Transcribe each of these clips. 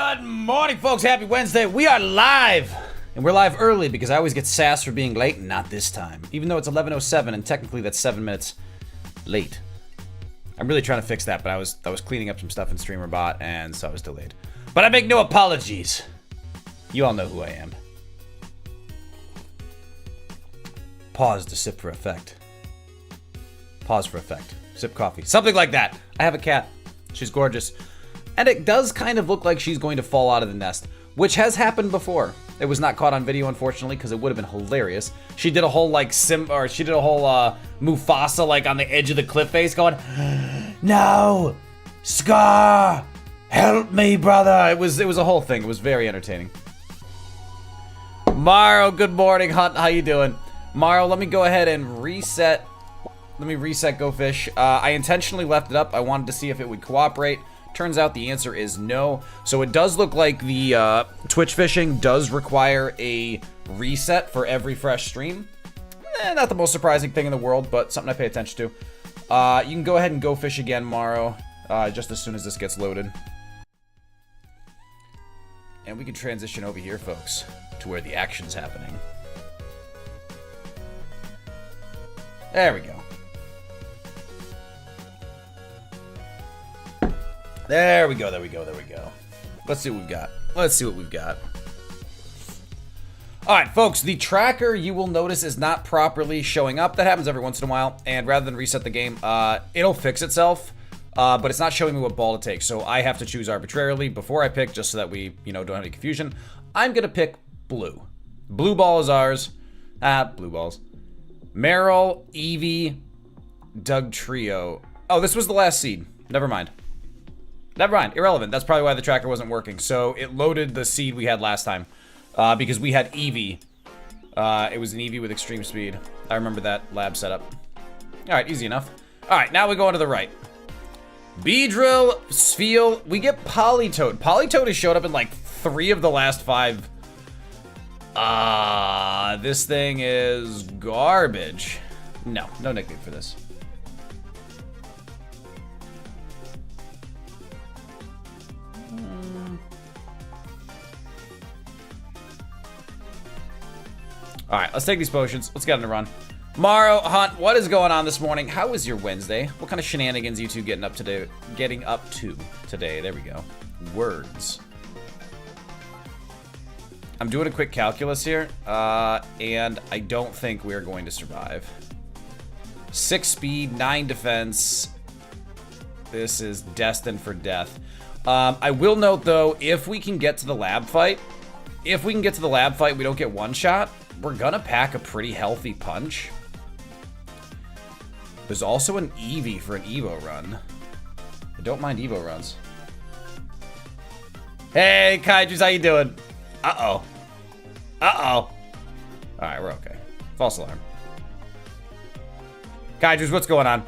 Good morning, folks. Happy Wednesday. We are live. And we're live early because I always get sassed for being late. Not this time. Even though it's 11:07 and technically that's 7 minutes late. I'm really trying to fix that, but I was cleaning up some stuff in StreamerBot and so I was delayed. But I make no apologies. You all know who I am. Pause to sip for effect. Pause for effect. Sip coffee. Something like that. I have a cat. She's gorgeous. And it does kind of look like she's going to fall out of the nest, which has happened before. It was not caught on video, unfortunately, because it would have been hilarious. She did a whole Mufasa like on the edge of the cliff face, going, "No, Scar, help me, brother." It was a whole thing. It was very entertaining. Morrow, good morning, Hunt. How you doing, Morrow? Let me go ahead and reset. Let me reset Go Fish. I intentionally left it up. I wanted to see if it would cooperate. Turns out the answer is no. So it does look like the Twitch fishing does require a reset for every fresh stream. Not the most surprising thing in the world, but something I pay attention to. You can go ahead and go fish again, Morrow, just as soon as this gets loaded. And we can transition over here, folks, to where the action's happening. There we go. There we go, there we go, there we go. Let's see what we've got. Let's see what we've got. Alright, folks, the tracker, you will notice, is not properly showing up. That happens every once in a while, and rather than reset the game, it'll fix itself, but it's not showing me what ball to take, so I have to choose arbitrarily before I pick, just so that we, don't have any confusion. I'm gonna pick blue. Blue ball is ours. Blue balls. Meryl, Evie, Doug Trio. Oh, this was the last seed. Never mind. Never mind, irrelevant. That's probably why the tracker wasn't working. So it loaded the seed we had last time because we had Eevee. It was an Eevee with extreme speed. I remember that lab setup. All right, easy enough. All right, now we go on to the right. Beedrill, Spheal, we get Politoed. Politoed has showed up in like 3 of the last 5. This thing is garbage. No nickname for this. Alright, let's take these potions. Let's get on the run. Morrow, Hunt, what is going on this morning? How was your Wednesday? What kind of shenanigans you two getting up to today? There we go. Words. I'm doing a quick calculus here, and I don't think we're going to survive. 6 speed, 9 defense. This is destined for death. I will note, though, if we can get to the lab fight, we don't get one shot, we're gonna pack a pretty healthy punch. There's also an Eevee for an Evo run. I don't mind Evo runs. Hey, Kaijus, how you doing? Uh-oh. Uh-oh. Alright, we're okay. False alarm. Kaijus, what's going on?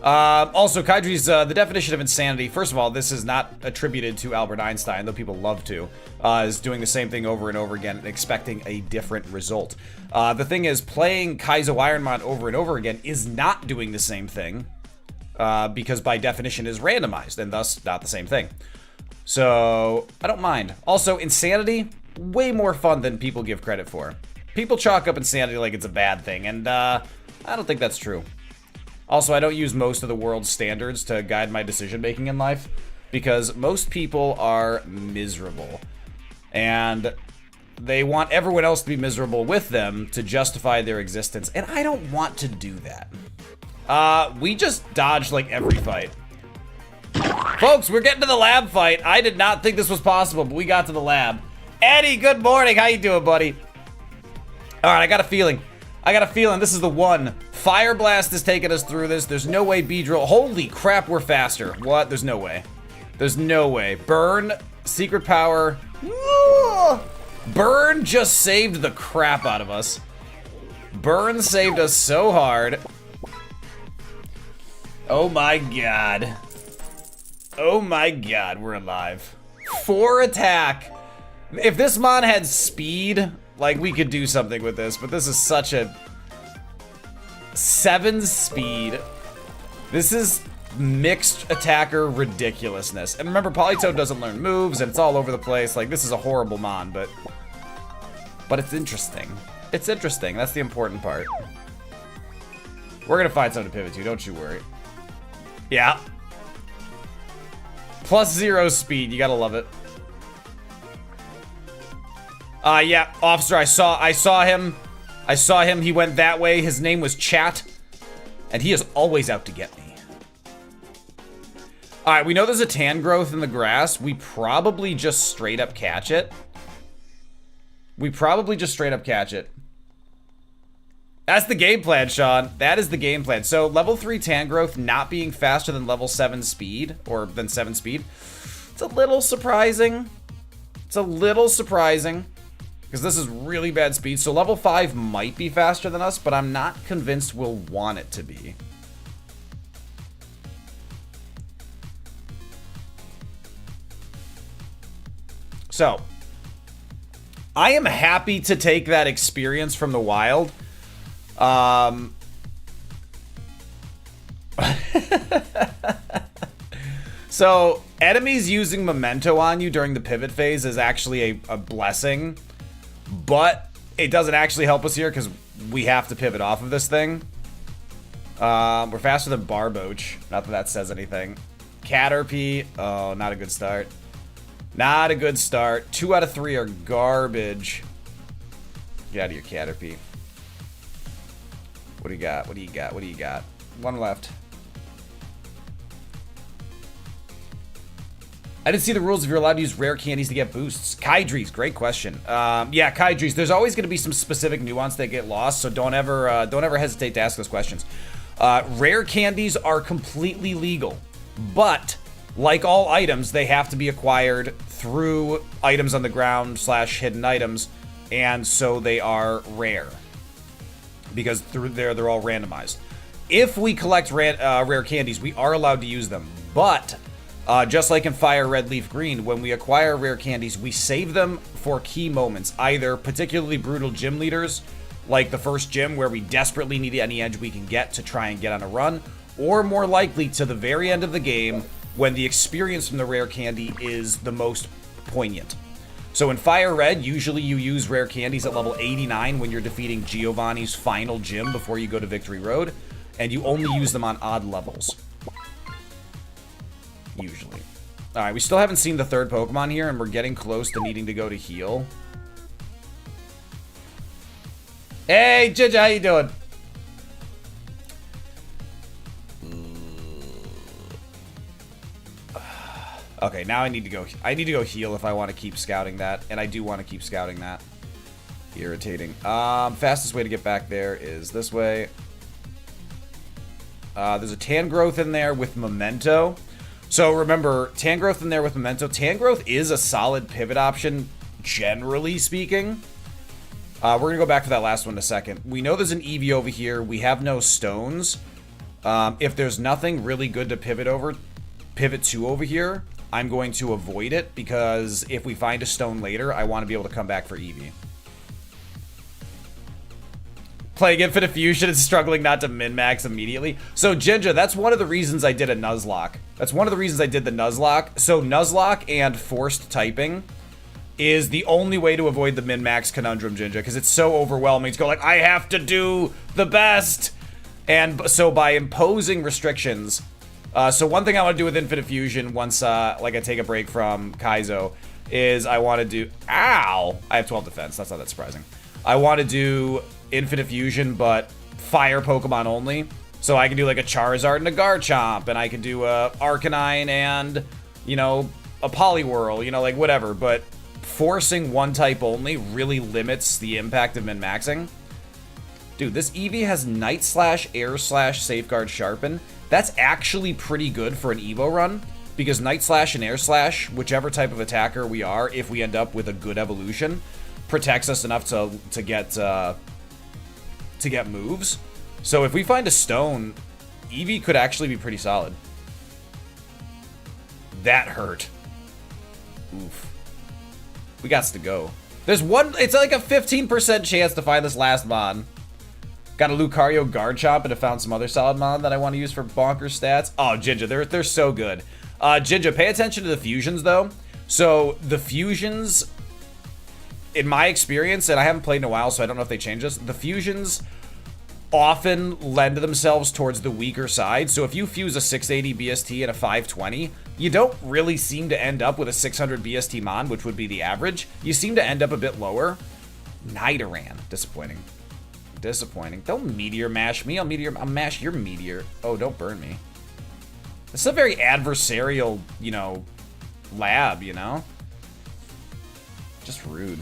Also, Kaidri's, the definition of insanity, first of all, this is not attributed to Albert Einstein, though people love to, is doing the same thing over and over again and expecting a different result. The thing is, playing Kaizo Ironmon over and over again is not doing the same thing, because by definition is randomized, and thus not the same thing. So, I don't mind. Also, insanity, way more fun than people give credit for. People chalk up insanity like it's a bad thing, and, I don't think that's true. Also, I don't use most of the world's standards to guide my decision-making in life because most people are miserable. And they want everyone else to be miserable with them to justify their existence. And I don't want to do that. We just dodged like every fight. Folks, we're getting to the lab fight. I did not think this was possible, but we got to the lab. Eddie, good morning. How you doing, buddy? All right, I got a feeling this is the one. Fire Blast is taking us through this. There's no way Beedrill. Holy crap, we're faster. What? There's no way. There's no way. Burn, Secret Power. Burn just saved the crap out of us. Burn saved us so hard. Oh my god. Oh my god, we're alive. 4 attack. If this mon had speed, like, we could do something with this, but this is such a 7 speed. This is mixed attacker ridiculousness. And remember, Politoed doesn't learn moves, and it's all over the place. Like, this is a horrible mon, but it's interesting. It's interesting. That's the important part. We're gonna find something to pivot to, don't you worry. Yeah. +0 speed, you gotta love it. Yeah, officer, I saw him. He went that way. His name was Chat, and he is always out to get me. All right, we know there's a tan growth in the grass. We probably just straight up catch it. That's the game plan, Sean. That is the game plan. So level 3 tan growth not being faster than level 7 speed, or than 7 speed. It's a little surprising. Because this is really bad speed. So level 5 might be faster than us, but I'm not convinced we'll want it to be. So, I am happy to take that experience from the wild. So, enemies using memento on you during the pivot phase is actually a blessing. But it doesn't actually help us here because we have to pivot off of this thing. We're faster than Barboach. Not that that says anything. Caterpie. Oh, not a good start. Not a good start. 2 out of 3 are garbage. Get out of here, Caterpie. What do you got? What do you got? What do you got? One left. I didn't see the rules if you're allowed to use rare candies to get boosts. Kaidris, great question. Yeah, Kaidris, there's always going to be some specific nuance that get lost, so don't ever hesitate to ask those questions. Rare candies are completely legal, but like all items, they have to be acquired through items on the ground / hidden items, and so they are rare because through there they're all randomized. If we collect rare candies, we are allowed to use them, but just like in Fire Red Leaf Green, when we acquire rare candies, we save them for key moments, either particularly brutal gym leaders, like the first gym where we desperately need any edge we can get to try and get on a run, or more likely to the very end of the game when the experience from the rare candy is the most poignant. So in Fire Red, usually you use rare candies at level 89 when you're defeating Giovanni's final gym before you go to Victory Road, and you only use them on odd levels. Usually. Alright, we still haven't seen the third Pokemon here, and we're getting close to needing to go to heal. Hey, Ginger, how you doing? Okay, now I need to go heal if I want to keep scouting that, and I do want to keep scouting that. Irritating. Fastest way to get back there is this way. There's a tan growth in there with memento. So remember, tan growth in there with memento. Tan growth is a solid pivot option, generally speaking. We're gonna go back to that last one in a second. We know there's an Eevee over here. We have no stones. If there's nothing really good to pivot to over here, I'm going to avoid it, because if we find a stone later, I want to be able to come back for Eevee. Playing Infinite Fusion and struggling not to min-max immediately. So, Ginger, that's one of the reasons I did a Nuzlocke. That's one of the reasons I did the Nuzlocke. So, Nuzlocke and forced typing is the only way to avoid the min-max conundrum, Ginger, because it's so overwhelming to go like, I have to do the best! And so by imposing restrictions, so one thing I want to do with Infinite Fusion once, like, I take a break from Kaizo, is I want to do... Ow! I have 12 defense, that's not that surprising. I want to do Infinite Fusion, but fire Pokemon only. So I can do, like, a Charizard and a Garchomp, and I can do a Arcanine and, you know, a Poliwhirl, you know, like, whatever. But forcing one type only really limits the impact of min-maxing. Dude, this Eevee has Night Slash, Air Slash, Safeguard, Sharpen. That's actually pretty good for an Evo run, because Night Slash and Air Slash, whichever type of attacker we are, if we end up with a good evolution, protects us enough to get moves. So if we find a stone, Eevee could actually be pretty solid. That hurt. Oof. We got to go. There's one, it's like a 15% chance to find this last mon. Got a Lucario Garchomp and I found some other solid mon that I want to use for bonker stats. Oh, Jinja, they're so good. Jinja, pay attention to the fusions though. So the fusions, in my experience, and I haven't played in a while, so I don't know if they changed this. The fusions often lend themselves towards the weaker side. So if you fuse a 680 BST and a 520, you don't really seem to end up with a 600 BST mon, which would be the average. You seem to end up a bit lower. Nidoran, disappointing. Disappointing. Don't meteor mash me. I'll mash your meteor. Oh, don't burn me. This is a very adversarial, you know, lab, you know? Just rude.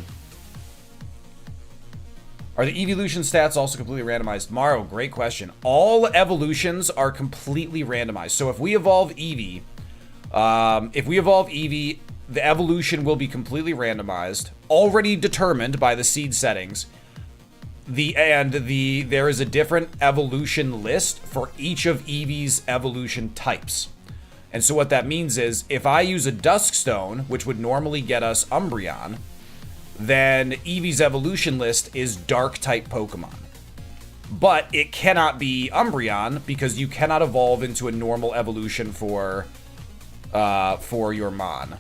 Are the evolution stats also completely randomized? Morrow, great question. All evolutions are completely randomized. So if we evolve Eevee, the evolution will be completely randomized, already determined by the seed settings. There is a different evolution list for each of Eevee's evolution types. And so what that means is, if I use a Duskstone, which would normally get us Umbreon, then Eevee's evolution list is Dark-type Pokemon. But it cannot be Umbreon, because you cannot evolve into a normal evolution for your Mon.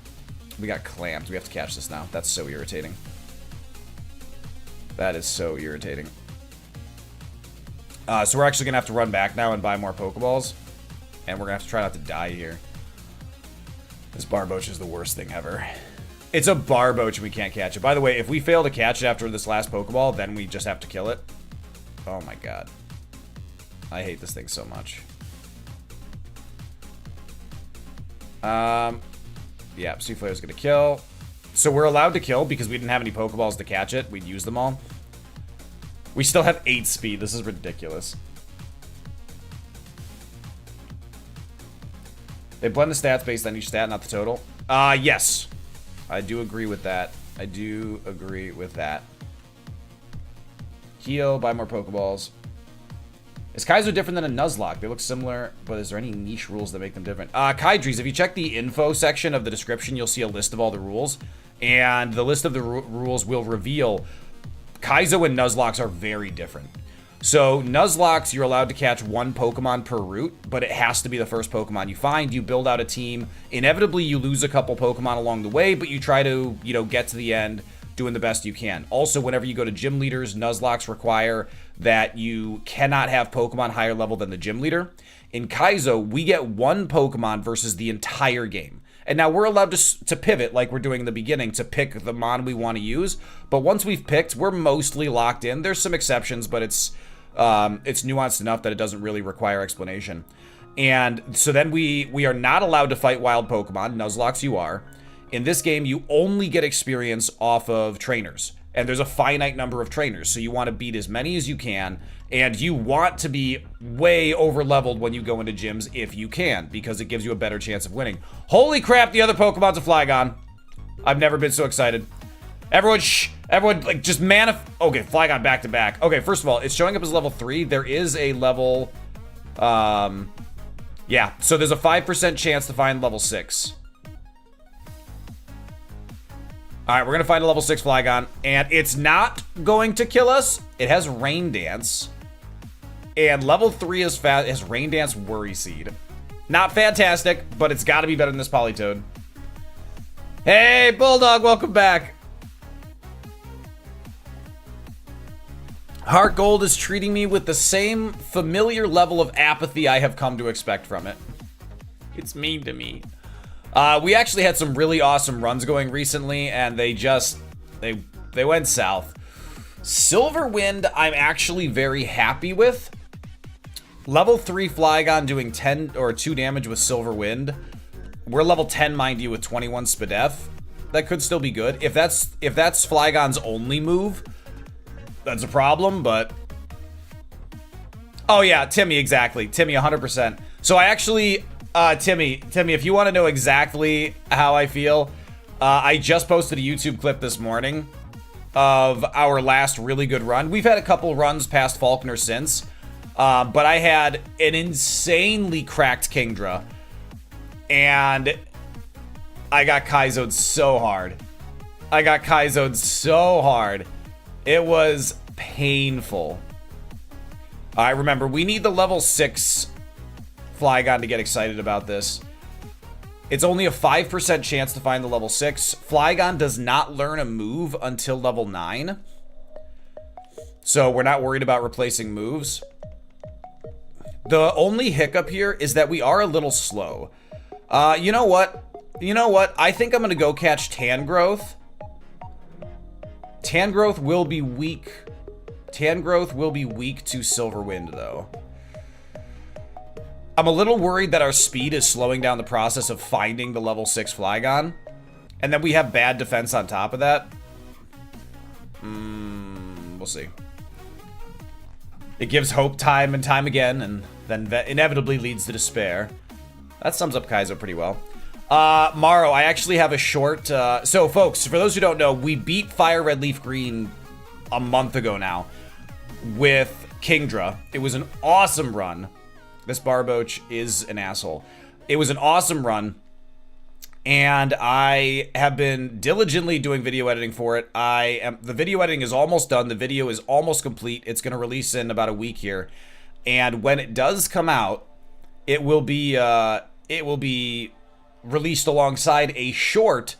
We got clamped. We have to catch this now. That's so irritating. That is so irritating. So we're actually going to have to run back now and buy more Pokeballs. And we're going to have to try not to die here. This Barboach is the worst thing ever. It's a Barboach and we can't catch it. By the way, if we fail to catch it after this last Pokeball, then we just have to kill it. Oh my god. I hate this thing so much. Yeah, Souffle's going to kill. So we're allowed to kill because we didn't have any Pokeballs to catch it. We'd use them all. We still have 8 speed. This is ridiculous. They blend the stats based on each stat, not the total. Yes. I do agree with that. I do agree with that. Heal, buy more Pokeballs. Is Kaizo different than a Nuzlocke? They look similar, but is there any niche rules that make them different? Kaidries, if you check the info section of the description, you'll see a list of all the rules. And the list of the rules will reveal Kaizo and Nuzlocks are very different. So Nuzlocks, you're allowed to catch 1 Pokemon per route, but it has to be the first Pokemon you find. You build out a team. Inevitably, you lose a couple Pokemon along the way, but you try to, you know, get to the end doing the best you can. Also, whenever you go to gym leaders, Nuzlocks require that you cannot have Pokemon higher level than the gym leader. In Kaizo, we get 1 Pokemon versus the entire game. And now we're allowed to pivot like we're doing in the beginning to pick the mon we want to use. But once we've picked, we're mostly locked in. There's some exceptions, but it's nuanced enough that it doesn't really require explanation. And so then we are not allowed to fight wild Pokemon. Nuzlocks you are. In this game, you only get experience off of trainers. And there's a finite number of trainers. So you want to beat as many as you can. And you want to be way over-leveled when you go into gyms if you can, because it gives you a better chance of winning. Holy crap, the other Pokemon's a Flygon. I've never been so excited. Everyone, shh. Everyone, like, just okay, Flygon back to back. Okay, first of all, it's showing up as level 3. There is a level, yeah. So there's a 5% chance to find level 6. All right, we're going to find a level 6 Flygon, and it's not going to kill us. It has Rain Dance. And level 3 has Rain Dance Worry Seed. Not fantastic, but it's got to be better than this Politoed. Hey, Bulldog, welcome back. Heart Gold is treating me with the same familiar level of apathy I have come to expect from it. It's mean to me. We actually had some really awesome runs going recently, and they went south. Silverwind, I'm actually very happy with. Level 3 Flygon doing 10 or 2 damage with Silverwind. We're level 10, mind you, with 21 Spadef. That could still be good. If that's Flygon's only move, that's a problem, but... Oh yeah, Timmy, exactly. Timmy, 100%. So I actually... Timmy, if you want to know exactly how I feel, I just posted a YouTube clip this morning of our last really good run. We've had a couple runs past Faulkner since, but I had an insanely cracked Kingdra, and I got Kaizo'd so hard. It was painful. I remember, we need the level 6 Flygon to get excited about this. It's only a 5% chance to find the level 6. Flygon does not learn a move until level 9. So we're not worried about replacing moves. The only hiccup here is that we are a little slow. You know what? I think I'm going to go catch Tangrowth. Tangrowth will be weak. Tangrowth will be weak to Silverwind, though. I'm a little worried that our speed is slowing down the process of finding the level 6 Flygon. And then we have bad defense on top of that. We'll see. It gives hope time and time again, and then inevitably leads to despair. That sums up Kaizo pretty well. Morrow, I actually have a short... so, folks, for those who don't know, we beat Fire Red Leaf Green a month ago now with Kingdra. It was an awesome run. This Barboach is an asshole. It was an awesome run, and I have been diligently doing video editing for it. The video editing is almost done. The video is almost complete. It's going to release in about a week here, and when it does come out, it will be released alongside a short,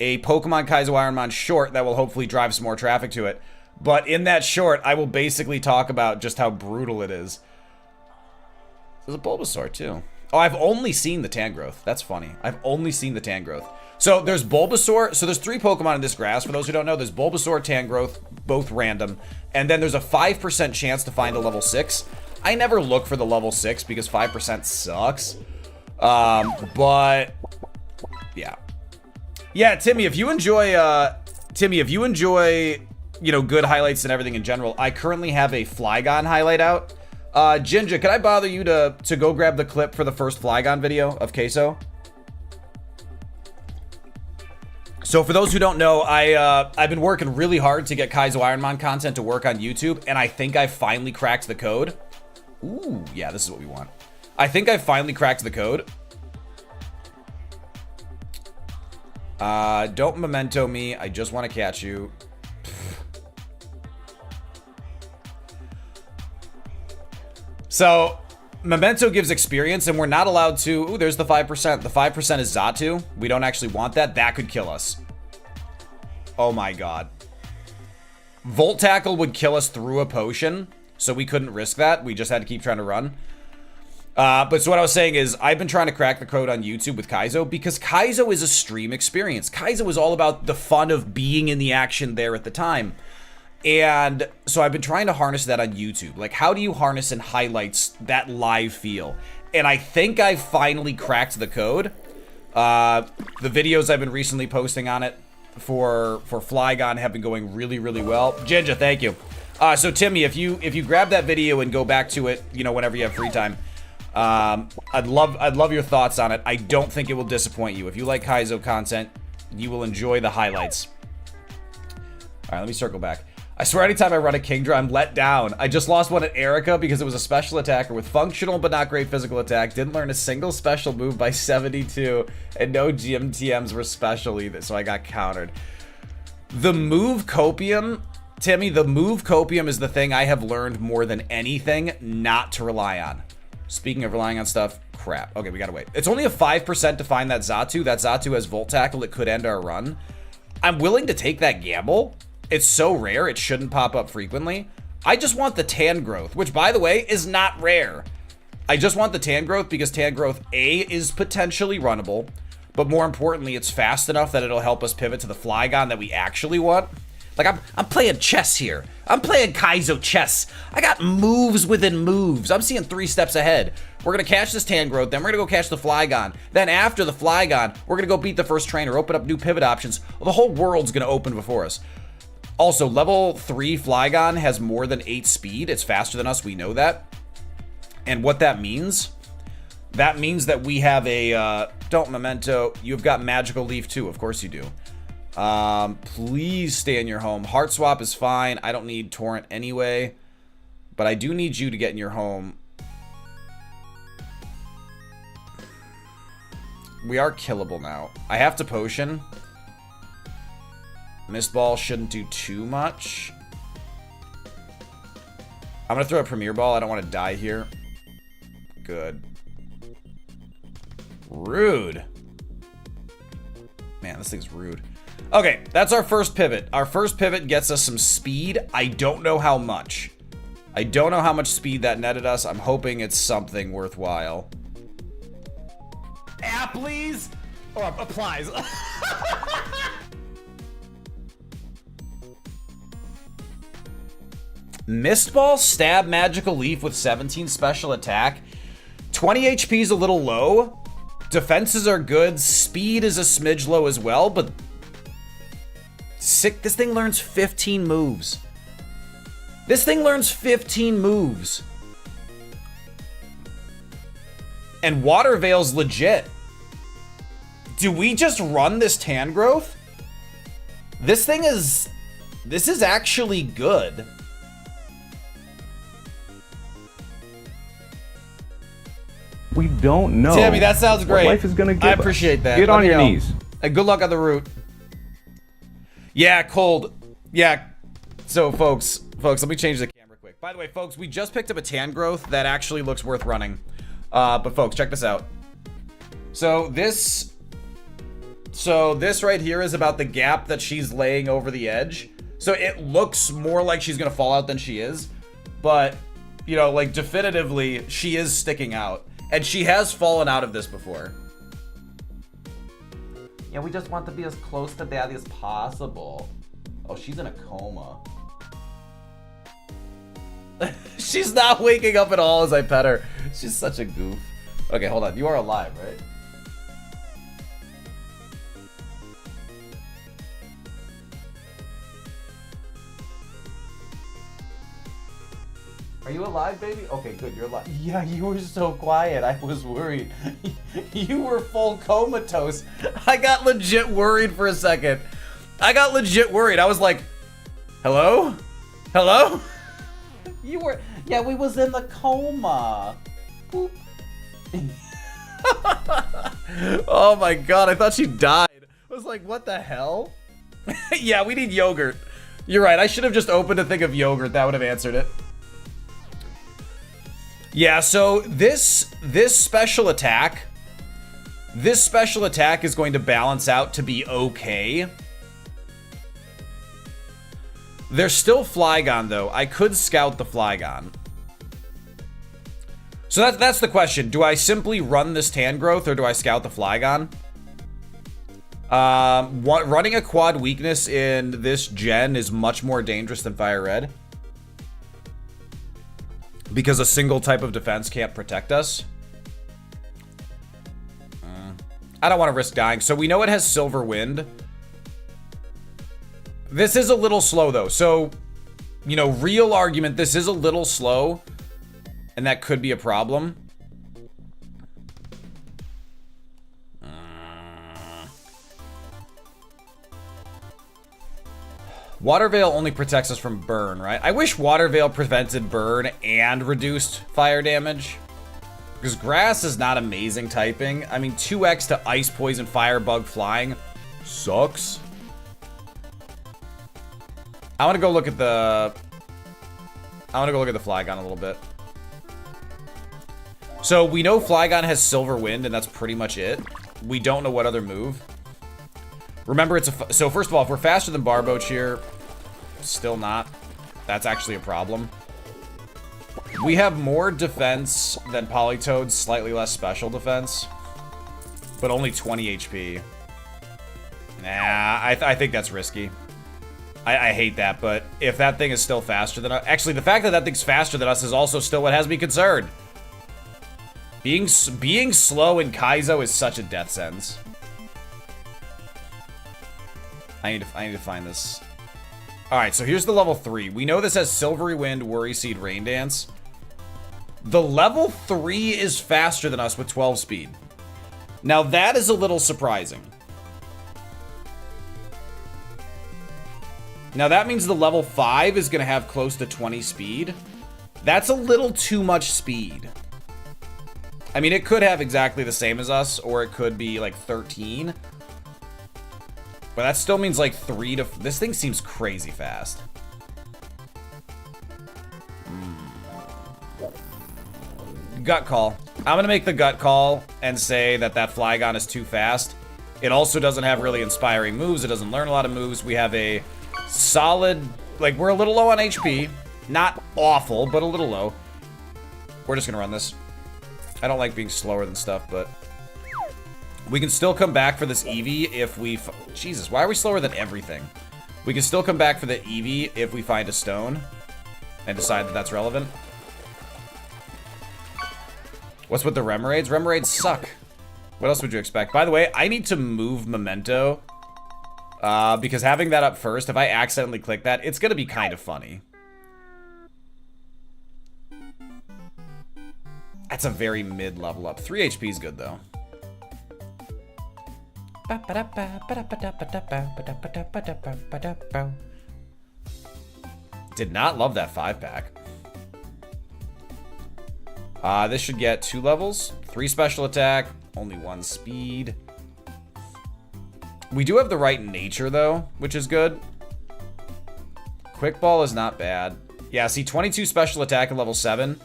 a Pokemon Kaizo Ironmon short that will hopefully drive some more traffic to it. But in that short, I will basically talk about just how brutal it is. There's a Bulbasaur, too. Oh, I've only seen the Tangrowth. That's funny. I've only seen the Tangrowth. So there's Bulbasaur. So there's 3 Pokemon in this grass. For those who don't know, there's Bulbasaur, Tangrowth, both random. And then there's a 5% chance to find a level 6. I never look for the level 6 because 5% sucks. But yeah. Yeah, Timmy, if you enjoy, you know, good highlights and everything in general, I currently have a Flygon highlight out. Jinja, could I bother you to go grab the clip for the first Flygon video of Kaizo? So for those who don't know, I've been working really hard to get Kaizo Ironmon content to work on YouTube, and I think I finally cracked the code. Ooh, yeah, this is what we want. I think I finally cracked the code. Don't memento me. I just want to catch you. So, Memento gives experience, and we're not allowed to... Ooh, there's the 5%. The 5% is Xatu. We don't actually want that. That could kill us. Oh my god. Volt Tackle would kill us through a potion, so we couldn't risk that. We just had to keep trying to run. But so what I was saying is, I've been trying to crack the code on YouTube with Kaizo, because Kaizo is a stream experience. Kaizo is all about the fun of being in the action there at the time. And so I've been trying to harness that on YouTube. Like, how do you harness and highlights that live feel? And I think I finally cracked the code. The videos I've been recently posting on it for Flygon have been going really, really well. Jinja, thank you. So Timmy, if you grab that video and go back to it, you know, whenever you have free time, I'd love your thoughts on it. I don't think it will disappoint you. If you like Kaizo content, you will enjoy the highlights. All right, let me circle back. I swear anytime I run a Kingdra, I'm let down. I just lost one at Erica because it was a special attacker with functional but not great physical attack. Didn't learn a single special move by 72, and no GMTMs were special either, so I got countered. The move copium, Timmy, the move copium is the thing I have learned more than anything not to rely on. Speaking of relying on stuff, crap. Okay, we gotta wait. It's only a 5% to find that Xatu. That Xatu has Volt Tackle. It could end our run. I'm willing to take that gamble. It's so rare, it shouldn't pop up frequently. I just want the Tangrowth, which, by the way, is not rare. I just want the Tangrowth because Tangrowth, A, is potentially runnable, but more importantly, it's fast enough that it'll help us pivot to the Flygon that we actually want. Like, I'm playing chess here. I'm playing Kaizo chess. I got moves within moves. I'm seeing 3 steps ahead. We're going to catch this Tangrowth, then we're going to go catch the Flygon. Then after the Flygon, we're going to go beat the first trainer, open up new pivot options. The whole world's going to open before us. Also, level 3 Flygon has more than 8 speed. It's faster than us. We know that. And what that means that we have a... don't memento. You've got Magical Leaf too. Of course you do. Please stay in your home. Heart Swap is fine. I don't need Torrent anyway. But I do need you to get in your home. We are killable now. I have to potion. Mist Ball shouldn't do too much. I'm gonna throw a Premier Ball. I don't want to die here. Good. Rude. Man, this thing's rude. Okay, that's our first pivot. Our first pivot gets us some speed. I don't know how much. I don't know how much speed that netted us. I'm hoping it's something worthwhile. Please? Or applies. Mist Ball, Stab, Magical Leaf with 17 special attack. 20 HP is a little low. Defenses are good. Speed is a smidge low as well, but sick. This thing learns 15 moves. This thing learns 15 moves. And Water Veil's legit. Do we just run this Tangrowth? This is actually good. We don't know. Tammy, that sounds great. What life is gonna give I appreciate that. Get Let on me your know. knees. And good luck on the route. Yeah, cold. Yeah. So, folks, let me change the camera quick. By the way, folks, we just picked up a Tangrowth that actually looks worth running. But folks, check this out. So this right here is about the gap that she's laying over the edge. So it looks more like she's gonna fall out than she is, but you know, like definitively, she is sticking out. And she has fallen out of this before. Yeah, we just want to be as close to daddy as possible. Oh, she's in a coma. She's not waking up at all as I pet her. She's such a goof. Okay, hold on. You are alive, right? Are you alive, baby? Okay, good, you're alive. Yeah, you were so quiet. I was worried. You were full comatose. I got legit worried for a second. I got legit worried. I was like, hello? Hello? You were, yeah, we was in the coma. Boop. Oh my god, I thought she died. I was like, what the hell? Yeah, we need yogurt. You're right, I should have just opened a thing of yogurt. That would have answered it. Yeah, so this special attack is going to balance out to be okay. There's still Flygon though. I could scout the Flygon. So that's the question. Do I simply run this Tangrowth or do I scout the Flygon? Running a quad weakness in this gen is much more dangerous than Fire Red. Because a single type of defense can't protect us. I don't want to risk dying. So we know it has Silver Wind. This is a little slow though. So, you know, real argument, this is a little slow. And that could be a problem. Water Veil only protects us from burn, right? I wish Water Veil prevented burn and reduced fire damage. Because grass is not amazing typing. I mean, 2x to ice, poison, fire, bug, flying sucks. I want to go look at the Flygon a little bit. So we know Flygon has Silver Wind, and that's pretty much it. We don't know what other move. Remember, so first of all, if we're faster than Barboach, still not. That's actually a problem. We have more defense than Politoed, slightly less special defense, but only 20 HP. Nah, I think that's risky. I hate that, but if that thing is still faster than us... Actually, the fact that that thing's faster than us is also still what has me concerned. Being slow in Kaizo is such a death sentence. I need to find this. Alright, so here's the level 3. We know this has Silvery Wind, Worry Seed, Rain Dance. The level 3 is faster than us with 12 speed. Now that is a little surprising. Now that means the level 5 is going to have close to 20 speed. That's a little too much speed. I mean, it could have exactly the same as us, or it could be like 13. But that still means like 3 to... This thing seems crazy fast. Gut call. I'm gonna make the gut call and say that Flygon is too fast. It also doesn't have really inspiring moves. It doesn't learn a lot of moves. We have a solid, like, we're a little low on HP. Not awful, but a little low. We're just gonna run this. I don't like being slower than stuff, but we can still come back for this Eevee if we... Jesus, why are we slower than everything? We can still come back for the Eevee if we find a stone and decide that that's relevant. What's with the Remoraid's? Remoraid's suck. What else would you expect? By the way, I need to move Memento because having that up first, if I accidentally click that, it's going to be kind of funny. That's a very mid level up. 3 HP is good, though. Did not love that 5-pack. This should get 2 levels, 3 special attack, only 1 speed. We do have the right nature, though, which is good. Quick Ball is not bad. Yeah, see, 22 special attack at level 7.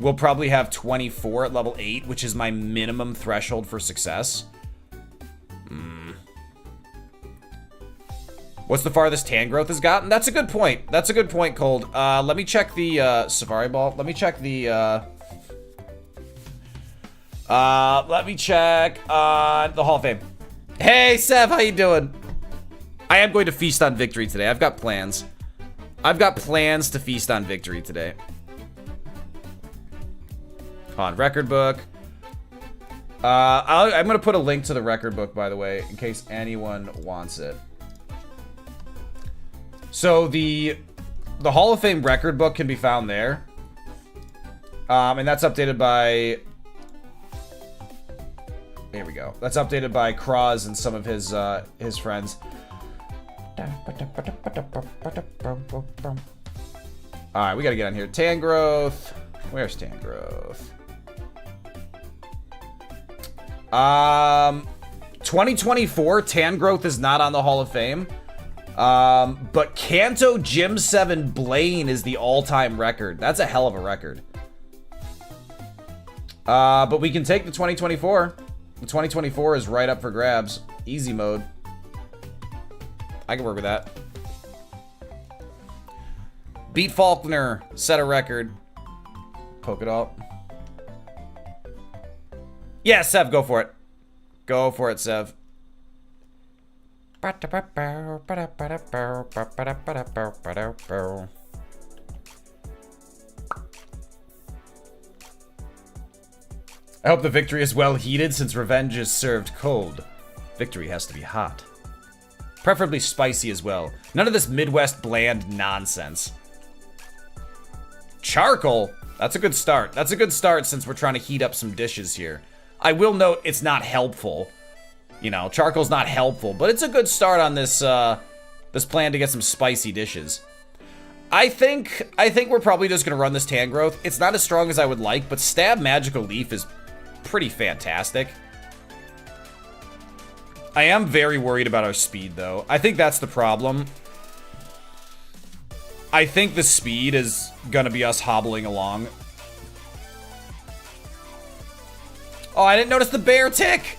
We'll probably have 24 at level 8, which is my minimum threshold for success. What's the farthest Tangrowth has gotten? That's a good point. That's a good point, Cold. Let me check the Safari Ball. Let me check the Hall of Fame. Hey, Sev, how you doing? I am going to feast on victory today. I've got plans. I've got plans to feast on victory today. On record book. I'm going to put a link to the record book, by the way, in case anyone wants it. So the Hall of Fame record book can be found there. And that's updated by... There we go. That's updated by Kraz and some of his friends. Alright, we gotta get on here. Tangrowth. Where's Tangrowth? 2024, Tangrowth is not on the Hall of Fame. But Kanto Gym 7 Blaine is the all-time record. That's a hell of a record. But we can take the 2024. The 2024 is right up for grabs. Easy mode. I can work with that. Beat Faulkner. Set a record. Polka Dot. Yeah, Sev, go for it. Go for it, Sev. I hope the victory is well heated since revenge is served cold. Victory has to be hot. Preferably spicy as well. None of this Midwest bland nonsense. Charcoal. That's a good start. That's a good start since we're trying to heat up some dishes here. I will note it's not helpful. You know, charcoal's not helpful, but it's a good start on this this plan to get some spicy dishes. I think we're probably just gonna run this Tangrowth. It's not as strong as I would like, but Stab Magical Leaf is pretty fantastic. I am very worried about our speed, though. I think that's the problem. I think the speed is gonna be us hobbling along. Oh, I didn't notice the bear tick!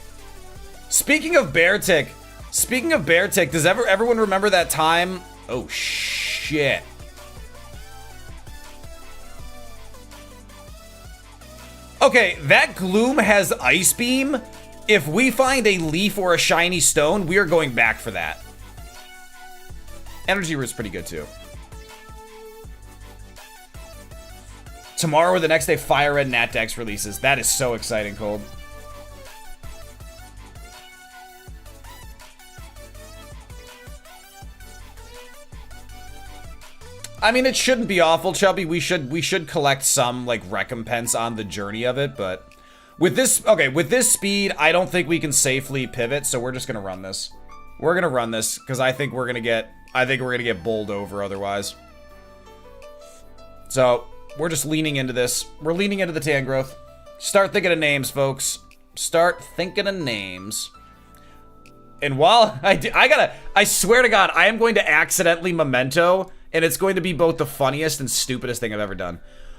Speaking of bear tick, does everyone remember that time? Oh, shit. Okay, that Gloom has Ice Beam. If we find a leaf or a shiny stone, we are going back for that. Energy Root's pretty good, too. Tomorrow or the next day, Fire Red Nat Dex releases. That is so exciting, Cold. I mean, it shouldn't be awful, Chubby. We should collect some, like, recompense on the journey of it, but with this, okay, with this speed, I don't think we can safely pivot, so we're just gonna run this. We're gonna run this, because I think we're gonna get bowled over otherwise. So, we're just leaning into this. We're leaning into the Tangrowth. Start thinking of names, folks. Start thinking of names. And while I swear to God, I am going to accidentally Memento, and it's going to be both the funniest and stupidest thing I've ever done.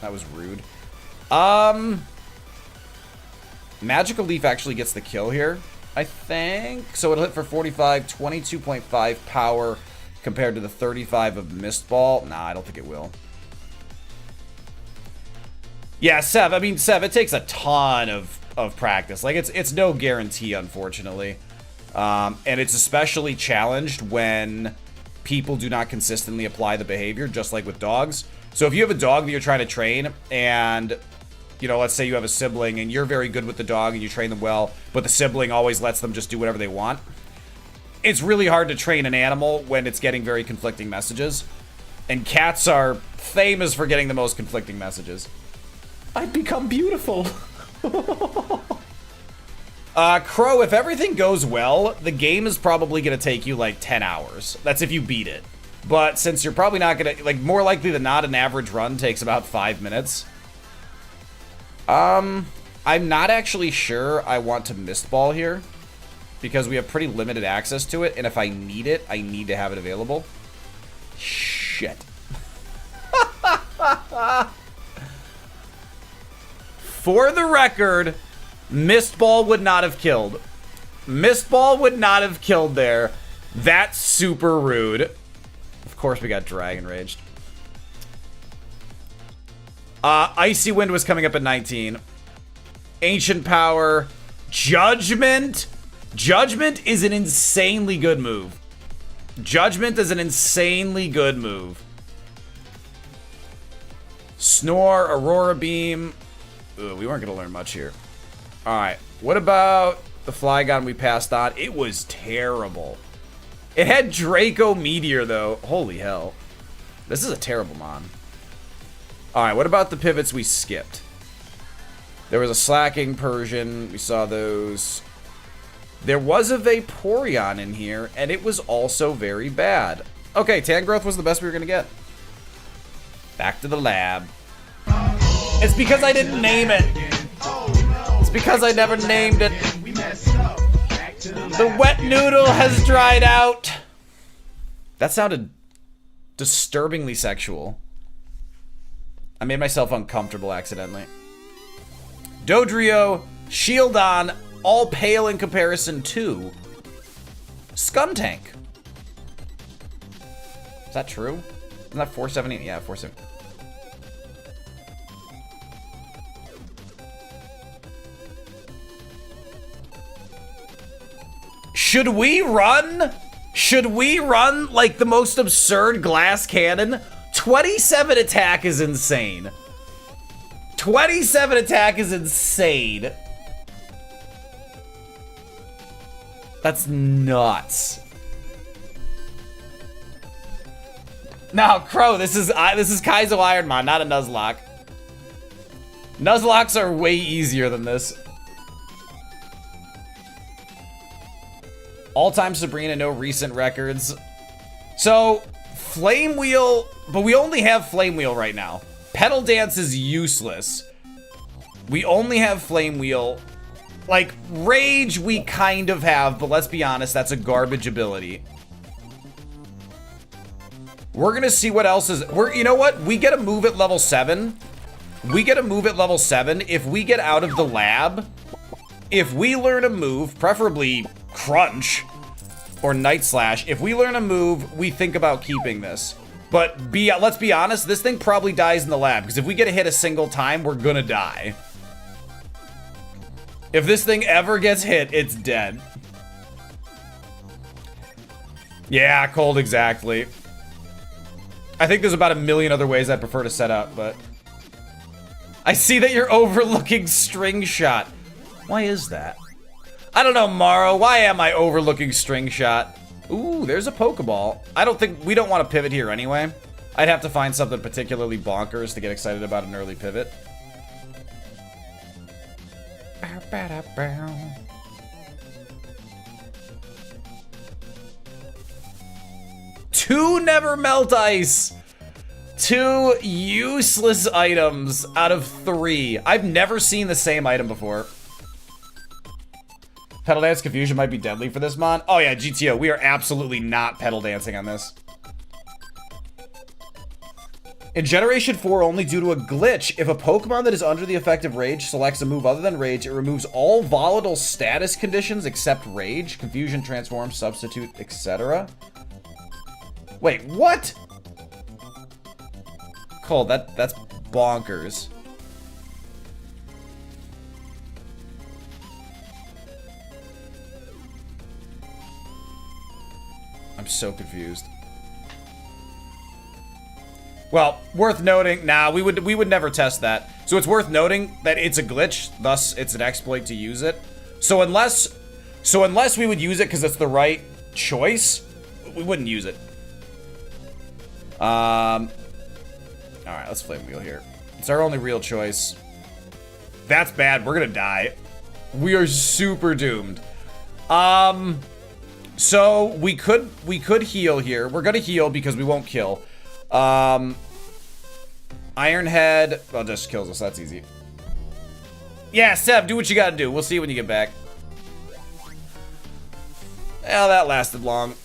That was rude. Magical Leaf actually gets the kill here, I think. So it'll hit for 45, 22.5 power compared to the 35 of Mist Ball. Nah, I don't think it will. Yeah, Sev, I mean, Sev, it takes a ton of practice. Like, it's no guarantee, unfortunately. And it's especially challenged when people do not consistently apply the behavior, just like with dogs. So if you have a dog that you're trying to train, and, you know, let's say you have a sibling, and you're very good with the dog, and you train them well, but the sibling always lets them just do whatever they want, it's really hard to train an animal when it's getting very conflicting messages. And cats are famous for getting the most conflicting messages. I've become beautiful. Crow, if everything goes well, the game is probably going to take you like 10 hours. That's if you beat it. But since you're probably not going to, like, more likely than not, an average run takes about 5 minutes. I'm not actually sure I want to Mist Ball here, because we have pretty limited access to it, and if I need it, I need to have it available. Shit. For the record, Mist Ball would not have killed. Mist Ball would not have killed there. That's super rude. Of course we got Dragon Raged. Icy Wind was coming up at 19. Ancient Power. Judgment. Judgment is an insanely good move. Judgment is an insanely good move. Snore, Aurora Beam. Ugh, we weren't going to learn much here. Alright, what about the Flygon we passed on? It was terrible. It had Draco Meteor, though. Holy hell. This is a terrible mon. Alright, what about the pivots we skipped? There was a Slacking Persian. We saw those. There was a Vaporeon in here, and it was also very bad. Okay, Tangrowth was the best we were going to get. Back to the lab. It's because I didn't name it. It's because I never named it. The wet noodle has dried out. That sounded disturbingly sexual. I made myself uncomfortable accidentally. Dodrio, Shieldon, all pale in comparison to Skuntank. Is that true? Isn't that 470? Yeah, 470. Should we run? Should we run like the most absurd glass cannon? 27 attack is insane. 27 attack is insane. That's nuts. Now, Crow, this is Kaizo Ironmon, not a Nuzlocke. Nuzlocks are way easier than this. All-time Sabrina, no recent records. So, Flame Wheel, but we only have Flame Wheel right now. Petal Dance is useless. We only have Flame Wheel. Like, Rage we kind of have, but let's be honest, that's a garbage ability. We're gonna see what else is, you know what? We get a move at level 7. We get a move at level 7 if we get out of the lab. If we learn a move, preferably Crunch or Night Slash, if we learn a move, we think about keeping this. But let's be honest, this thing probably dies in the lab, because if we get a hit a single time, we're gonna die. If this thing ever gets hit, it's dead. Yeah, cold, exactly. I think there's about a million other ways I'd prefer to set up, but... I see that you're overlooking String Shot. Why is that? I don't know, Morrow. Why am I overlooking String Shot? Ooh, there's a Pokeball. We don't want to pivot here anyway. I'd have to find something particularly bonkers to get excited about an early pivot. Two Never Melt Ice. 2 useless items out of 3. I've never seen the same item before. Petal Dance Confusion might be deadly for this mon. Oh yeah, GTO, we are absolutely not Petal Dancing on this. In Generation 4, only due to a glitch, if a Pokemon that is under the effect of Rage selects a move other than Rage, it removes all volatile status conditions except Rage, Confusion, Transform, Substitute, etc. Wait, what? Cole, that's bonkers. I'm so confused. Well, worth noting, we would never test that. So it's worth noting that it's a glitch, thus it's an exploit to use it. So unless we would use it because it's the right choice, we wouldn't use it. Alright, let's Flame Wheel here. It's our only real choice. That's bad, we're gonna die. We are super doomed. So we could heal here. We're gonna heal because we won't kill. Iron Head, well, just kills us, that's easy. Yeah, Seb, do what you gotta do. We'll see you when you get back. Well, that lasted long.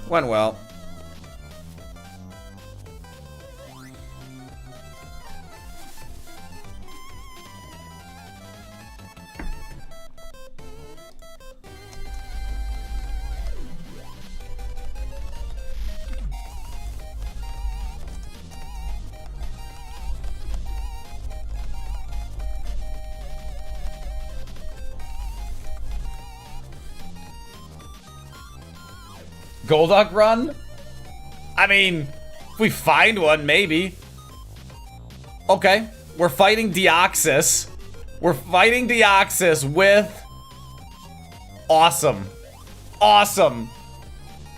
Went well. Golduck run? I mean, if we find one, maybe. Okay, we're fighting Deoxys. We're fighting Deoxys with... Awesome. Awesome.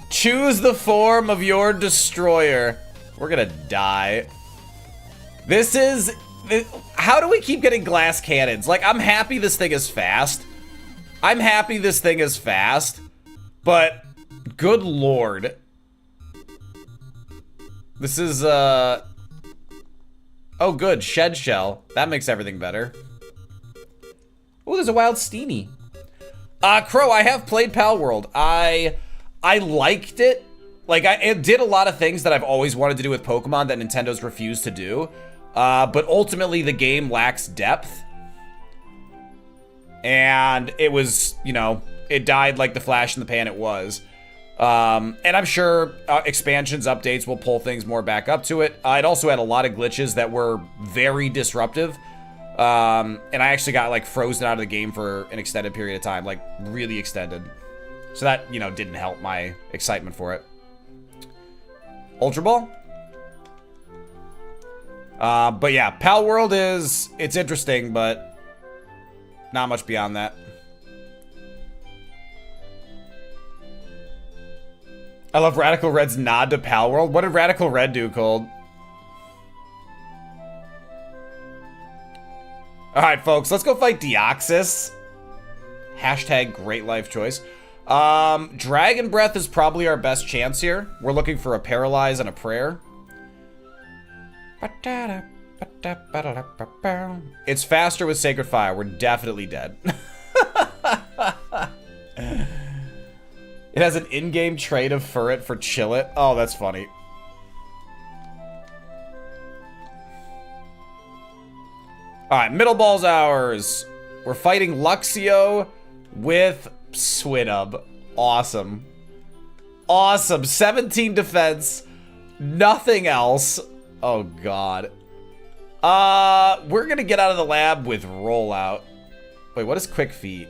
Choose the form of your destroyer. We're gonna die. This is... How do we keep getting glass cannons? Like, I'm happy this thing is fast. I'm happy this thing is fast. But... Good lord. This is, Oh, good. Shed Shell. That makes everything better. Oh, there's a Wild Steenie. Crow, I have played Pal World. I liked it. Like, it did a lot of things that I've always wanted to do with Pokemon that Nintendo's refused to do. But ultimately, the game lacks depth. And it was, you know, it died like the flash in the pan it was. And I'm sure expansions, updates will pull things more back up to it. It also had a lot of glitches that were very disruptive. And I actually got like frozen out of the game for an extended period of time, like really extended. So that, you know, didn't help my excitement for it. Ultra Ball? But yeah, Pal World it's interesting, but not much beyond that. I love Radical Red's nod to Pal World. What did Radical Red do, Cold? Alright, folks, let's go fight Deoxys. Hashtag great life choice. Dragon Breath is probably our best chance here. We're looking for a Paralyze and a Prayer. It's faster with Sacred Fire. We're definitely dead. It has an in-game trait of Furret for Chillet. Oh, that's funny. Alright, Middle Ball's ours. We're fighting Luxio with Swinub. Awesome. Awesome. 17 defense. Nothing else. Oh, God. We're gonna get out of the lab with Rollout. Wait, what is Quick Feet?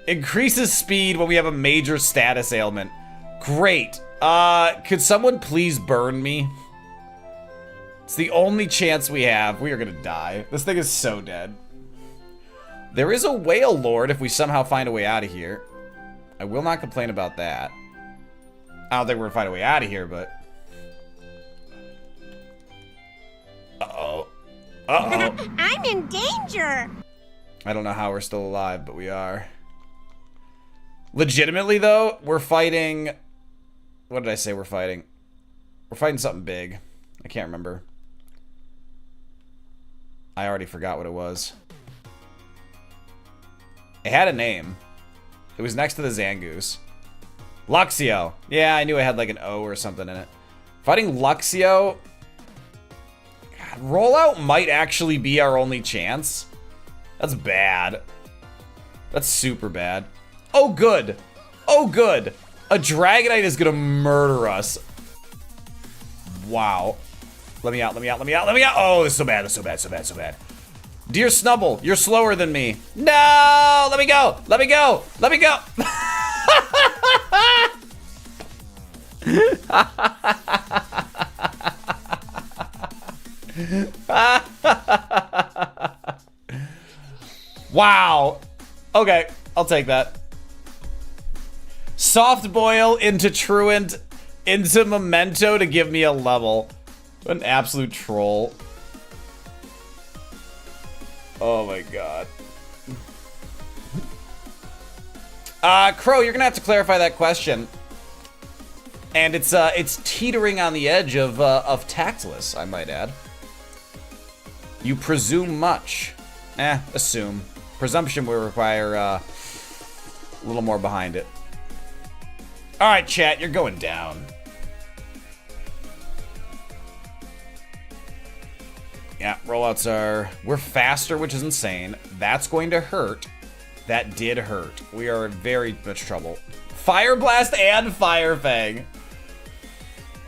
Increases speed when we have a major status ailment. Great. Could someone please burn me? It's the only chance we have. We are gonna die. This thing is so dead. There is a Whale Lord if we somehow find a way out of here. I will not complain about that. I don't think we're gonna find a way out of here, but... Uh-oh. Uh-oh. I'm in danger. I don't know how we're still alive, but we are. Legitimately, though, we're fighting... What did I say we're fighting? We're fighting something big. I can't remember. I already forgot what it was. It had a name. It was next to the Zangoose. Luxio. Yeah, I knew it had like an O or something in it. Fighting Luxio. God, rollout might actually be our only chance. That's bad. That's super bad. Oh, good. Oh, good. A Dragonite is gonna murder us. Wow. Let me out, let me out, let me out, let me out. Oh, this is so bad, this is so bad, so bad, so bad. Dear Snubble, you're slower than me. No! Let me go! Let me go! Let me go! Wow. Okay, I'll take that. Soft boil into Truant into Memento to give me a level. An absolute troll. Oh my god. Crow, you're gonna have to clarify that question. And it's teetering on the edge of tactless, I might add. You presume much. Assume. Presumption will require a little more behind it. Alright, chat, you're going down. Yeah, rollouts are... We're faster, which is insane. That's going to hurt. That did hurt. We are in very much trouble. Fire Blast and Fire Fang.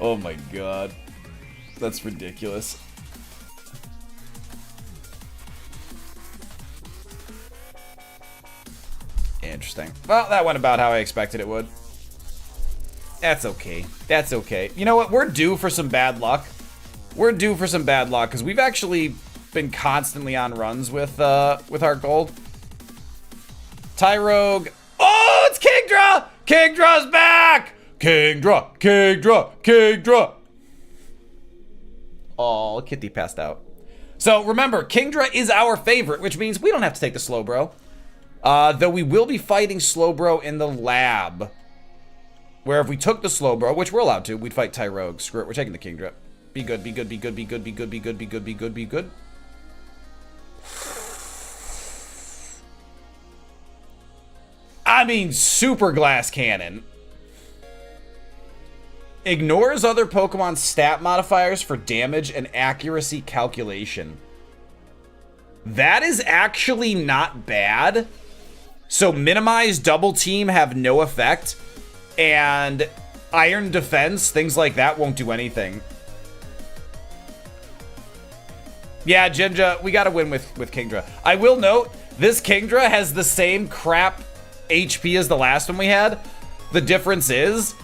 Oh my god. That's ridiculous. Interesting. Well, that went about how I expected it would. That's okay. That's okay. You know what? We're due for some bad luck. We're due for some bad luck because we've actually been constantly on runs with our gold. Tyrogue. Oh, it's Kingdra! Kingdra's back! Kingdra! Kingdra! Kingdra! Oh, Kitty passed out. So remember, Kingdra is our favorite, which means we don't have to take the Slowbro. Though we will be fighting Slowbro in the lab. Where if we took the Slowbro, which we're allowed to, we'd fight Tyrogue. Screw it, we're taking the Kingdra. Be good, be good, be good, be good, be good, be good, be good, be good, be good. I mean, Super Glass Cannon. Ignores other Pokemon's stat modifiers for damage and accuracy calculation. That is actually not bad. So minimize, double team have no effect. And iron defense, things like that won't do anything. Yeah, Jinja, we gotta win with Kingdra. I will note, this Kingdra has the same crap HP as the last one we had. The difference is,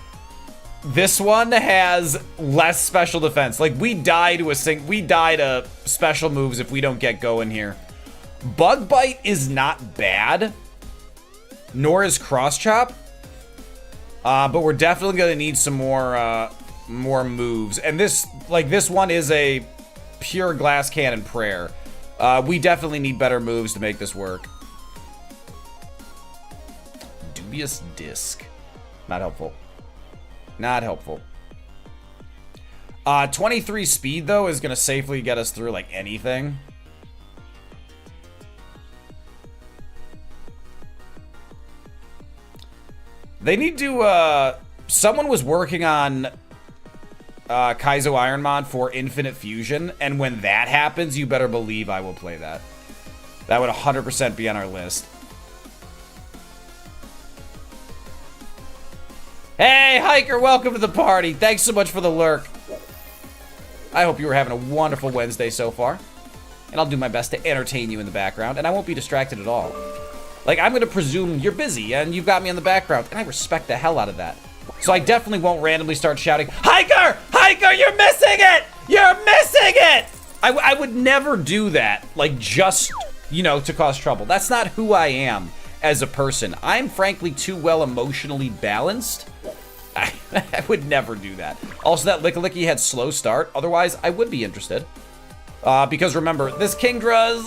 this one has less special defense. Like, we die to special moves if we don't get going here. Bug Bite is not bad, nor is Cross Chop. But we're definitely gonna need some more moves. And this one is a pure Glass Cannon prayer. We definitely need better moves to make this work. Dubious Disc. Not helpful. Not helpful. 23 speed, though, is gonna safely get us through, like, anything. They need to, someone was working on Kaizo Ironmon for Infinite Fusion, and when that happens, you better believe I will play that. That would 100% be on our list. Hey, Hiker, welcome to the party. Thanks so much for the lurk. I hope you were having a wonderful Wednesday so far. And I'll do my best to entertain you in the background, and I won't be distracted at all. Like, I'm gonna presume you're busy, and you've got me in the background, and I respect the hell out of that. So I definitely won't randomly start shouting, Hiker! Hiker, you're missing it! You're missing it! I would never do that, like, just, you know, to cause trouble. That's not who I am as a person. I'm frankly too well emotionally balanced. I would never do that. Also, that Lickilicky had slow start. Otherwise, I would be interested. Because remember, this Kingdra is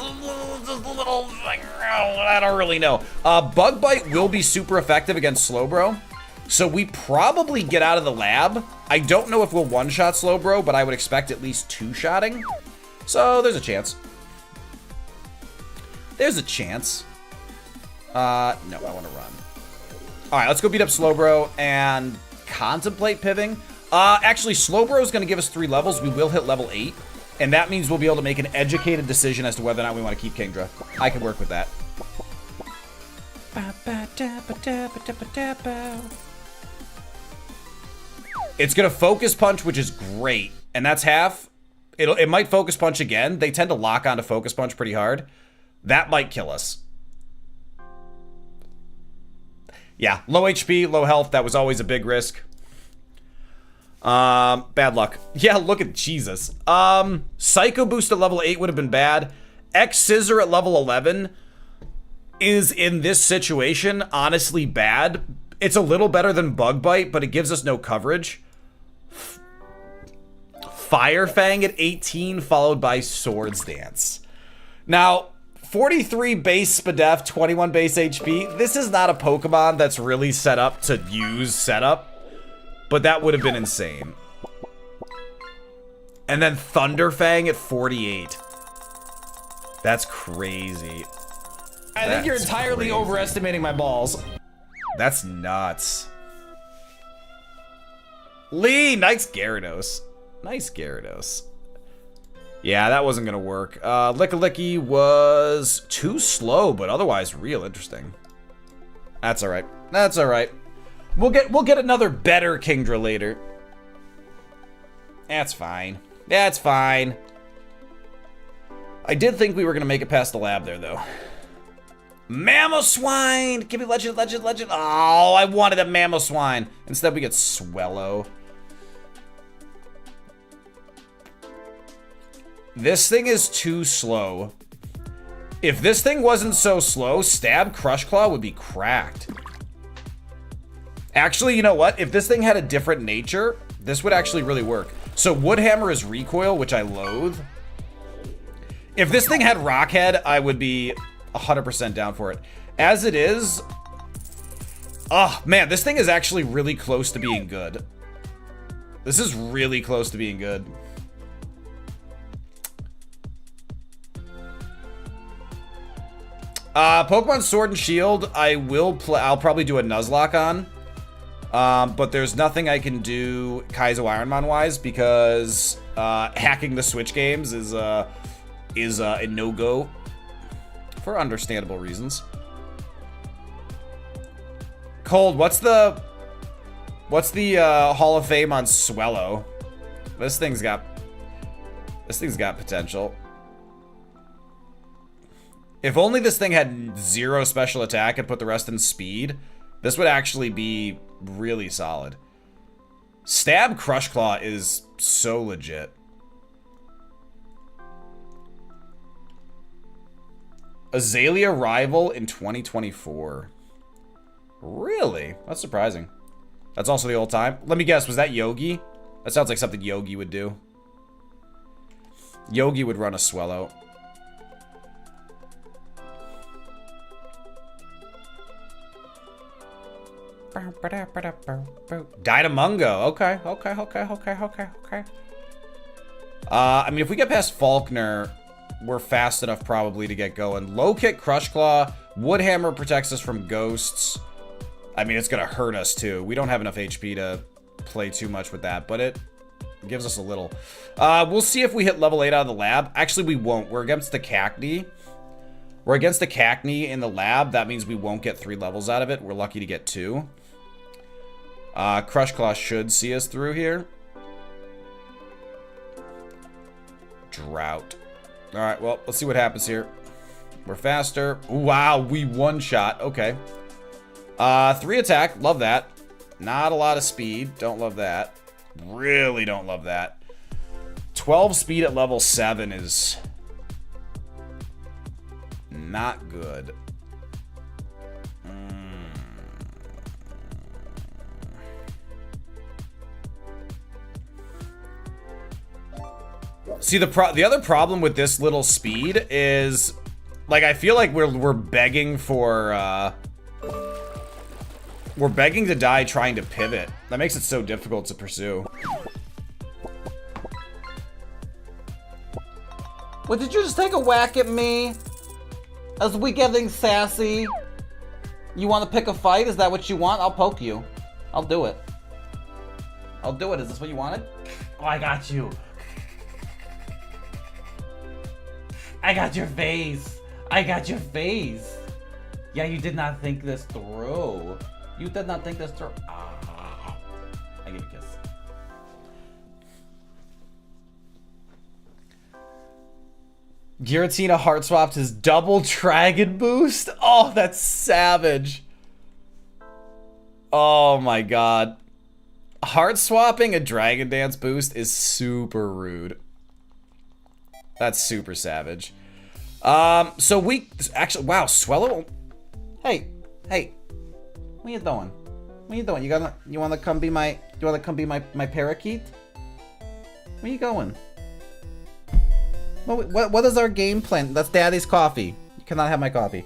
just a little, like, I don't really know. Bug Bite will be super effective against Slowbro. So we probably get out of the lab. I don't know if we'll one-shot Slowbro, but I would expect at least two-shotting. So there's a chance. There's a chance. No, I want to run. All right, let's go beat up Slowbro and contemplate pivoting. Actually, Slowbro is going to give us 3 levels. We will hit level 8, and that means we'll be able to make an educated decision as to whether or not we want to keep Kingdra. I can work with that. It's going to focus punch, which is great, and that's half. It might focus punch again. They tend to lock onto focus punch pretty hard. That might kill us. Yeah, low HP, low health. That was always a big risk. Bad luck. Yeah, look at Jesus. Psycho Boost at level 8 would have been bad. X Scissor at level 11 is, in this situation, honestly bad. It's a little better than Bug Bite, but it gives us no coverage. Fire Fang at 18, followed by Swords Dance. Now, 43 base Spadef, 21 base HP. This is not a Pokemon that's really set up to use setup, but that would have been insane. And then Thunderfang at 48. That's crazy. I think you're entirely overestimating my balls. That's nuts. Lee, nice Gyarados. Nice Gyarados. Yeah, that wasn't gonna work. Lickalicky was too slow, but otherwise real interesting. That's alright. That's alright. We'll get another better Kingdra later. That's fine. That's fine. I did think we were gonna make it past the lab there, though. Mamoswine! Give me legend, legend, legend. Oh, I wanted a Mamoswine. Instead, we get Swellow. This thing is too slow. If this thing wasn't so slow, Stab Crush Claw would be cracked. Actually, you know what? If this thing had a different nature, this would actually really work. So Woodhammer is recoil, which I loathe. If this thing had Rockhead, I would be 100% down for it. As it is, oh man, this thing is actually really close to being good. This is really close to being good. Pokemon Sword and Shield, I'll probably do a Nuzlocke on. But there's nothing I can do Kaizo Ironmon wise because hacking the Switch games is a no-go for understandable reasons. Cold, what's the Hall of Fame on Swellow? This thing's got potential. If only this thing had 0 special attack and put the rest in speed, this would actually be really solid. Stab Crush Claw is so legit. Azalea Rival in 2024. Really? That's surprising. That's also the old time. Let me guess, was that Yogi? That sounds like something Yogi would do. Yogi would run a Swellow. Dynamungo. Okay. I mean, if we get past Faulkner, we're fast enough probably to get going. Low kick, Crush Claw. Woodhammer protects us from ghosts. I mean, it's gonna hurt us too. We don't have enough HP to play too much with that, but it gives us a little. We'll see if we hit level 8 out of the lab. Actually, we won't. We're against the Cacnea. We're against the Cacnea in the lab. That means we won't get 3 levels out of it. We're lucky to get 2. Crush Claw should see us through here. Drought. All right, well, let's see what happens here. We're faster. Wow, we one-shot. Okay. 3 attack. Love that. Not a lot of speed. Don't love that. Really don't love that. 12 speed at level 7 is not good. See, the other problem with this little speed is, like, I feel like we're begging for, we're begging to die trying to pivot. That makes it so difficult to pursue. Well, did you just take a whack at me? As we getting sassy? You want to pick a fight? Is that what you want? I'll poke you. I'll do it. I'll do it. Is this what you wanted? Oh, I got you. I got your face. I got your face. Yeah, you did not think this through. You did not think this through. Ah. I give you a kiss. Giratina heart swapped his double dragon boost. Oh, that's savage. Oh my god. Heart swapping a dragon dance boost is super rude. That's super savage. So we actually, wow, Swellow. Hey, what you doing? What you doing? You wanna come be my parakeet? Where you going? What is our game plan? That's Daddy's coffee. You cannot have my coffee.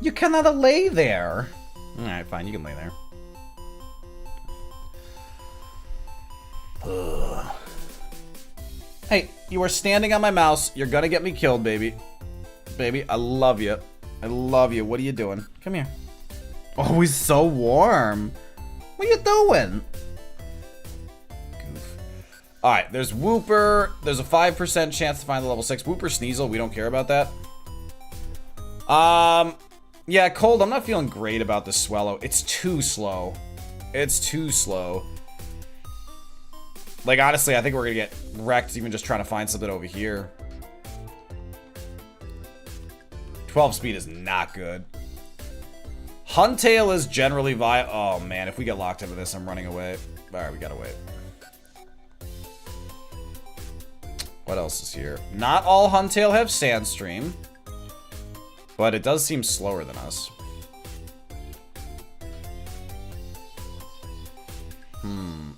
You cannot lay there. Alright, fine, you can lay there. Ugh. Hey, you are standing on my mouse. You're gonna get me killed, baby. Baby, I love you. I love you. What are you doing? Come here. Oh, he's so warm. What are you doing? Goof. Alright, there's Wooper. There's a 5% chance to find the level 6. Wooper Sneasel, we don't care about that. Yeah, Cold, I'm not feeling great about the Swellow. It's too slow. It's too slow. Like, honestly, I think we're gonna get wrecked even just trying to find something over here. 12 speed is not good. Huntail is generally oh man, if we get locked into this, I'm running away. Alright, we gotta wait. What else is here? Not all Huntail have Sandstream, but it does seem slower than us.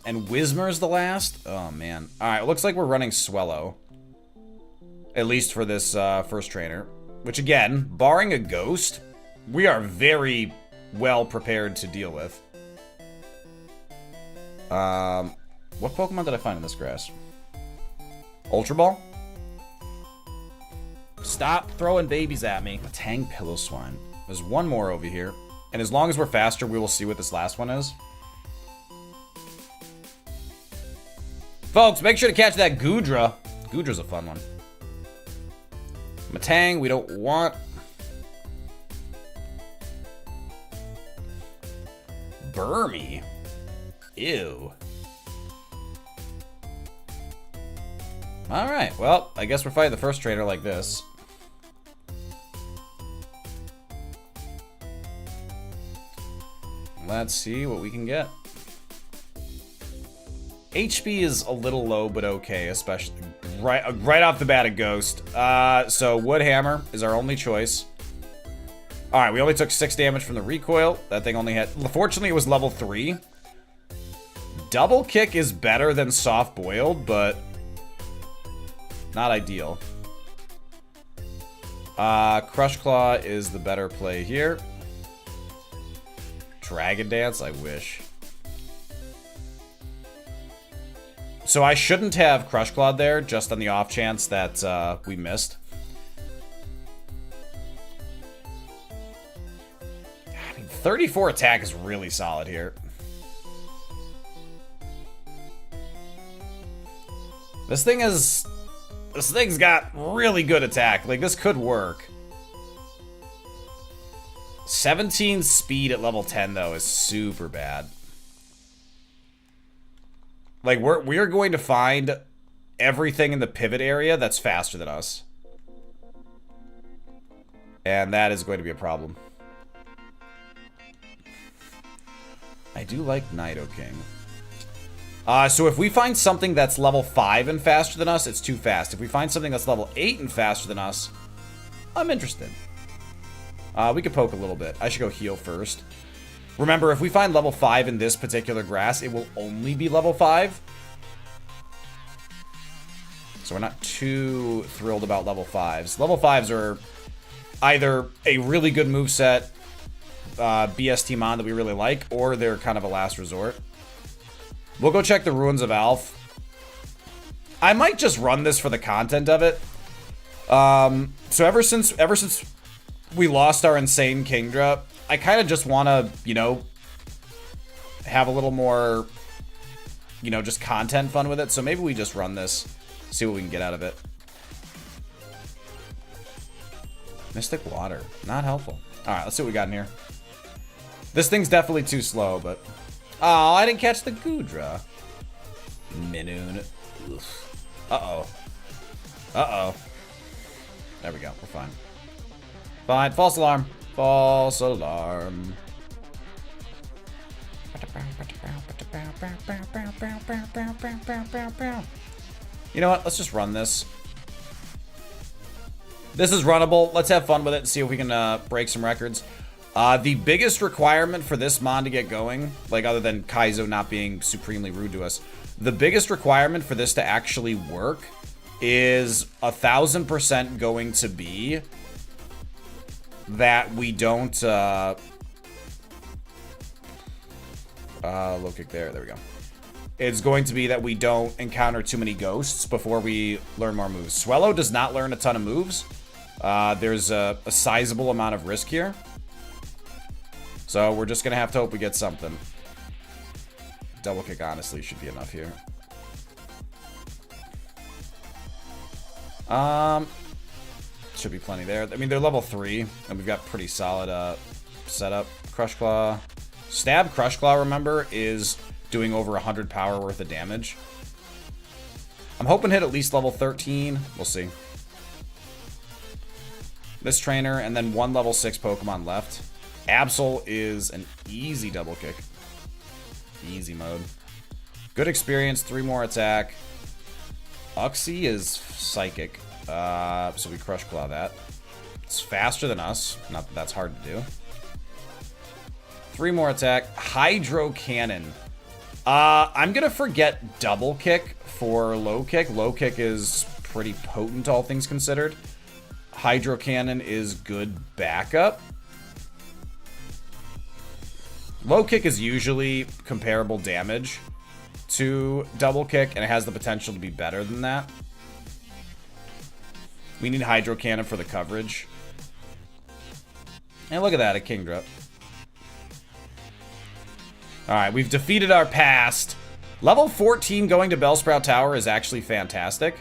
And Whismer's the last? Oh, man. Alright, it looks like we're running Swellow. At least for this first trainer. Which, again, barring a ghost, we are very well prepared to deal with. What Pokemon did I find in this grass? Ultra Ball? Stop throwing babies at me. Tang Pillowswine. There's one more over here. And as long as we're faster, we will see what this last one is. Folks, make sure to catch that Goodra. Goodra's a fun one. Matang, we don't want. Burmy. Ew. Alright, well, I guess we're fighting the first trainer like this. Let's see what we can get. HP is a little low, but okay, especially right off the bat a ghost. So Woodhammer is our only choice. All right, we only took 6 damage from the recoil. That thing only had, fortunately, it was level 3. Double kick is better than soft boiled, but not ideal. Crush Claw is the better play here. Dragon Dance, I wish. So I shouldn't have Crush Claw there, just on the off chance that we missed. I mean, 34 attack is really solid here. This thing's got really good attack. Like, this could work. 17 speed at level 10, though, is super bad. Like, we're going to find everything in the pivot area that's faster than us. And that is going to be a problem. I do like Nidoking. So if we find something that's level 5 and faster than us, it's too fast. If we find something that's level 8 and faster than us, I'm interested. We could poke a little bit. I should go heal first. Remember, if we find level 5 in this particular grass, it will only be level 5. So we're not too thrilled about level 5s. Level 5s are either a really good moveset, BST Mon that we really like, or they're kind of a last resort. We'll go check the Ruins of Alph. I might just run this for the content of it. So ever since we lost our insane Kingdra, I kind of just want to, you know, have a little more, you know, just content fun with it. So maybe we just run this, see what we can get out of it. Mystic Water, not helpful. All right, let's see what we got in here. This thing's definitely too slow, but... Oh, I didn't catch the Goodra. Minoon. Uh-oh. Uh-oh. There we go, we're fine. Fine, false alarm. False alarm. You know what, let's just run this. This is runnable. Let's have fun with it and see if we can break some records. The biggest requirement for this mon to get going, like other than Kaizo not being supremely rude to us, the biggest requirement for this to actually work is 1000% going to be that we don't low kick there we go. It's going to be that we don't encounter too many ghosts before we learn more moves. Swellow does not learn a ton of moves. There's a sizable amount of risk here. So we're just gonna have to hope we get something. Double kick honestly should be enough here. Should be plenty there. I mean, they're level 3, and we've got pretty solid setup. Crush Claw. Stab Crush Claw, remember, is doing over 100 power worth of damage. I'm hoping to hit at least level 13. We'll see. This trainer, and then one level 6 Pokemon left. Absol is an easy double kick. Easy mode. Good experience, 3 more attack. Uxie is psychic. So we Crush Claw that. It's faster than us. Not that that's hard to do. 3 more attack. Hydro Cannon. I'm gonna forget double kick for low kick. Low kick is pretty potent, all things considered. Hydro Cannon is good backup. Low kick is usually comparable damage to double kick, and it has the potential to be better than that. We need Hydro Cannon for the coverage. And look at that, a Kingdra. Alright, we've defeated our past. Level 14 going to Bellsprout Tower is actually fantastic.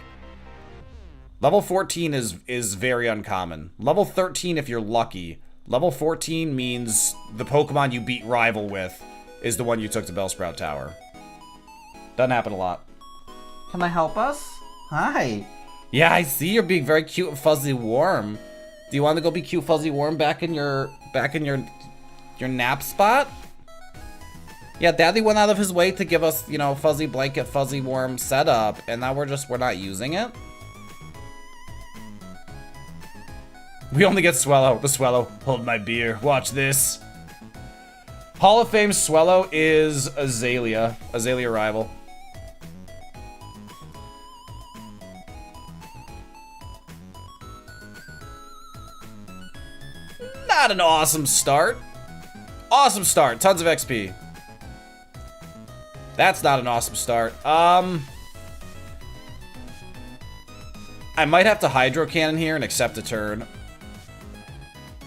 Level 14 is very uncommon. Level 13 if you're lucky. Level 14 means the Pokemon you beat Rival with is the one you took to Bellsprout Tower. Doesn't happen a lot. Can I help us? Hi. Yeah, I see you're being very cute and fuzzy warm. Do you want to go be cute fuzzy warm back in your nap spot? Yeah, Daddy went out of his way to give us, you know, fuzzy blanket, fuzzy warm setup, and now we're not using it. We only get Swellow. The Swellow. Hold my beer. Watch this. Hall of Fame Swellow is Azalea. Azalea Rival. Not an awesome start. Awesome start. Tons of XP. That's not an awesome start. I might have to Hydro Cannon here and accept a turn.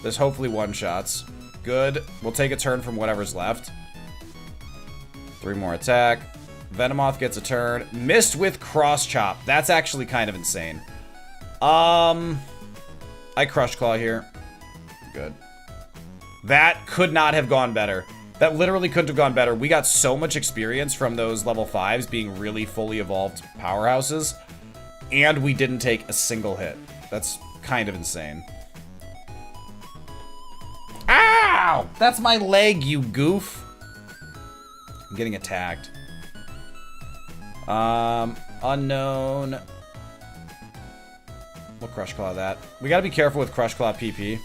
There's hopefully one-shots. Good. We'll take a turn from whatever's left. 3 more attack. Venomoth gets a turn. Missed with Cross Chop. That's actually kind of insane. I Crush Claw here. Good. That could not have gone better. That literally couldn't have gone better. We got so much experience from those level 5s being really fully evolved powerhouses, and we didn't take a single hit. That's kind of insane. Ow! That's my leg, you goof. I'm getting attacked. Unknown. We'll Crush Claw that. We gotta be careful with Crush Claw PP.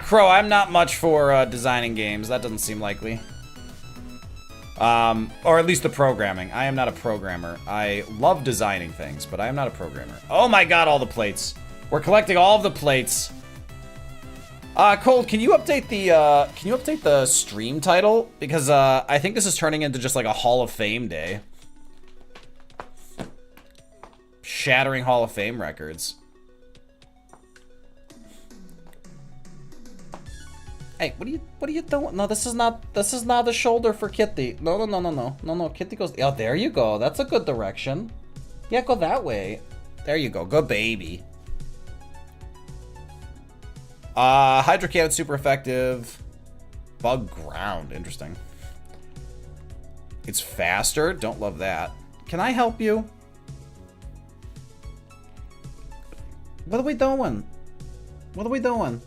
Crow, I'm not much for designing games. That doesn't seem likely. Or at least the programming. I am not a programmer. I love designing things, but I am not a programmer. Oh my god, all the plates. We're collecting all of the plates. Cole, can you update the stream title? Because I think this is turning into just like a Hall of Fame day. Shattering Hall of Fame records. Hey, what are you doing? No, this is not the shoulder for Kitty. No, Kitty goes, oh, there you go. That's a good direction. Yeah, go that way. There you go. Good baby. Hydro Cannon, super effective. Bug ground, interesting. It's faster, don't love that. Can I help you? What are we doing? What are we doing?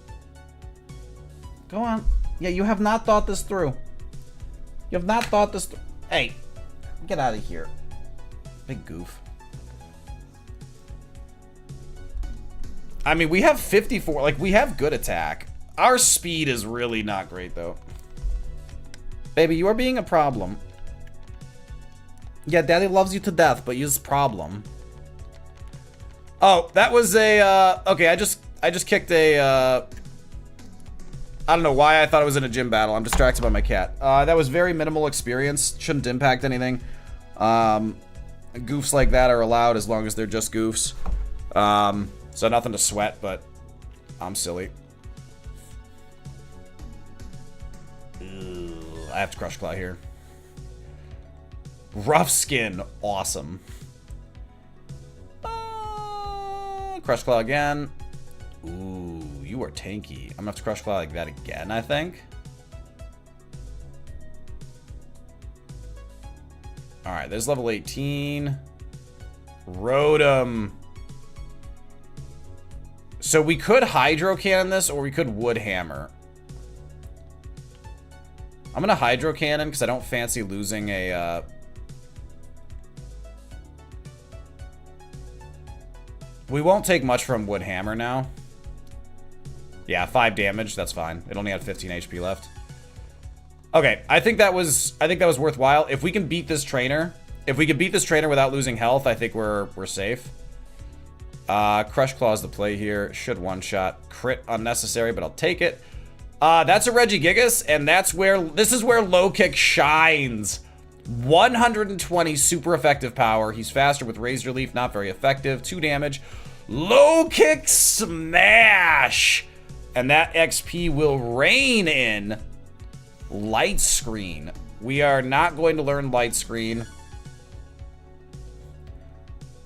Go on. Yeah, you have not thought this through. You have not thought this through. Hey, get out of here. Big goof. I mean, we have 54. Like, we have good attack. Our speed is really not great, though. Baby, you are being a problem. Yeah, Daddy loves you to death, but you's problem. Oh, that was a, okay, I just kicked a, I don't know why I thought it was in a gym battle. I'm distracted by my cat. That was very minimal experience. Shouldn't impact anything. Goofs like that are allowed as long as they're just goofs. So nothing to sweat, but I'm silly. Ugh, I have to Crush Claw here. Rough Skin, awesome. Crush Claw again. Ooh, you are tanky. I'm gonna have to Crush Claw like that again, I think. Alright, there's level 18. Rotom. So we could Hydro Cannon this, or we could Wood Hammer. I'm gonna Hydro Cannon, because I don't fancy losing a, We won't take much from Wood Hammer now. Yeah, 5 damage, that's fine. It only had 15 HP left. Okay, I think that was worthwhile. If we can beat this trainer, without losing health, I think we're safe. Crush Claw is the play here. Should one-shot. Crit unnecessary, but I'll take it. That's a Regigigas, and this is where Low Kick shines. 120 super effective power. He's faster with Razor Leaf, not very effective. 2 damage. Low Kick smash! And that XP will rain in Light Screen. We are not going to learn Light Screen.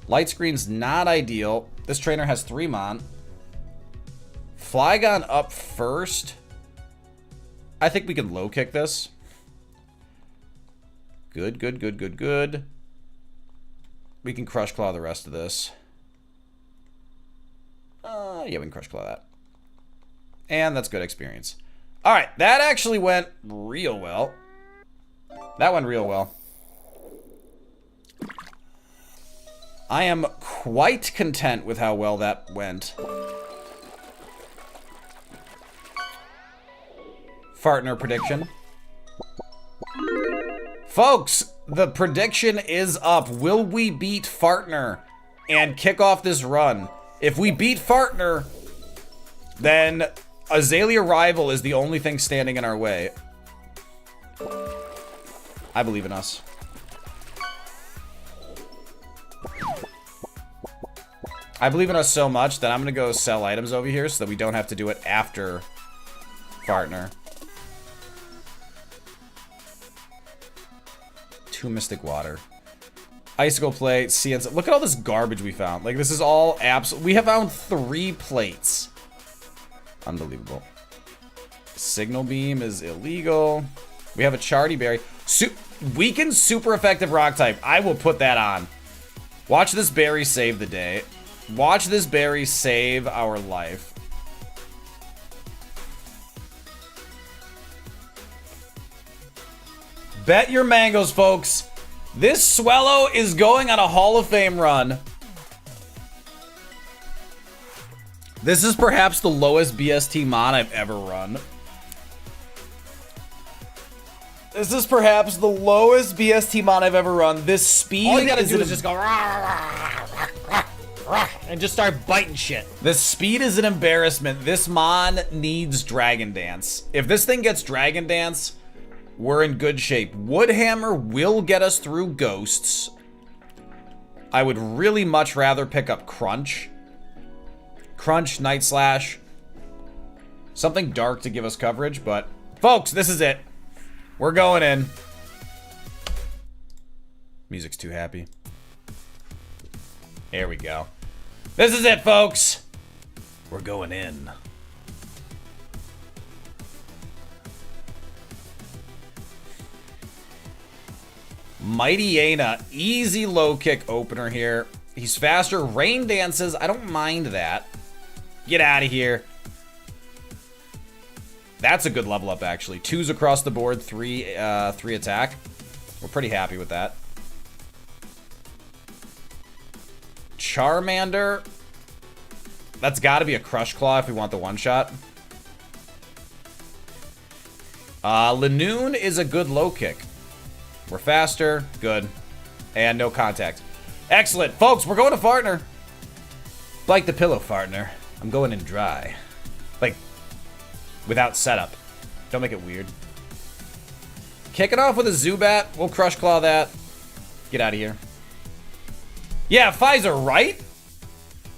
Light Screen's not ideal. This trainer has 3 Mon. Flygon up first. I think we can low kick this. Good. We can Crush Claw the rest of this. Yeah, we can Crush Claw that. And that's good experience. Alright, that actually went real well. That went real well. I am quite content with how well that went. Fartner prediction. Folks, the prediction is up. Will we beat Fartner and kick off this run? If we beat Fartner, then Azalea Rival is the only thing standing in our way. I believe in us. I believe in us so much that I'm gonna go sell items over here so that we don't have to do it after Fartner. 2 Mystic Water. Icicle Plate, CNC. Look at all this garbage we found. Like, this is all absolute. We have found 3 plates. Unbelievable. Signal Beam is illegal. We have a Chardy Berry. Weakened super effective rock type. I will put that on. Watch this berry save the day. Watch this berry save our life. Bet your mangoes, folks. This Swellow is going on a Hall of Fame run. This is perhaps the lowest BST Mon I've ever run. This is perhaps the lowest BST Mon I've ever run. This speed All you gotta do is just go and just start biting shit. The speed is an embarrassment. This Mon needs Dragon Dance. If this thing gets Dragon Dance, we're in good shape. Wood Hammer will get us through Ghosts. I would really much rather pick up Crunch. Crunch, Night Slash. Something dark to give us coverage, but... Folks, this is it. We're going in. Music's too happy. Here we go. This is it, folks. We're going in. Mighty Aina, easy low kick opener here. He's faster. Rain dances, I don't mind that. Get out of here. That's a good level up, actually. 2s across the board, 3 attack. We're pretty happy with that. Charmander. That's got to be a Crush Claw if we want the one-shot. Lanoon is a good low kick. We're faster. Good. And no contact. Excellent. Folks, we're going to Fartner. Like the pillow, Fartner. I'm going in dry. Like, without setup. Don't make it weird. Kick it off with a Zubat. We'll Crush Claw that. Get out of here. Yeah, Pfizer, right?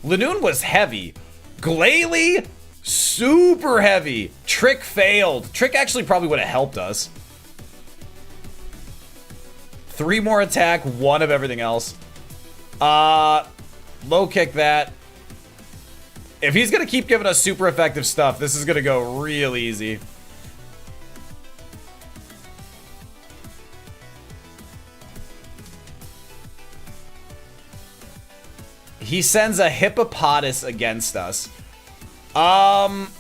Lanoon was heavy. Glalie, super heavy. Trick failed. Trick actually probably would have helped us. 3 more attack, 1 of everything else. Low kick that. If he's gonna keep giving us super effective stuff, this is gonna go real easy. He sends a Hippopotas against us. Honestly,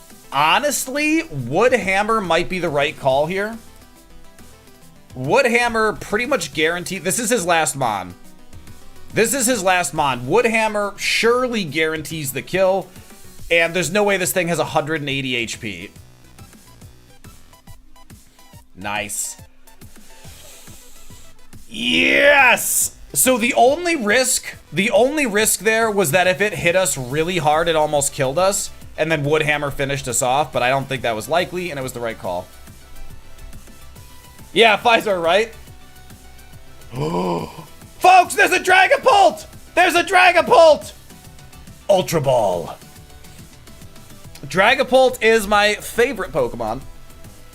Woodhammer might be the right call here. Woodhammer pretty much guaranteed. This is his last Mon. This is his last Mon. Woodhammer surely guarantees the kill. And there's no way this thing has 180 HP. Nice. Yes! So the only risk there was that if it hit us really hard, it almost killed us. And then Woodhammer finished us off. But I don't think that was likely, and it was the right call. Yeah, Pfizer, right? Folks, there's a Dragapult! There's a Dragapult! Ultra Ball. Dragapult is my favorite Pokemon.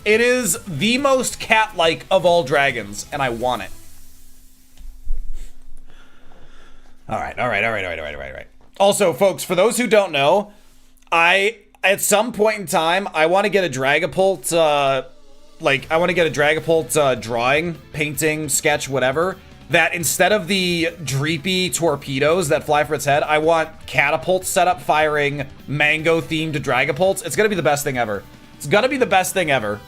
It is the most cat-like of all dragons, and I want it. All right. Also, folks, for those who don't know, at some point in time, I want to get a Dragapult, I want to get a Dragapult drawing, painting, sketch, whatever, that instead of the dreepy torpedoes that fly for its head, I want catapults set up firing mango-themed Dragapults. It's going to be the best thing ever. It's going to be the best thing ever.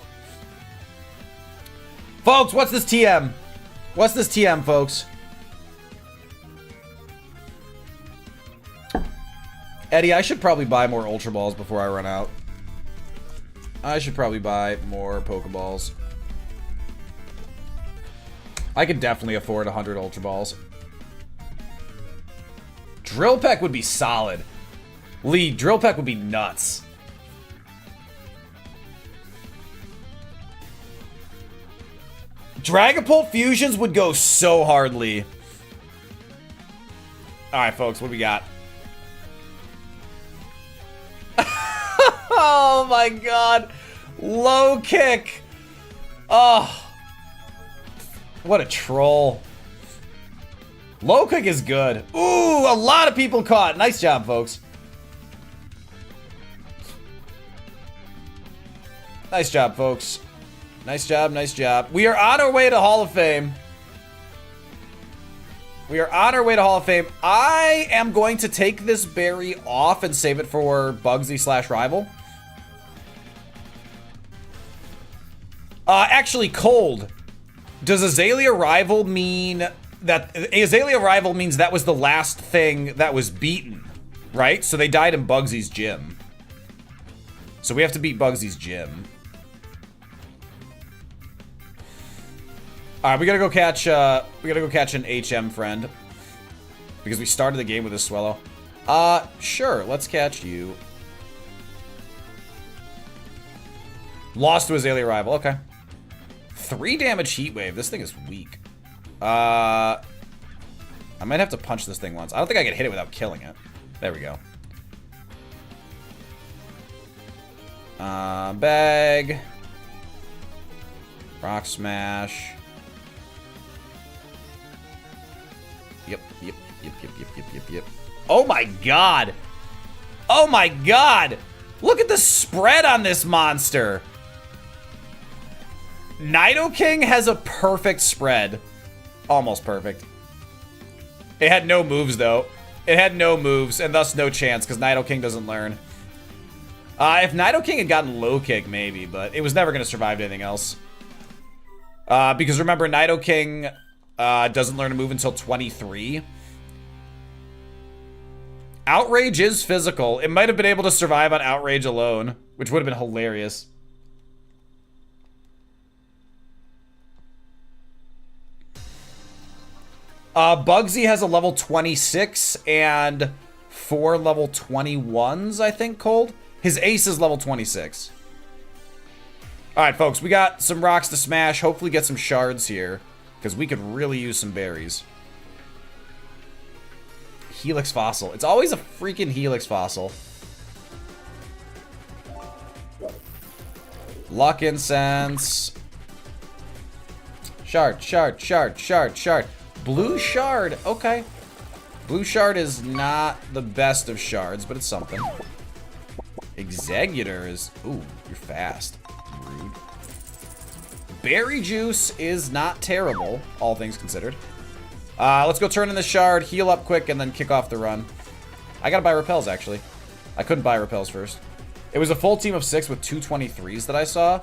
Folks, what's this TM? What's this TM, folks? Eddie, I should probably buy more Ultra Balls before I run out. I should probably buy more Pokeballs. I could definitely afford 100 Ultra Balls. Drill Peck would be solid. Lee, Drill Peck would be nuts. Dragapult fusions would go so hard, Lee. Alright, folks, what do we got? Oh my god. Low kick. Oh. What a troll. Low kick is good. Ooh, a lot of people caught. Nice job, folks. Nice job, folks. Nice job, nice job. We are on our way to Hall of Fame. We are on our way to Hall of Fame. I am going to take this berry off and save it for Bugsy/Rival. Actually, cold. Does Azalea Rival mean that... Azalea Rival means that was the last thing that was beaten, right? So they died in Bugsy's gym. So we have to beat Bugsy's gym. All right, we gotta go catch an HM friend because we started the game with a Swellow. Sure, let's catch you. Lost to Azalea Rival. Okay. 3 damage Heat Wave. This thing is weak. I might have to punch this thing once. I don't think I can hit it without killing it. There we go. Bag. Rock smash. Yep. Oh my god! Oh my god! Look at the spread on this monster! Nidoking has a perfect spread. Almost perfect. It had no moves, though. It had no moves, and thus no chance, because Nidoking doesn't learn. If Nidoking had gotten low kick, maybe, but it was never going to survive anything else. Because remember, Nidoking doesn't learn a move until 23. Outrage is physical. It might have been able to survive on Outrage alone, which would have been hilarious. Bugsy has a level 26 and 4 level 21s, I think, Cold. His ace is level 26. Alright, folks, we got some rocks to smash. Hopefully get some shards here, because we could really use some berries. Helix Fossil. It's always a freaking Helix Fossil. Luck Incense. Shard. Blue Shard. Okay. Blue Shard is not the best of shards, but it's something. Executor is... Ooh, you're fast. Rude. Berry Juice is not terrible, all things considered. Let's go turn in the shard, heal up quick, and then kick off the run. I gotta buy repels, actually. I couldn't buy repels first. It was a full team of 6 with 2 23s that I saw.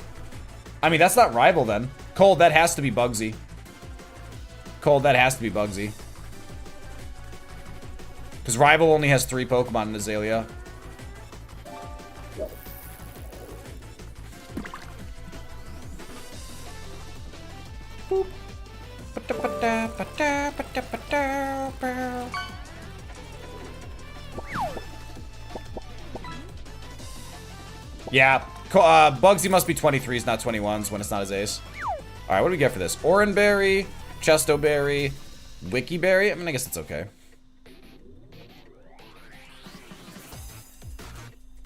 I mean, that's not rival, then. Cold, that has to be Bugsy. Cold, that has to be Bugsy. Because rival only has 3 Pokemon in Azalea. Boop. Yeah, Bugsy must be 23s, not 21s when it's not his ace. Alright, what do we get for this? Oranberry, Chesto Berry, Wiki Berry. I mean, I guess it's okay.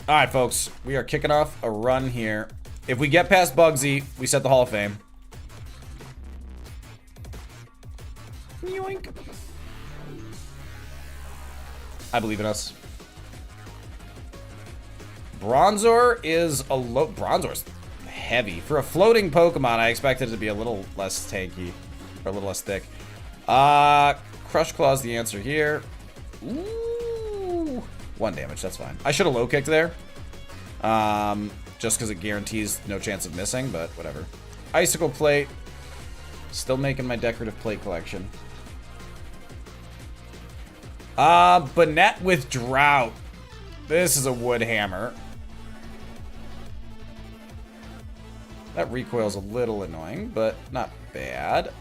Alright, folks. We are kicking off a run here. If we get past Bugsy, we set the Hall of Fame. Yoink. I believe in us. Bronzor is a low... Bronzor's heavy. For a floating Pokemon, I expected it to be a little less tanky. Or a little less thick. Crush Claw's the answer here. Ooh. 1 damage, that's fine. I should have low kicked there. Just because it guarantees no chance of missing, but whatever. Icicle Plate. Still making my decorative plate collection. Banette with Drought. This is a wood hammer. That recoil's a little annoying, but not bad.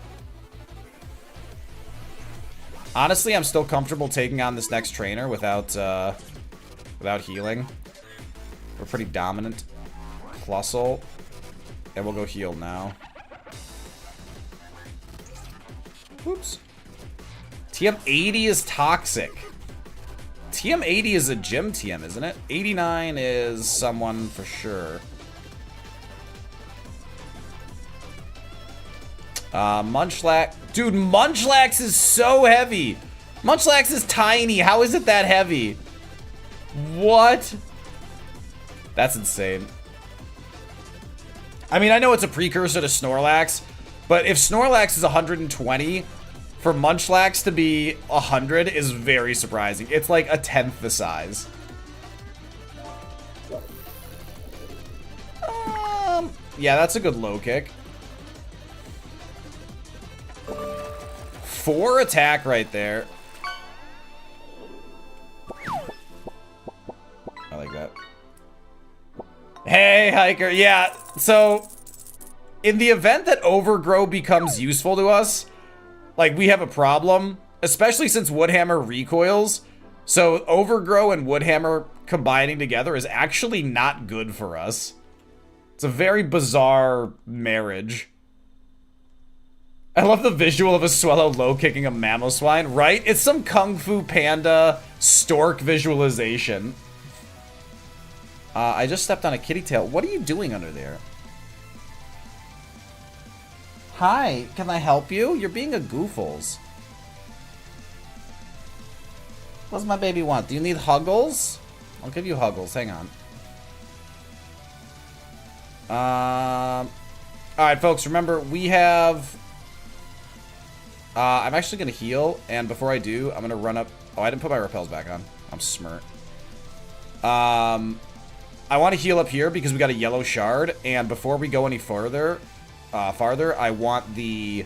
Honestly, I'm still comfortable taking on this next trainer without healing. We're pretty dominant. Clussel. And we'll go heal now. Whoops. TM80 is toxic. TM80 is a gym TM, isn't it? 89 is someone for sure. Munchlax. Dude, Munchlax is so heavy. Munchlax is tiny. How is it that heavy? What? That's insane. I mean, I know it's a precursor to Snorlax, but if Snorlax is 120, for Munchlax to be 100 is very surprising. It's like a 10th the size. Yeah, that's a good low kick. 4 attack right there. I like that. Hey, Hiker. Yeah, so in the event that Overgrow becomes useful to us, like, we have a problem, especially since Woodhammer recoils. So Overgrow and Woodhammer combining together is actually not good for us. It's a very bizarre marriage. I love the visual of a Swellow low kicking a Mamoswine, right? It's some Kung Fu Panda stork visualization. I just stepped on a kitty tail. What are you doing under there? Hi, can I help you? You're being a goofles. What does my baby want? Do you need huggles? I'll give you huggles. Hang on. Alright, folks, remember, we have... I'm actually going to heal, and before I do, I'm going to run up... Oh, I didn't put my repels back on. I'm smart. I want to heal up here because we got a yellow shard, and before we go any farther, I want the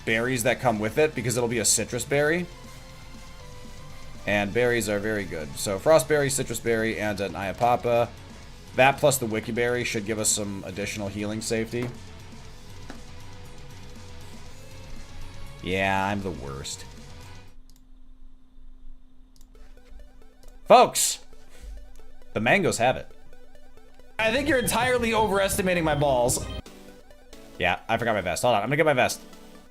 berries that come with it, because it'll be a citrus berry. And berries are very good. So frost berry, citrus berry, and an Iapapa. That plus the wiki berry should give us some additional healing safety. Yeah, I'm the worst. Folks, the mangoes have it. I think you're entirely overestimating my balls. Yeah, I forgot my vest. Hold on, I'm gonna get my vest.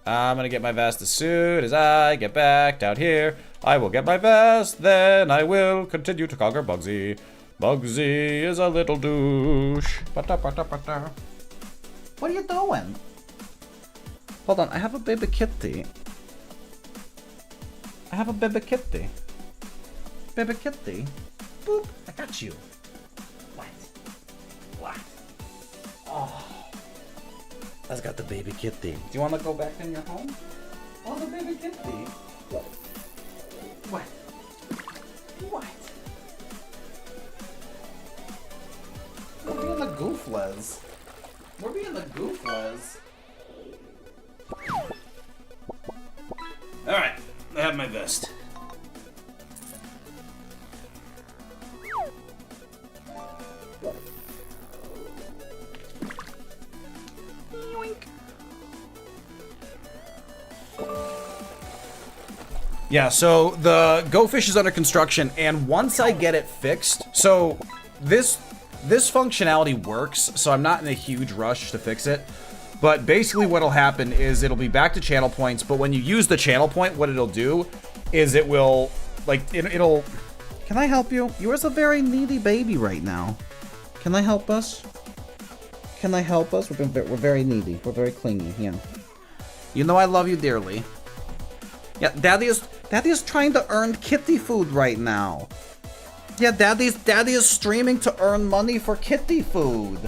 I'm gonna get my vest as soon as I get back down here. I will get my vest, then I will continue to conquer Bugsy. Bugsy is a little douche. What are you doing? Hold on, I have a baby kitty. I have a baby kitty. Baby kitty. Boop, I got you. What? What? Oh. Let's got the baby kitty. Do you want to go back in your home? Oh, the baby kitty. What? What? What? We're being the goofles. We're being the goofles. Alright, I have my vest. Yeah, so the Go Fish is under construction, and once I get it fixed, so this functionality works, so I'm not in a huge rush to fix it. But basically what'll happen is it'll be back to channel points, but when you use the channel point, what it'll do is it will, like, it'll... Can I help you? You are a very needy baby right now. Can I help us? Can I help us? We're very needy. We're very clingy, yeah. You know I love you dearly. Yeah, Daddy is trying to earn kitty food right now. Yeah, Daddy is streaming to earn money for kitty food.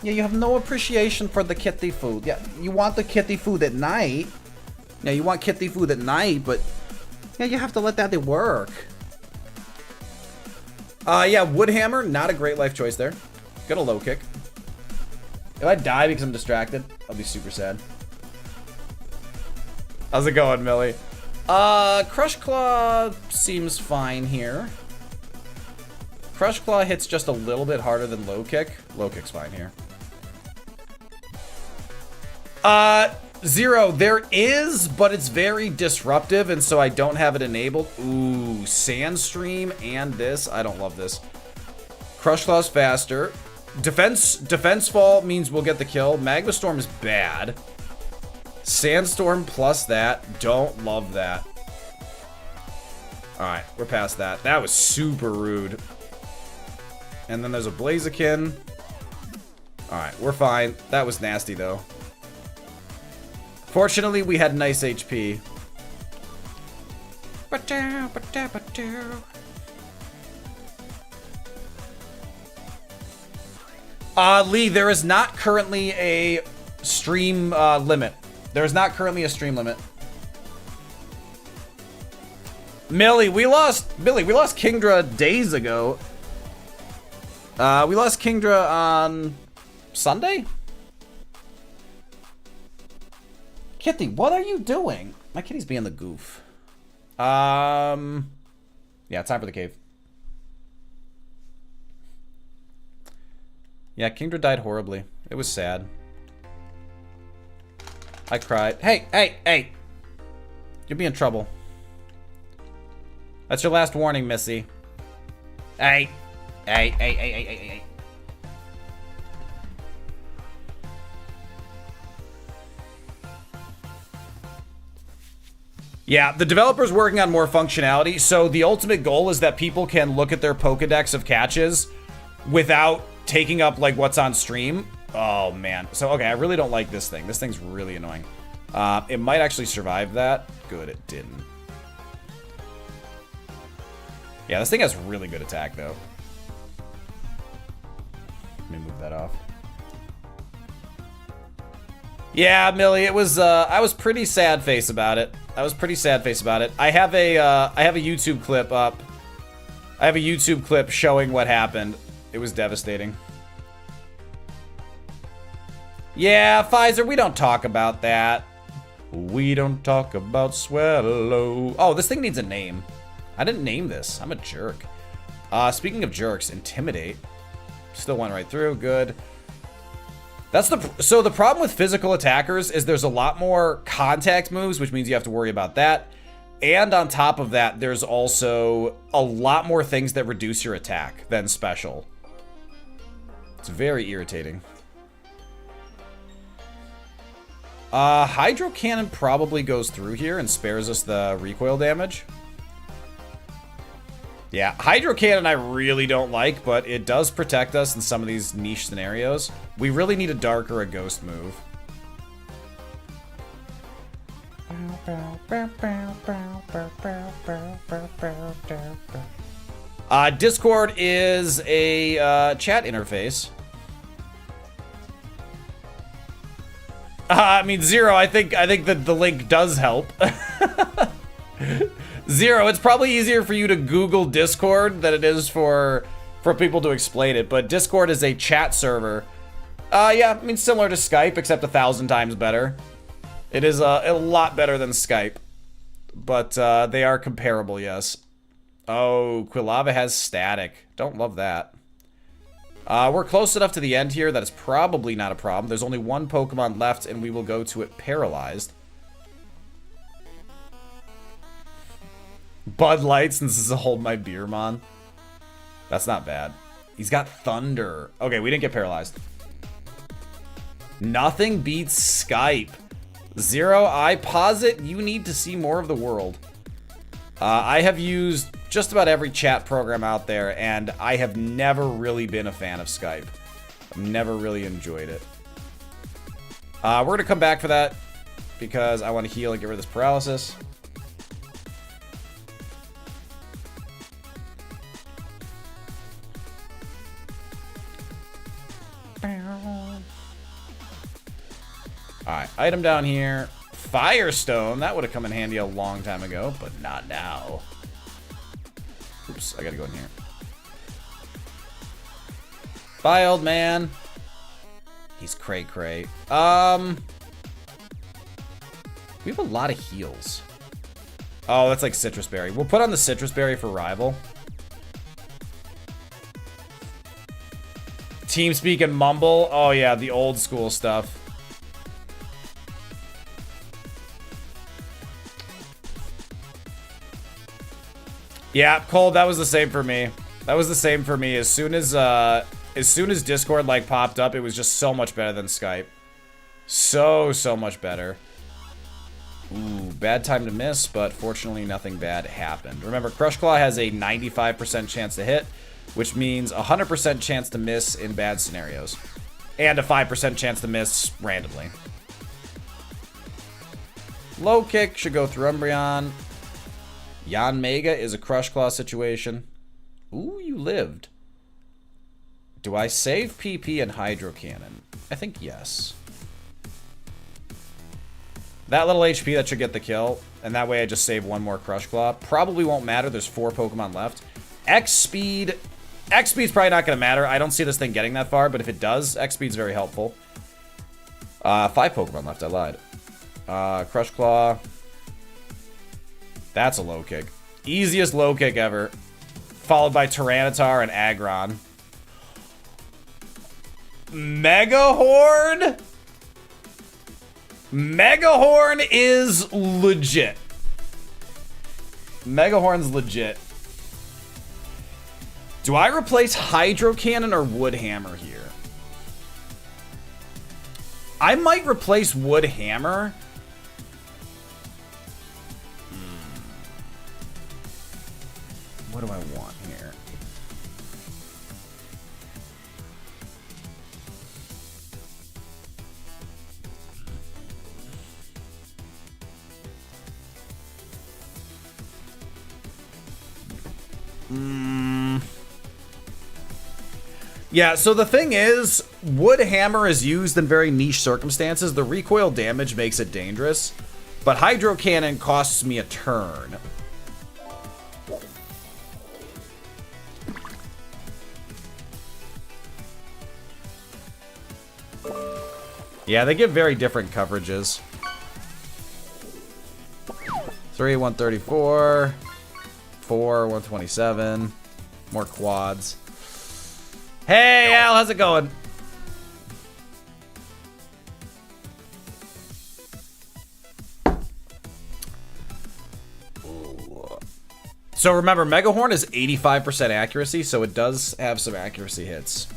Yeah, you have no appreciation for the kitty food. Yeah, you want the kitty food at night. Yeah, you want kitty food at night, but yeah, you have to let Daddy work. Yeah, Woodhammer, not a great life choice there. Got a low kick. If I die because I'm distracted, I'll be super sad. How's it going, Millie? Crush Claw seems fine here. Crush Claw hits just a little bit harder than low kick. Low kick's fine here. Zero, there is, but it's very disruptive, and so I don't have it enabled. Ooh, Sandstream and this. I don't love this. Crush Claw's faster. Defense Fall means we'll get the kill. Magma Storm is bad. Sandstorm plus that. Don't love that. Alright, we're past that. That was super rude. And then there's a Blaziken. Alright, we're fine. That was nasty, though. Fortunately, we had nice HP. Lee, there is not currently a stream limit. There is not currently a stream limit. Millie, we lost Kingdra days ago. We lost Kingdra on Sunday? Kitty, what are you doing? My kitty's being the goof. Yeah, time for the cave. Yeah, Kingdra died horribly. It was sad. I cried. Hey, hey, hey! You'll be in trouble. That's your last warning, Missy. Hey. Hey, hey, hey, hey, hey, hey. Yeah, the developer's working on more functionality, so the ultimate goal is that people can look at their Pokedex of catches without taking up, like, what's on stream. Oh, man. So, okay, I really don't like this thing. This thing's really annoying. It might actually survive that. Good, it didn't. Yeah, this thing has really good attack, though. Let me move that off. Yeah, Millie, it was, I was pretty sad face about it. I was pretty sad face about it. I have a YouTube clip up. I have a YouTube clip showing what happened. It was devastating. Yeah, Pfizer, we don't talk about that. We don't talk about Swallow. Oh, this thing needs a name. I didn't name this. I'm a jerk. Speaking of jerks, Intimidate. Still went right through. Good. So the problem with physical attackers is there's a lot more contact moves, which means you have to worry about that. And on top of that, there's also a lot more things that reduce your attack than special. It's very irritating. Hydro Cannon probably goes through here and spares us the recoil damage. Yeah, Hydro Cannon I really don't like, but it does protect us in some of these niche scenarios. We really need a Dark or a Ghost move. Discord is a chat interface. I mean, Zero, I think that the link does help. Zero, it's probably easier for you to Google Discord than it is for people to explain it, but Discord is a chat server. Yeah, I mean, similar to Skype, except 1,000 times better. It is a lot better than Skype, but they are comparable, yes. Oh, Quilava has static. Don't love that. We're close enough to the end here that it's probably not a problem. There's only one Pokemon left, and we will go to it paralyzed. Bud Light, since this is a Hold My Beer Mon. That's not bad. He's got Thunder. Okay, we didn't get paralyzed. Nothing beats Skype. Zero, I posit you need to see more of the world. I have used just about every chat program out there, and I have never really been a fan of Skype. I've never really enjoyed it. We're going to come back for that because I want to heal and get rid of this paralysis. Alright, item down here. Firestone. That would have come in handy a long time ago, but not now. Oops, I gotta go in here. Bye, old man. He's cray-cray. We have a lot of heals. Oh, that's like Citrus Berry. We'll put on the Citrus Berry for Rival. TeamSpeak and Mumble. Oh, yeah, the old school stuff. Yeah, Cole, that was the same for me. That was the same for me. As soon as Discord like popped up, it was just so much better than Skype. So much better. Ooh, bad time to miss, but fortunately nothing bad happened. Remember, Crush Claw has a 95% chance to hit, which means a 100% chance to miss in bad scenarios. And a 5% chance to miss randomly. Low kick should go through Umbreon. Yan Mega is a Crush Claw situation. Ooh, you lived. Do I save PP and Hydro Cannon? I think yes. That little HP, that should get the kill. And that way I just save one more Crush Claw. Probably won't matter. There's 4 Pokemon left. X-Speed's probably not going to matter. I don't see this thing getting that far, but if it does, X-Speed's very helpful. 5 Pokemon left. I lied. Crush Claw. That's a low kick. Easiest low kick ever. Followed by Tyranitar and Aggron. Megahorn? Megahorn is legit. Megahorn's legit. Do I replace Hydro Cannon or Wood Hammer here? I might replace Wood Hammer. Yeah, so the thing is, wood hammer is used in very niche circumstances. The recoil damage makes it dangerous, but hydro cannon costs me a turn. Yeah, they give very different coverages. 3, 134. 4, 127. More quads. Hey, Al, how's it going? So remember, Mega Horn is 85% accuracy, so it does have some accuracy hits.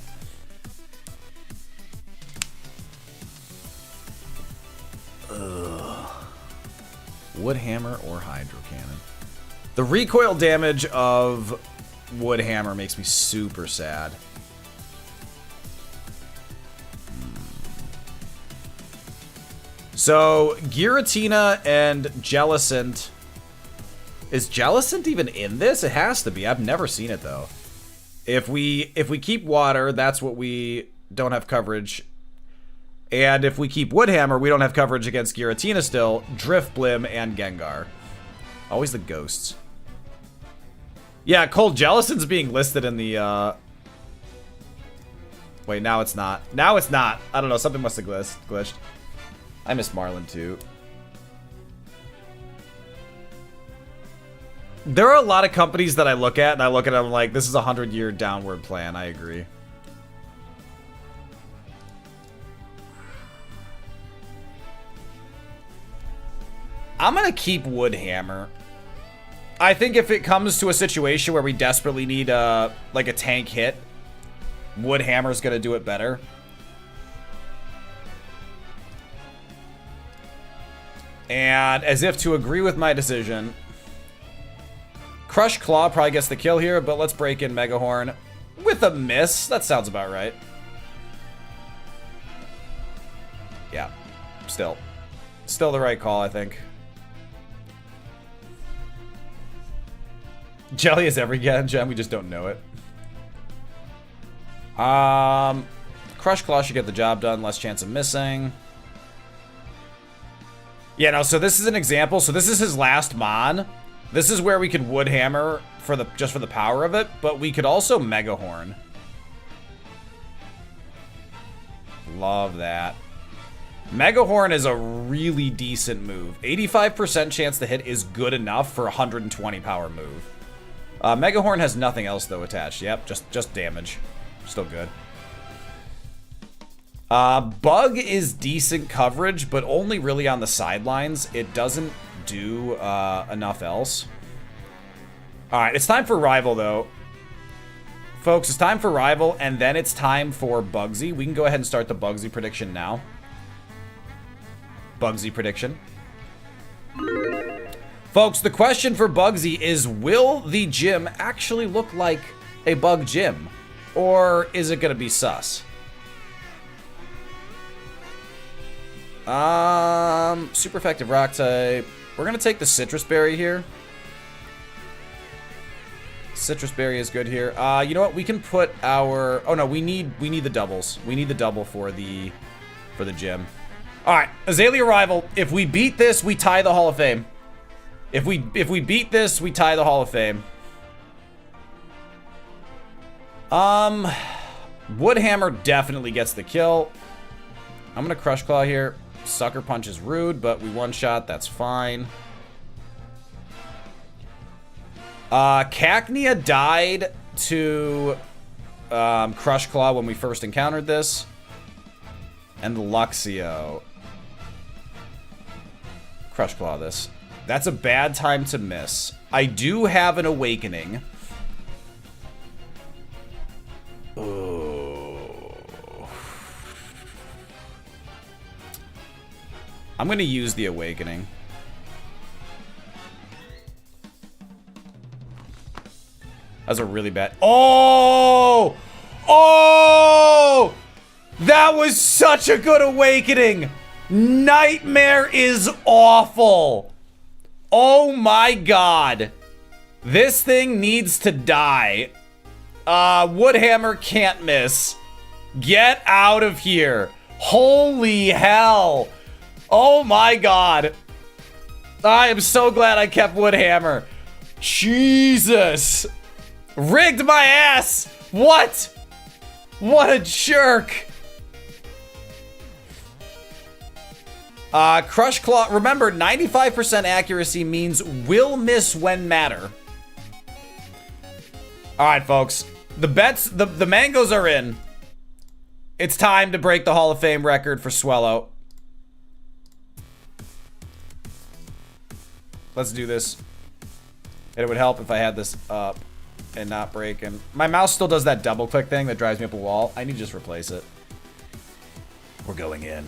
Wood hammer or hydro cannon. The recoil damage of wood hammer makes me super sad. So Giratina and Jellicent. Is Jellicent even in this? It has to be. I've never seen it though. If we keep water, that's what we don't have coverage. And if we keep Woodhammer, we don't have coverage against Giratina still, Drifblim, and Gengar. Always the ghosts. Yeah, Cold Jellicent's being listed in the, Wait, now it's not. Now it's not. I don't know, something must have glitched. I miss Marlin, too. There are a lot of companies that I look at, and I look at them like, this is a 100-year downward plan. I agree. I'm gonna keep Woodhammer. I think if it comes to a situation where we desperately need like a tank hit, Woodhammer's gonna do it better. And as if to agree with my decision, Crush Claw probably gets the kill here, but let's break in Mega Horn with a miss. That sounds about right. Yeah, still the right call, I think. Jelly is every gem, we just don't know it. Crush Claw should get the job done, less chance of missing. Yeah, no, so this is an example. So this is his last Mon. This is where we could Woodhammer for the just for the power of it, but we could also Mega Horn. Love that. Mega Horn is a really decent move. 85% chance to hit is good enough for a 120 power move. Mega Horn has nothing else though attached. Yep, just damage. Still good. Bug is decent coverage, but only really on the sidelines. It doesn't do enough else. Alright, it's time for Rival though. Folks, it's time for Rival, and then it's time for Bugsy. We can go ahead and start the Bugsy prediction now. Bugsy prediction. Folks, the question for Bugsy is, will the gym actually look like a bug gym? Or is it gonna be sus? Super effective rock type. We're gonna take the Citrus Berry here. Citrus Berry is good here. You know what? We can put our... Oh no, we need the doubles. We need the double for the gym. Alright, Azalea Rival. If we beat this, we tie the Hall of Fame. If we beat this, we tie the Hall of Fame. Woodhammer definitely gets the kill. I'm gonna Crush Claw here. Sucker Punch is rude, but we one-shot, that's fine. Cacnea died to Crush Claw when we first encountered this. And Luxio. Crush Claw this. That's a bad time to miss. I do have an Awakening. Oh. I'm gonna use the Awakening. That's a really bad... Oh! Oh! That was such a good Awakening! Nightmare is awful! Oh my god! This thing needs to die. Woodhammer can't miss. Get out of here. Holy hell. Oh my god. I am so glad I kept Woodhammer. Jesus. Rigged my ass. What? What a jerk. Crush Claw. Remember, 95% accuracy means will miss when matter. All right, folks. The bets, the mangoes are in. It's time to break the Hall of Fame record for Swellow. Let's do this. And it would help if I had this up and not breaking. My mouse still does that double click thing that drives me up a wall. I need to just replace it. We're going in.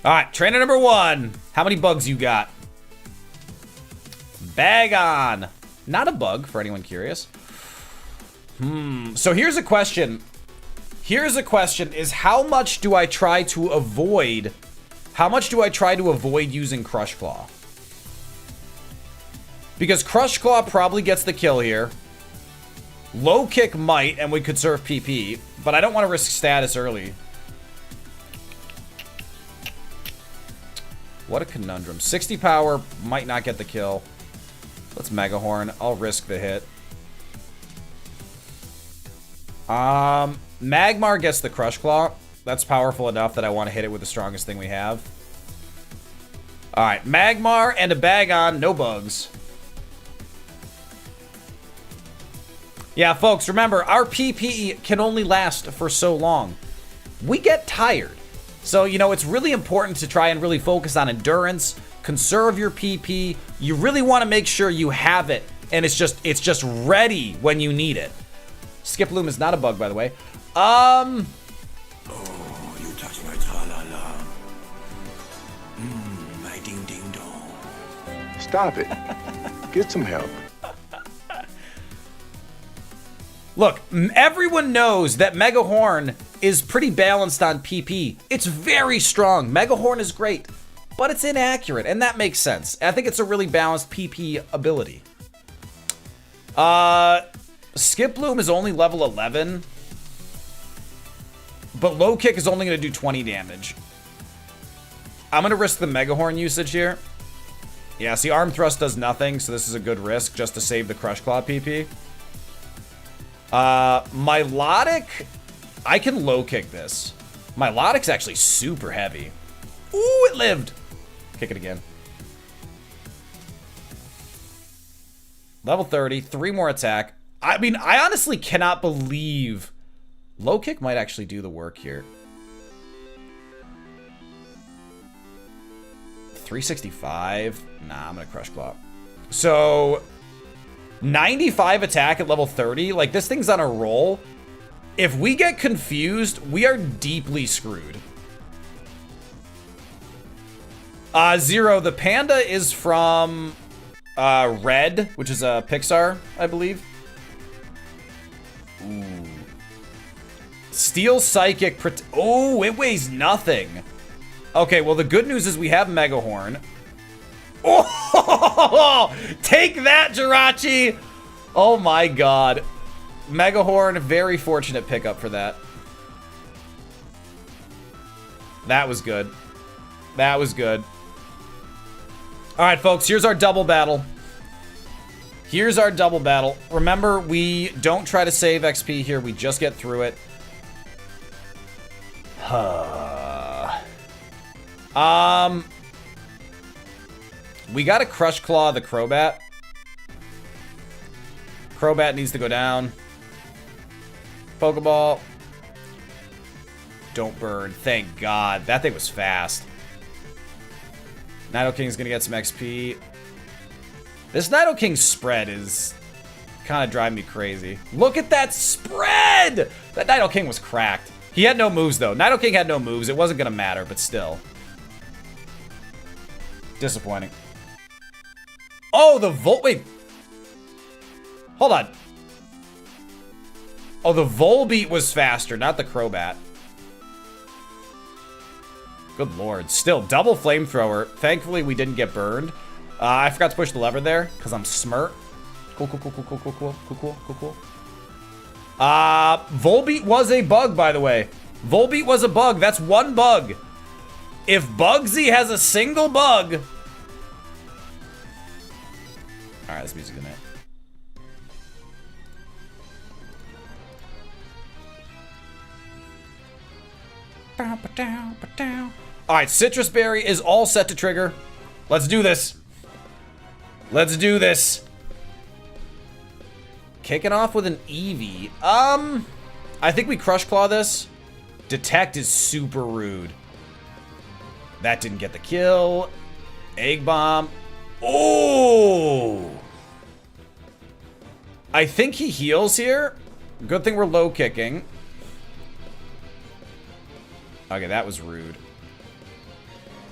All right, trainer number 1. How many bugs you got? Bag on. Not a bug, for anyone curious. So here's a question. Here's a question, is how much do I try to avoid... How much do I try to avoid using Crush Claw? Because Crush Claw probably gets the kill here. Low Kick might, and we could serve PP. But I don't want to risk status early. What a conundrum. 60 power might not get the kill. Let's Mega Horn. I'll risk the hit. Magmar gets the Crush Claw. That's powerful enough that I want to hit it with the strongest thing we have. Alright, Magmar and a bag on. No bugs. Yeah, folks, remember, our PP can only last for so long. We get tired. So, you know, it's really important to try and really focus on endurance, conserve your PP. You really want to make sure you have it, and it's just ready when you need it. Skip Loom is not a bug, by the way. Oh, you touch my tra-la-la. My ding-ding-dong. Stop it. Get some help. Look, everyone knows that Mega Horn is pretty balanced on PP. It's very strong. Mega Horn is great, but it's inaccurate, and that makes sense. I think it's a really balanced PP ability. Skip Bloom is only level 11, but Low Kick is only going to do 20 damage. I'm going to risk the Mega Horn usage here. Yeah, see, Arm Thrust does nothing, so this is a good risk just to save the Crush Claw PP. Milotic, I can Low Kick this. Milotic's actually super heavy. Ooh, it lived. Kick it again. Level 30, 3 more attack. I mean, I honestly cannot believe Low Kick might actually do the work here. 365. Nah, I'm gonna Crush Claw. So 95 attack at level 30. Like, this thing's on a roll. If we get confused, we are deeply screwed. Zero, the panda is from Red, which is a Pixar, I believe. Ooh. Steel Psychic. Oh, it weighs nothing. Okay, well, the good news is we have Mega Horn. Oh, take that, Jirachi. Oh my god. Mega Horn, very fortunate pickup for that. That was good. That was good. All right, folks, here's our double battle. Here's our double battle. Remember, we don't try to save XP here. We just get through it. We gotta Crush Claw the Crobat. Crobat needs to go down. Pokeball. Don't burn. Thank God. That thing was fast. Nidoking's gonna get some XP. This Nidoking spread is kind of driving me crazy. Look at that spread! That Nidoking was cracked. He had no moves, though. Nidoking had no moves. It wasn't gonna matter, but still. Disappointing. Oh, the Volt... Wait. Hold on. Oh, the Volbeat was faster, not the Crobat. Good lord. Still, double flamethrower. Thankfully, we didn't get burned. I forgot to push the lever there, because I'm smart. Cool. Volbeat was a bug, by the way. Volbeat was a bug. That's one bug. If Bugsy has a single bug... Alright, this music in there. Alright, Citrus Berry is all set to trigger. Let's do this. Let's do this. Kicking off with an Eevee. I think we Crush Claw this. Detect is super rude. That didn't get the kill. Egg Bomb. Oh! I think he heals here. Good thing we're low kicking. Okay, that was rude.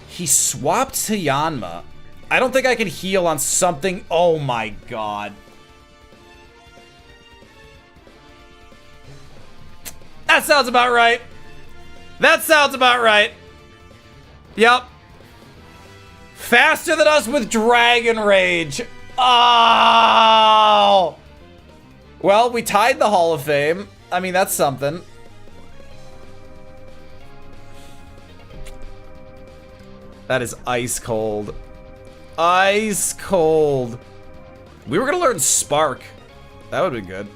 He swapped to Yanma. I don't think I can heal on something. Oh my god. That sounds about right. That sounds about right. Yep. Faster than us with Dragon Rage. Oh! Well, we tied the Hall of Fame. I mean, that's something. That is ice cold. Ice cold. We were gonna learn Spark. That would be good.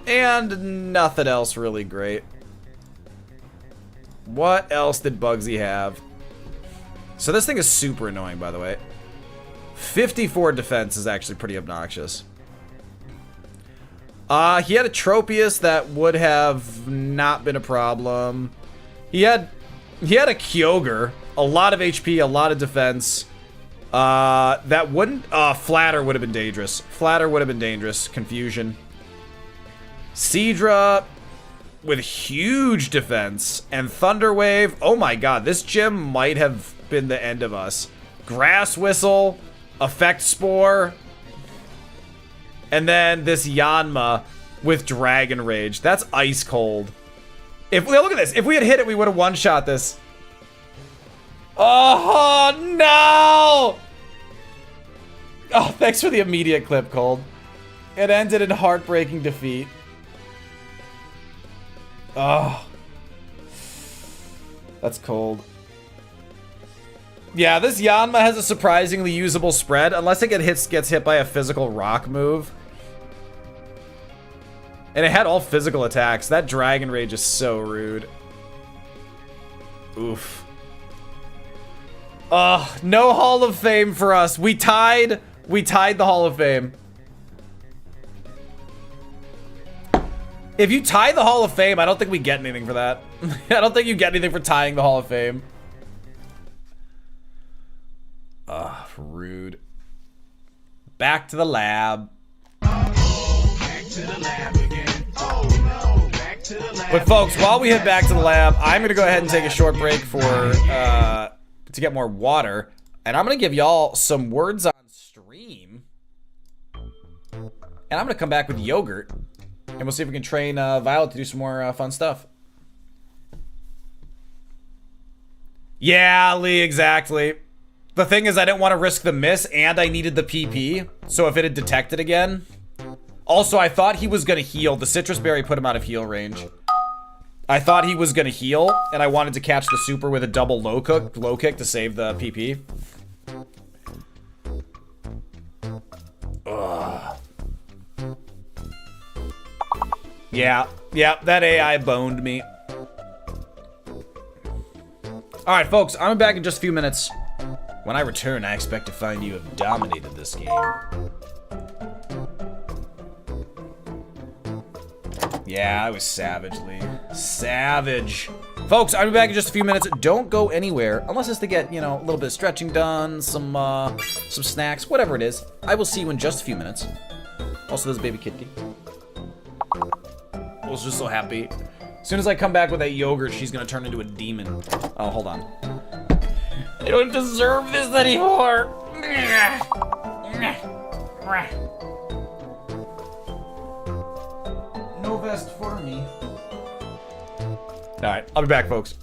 And nothing else really great. What else did Bugsy have? So this thing is super annoying, by the way. 54 defense is actually pretty obnoxious. He had a Tropius that would have not been a problem. He had a Kyogre, a lot of HP, a lot of defense. That wouldn't, Flatter would have been dangerous. Flatter would have been dangerous. Confusion. Seadra with huge defense. And Thunder Wave. Oh my god, this gym might have been the end of us. Grass Whistle. Effect Spore. And then this Yanma with Dragon Rage. That's ice cold. Look at this. If we had hit it, we would have one-shot this. Oh, no! Oh, thanks for the immediate clip, Cold. It ended in heartbreaking defeat. Oh. That's cold. Yeah, this Yanma has a surprisingly usable spread, unless it gets hit by a physical rock move. And it had all physical attacks. That Dragon Rage is so rude. Oof. No Hall of Fame for us. We tied the Hall of Fame. If you tie the Hall of Fame, I don't think we get anything for that. I don't think you get anything for tying the Hall of Fame. Rude. Back to the lab. Back to the lab again. Oh no, back to the lab. But folks, while we head back to the lab, I'm gonna go ahead and take a short break for to get more water, and I'm gonna give y'all some words on stream, and I'm gonna come back with yogurt, and we'll see if we can train Violet to do some more fun stuff. Yeah, Lee, exactly. The thing is, I didn't want to risk the miss, and I needed the PP, so if it had detected again. Also, I thought he was going to heal. The Citrus Berry put him out of heal range. I thought he was going to heal, and I wanted to catch the super with a double low kick to save the PP. Ugh. Yeah, that AI boned me. Alright, folks, I'm back in just a few minutes. When I return, I expect to find you have dominated this game. Yeah, I was savagely. Savage. Folks, I'll be back in just a few minutes. Don't go anywhere, unless it's to get, you know, a little bit of stretching done, some snacks, whatever it is. I will see you in just a few minutes. Also, there's baby kitty. I was just so happy. As soon as I come back with that yogurt, she's gonna turn into a demon. Oh, hold on. I don't deserve this anymore. No vest for me. All right, I'll be back, folks.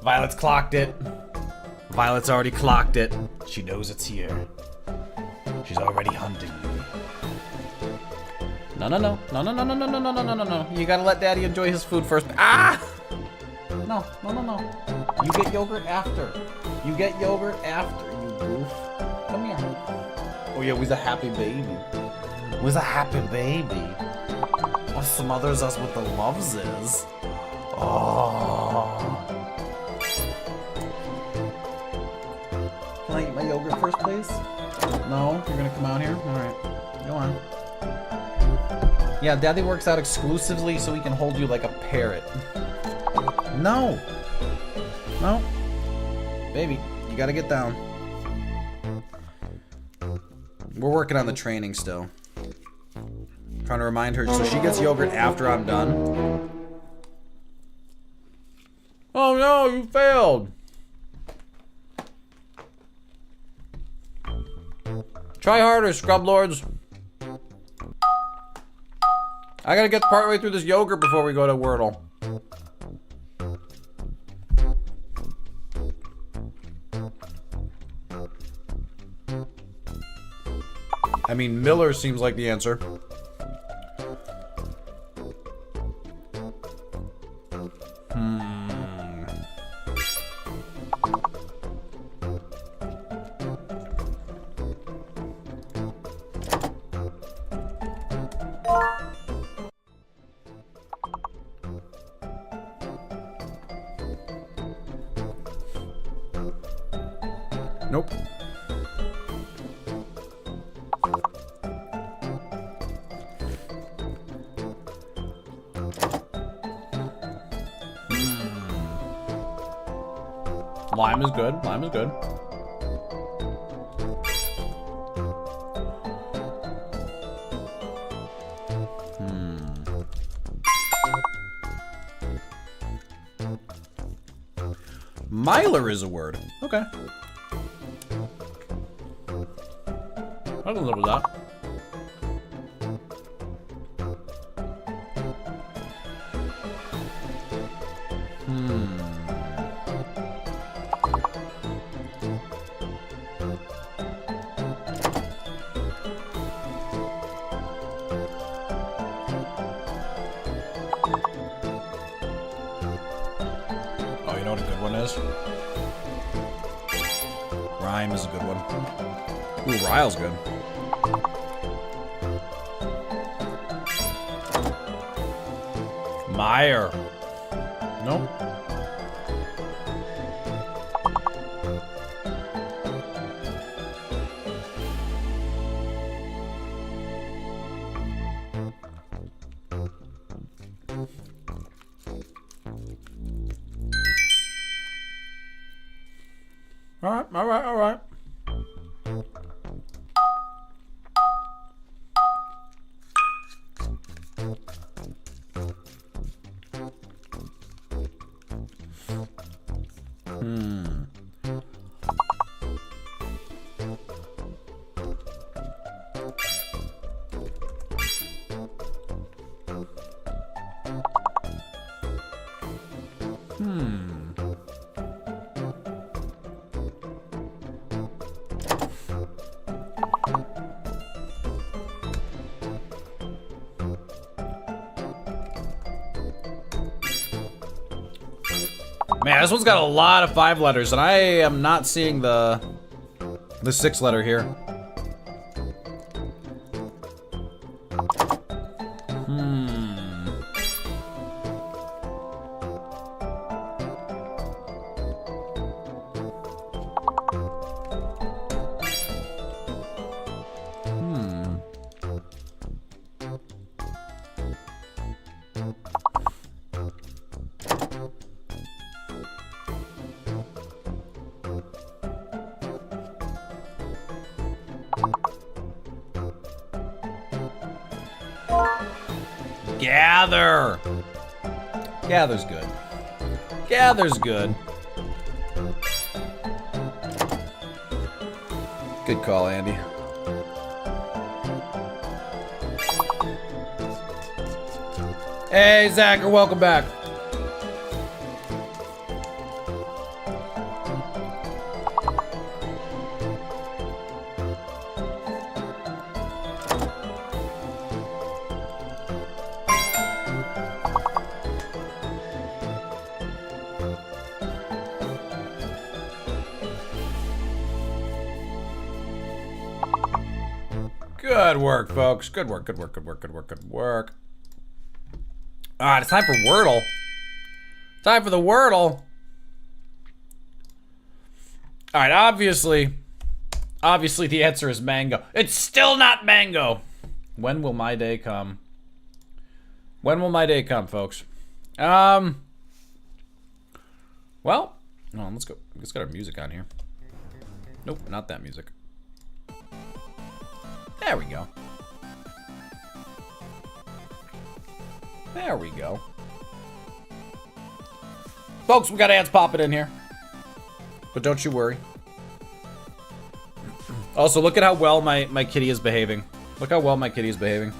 Violet's clocked it. Violet's already clocked it. She knows it's here. She's already hunting me. No, no, no. No, no, no, no, no, no, no, no, no, no, no. You gotta let Daddy enjoy his food first. Ah! No, no, no, no. You get yogurt after. You get yogurt after, you goof. Come here. Oh yeah, we's a happy baby. We's a happy baby. What smothers us with the loves is. Oh. Can I eat my yogurt first, please? No? You're gonna come out here? Alright. Go on. Yeah, Daddy works out exclusively so he can hold you like a parrot. No! No. Baby, you gotta get down. We're working on the training still. Trying to remind her so she gets yogurt after I'm done. Oh no, you failed! Try harder, scrub lords. I gotta get partway through this yogurt before we go to Wordle. I mean, Miller seems like the answer. Nope. Lime is good. Lime is good. Miler is a word. Okay. I can live with that. Oh, you know what a good one is? Rhyme is a good one. Ooh, Ryle's good. Meyer. Nope. All right, all right, all right. Man, this one's got a lot of 5 letters, and I am not seeing the 6 letter here. Gather! Gather's good. Gather's good. Good call, Andy. Hey, Zachar, welcome back. Good work, folks. Good work, good work, good work, good work, good work. Alright, it's time for Wordle. Time for the Wordle. Alright, obviously the answer is mango. It's still not mango. When will my day come? When will my day come, folks? Well, no, let's go. Let's get our music on here. Nope, not that music. There we go. There we go. Folks, we got ants popping in here. But don't you worry. Also, look at how well my kitty is behaving. Look how well my kitty is behaving.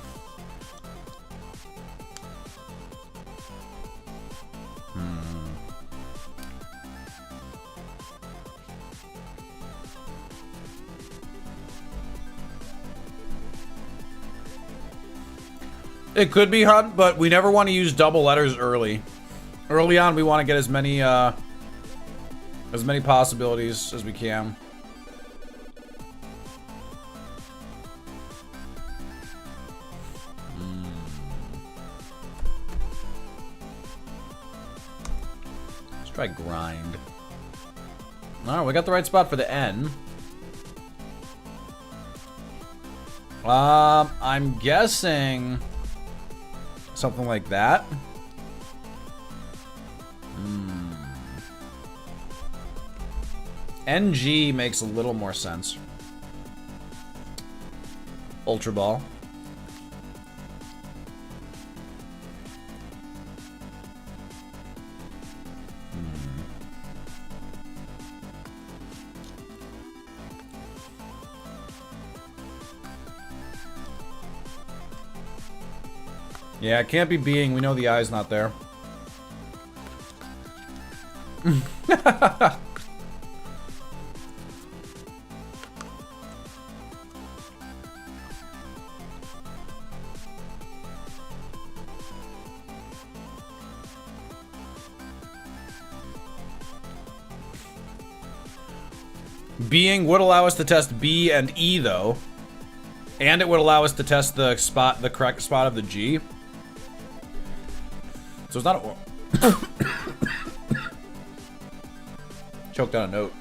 It could be hunt, but we never want to use double letters early. Early on, we want to get as many possibilities as we can. Let's try grind. All right, we got the right spot for the N. I'm guessing something like that. NG makes a little more sense. Ultra Ball. Yeah, it can't be being. We know the eye's not there. Being would allow us to test B and E though. And it would allow us to test the correct spot of the G. So it's not a... Choked on a note.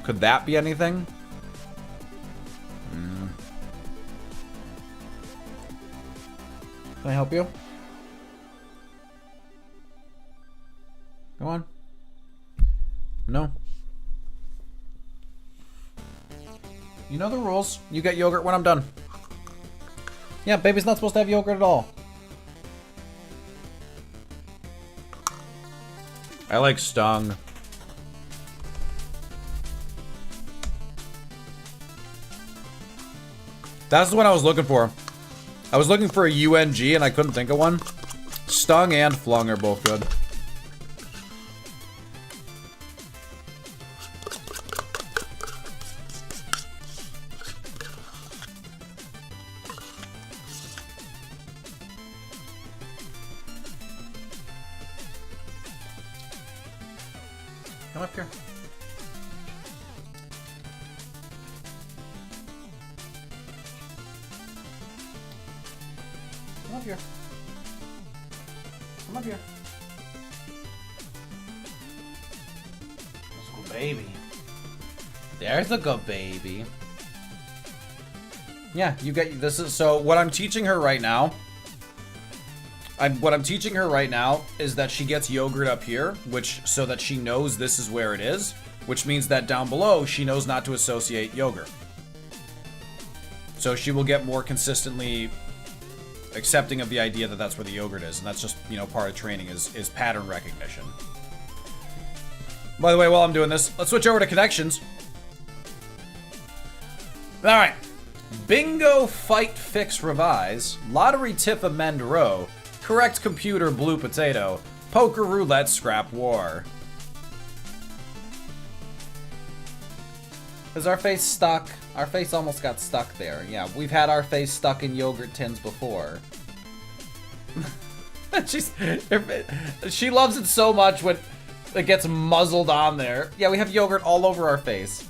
Could that be anything? Can I help you? Go on. No. You know the rules. You get yogurt when I'm done. Yeah, baby's not supposed to have yogurt at all. I like stung. That's the one I was looking for. I was looking for a UNG and I couldn't think of one. Stung and flung are both good. Come up here. Come up here. Come up here. Let's go, baby. There's a good baby. Yeah, you get this is so what I'm teaching her right now. What I'm teaching her right now is that she gets yogurt up here, which so that she knows this is where it is, which means that down below she knows not to associate yogurt. So she will get more consistently accepting of the idea that that's where the yogurt is, and that's just, you know, part of training is pattern recognition. By the way, while I'm doing this, let's switch over to connections. All right. Bingo, fight, fix, revise, lottery, tip, amend, row, correct computer, blue potato, poker, roulette, scrap, war. Is our face stuck? Our face almost got stuck there. Yeah, we've had our face stuck in yogurt tins before. She loves it so much that gets muzzled on there. Yeah, we have yogurt all over our face.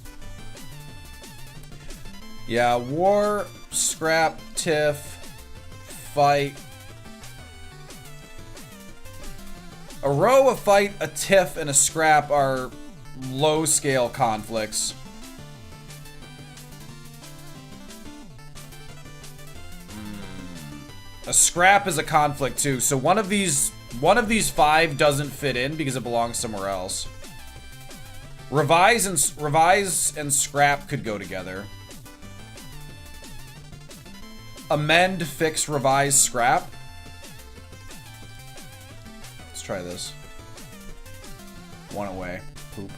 Yeah, war, scrap, tiff, fight. A row, a fight, a tiff, and a scrap are low-scale conflicts. A scrap is a conflict too, so one of these 5 doesn't fit in because it belongs somewhere else. Revise and scrap could go together. Amend, fix, revise, scrap. Let's try this. One away. Poop.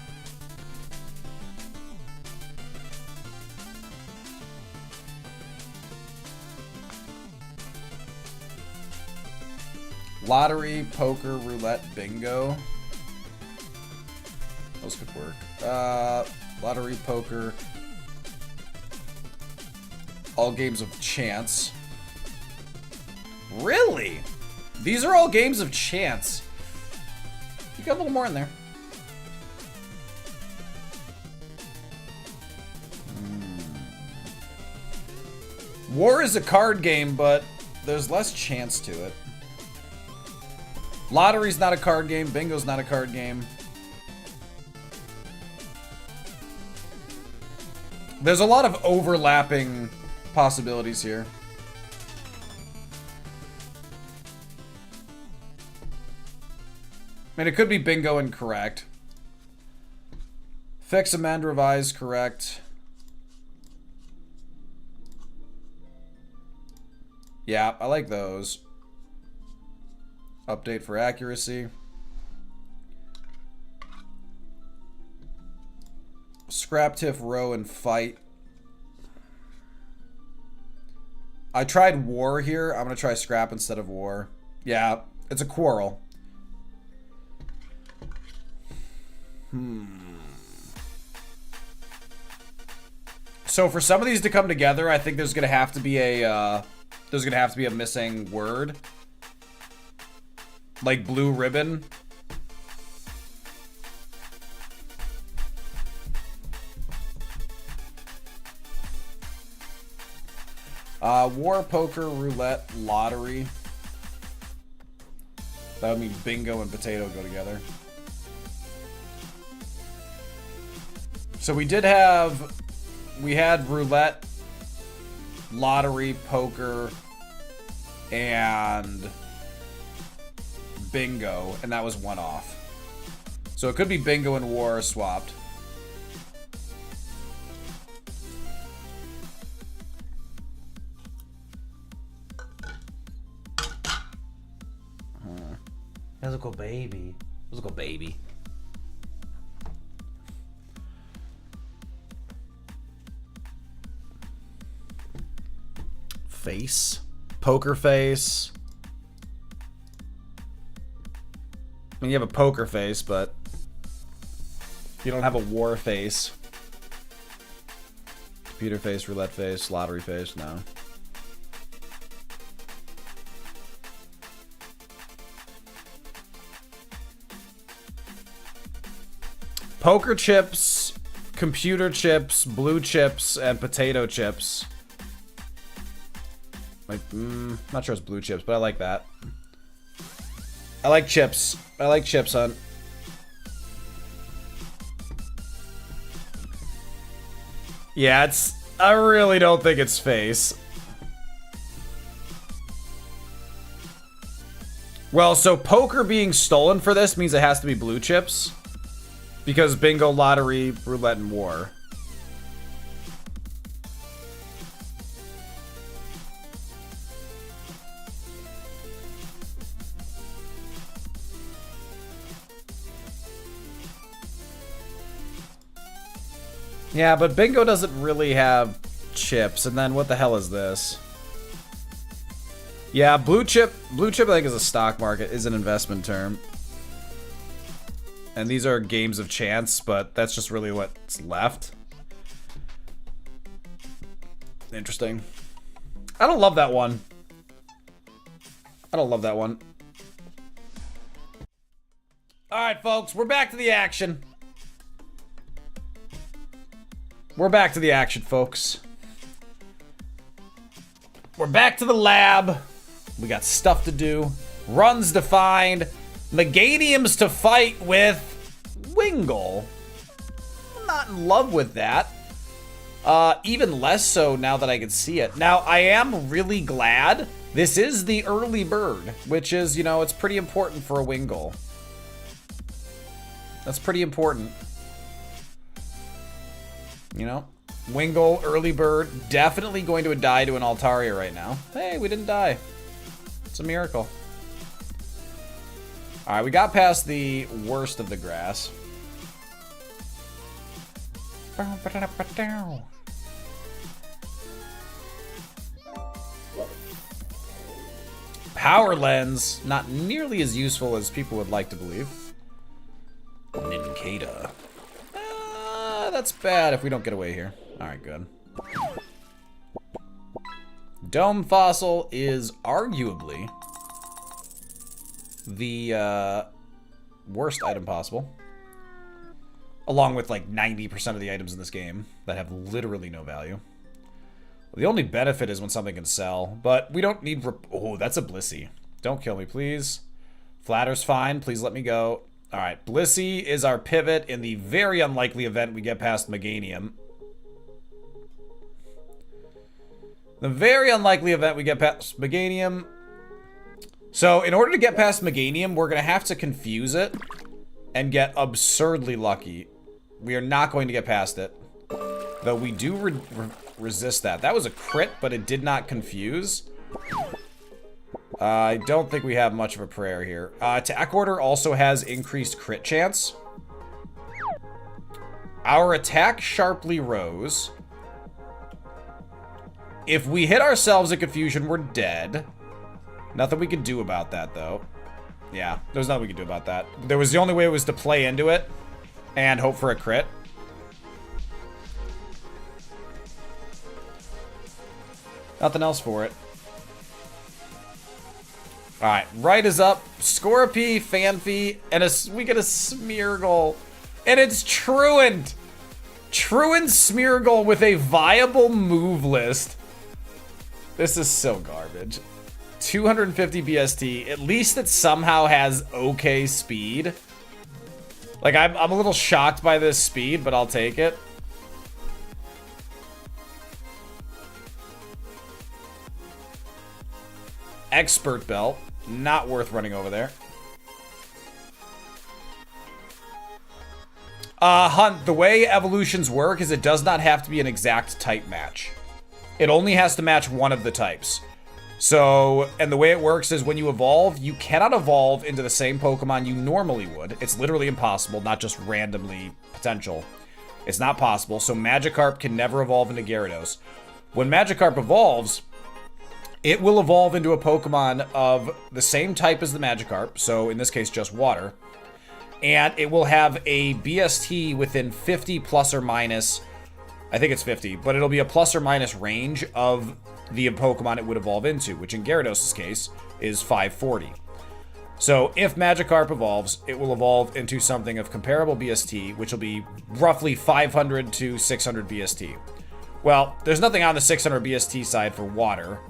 Lottery, poker, roulette, bingo. Those could work. Lottery, poker. All games of chance. Really? These are all games of chance. You got a little more in there. War is a card game, but there's less chance to it. Lottery's not a card game. Bingo's not a card game. There's a lot of overlapping possibilities here. I mean, it could be bingo and correct. Fix, amend, revise, correct. Yeah, I like those. Update for accuracy. Scrap, tiff, row, and fight. I tried war here. I'm going to try scrap instead of war. Yeah, it's a quarrel. So for some of these to come together, I think there's going to have to be a missing word. Like blue ribbon. War, poker, roulette, lottery. That would mean bingo and potato go together. So we had roulette, lottery, poker, and bingo, and that was one off. So it could be bingo and war swapped. Musical baby. Musical baby. Face. Poker face. I mean, you have a poker face, but you don't have a war face. Computer face, roulette face, lottery face, no. Poker chips, computer chips, blue chips, and potato chips. Like, not sure it's blue chips, but I like that. I like chips. I like chips, hun. Yeah, I really don't think it's face. Well, so poker being stolen for this means it has to be blue chips. Because bingo, lottery, roulette, and war. Yeah, but bingo doesn't really have chips. And then what the hell is this? Yeah, blue chip I think is a stock market, is an investment term. And these are games of chance, but that's just really what's left. Interesting. I don't love that one. I don't love that one. All right, folks, we're back to the action. We're back to the action, folks. We're back to the lab. We got stuff to do. Runs defined. Meganiums to fight with. Wingull. I'm not in love with that. Even less so now that I can see it. Now, I am really glad this is the early bird, which is, you know, it's pretty important for a Wingull. That's pretty important. You know? Wingull, early bird, definitely going to die to an Altaria right now. Hey, we didn't die. It's a miracle. Alright, we got past the worst of the grass. Power lens, not nearly as useful as people would like to believe. Nincada. That's bad if we don't get away here. Alright, good. Dome Fossil is arguably the worst item possible. Along with like 90% of the items in this game that have literally no value. The only benefit is when something can sell, but we don't need... Oh, that's a Blissey. Don't kill me, please. Flatter's fine. Please let me go. Alright, Blissey is our pivot in the very unlikely event we get past Meganium. The very unlikely event we get past Meganium. So, in order to get past Meganium, we're going to have to confuse it and get absurdly lucky. We are not going to get past it. Though we do resist that. That was a crit, but it did not confuse. I don't think we have much of a prayer here. Attack Order also has increased crit chance. Our attack sharply rose. If we hit ourselves in confusion, we're dead. Nothing we can do about that, though. Yeah, there's nothing we can do about that. There was the only way was to play into it and hope for a crit. Nothing else for it. Alright, right is up. Scorpy, Fanphy, and we get a Smeargle. And it's Truant! Truant Smeargle with a viable move list. This is so garbage. 250 BST. At least it somehow has okay speed. Like, I'm a little shocked by this speed, but I'll take it. Expert Belt. Not worth running over there. Hunt, the way evolutions work is it does not have to be an exact type match. It only has to match one of the types. So, and the way it works is when you evolve, you cannot evolve into the same Pokemon you normally would. It's literally impossible, not just randomly potential. It's not possible, so Magikarp can never evolve into Gyarados. When Magikarp evolves, it will evolve into a Pokemon of the same type as the Magikarp, so in this case just water. And it will have a BST within 50 plus or minus, I think it's 50, but it'll be a plus or minus range of the Pokemon it would evolve into, which in Gyarados' case is 540. So if Magikarp evolves, it will evolve into something of comparable BST, which will be roughly 500 to 600 BST. Well, there's nothing on the 600 BST side for water,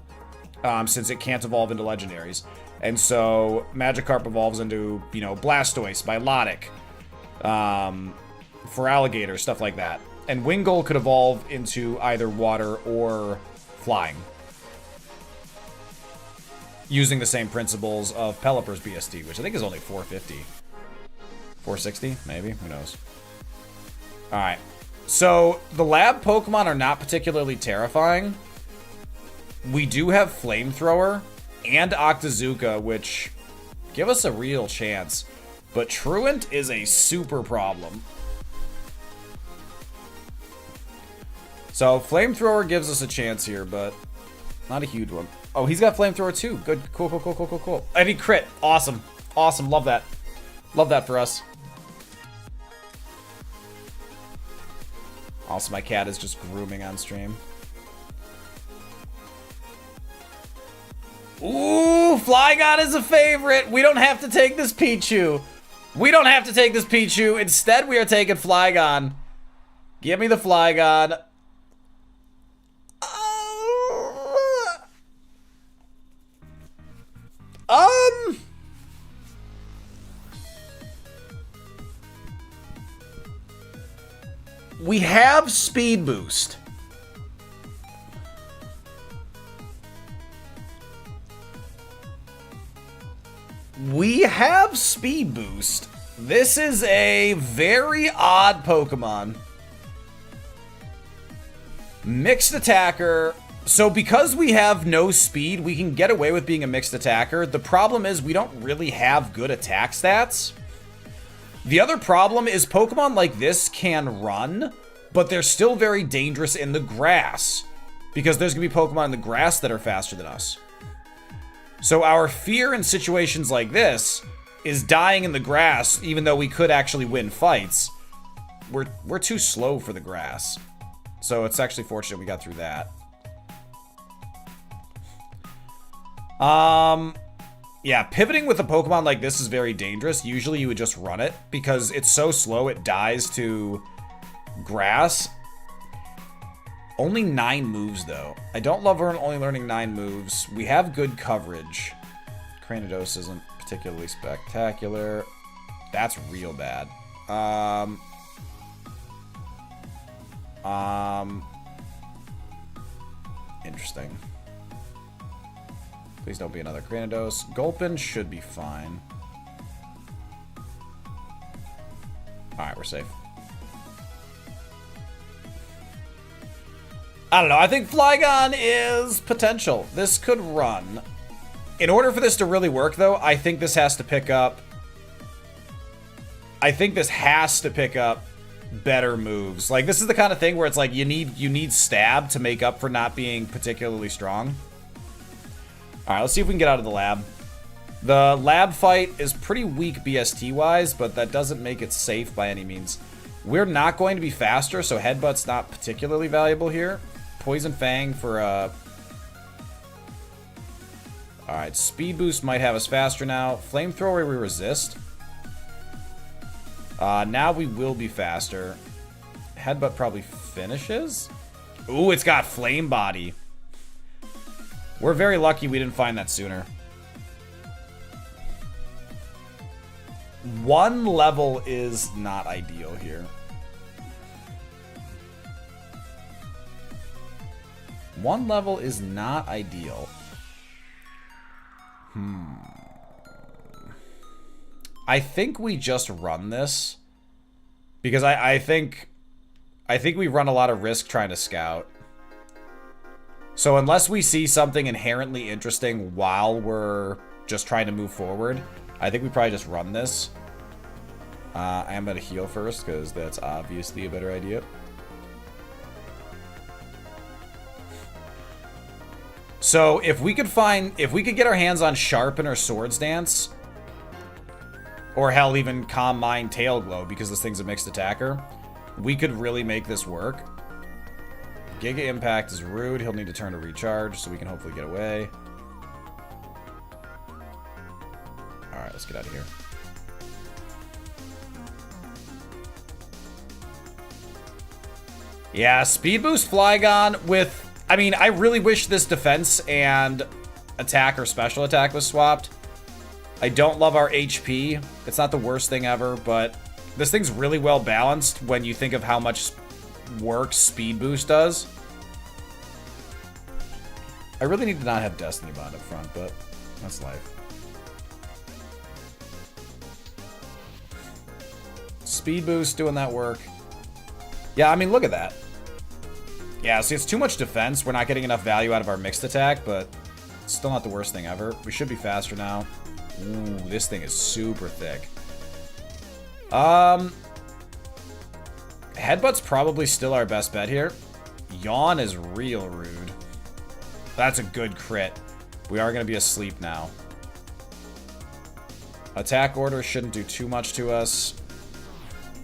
since it can't evolve into legendaries. And so Magikarp evolves into, you know, Blastoise, Milotic, for Alligator, stuff like that. And Wingull could evolve into either water or flying, using the same principles of Pelipper's BST, which I think is only 450. 460, maybe? Who knows? Alright. So, the lab Pokemon are not particularly terrifying. We do have Flamethrower and Octazooka, which give us a real chance. But Truant is a super problem. So, Flamethrower gives us a chance here, but not a huge one. Oh, he's got Flamethrower too. Good. Cool, cool, cool, cool, cool, cool. And he crit. Awesome. Awesome. Love that. Love that for us. Also, my cat is just grooming on stream. Ooh, Flygon is a favorite. We don't have to take this Pichu. We don't have to take this Pichu. Instead, we are taking Flygon. Give me the Flygon. We have Speed Boost. We have Speed Boost. This is a very odd Pokemon. Mixed attacker. So because we have no speed, we can get away with being a mixed attacker. The problem is we don't really have good attack stats. The other problem is Pokemon like this can run, but they're still very dangerous in the grass. Because there's going to be Pokemon in the grass that are faster than us. So our fear in situations like this is dying in the grass, even though we could actually win fights. We're too slow for the grass. So it's actually fortunate we got through that. Yeah, pivoting with a Pokemon like this is very dangerous. Usually you would just run it because it's so slow it dies to grass. Only 9 moves though. I don't love only learning 9 moves. We have good coverage. Cranidos isn't particularly spectacular. That's real bad. Interesting. Please don't be another Cranidos. Gulpin should be fine. Alright, we're safe. I don't know. I think Flygon is potential. This could run. In order for this to really work, though, I think this has to pick up... better moves. Like, this is the kind of thing where it's like you need stab to make up for not being particularly strong. Alright, let's see if we can get out of the lab. The lab fight is pretty weak BST-wise, but that doesn't make it safe by any means. We're not going to be faster, so Headbutt's not particularly valuable here. Poison Fang for Alright, Speed Boost might have us faster now. Flamethrower we resist. Now we will be faster. Headbutt probably finishes. Ooh, it's got Flame Body. We're very lucky we didn't find that sooner. 1 level is not ideal here. 1 level is not ideal. I think we just run this. Because I think we run a lot of risk trying to scout. So unless we see something inherently interesting while we're just trying to move forward, I think we probably just run this. I am going to heal first, because that's obviously a better idea. So if we could get our hands on Sharpen or Swords Dance, or hell, even Calm Mind Tail Glow, because this thing's a mixed attacker, we could really make this work. Giga Impact is rude. He'll need to turn to recharge, so we can hopefully get away. Alright, let's get out of here. Yeah, Speed Boost Flygon with... I mean, I really wish this defense and attack or special attack was swapped. I don't love our HP. It's not the worst thing ever, but this thing's really well balanced when you think of how much work Speed Boost does. I really need to not have Destiny Bond up front, but that's life. Speed Boost doing that work. Yeah, I mean, look at that. Yeah, see, it's too much defense. We're not getting enough value out of our mixed attack, but it's still not the worst thing ever. We should be faster now. Ooh, this thing is super thick. Headbutt's probably still our best bet here. Yawn is real rude. That's a good crit. We are going to be asleep now. Attack order shouldn't do too much to us.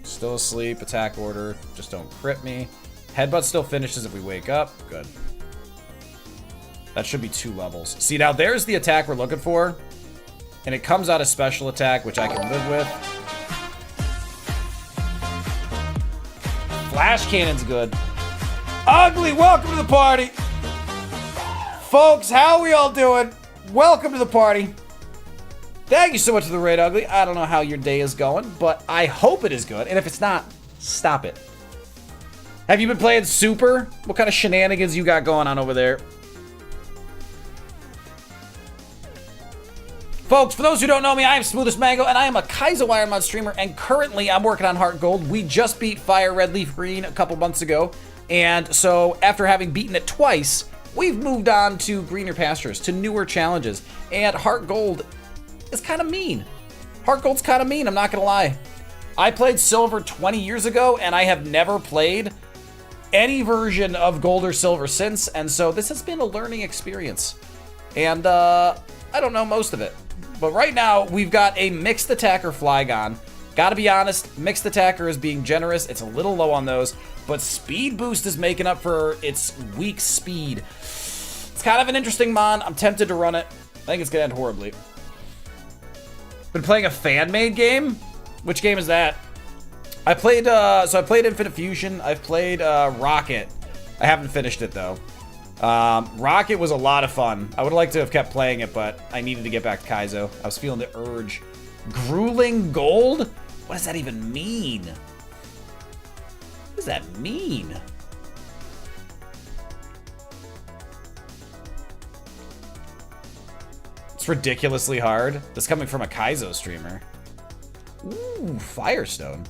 Still asleep. Attack order. Just don't crit me. Headbutt still finishes if we wake up. Good. That should be 2 levels. See, now there's the attack we're looking for. And it comes out of special attack, which I can live with. Flash Cannon's good. Ugly, welcome to the party. Folks, how are we all doing? Welcome to the party. Thank you so much for the raid, Ugly. I don't know how your day is going, but I hope it is good. And if it's not, stop it. Have you been playing Super? What kind of shenanigans you got going on over there? Folks, for those who don't know me, I am Smoothest Mango, and I am a Kaizo Ironmon streamer, and currently I'm working on Heart Gold. We just beat Fire Red Leaf Green a couple months ago, and so after having beaten it twice, we've moved on to greener pastures, to newer challenges, and Heart Gold is kind of mean. Heart Gold's kind of mean, I'm not gonna lie. I played Silver 20 years ago, and I have never played any version of Gold or Silver since, and so this has been a learning experience. And I don't know most of it. But right now, we've got a mixed attacker Flygon. Gotta be honest, mixed attacker is being generous. It's a little low on those, but speed boost is making up for its weak speed. It's kind of an interesting mon. I'm tempted to run it. I think it's gonna end horribly. Been playing a fan-made game? Which game is that? I played Infinite Fusion. I've played Rocket. I haven't finished it though. Rocket was a lot of fun. I would like to have kept playing it, but I needed to get back to Kaizo. I was feeling the urge. Grueling Gold? What does that even mean? What does that mean? It's ridiculously hard. That's coming from a Kaizo streamer. Ooh, Firestone.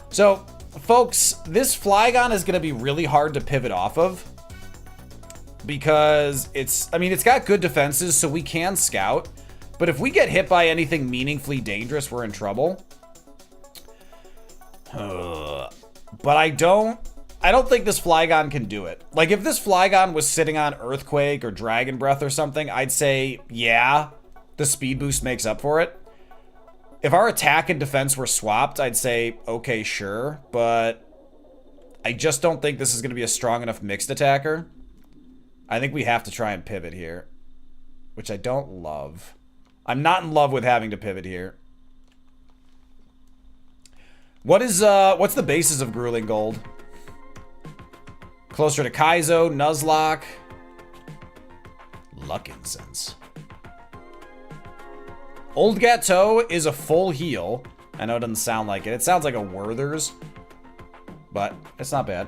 So, folks, this Flygon is going to be really hard to pivot off of. Because it's got good defenses, so we can scout. But if we get hit by anything meaningfully dangerous, we're in trouble. But I don't think this Flygon can do it. Like, if this Flygon was sitting on Earthquake or Dragon Breath or something, I'd say, yeah, the speed boost makes up for it. If our attack and defense were swapped, I'd say, okay, sure. But I just don't think this is going to be a strong enough mixed attacker. I think we have to try and pivot here, which I don't love. I'm not in love with having to pivot here. What's the basis of Grueling Gold? Closer to Kaizo, Nuzlocke, Luck Incense. Old Gateau is a full heal. I know it doesn't sound like it. It sounds like a Werther's, but it's not bad.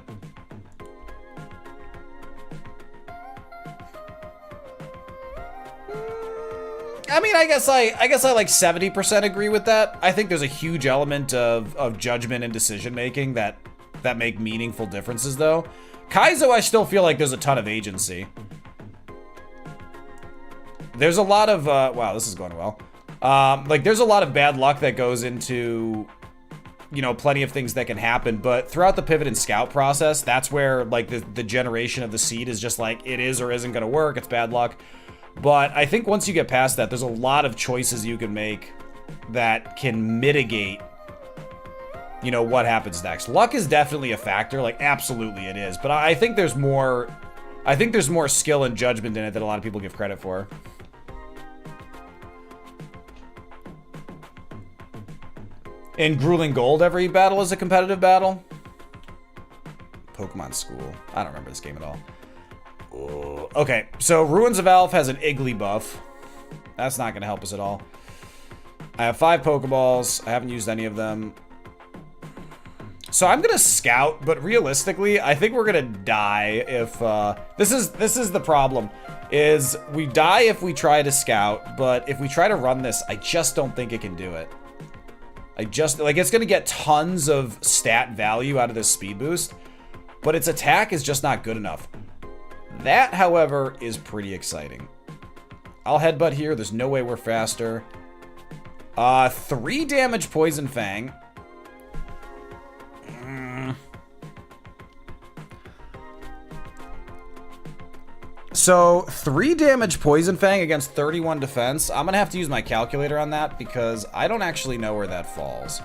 I mean, I guess I like 70% agree with that. I think there's a huge element of judgment and decision making that make meaningful differences, though. Kaizo, I still feel like there's a ton of agency. There's a lot of wow, this is going well. Like, there's a lot of bad luck that goes into, you know, plenty of things that can happen. But throughout the pivot and scout process, that's where like the generation of the seed is just like it is or isn't gonna work. It's bad luck. But I think once you get past that, there's a lot of choices you can make that can mitigate, you know, what happens next. Luck is definitely a factor, like absolutely it is. But I think there's more skill and judgment in it than a lot of people give credit for. In Grueling Gold, every battle is a competitive battle. Pokemon School. I don't remember this game at all. Okay, so Ruins of Alph has an Iggly buff. That's not going to help us at all. I have 5 Pokeballs. I haven't used any of them. So I'm going to scout, but realistically, I think we're going to die if... This is the problem, is we die if we try to scout, but if we try to run this, I just don't think it can do it. It's going to get tons of stat value out of this speed boost, but its attack is just not good enough. That, however, is pretty exciting. I'll headbutt here. There's no way we're faster. 3 damage Poison Fang. So, 3 damage Poison Fang against 31 defense. I'm going to have to use my calculator on that because I don't actually know where that falls.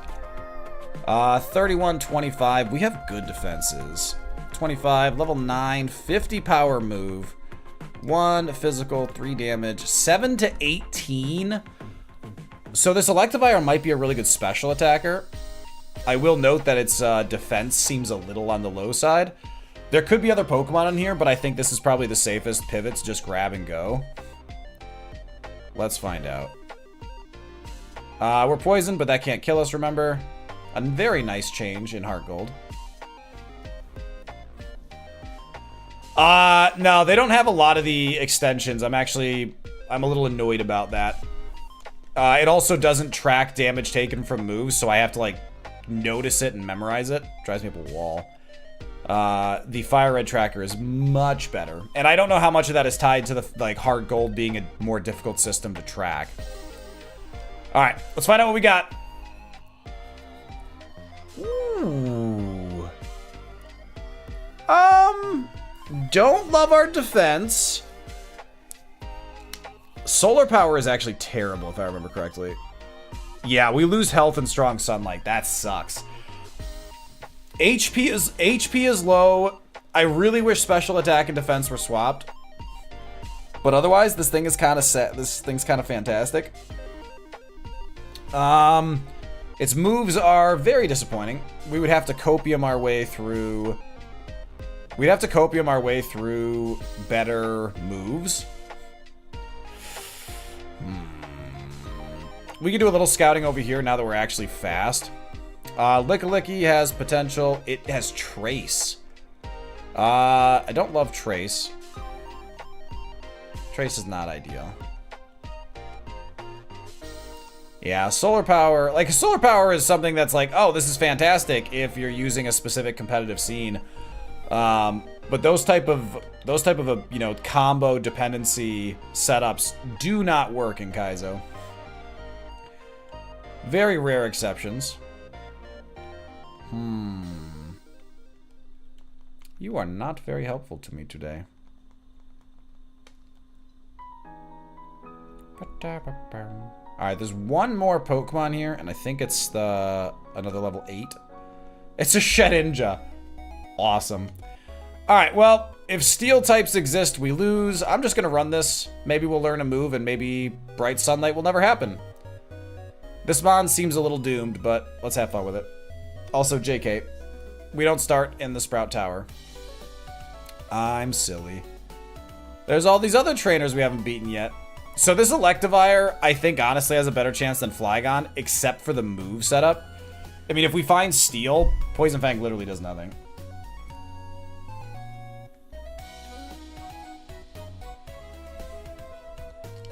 31, 25. We have good defenses. 25, level 9, 50 power move, 1 physical, 3 damage, 7 to 18. So this Electivire might be a really good special attacker. I will note that its defense seems a little on the low side. There could be other Pokemon in here, but I think this is probably the safest pivot to just grab and go. Let's find out. We're poisoned, but that can't kill us, remember? A very nice change in Heart Gold. No, they don't have a lot of the extensions. I'm a little annoyed about that. It also doesn't track damage taken from moves, so I have to, like, notice it and memorize it. Drives me up a wall. The Fire Red tracker is much better. And I don't know how much of that is tied to the, like, Heart Gold being a more difficult system to track. Alright, let's find out what we got. Ooh. Don't love our defense. Solar power is actually terrible, if I remember correctly. Yeah, we lose health in strong sunlight. That sucks. HP is low. I really wish special attack and defense were swapped. But otherwise, this thing is kind of set. This thing's kind of fantastic. Its moves are very disappointing. We would have to copium our way through. We'd have to copium our way through better moves. We can do a little scouting over here now that we're actually fast. Lickilicky has potential. It has Trace. I don't love Trace. Trace is not ideal. Yeah, solar power. Like, solar power is something that's like, oh, this is fantastic if you're using a specific competitive scene. But those type of you know, combo dependency setups do not work in Kaizo. Very rare exceptions. You are not very helpful to me today. Alright, there's one more Pokemon here, and I think it's another level 8. It's a Shedinja. Awesome. Alright, well, if steel types exist, we lose. I'm just gonna run this. Maybe we'll learn a move, and maybe Bright Sunlight will never happen. This Mon seems a little doomed, but let's have fun with it. Also, JK, we don't start in the Sprout Tower. I'm silly. There's all these other trainers we haven't beaten yet. So this Electivire, I think, honestly, has a better chance than Flygon, except for the move setup. I mean, if we find Steel, Poison Fang literally does nothing.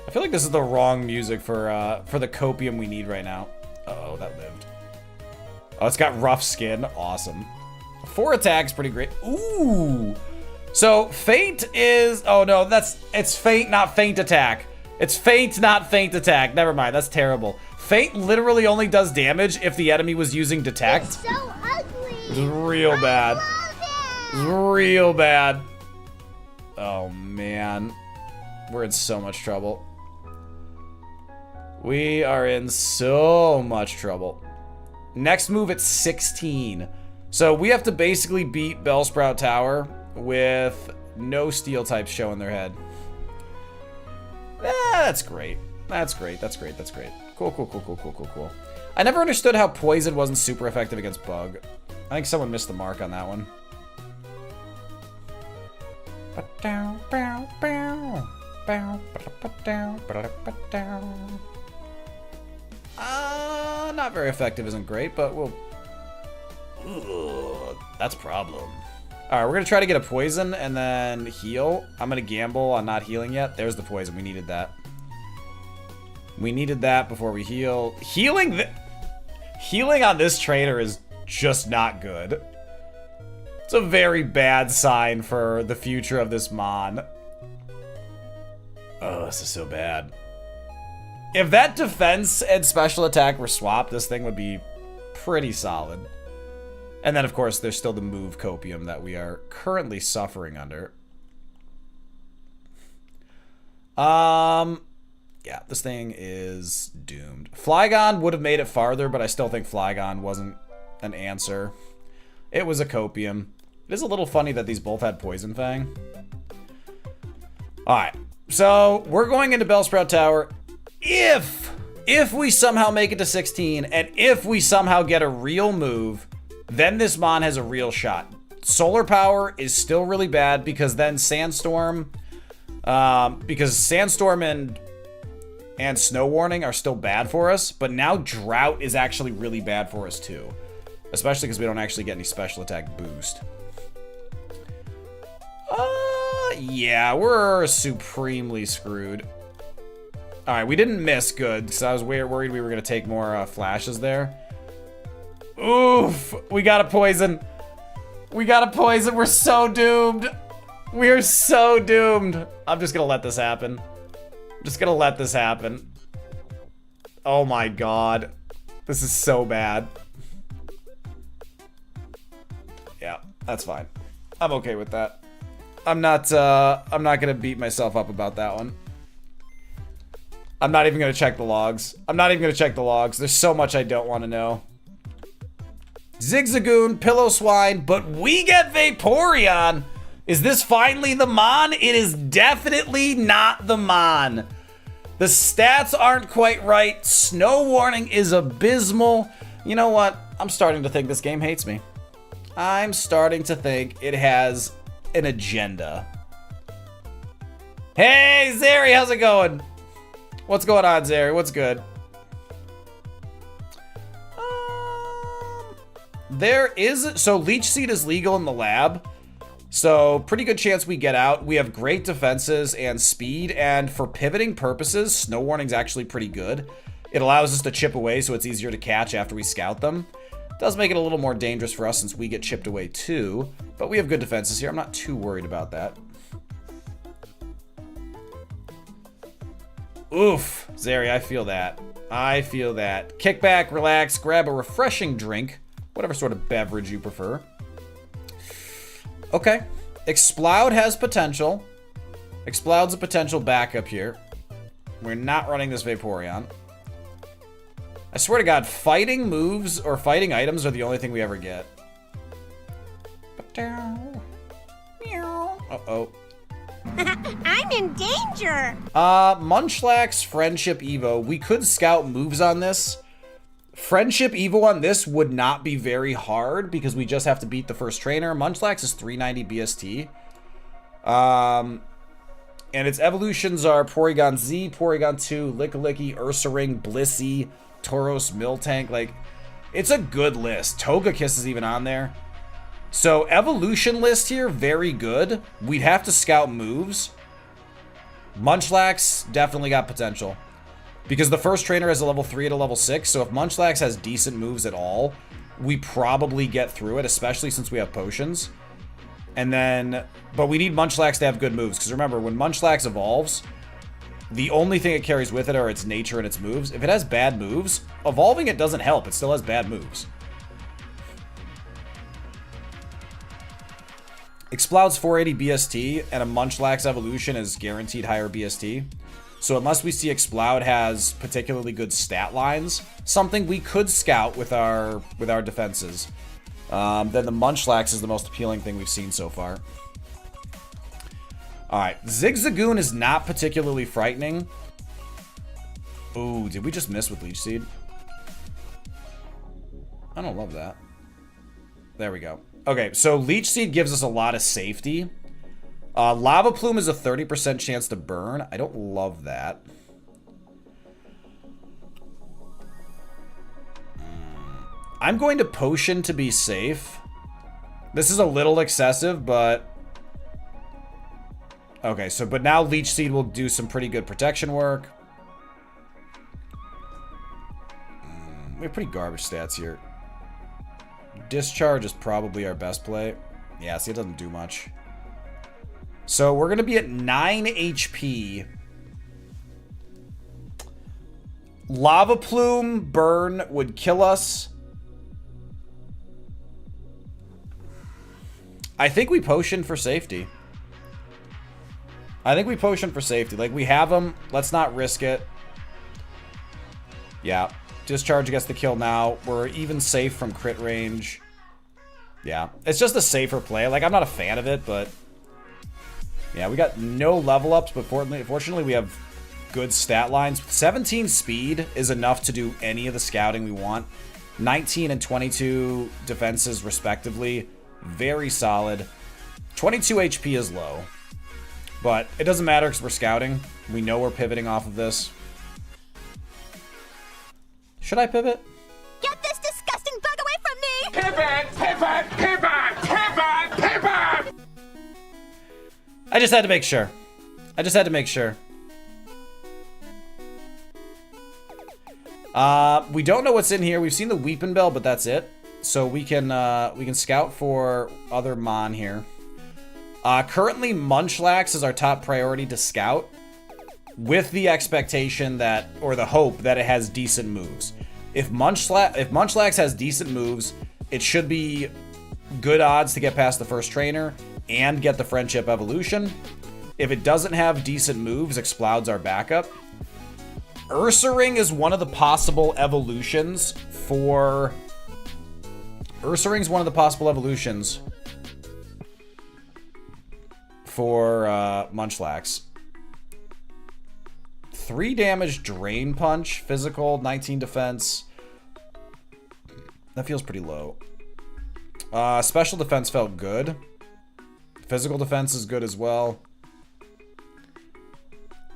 I feel like this is the wrong music for the copium we need right now. Uh-oh, that lived. Oh, it's got rough skin. Awesome. 4 attacks, pretty great. Ooh. So, Feint is... Oh, no, it's Feint, not Feint Attack. It's Feint, not Feint Attack. Never mind, that's terrible. Feint literally only does damage if the enemy was using Detect. It's so ugly. It's real bad. It's real bad. Oh, man. We're in so much trouble. We are in so much trouble. Next move at 16. So we have to basically beat Bellsprout Tower with no steel types showing their head. That's great. That's great. That's great. That's great. Cool, cool, cool, cool, cool, cool, cool. I never understood how Poison wasn't super effective against Bug. I think someone missed the mark on that one. Not very effective isn't great, but we'll... Ugh, that's a problem. Alright, we're gonna try to get a poison and then heal. I'm gonna gamble on not healing yet. There's the poison. We needed that. We needed that before we heal. Healing on this trainer is just not good. It's a very bad sign for the future of this Mon. Oh, this is so bad. If that defense and special attack were swapped, this thing would be pretty solid. And then, of course, there's still the move copium that we are currently suffering under. Yeah, this thing is doomed. Flygon would have made it farther, but I still think Flygon wasn't an answer. It was a copium. It is a little funny that these both had Poison Fang. Alright, so we're going into Bellsprout Tower. If If we somehow make it to 16, and if we somehow get a real move, then this Mon has a real shot. Solar Power is still really bad because then Sandstorm, and Snow Warning are still bad for us, but now Drought is actually really bad for us too. Especially because we don't actually get any special attack boost. Yeah, we're supremely screwed. Alright, we didn't miss good, because I was worried we were going to take more flashes there. Oof! We got a poison. We got a poison. We're so doomed. We're so doomed. I'm just going to let this happen. Just gonna let this happen. Oh my god. This is so bad. Yeah, that's fine. I'm okay with that. I'm not gonna beat myself up about that one. I'm not even gonna check the logs. There's so much I don't want to know. Zigzagoon, Pillow Swine, but we get Vaporeon! Is this finally the Mon? It is definitely not the Mon. The stats aren't quite right. Snow Warning is abysmal. You know what? I'm starting to think this game hates me. I'm starting to think it has an agenda. Hey, Zeri, how's it going? What's going on, Zeri? What's good? So Leech Seed is legal in the lab. So, pretty good chance we get out. We have great defenses and speed, and for pivoting purposes, Snow Warning's actually pretty good. It allows us to chip away, so it's easier to catch after we scout them. It does make it a little more dangerous for us since we get chipped away too, but we have good defenses here. I'm not too worried about that. Oof, Zeri, I feel that. I feel that. Kick back, relax, grab a refreshing drink, whatever sort of beverage you prefer. Okay. Exploud has potential. Exploud's a potential backup here. We're not running this Vaporeon. I swear to God, fighting moves or fighting items are the only thing we ever get. Uh-oh. I'm in danger. Munchlax, Friendship Evo. We could scout moves on this. Friendship Evo on this would not be very hard because we just have to beat the first trainer. Munchlax is 390 BST. And its evolutions are Porygon Z, Porygon 2, Lickilicky, Ursaring, Blissey, Tauros, Miltank. Like, it's a good list. Togekiss is even on there. So, evolution list here, very good. We'd have to scout moves. Munchlax definitely got potential. Because the first trainer has a level 3 to level 6, so if Munchlax has decent moves at all, we probably get through it, especially since we have potions. And then, but we need Munchlax to have good moves, because remember, when Munchlax evolves, the only thing it carries with it are its nature and its moves. If it has bad moves, evolving it doesn't help, it still has bad moves. Exploud's 480 BST, and a Munchlax evolution is guaranteed higher BST. So unless we see Exploud has particularly good stat lines, something we could scout with our defenses, then the Munchlax is the most appealing thing we've seen so far. Alright, Zigzagoon is not particularly frightening. Ooh, did we just miss with Leech Seed? I don't love that. There we go. Okay, so Leech Seed gives us a lot of safety. Lava Plume is a 30% chance to burn. I don't love that. I'm going to Potion to be safe. This is a little excessive, but... Okay, so, but now Leech Seed will do some pretty good protection work. We have pretty garbage stats here. Discharge is probably our best play. Yeah, see, it doesn't do much. So we're going to be at 9 HP. Lava Plume burn would kill us. I think we potion for safety. Like, we have them. Let's not risk it. Yeah. Discharge gets the kill now. We're even safe from crit range. Yeah. It's just a safer play. Like, I'm not a fan of it, but... Yeah, we got no level ups, but fortunately we have good stat lines. 17 speed is enough to do any of the scouting we want. 19 and 22 defenses, respectively. Very solid. 22 HP is low. But it doesn't matter because we're scouting. We know we're pivoting off of this. Should I pivot? Get this disgusting bug away from me! Pivot, pivot, pivot, pivot, pivot! I just had to make sure. I just had to make sure. We don't know what's in here. We've seen the Weeping Bell, but that's it. So we can scout for other Mon here. Currently, Munchlax is our top priority to scout, with the expectation that, or the hope that it has decent moves. If Munchlax has decent moves, it should be good odds to get past the first trainer and get the Friendship Evolution. If it doesn't have decent moves, Exploud's our backup. Ursaring is one of the possible evolutions for... Ursaring's one of the possible evolutions for Munchlax. 3 damage Drain Punch, physical, 19 defense. That feels pretty low. Special defense felt good. Physical defense is good as well.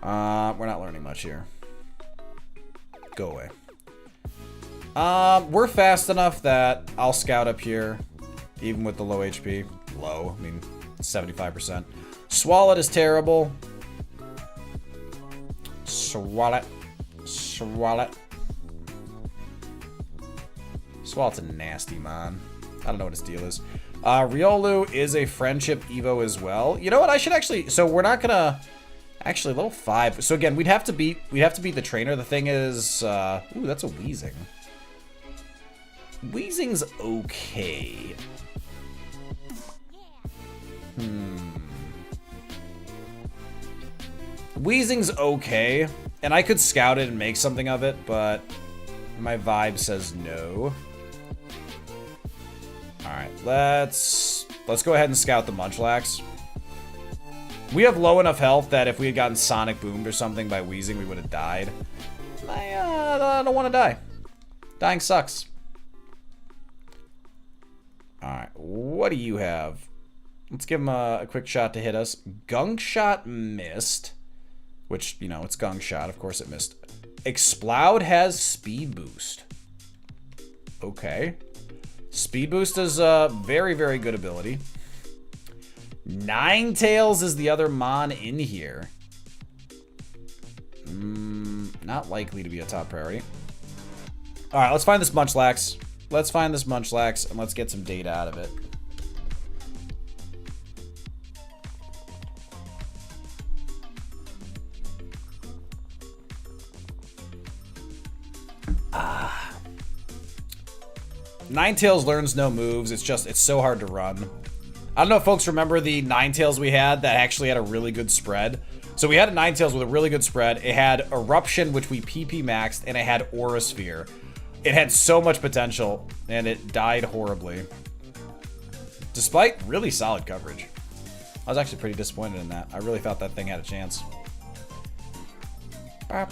We're not learning much here. Go away. We're fast enough that I'll scout up here, even with the low HP. Low, I mean, 75%. Swalot is terrible. Swalot. Swalot. Swalot's a nasty mon. I don't know what his deal is. Riolu is a friendship Evo as well. You know what? I should actually... So we're not gonna... Actually, level 5. So again, we'd have to beat the trainer. The thing is... ooh, that's a Weezing. Weezing's okay. Weezing's okay. And I could scout it and make something of it, but my vibe says no. Alright, let's go ahead and scout the Munchlax. We have low enough health that if we had gotten Sonic Boomed or something by Weezing, we would have died. I don't want to die. Dying sucks. Alright, what do you have? Let's give him a quick shot to hit us. Gunk Shot missed. Which, you know, it's Gunk Shot. Of course it missed. Exploud has Speed Boost. Okay. Speed Boost is a very, very good ability. Ninetales is the other Mon in here. Not likely to be a top priority. Alright, let's find this Munchlax. Let's find this Munchlax, and let's get some data out of it. Ninetales learns no moves. It's so hard to run. I don't know if folks remember the Ninetales we had that actually had a really good spread. So we had a Ninetales with a really good spread. It had Eruption, which we PP maxed, and it had Aura Sphere. It had so much potential, and it died horribly. Despite really solid coverage. I was actually pretty disappointed in that. I really thought that thing had a chance. Alright,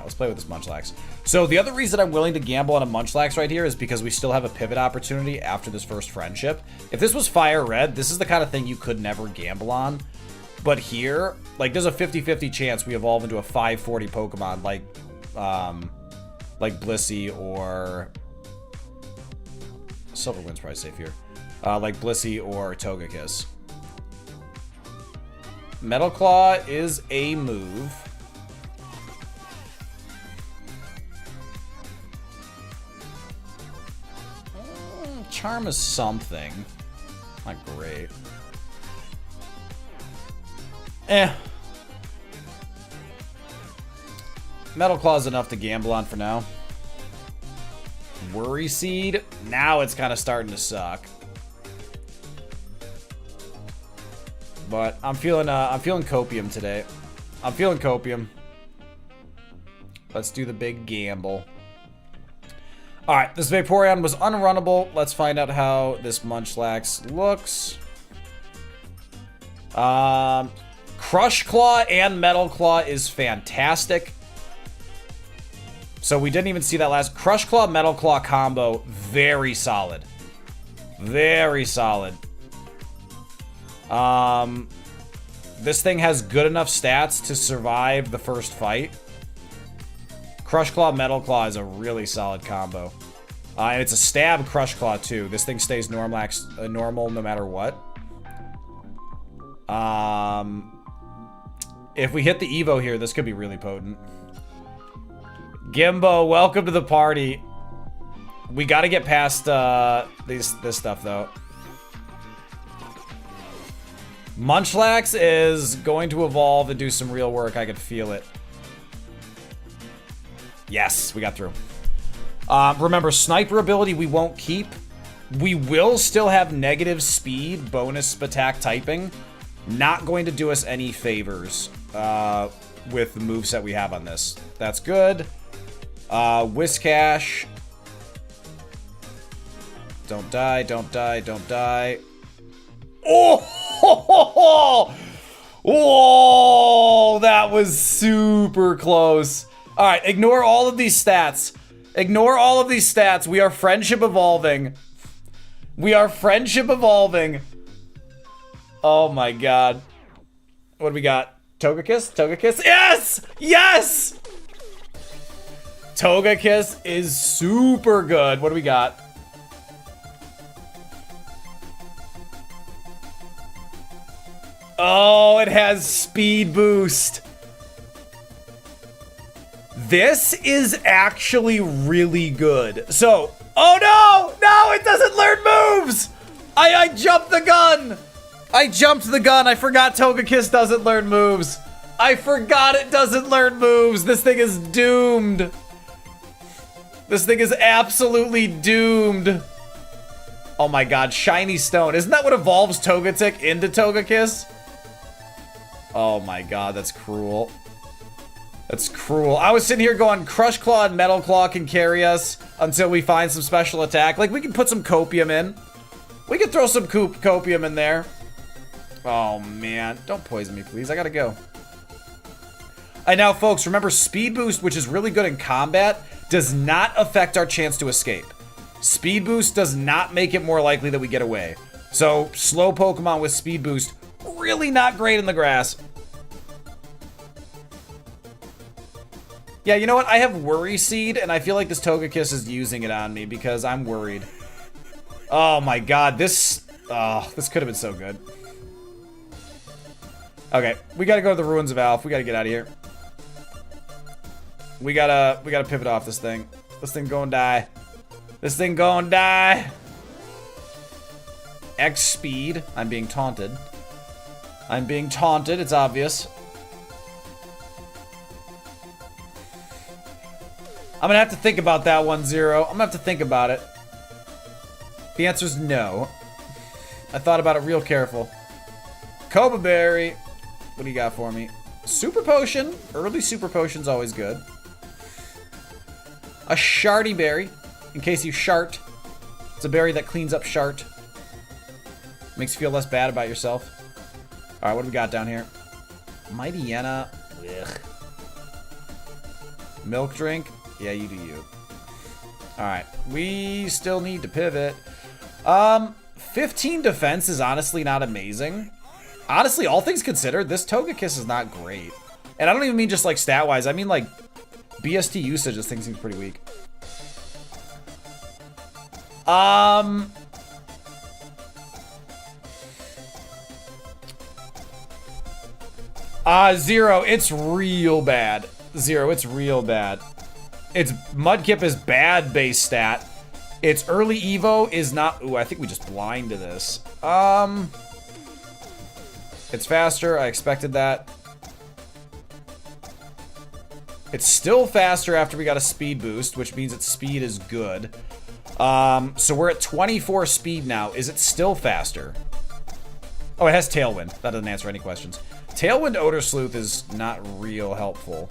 let's play with this Munchlax. So the other reason I'm willing to gamble on a Munchlax right here is because we still have a pivot opportunity after this first friendship. If this was Fire Red, this is the kind of thing you could never gamble on. But here, like, there's a 50-50 chance we evolve into a 540 Pokemon like Blissey or... Silverwind's probably safe here. Like Blissey or Togekiss. Metal Claw is a move. Charm is something. Not great. Metal Claw is enough to gamble on for now. Worry Seed. Now it's kind of starting to suck. But I'm feeling Copium today. I'm feeling Copium. Let's do the big gamble. Alright, this Vaporeon was unrunnable. Let's find out how this Munchlax looks. Crush Claw and Metal Claw is fantastic. So we didn't even see that last. Crush Claw, Metal Claw combo, very solid. Very solid. This thing has good enough stats to survive the first fight. Crush Claw, Metal Claw is a really solid combo. And it's a stab Crush Claw too. This thing stays normal no matter what. If we hit the Evo here, this could be really potent. Gimbo, welcome to the party. We got to get past this stuff though. Munchlax is going to evolve and do some real work. I could feel it. Yes, we got through. Remember, sniper ability we won't keep. We will still have negative speed, bonus attack typing. Not going to do us any favors with the moveset we have on this. That's good. Whiscash. Don't die, don't die, don't die. Oh! Whoa! That was super close. All right, ignore all of these stats. Ignore all of these stats. We are friendship evolving. We are friendship evolving. Oh my god. What do we got? Togekiss? Togekiss? Yes! Yes! Togekiss is super good. What do we got? Oh, it has speed boost. This is actually really good. So, oh no! No, it doesn't learn moves! I jumped the gun! I jumped the gun. I forgot Togekiss doesn't learn moves. I forgot it doesn't learn moves. This thing is doomed. This thing is absolutely doomed. Oh my god, Shiny Stone. Isn't that what evolves Togetic into Togekiss? Oh my god, that's cruel. That's cruel. I was sitting here going, Crush Claw and Metal Claw can carry us until we find some special attack. Like, we can put some Copium in. We can throw some Copium in there. Oh man, don't poison me, please. I gotta go. And now, folks, remember, Speed Boost, which is really good in combat, does not affect our chance to escape. Speed Boost does not make it more likely that we get away. So, slow Pokemon with Speed Boost, really not great in the grass. Yeah, you know what? I have Worry Seed, and I feel like this Togekiss is using it on me because I'm worried. Oh my god, this could have been so good. Okay, we gotta go to the Ruins of Alph. We gotta get out of here. We gotta pivot off this thing. This thing gonna die. This thing gonna die. X speed. I'm being taunted. I'm being taunted, it's obvious. I'm gonna have to think about that one, Zero. I'm gonna have to think about it. The answer's no. I thought about it real careful. Cobra Berry. What do you got for me? Super Potion. Early Super Potion's always good. A Shardy Berry. In case you shart. It's a berry that cleans up shart. Makes you feel less bad about yourself. Alright, what do we got down here? Mighty Yenna. Ugh. Milk Drink. Yeah, you do you. Alright, we still need to pivot. 15 defense is honestly not amazing. Honestly, all things considered, this Togekiss is not great. And I don't even mean just like stat-wise, I mean like BST usage, this thing seems pretty weak. Zero, it's real bad. Zero, it's real bad. Its Mudkip is bad base stat. Its early Evo is not... Ooh, I think we just blind to this. It's faster. I expected that. It's still faster after we got a speed boost, which means its speed is good. So we're at 24 speed now. Is it still faster? Oh, it has Tailwind. That doesn't answer any questions. Tailwind Odor Sleuth is not real helpful.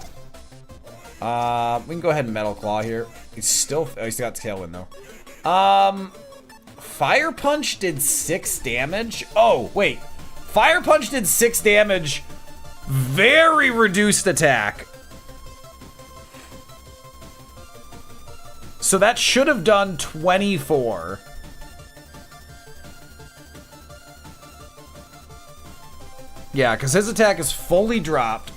We can go ahead and Metal Claw here. He's still... Oh, he's got Tailwind, though. Fire Punch did 6 damage. Oh, wait. Fire Punch did 6 damage Very reduced attack. So that should have done 24. Yeah, because his attack is fully dropped.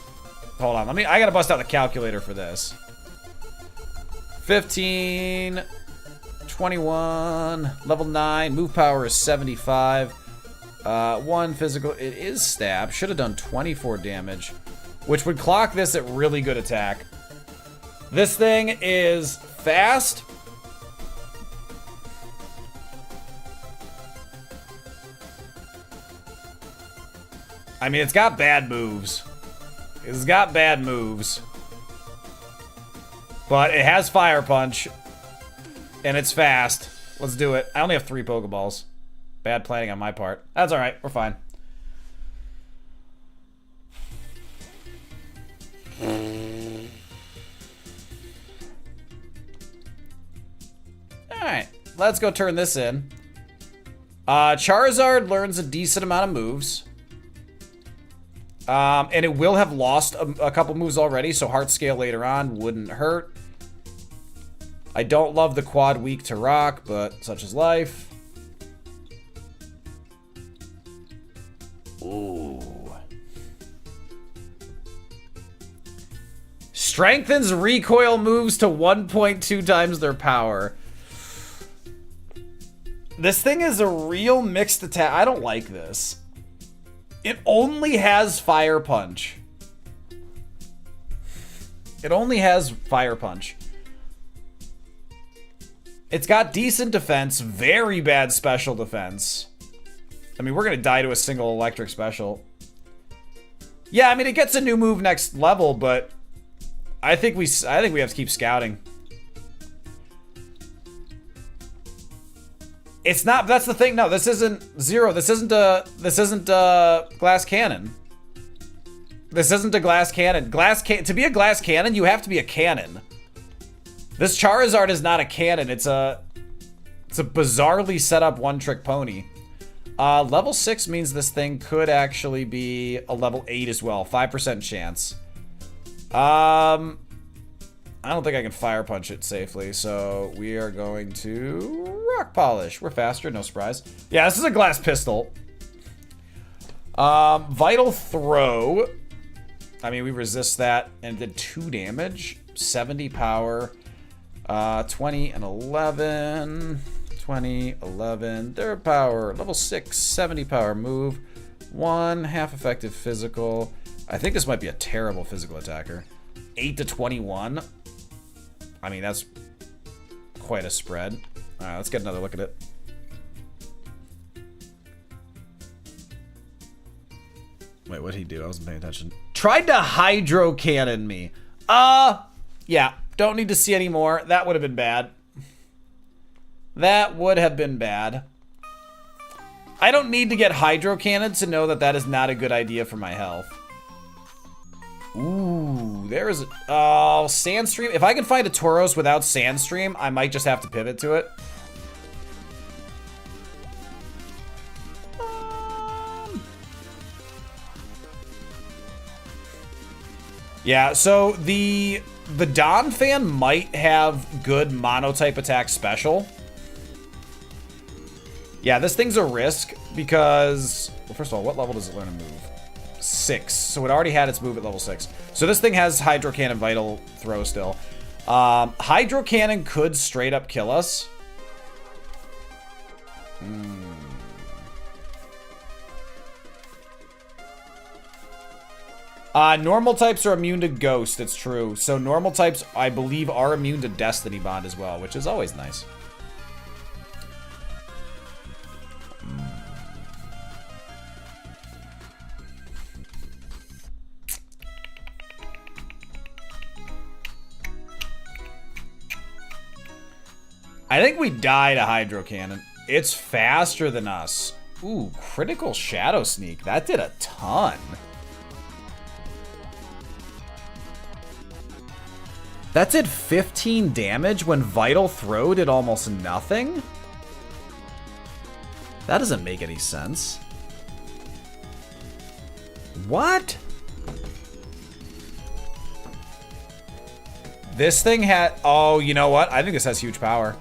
Hold on, I gotta bust out the calculator for this. 15, 21, level 9, move power is 75. 1 physical, it is stab. Should have done 24 damage, which would clock this at really good attack. This thing is fast. I mean, it's got bad moves. It's got bad moves. But it has Fire Punch. And it's fast. Let's do it. I only have 3 Pokeballs. Bad planning on my part. That's alright. We're fine. Alright. Let's go turn this in. Charizard learns a decent amount of moves. And it will have lost a couple moves already, so Heart Scale later on wouldn't hurt. I don't love the quad weak to rock, but such is life. Ooh. Strengthens recoil moves to 1.2 times their power. This thing is a real mixed attack. I don't like this. It only has Fire Punch. It only has Fire Punch. It's got decent defense, very bad special defense. I mean, we're gonna die to a single electric special. Yeah, I mean, it gets a new move next level, but I think we have to keep scouting. It's not. That's the thing. No, this isn't Zero. This isn't a glass cannon. This isn't a glass cannon. To be a glass cannon, you have to be a cannon. This Charizard is not a cannon. It's a bizarrely set up one-trick pony. Level 6 means this thing could actually be a level 8 as well. 5% chance. I don't think I can Fire Punch it safely, so we are going to Rock Polish. We're faster, no surprise. Yeah, this is a glass pistol. Vital Throw. I mean, we resist that and did 2 damage. 70 power. 20 and 11. 20, 11. Their power. Level 6, 70 power move. 1 half effective physical. I think this might be a terrible physical attacker. 8 to 21. I mean, that's quite a spread. Alright, let's get another look at it. Wait, what'd he do? I wasn't paying attention. Tried to Hydro Cannon me. Yeah. Don't need to see any more. That would have been bad. That would have been bad. I don't need to get Hydro Cannon to know that that is not a good idea for my health. Ooh, there is a... Oh, Sandstream. If I can find a Tauros without Sandstream, I might just have to pivot to it. Yeah, so the Don fan might have good mono-type attack special. Yeah, this thing's a risk because... Well, first of all, what level does it learn to move? 6. So it already had its move at level 6. So this thing has Hydro Cannon Vital Throw still. Hydro Cannon could straight up kill us. Normal types are immune to Ghost, it's true. So normal types, I believe, are immune to Destiny Bond as well, which is always nice. I think we die to Hydro Cannon. It's faster than us. Ooh, critical Shadow Sneak. That did a ton. That did 15 damage when Vital Throw did almost nothing? That doesn't make any sense. What? This thing had... Oh, you know what? I think this has huge power.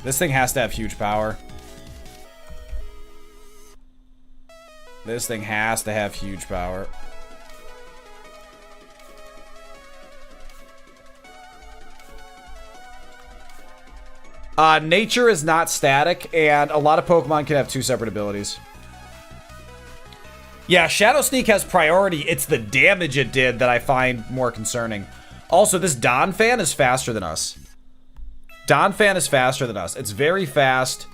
This thing has to have huge power. This thing has to have huge power. Nature is not static, and a lot of Pokemon can have 2 separate abilities. Yeah, Shadow Sneak has priority. It's the damage it did that I find more concerning. Also, this Donphan is faster than us. Donphan is faster than us. It's very fast,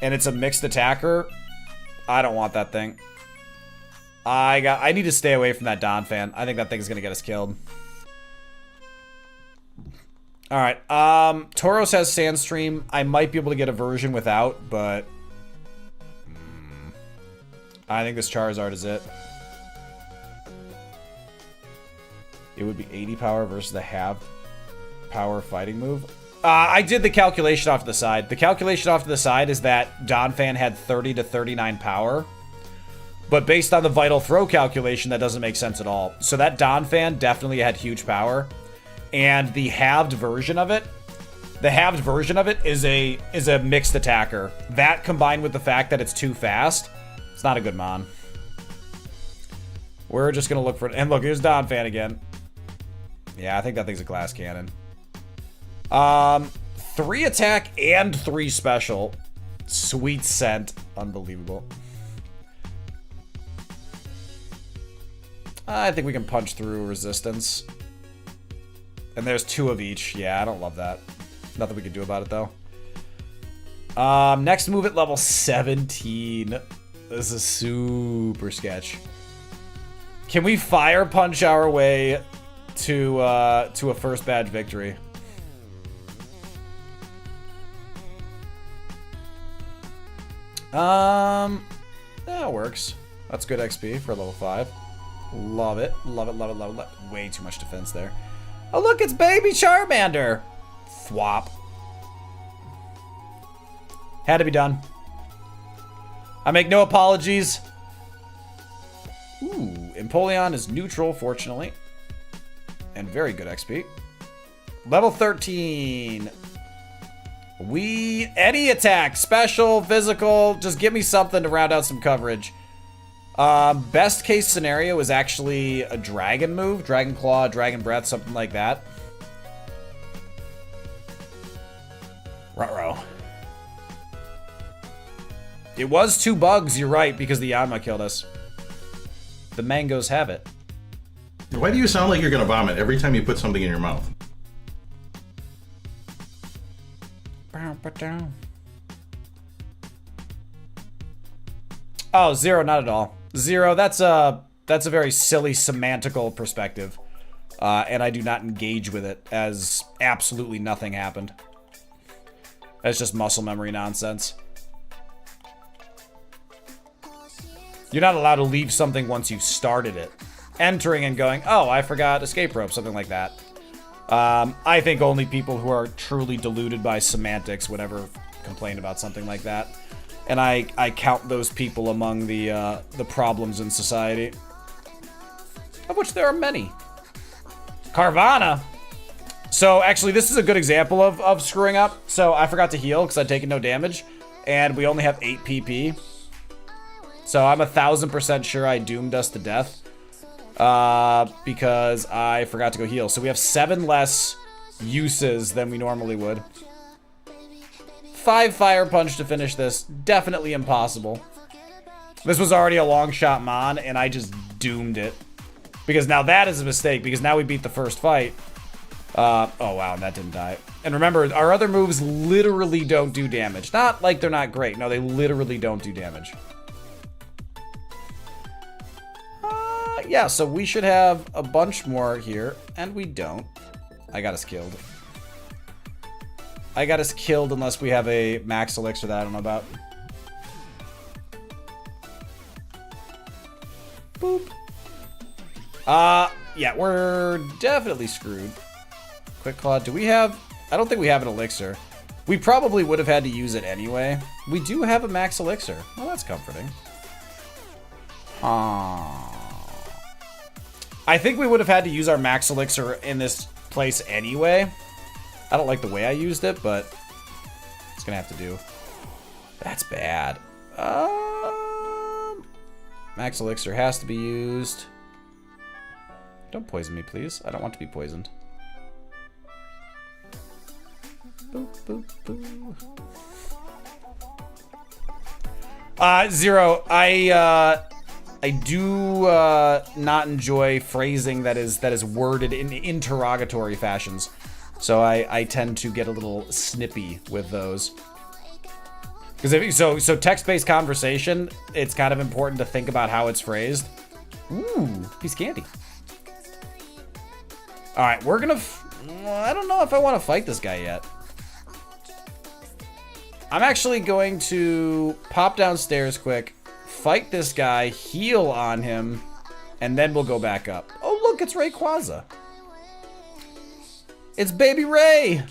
and it's a mixed attacker. I don't want that thing. I need to stay away from that Donphan. I think that thing's gonna get us killed. Alright, Tauros has Sandstream. I might be able to get a version without, but... I think this Charizard is it. It would be 80 power versus the half power fighting move. I did the calculation off to the side. The calculation off to the side is that Donphan had 30 to 39 power. But based on the Vital Throw calculation, that doesn't make sense at all. So that Donphan definitely had huge power. And the halved version of it, is a mixed attacker. That combined with the fact that it's too fast, it's not a good mon. We're just gonna look for it. And look, here's Donphan again. Yeah, I think that thing's a glass cannon. 3 attack and 3 special. Sweet scent. Unbelievable. I think we can punch through resistance. And there's 2 of each. Yeah, I don't love that. Nothing we can do about it, though. Next move at level 17. This is super sketch. Can we fire punch our way to a first badge victory? That works. That's good XP for level 5. Love it. Love it, love it, love it, love it. Way too much defense there. Oh, look, it's Baby Charmander. Thwop. Had to be done. I make no apologies. Ooh, Empoleon is neutral, fortunately. And very good XP. Level 13. Any attack, special, physical, just give me something to round out some coverage. Best case scenario is actually a dragon move, Dragon Claw, Dragon Breath, something like that. Ruh-roh. It was 2 bugs, you're right, because the Yanma killed us. The mangoes have it. Why do you sound like you're gonna vomit every time you put something in your mouth? Oh, Zero, not at all. Zero, that's a very silly semantical perspective. And I do not engage with it, as absolutely nothing happened. That's just muscle memory nonsense. You're not allowed to leave something once you've started it. Entering and going, oh, I forgot escape rope, something like that. I think only people who are truly deluded by semantics would ever complain about something like that. And I count those people among the problems in society. Of which there are many. Carvana! So, actually, this is a good example of screwing up. So, I forgot to heal because I'd taken no damage. And we only have 8 PP. So, I'm 1000% sure I doomed us to death. Because I forgot to go heal. So, we have 7 less uses than we normally would. 5 Fire Punch to finish this. Definitely impossible. This was already a long shot mon, and I just doomed it. Because now that is a mistake, because now we beat the first fight. Oh wow, and that didn't die. And remember, our other moves literally don't do damage. Not like they're not great. No, they literally don't do damage. Yeah, so we should have a bunch more here, and we don't. I got us killed. I got us killed unless we have a max elixir that I don't know about. Boop. Yeah, we're definitely screwed. Quick Claw, do we have... I don't think we have an elixir. We probably would have had to use it anyway. We do have a max elixir. Well, that's comforting. I think we would have had to use our max elixir in this place anyway. I don't like the way I used it, but it's gonna have to do. That's bad. Max Elixir has to be used. Don't poison me, please. I don't want to be poisoned. Boop, boop, boop. Zero. I do not enjoy phrasing that is worded in interrogatory fashions, so I tend to get a little snippy with those. Because so text-based conversation, it's kind of important to think about how it's phrased. Ooh, piece of candy. All right, we're gonna. I don't know if I want to fight this guy yet. I'm actually going to pop downstairs quick, fight this guy, heal on him, and then we'll go back up. Oh, look, it's Rayquaza. It's Baby Ray.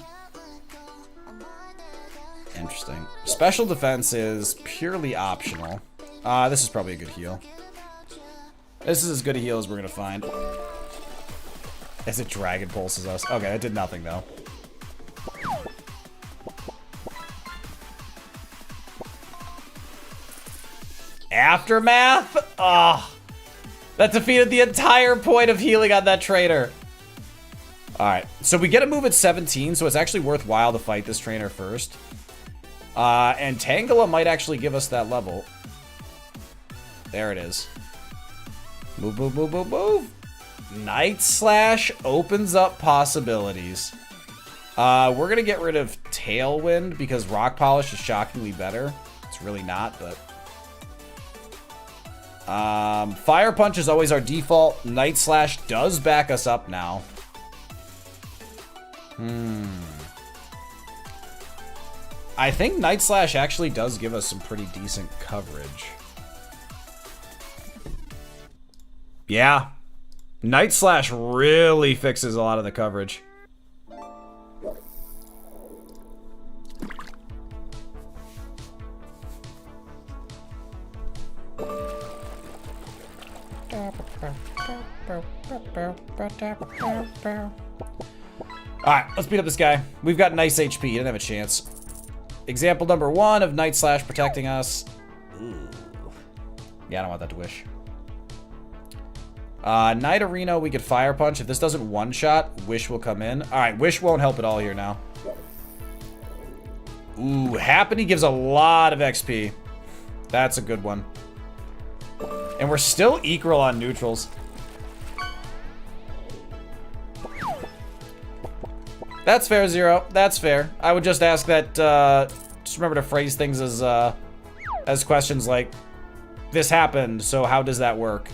Interesting. Special defense is purely optional. This is probably a good heal. This is as good a heal as we're going to find. As it Dragon Pulses us. Okay, that did nothing, though. Aftermath? Oh, that defeated the entire point of healing on that trainer. Alright, so we get a move at 17, so it's actually worthwhile to fight this trainer first. And Tangela might actually give us that level. There it is. Move, move, move, move, move. Night Slash opens up possibilities. We're gonna get rid of Tailwind because Rock Polish is shockingly better. It's really not, but... Fire Punch is always our default. Night Slash does back us up now. I think Night Slash actually does give us some pretty decent coverage. Yeah. Night Slash really fixes a lot of the coverage. Alright, let's beat up this guy. We've got nice HP. He didn't have a chance. Example number 1 of Night Slash protecting us. Ooh. Yeah, I don't want that to wish. Night Arena, we could Fire Punch. If this doesn't one-shot, Wish will come in. Alright, Wish won't help at all here now. Ooh, Happiny gives a lot of XP. That's a good one. And we're still equal on neutrals. That's fair, Zero. That's fair. I would just ask that, just remember to phrase things as questions like, this happened, so how does that work?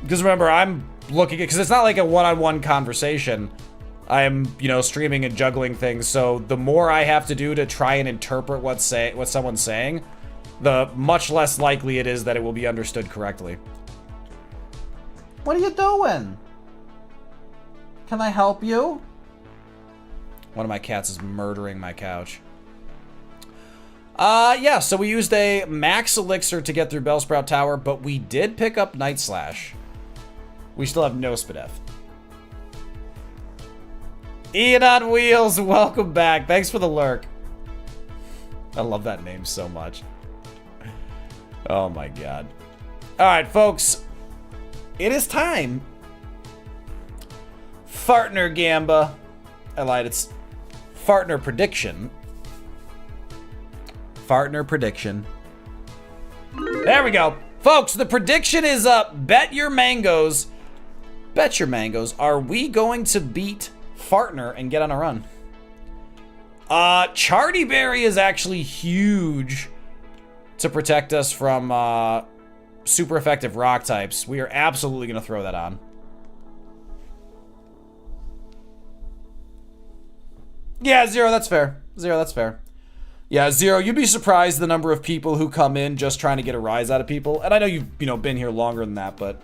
Because remember, I'm looking at, because it's not like a one-on-one conversation. I am, you know, streaming and juggling things, so the more I have to do to try and interpret what someone's saying, the much less likely it is that it will be understood correctly. What are you doing? Can I help you? One of my cats is murdering my couch. Yeah, so we used a max elixir to get through Bellsprout Tower, but we did pick up Night Slash. We still have no Spadef. Ian on Wheels, welcome back. Thanks for the lurk. I love that name so much. Oh my god. Alright, folks. It is time. Fartner Gamba. I lied, it's Fartner Prediction. Fartner Prediction. There we go. Folks, the prediction is bet your mangoes. Bet your mangoes. Are we going to beat Fartner and get on a run? Charty Berry is actually huge to protect us from super effective rock types. We are absolutely going to throw that on. Yeah, Zero, that's fair. Zero, that's fair. Yeah, Zero, you'd be surprised the number of people who come in just trying to get a rise out of people. And I know you've, been here longer than that, but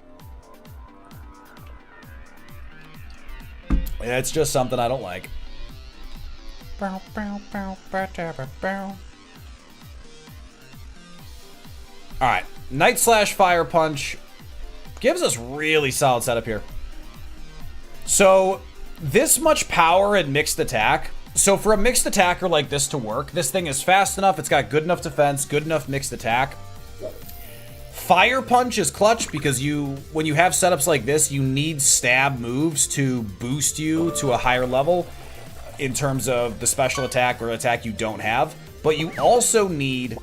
yeah, it's just something I don't like. Alright, Night Slash Fire Punch gives us really solid setup here. So, this much power and mixed attack. So for a mixed attacker like this to work, this thing is fast enough, it's got good enough defense, good enough mixed attack. Fire Punch is clutch because when you have setups like this, you need stab moves to boost you to a higher level in terms of the special attack or attack you don't have. But you also need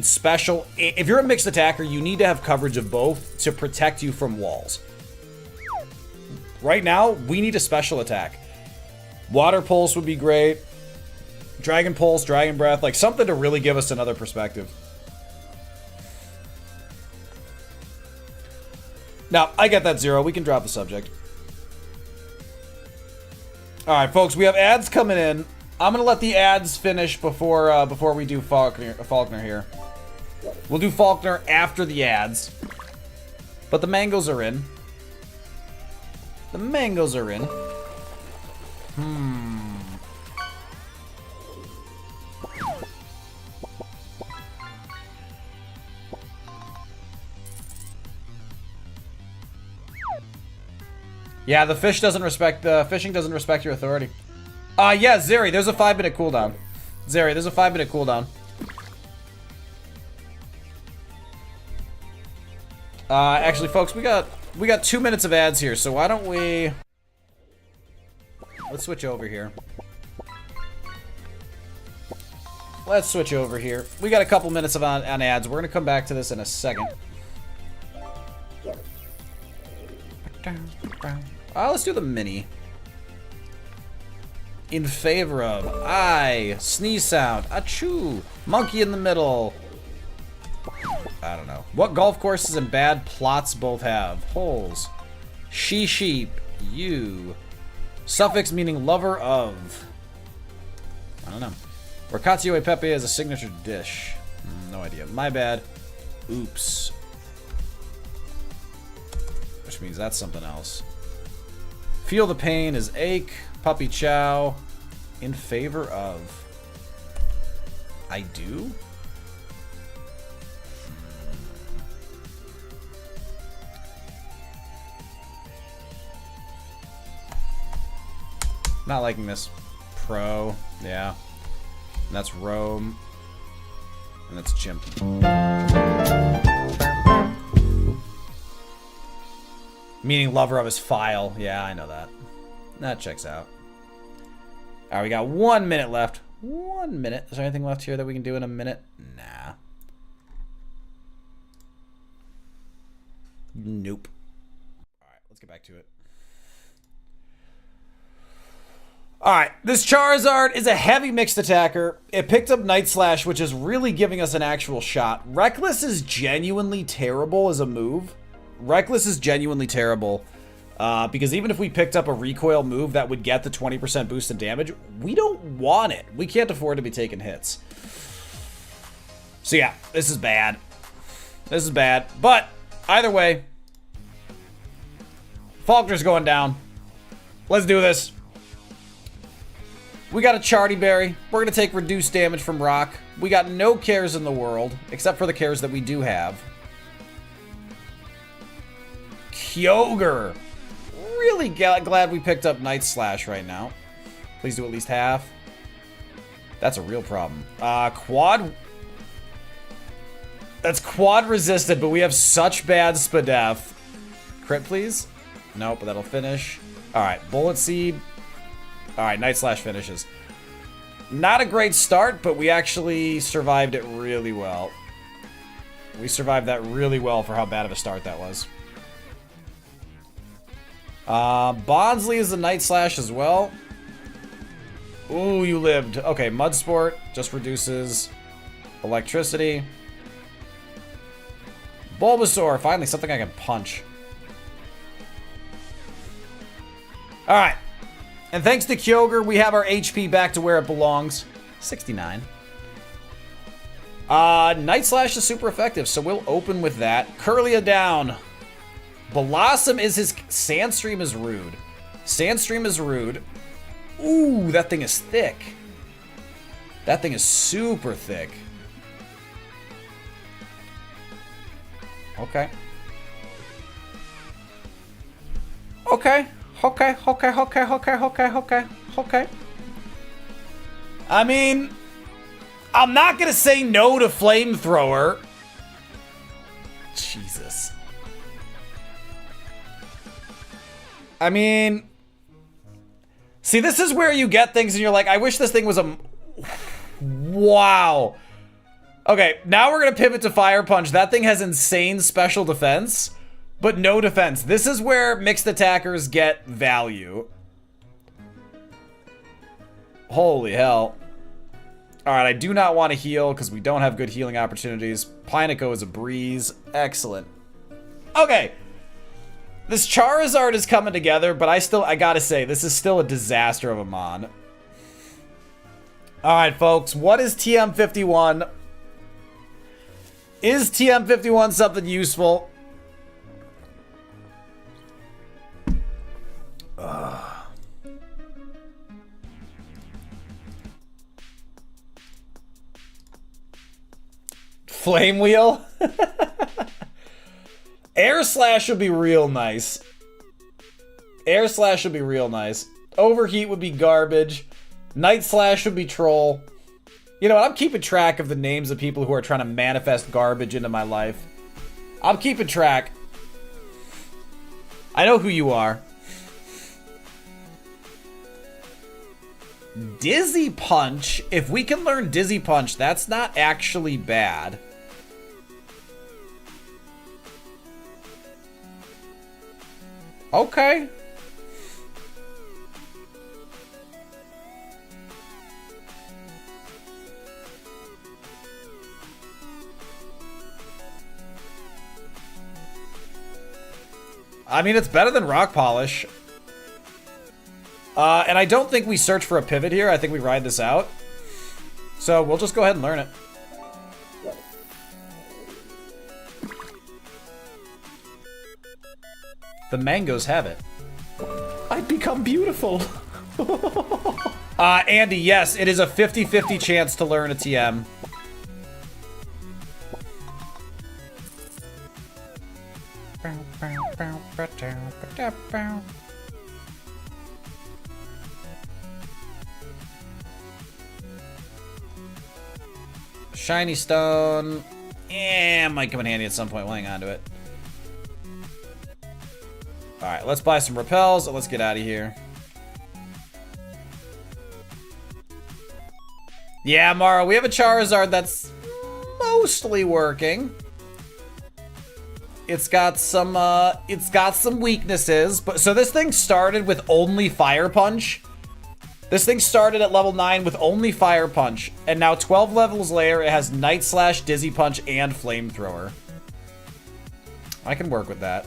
special. If you're a mixed attacker, you need to have coverage of both to protect you from walls. Right now, we need a special attack. Water Pulse would be great. Dragon Pulse, Dragon Breath, like something to really give us another perspective. Now, I get that, Zero. We can drop the subject. Alright, folks, we have ads coming in. I'm going to let the ads finish before we do Faulkner here. We'll do Faulkner after the ads. But the mangoes are in. The mangoes are in. Yeah, the fishing doesn't respect your authority. Yeah, Zeri, there's a 5-minute cooldown. Zeri, there's a 5-minute cooldown. Actually, folks, we got 2 minutes of ads here, so why don't we... Let's switch over here. Let's switch over here. We got a couple minutes on ads. We're gonna come back to this in a second. Let's do the mini. In favor of sneeze sound, achoo, monkey in the middle. I don't know. What golf courses and bad plots both have? Holes. Sheep. You. Suffix meaning lover of. I don't know. Ricatio e pepe is a signature dish. No idea. My bad. Oops. Which means that's something else. Feel the pain is ache. Puppy chow. In favor of. I do? Not liking this. Pro. Yeah. And that's Rome. And that's Chimp. Meaning lover of his file. Yeah, I know that. That checks out. Alright, we got 1 minute left. 1 minute. Is there anything left here that we can do in a minute? Nah. Nope. Alright, let's get back to it. Alright, this Charizard is a heavy mixed attacker. It picked up Night Slash, which is really giving us an actual shot. Reckless is genuinely terrible as a move. Reckless is genuinely terrible. Because even if we picked up a recoil move that would get the 20% boost in damage, we don't want it. We can't afford to be taking hits. So yeah, this is bad. This is bad. But, either way, Faulkner's going down. Let's do this. We got a Charty Berry. We're going to take reduced damage from Rock. We got no cares in the world, except for the cares that we do have. Kyogre. Really glad we picked up Night Slash right now. Please do at least half. That's a real problem. Quad. That's quad resisted, but we have such bad Spadef. Crit, please. Nope, but that'll finish. Alright, Bullet Seed. Alright, Night Slash finishes. Not a great start, but we actually survived it really well. We survived that really well for how bad of a start that was. Bondsley is the Night Slash as well. Ooh, you lived. Okay, Mud Sport just reduces electricity. Bulbasaur, finally something I can punch. Alright. And thanks to Kyogre, we have our HP back to where it belongs. 69. Night Slash is super effective, so we'll open with that. Curlia down. Blossom is his... Sandstream is rude. Sandstream is rude. Ooh, that thing is thick. That thing is super thick. Okay. Okay. Okay. I mean, I'm not gonna say no to flamethrower. Jesus. I mean, see, this is where you get things and you're like, I wish this thing was a... Wow. Okay, now we're gonna pivot to Fire Punch. That thing has insane special defense, but no defense. This is where mixed attackers get value. Holy hell. Alright, I do not want to heal because we don't have good healing opportunities. Pineco is a breeze. Excellent. Okay. This Charizard is coming together, but I gotta say, this is still a disaster of a Mon. Alright, folks, what is TM51? Is TM51 something useful? Flame Wheel? Air Slash would be real nice. Air Slash would be real nice. Overheat would be garbage. Night Slash would be troll. You know what? I'm keeping track of the names of people who are trying to manifest garbage into my life. I'm keeping track. I know who you are. Dizzy Punch. If we can learn Dizzy Punch, that's not actually bad. Okay. I mean, it's better than Rock Polish. And I don't think we search for a pivot here. I think we ride this out. So we'll just go ahead and learn it. The mangoes have it. I'd become beautiful. Andy, yes, it is a 50-50 chance to learn a TM. Shiny Stone. Yeah, might come in handy at some point. We'll hang on to it. Alright, let's buy some repels and let's get out of here. Yeah, Mara, we have a Charizard that's mostly working. It's got some weaknesses, but so this thing started with only Fire Punch. This thing started at level 9 with only Fire Punch, and now 12 levels later, it has Night Slash, Dizzy Punch, and Flamethrower. I can work with that.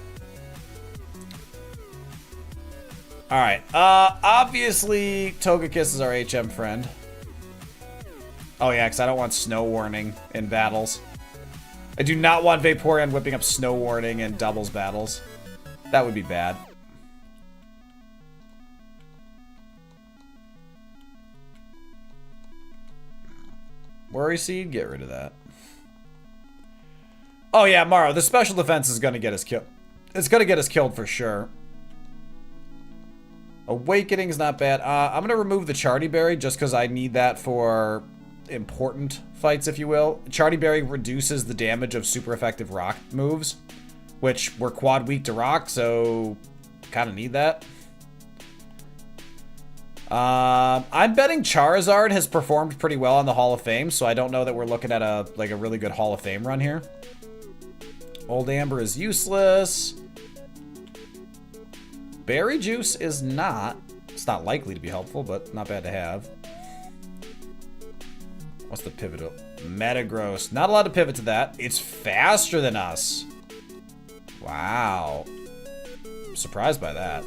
Alright, obviously, Togekiss is our HM friend. Oh yeah, because I don't want Snow Warning in battles. I do not want Vaporeon whipping up Snow Warning in doubles battles. That would be bad. Worry Seed, get rid of that. Oh yeah, Maro, the special defense is gonna get us killed. It's gonna get us killed for sure. Awakening's not bad. I'm gonna remove the Charty Berry just because I need that for important fights, if you will. Charty Berry reduces the damage of super effective rock moves, which we're quad weak to rock, so kind of need that. I'm betting Charizard has performed pretty well on the Hall of Fame, so I don't know that we're looking at a really good Hall of Fame run here. Old Amber is useless. Berry Juice is not. It's not likely to be helpful, but not bad to have. What's the pivot? Metagross. Not allowed to pivot to that. It's faster than us. Wow. I'm surprised by that.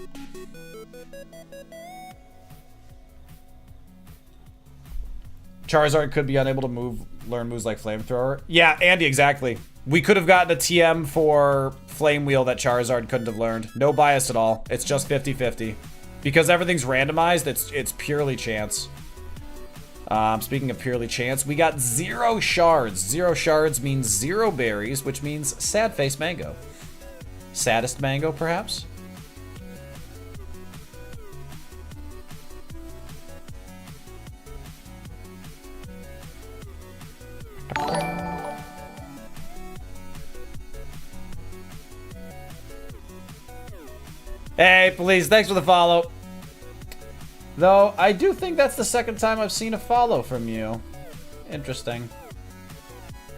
Charizard could be unable to learn moves like Flamethrower. Yeah, Andy, exactly. We could have gotten a TM for Flame Wheel that Charizard couldn't have learned. No bias at all. It's just 50-50. Because everything's randomized, it's purely chance. Speaking of purely chance, we got 0 shards. 0 shards means 0 berries, which means sad face mango. Saddest mango, perhaps? Hey, please, thanks for the follow. Though, I do think that's the second time I've seen a follow from you. Interesting.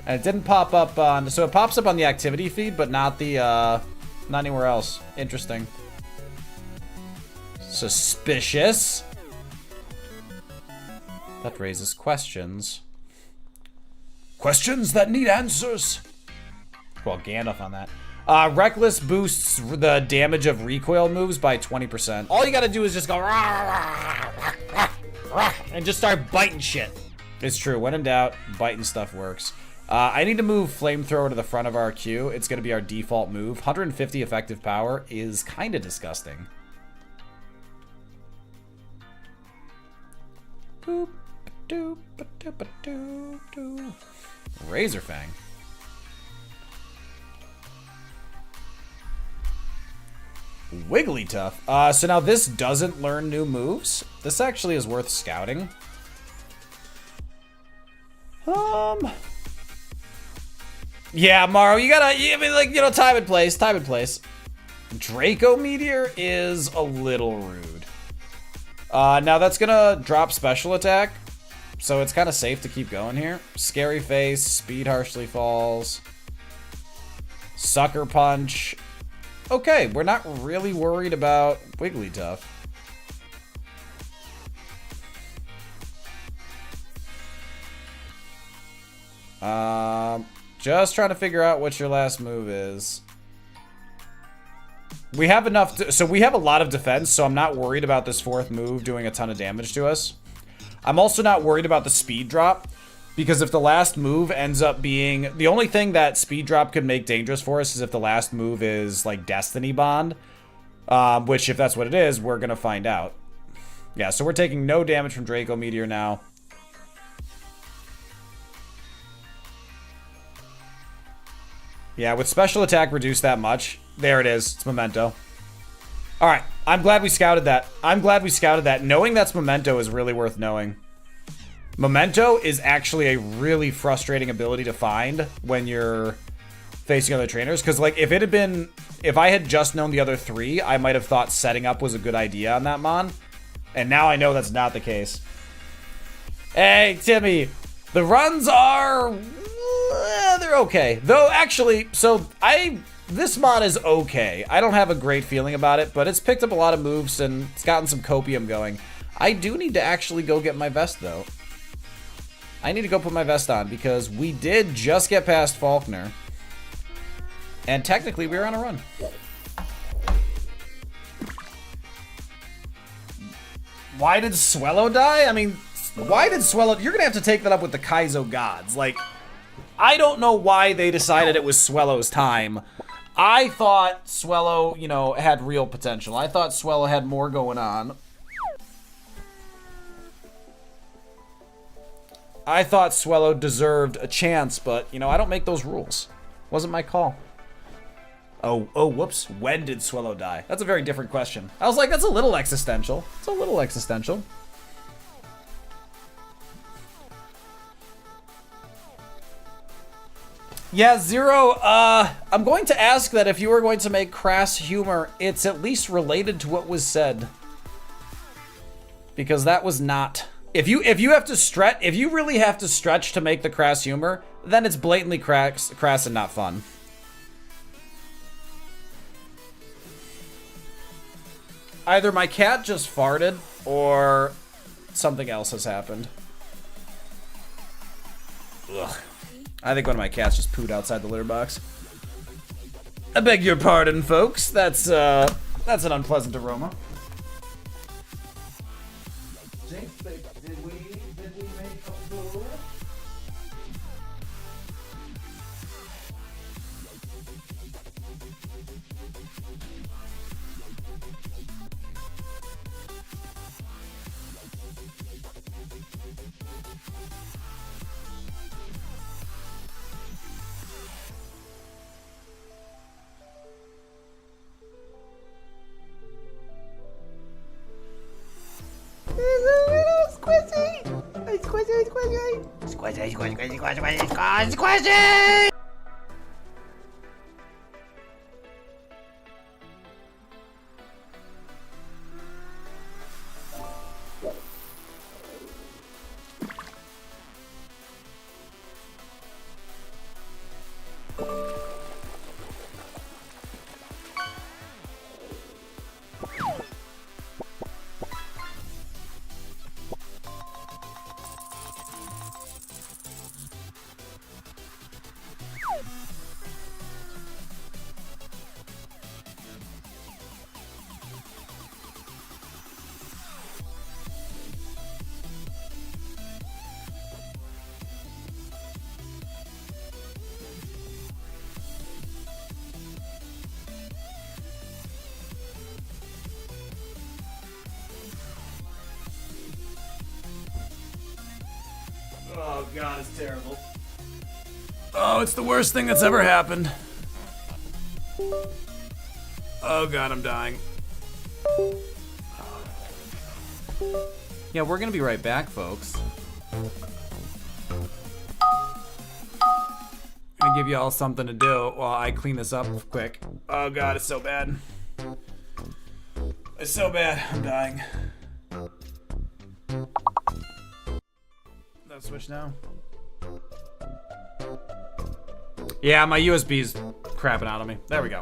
And it didn't pop up on... So it pops up on the activity feed, but not the, not anywhere else. Interesting. Suspicious. That raises questions. Questions that need answers. Well, Gandalf on that. Reckless boosts the damage of recoil moves by 20%. All you gotta do is just go and just start biting shit. It's true. When in doubt, biting stuff works. I need to move Flamethrower to the front of our queue. It's gonna be our default move. 150 effective power is kind of disgusting. Boop, doop, doop, doop, doop. Razor Fang. Wigglytuff. So now this doesn't learn new moves. This actually is worth scouting. Yeah, Mario, you gotta, I mean, like, you know, time and place, time and place. Draco Meteor is a little rude. Now that's gonna drop special attack, so it's kind of safe to keep going here. Scary Face, Speed Harshly Falls, Sucker Punch. Okay, we're not really worried about Wigglytuff. Just trying to figure out what your last move is. We have enough to, so we have a lot of defense, so I'm not worried about this fourth move doing a ton of damage to us. I'm also not worried about the speed drop, because if the last move ends up being... The only thing that speed drop could make dangerous for us is if the last move is, like, Destiny Bond. Which, if that's what it is, we're gonna find out. Yeah, so we're taking no damage from Draco Meteor now. Yeah, with special attack reduced that much. There it is. It's Memento. Alright, I'm glad we scouted that. I'm glad we scouted that. Knowing that's Memento is really worth knowing. Memento is actually a really frustrating ability to find when you're facing other trainers. Because, like, if it had been... If I had just known the other three, I might have thought setting up was a good idea on that Mon. And now I know that's not the case. Hey, Timmy. The runs are... they're okay. Though, actually, so this mod is okay. I don't have a great feeling about it, but it's picked up a lot of moves and it's gotten some copium going. I do need to actually go get my vest, though. I need to go put my vest on because we did just get past Faulkner. And technically, we were on a run. Why did Swellow die? I mean, why did Swellow... You're going to have to take that up with the Kaizo gods. Like... I don't know why they decided it was Swellow's time. I thought Swellow, you know, had real potential. I thought Swellow had more going on. I thought Swellow deserved a chance, but, you know, I don't make those rules. Wasn't my call. Oh, whoops. When did Swellow die? That's a very different question. I was like, that's a little existential. It's a little existential. Yeah, Zero, I'm going to ask that if you were going to make crass humor, it's at least related to what was said. Because that was not... If you have to stretch, if you really have to stretch to make the crass humor, then it's blatantly crass and not fun. Either my cat just farted, or something else has happened. Ugh. I think one of my cats just pooed outside the litter box. I beg your pardon, folks. That's an unpleasant aroma. Did we make a door? Squishy! I Oh god, it's terrible. Oh, it's the worst thing that's ever happened. Oh god, I'm dying. Yeah, we're gonna be right back, folks. I'm gonna give you all something to do while I clean this up quick. Oh god, it's so bad. It's so bad. I'm dying. That switch now? Yeah, my USB's crapping out on me. There we go.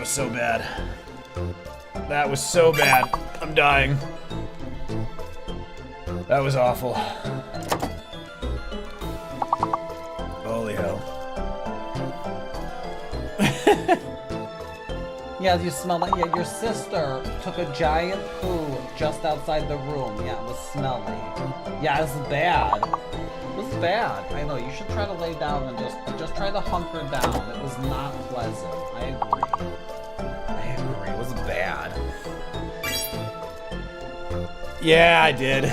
was so bad. That was so bad. I'm dying. That was awful. Holy hell. Yeah, you smell like, yeah, your sister took a giant poo just outside the room. Yeah, it was smelly. Yeah, it was bad. It was bad. I know, you should try to lay down and just try to hunker down. It was not pleasant. I agree. It was bad. Yeah, I did.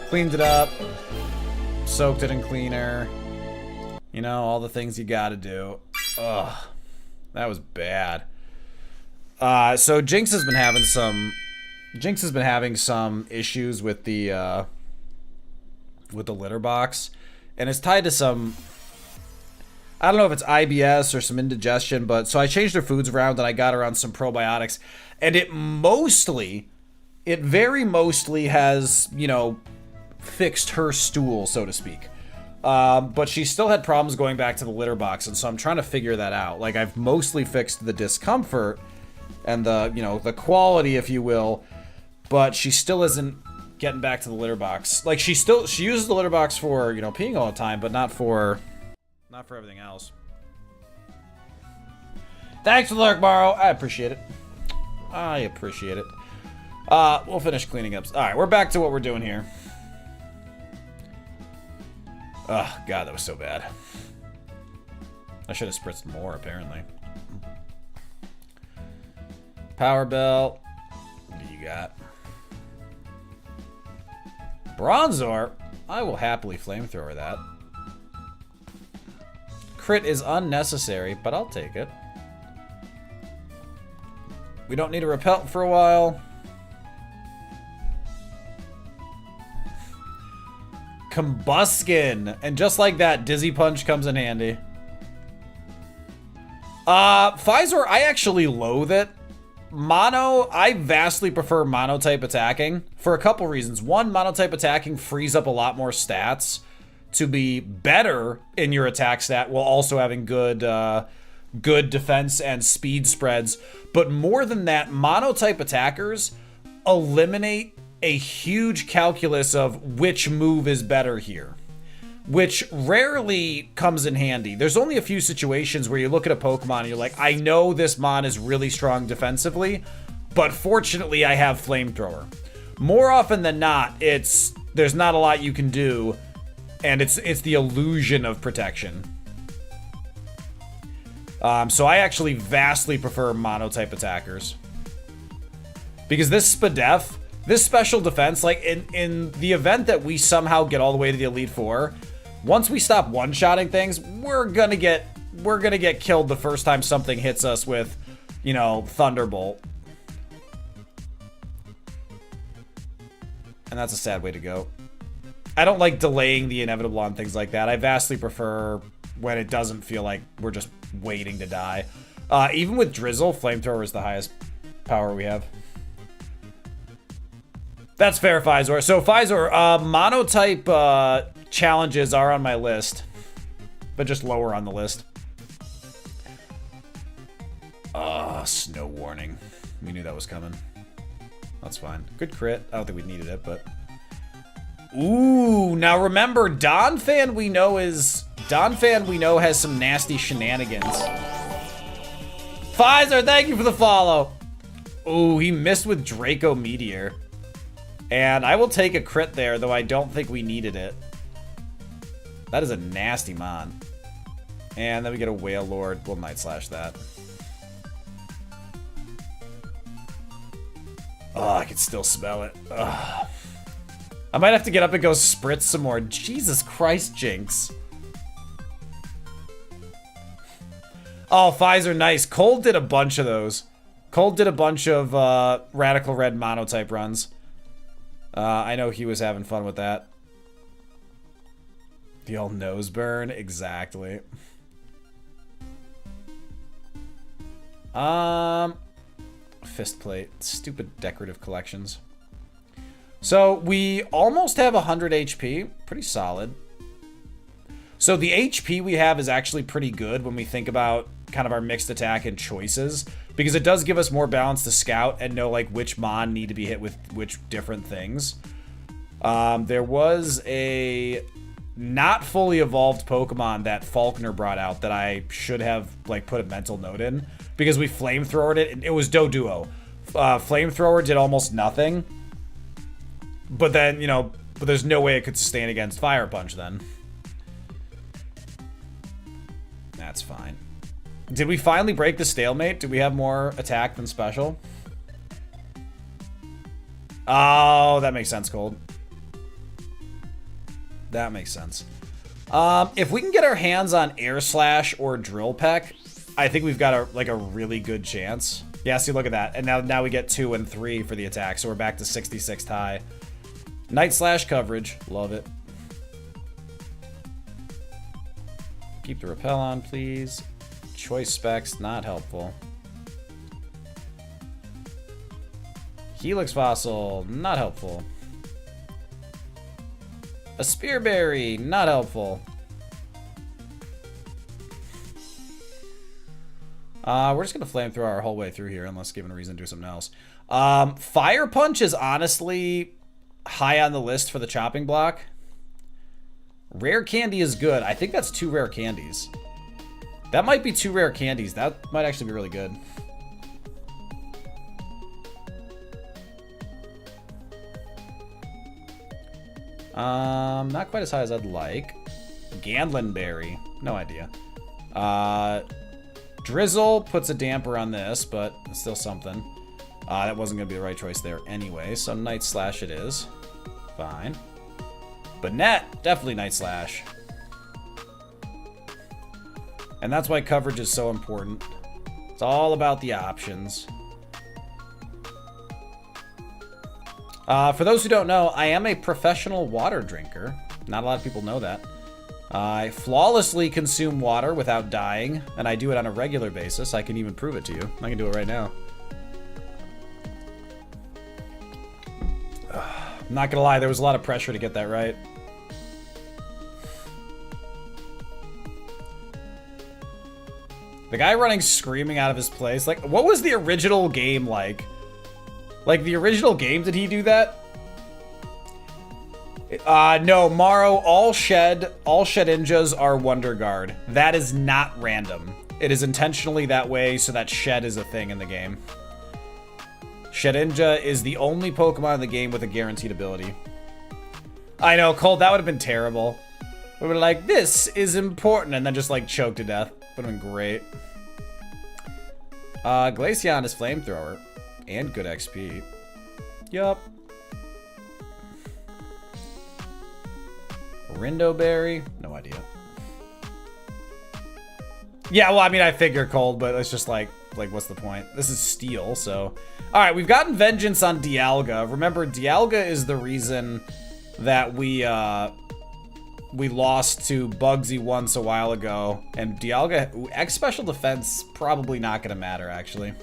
Cleaned it up. Soaked it in cleaner. You know, all the things you gotta do. Ugh. That was bad. So Jinx has been having some issues with the litter box, and it's tied to some, I don't know if it's IBS or some indigestion, but so I changed her foods around and I got her on some probiotics, and it very mostly has, you know, fixed her stool, so to speak. But she still had problems going back to the litter box, and so I'm trying to figure that out. Like, I've mostly fixed the discomfort and the, you know, the quality, if you will, but she still isn't getting back to the litter box. Like, she uses the litter box for, you know, peeing all the time, but not for everything else. Thanks for the lurk, Morrow. I appreciate it. We'll finish cleaning up. All right, we're back to what we're doing here. Oh, God, that was so bad. I should have spritzed more, apparently. Power belt. What do you got? Bronzor. I will happily flamethrower that. Crit is unnecessary, but I'll take it. We don't need a repel for a while. Combuskin. And just like that, Dizzy Punch comes in handy. Pfizer, I actually loathe it. Mono, I vastly prefer mono-type attacking for a couple reasons. One, mono-type attacking frees up a lot more stats to be better in your attack stat while also having good defense and speed spreads. But more than that, mono-type attackers eliminate a huge calculus of which move is better here, which rarely comes in handy. There's only a few situations where you look at a Pokemon and you're like, I know this mon is really strong defensively, but fortunately I have Flamethrower. More often than not, there's not a lot you can do, and it's the illusion of protection. So I actually vastly prefer mono-type attackers. Because this Spadef, this special defense, like in the event that we somehow get all the way to the Elite Four, once we stop one-shotting things, we're gonna get killed the first time something hits us with, you know, Thunderbolt. And that's a sad way to go. I don't like delaying the inevitable on things like that. I vastly prefer when it doesn't feel like we're just waiting to die. Even with Drizzle, Flamethrower is the highest power we have. That's fair, Phizor. So, Phizor, mono-type challenges are on my list, but just lower on the list. Snow Warning. We knew that was coming. That's fine. Good crit. I don't think we needed it, but... Ooh, now remember, Donphan we know has some nasty shenanigans. Phizor, thank you for the follow. Ooh, he missed with Draco Meteor. And I will take a crit there, though I don't think we needed it. That is a nasty mon. And then we get a Whale Lord. We'll Night Slash that. Oh, I can still smell it. Ugh. I might have to get up and go spritz some more. Jesus Christ, Jinx. Oh, Phizor, nice. Cole did a bunch of those. Cole did a bunch of Radical Red mono-type runs. I know he was having fun with that. The old nose burn, exactly. Fist plate, stupid decorative collections. So we almost have 100 HP, pretty solid. So the HP we have is actually pretty good when we think about kind of our mixed attack and choices. because it does give us more balance to scout and know like which mon need to be hit with which different things. There was a not fully evolved Pokemon that Faulkner brought out that I should have like put a mental note in, because we flamethrowered it. It was Doduo. Flamethrower did almost nothing, but then, you know, but there's no way it could sustain against Fire Punch then. That's fine. Did we finally break the stalemate? Did we have more attack than special? Oh, that makes sense, Cold. That makes sense. If we can get our hands on Air Slash or Drill Peck, I think we've got a really good chance. Yeah, see, look at that. And now we get 2 and 3 for the attack, so we're back to 66 tie. Night Slash coverage. Love it. Keep the repel on, please. Choice specs, not helpful. Helix Fossil, not helpful. A Spearberry, not helpful. We're just gonna flamethrower our whole way through here, unless given a reason to do something else. Fire Punch is honestly high on the list for the chopping block. Rare Candy is good. I think that's 2 rare candies. That might be 2 rare candies. That might actually be really good. Not quite as high as I'd like. Gandlinberry, no idea. Drizzle puts a damper on this, but it's still something. That wasn't gonna be the right choice there anyway, so Night Slash it is. Fine. But net, definitely Night Slash. And that's why coverage is so important. It's all about the options. For those who don't know, I am a professional water drinker. Not a lot of people know that. I flawlessly consume water without dying, and I do it on a regular basis. I can even prove it to you. I can do it right now. I'm not gonna lie, there was a lot of pressure to get that right. The guy running screaming out of his place. Like, what was the original game like? Like, the original game, did he do that? No, Morrow, all Shedinjas are Wonder Guard. That is not random. It is intentionally that way so that Shed is a thing in the game. Shedinja is the only Pokemon in the game with a guaranteed ability. I know, Colt, that would have been terrible. We were like, this is important, and then just like choke to death. Would have been great. Glaceon is Flamethrower. And good XP. Yup. Rindoberry? No idea. Yeah, well, I mean, I figure Cold, but it's just like, what's the point? This is Steel, so... Alright, we've gotten Vengeance on Dialga. Remember, Dialga is the reason that we lost to Bugsy once a while ago. And Dialga, X Special Defense, probably not going to matter, actually.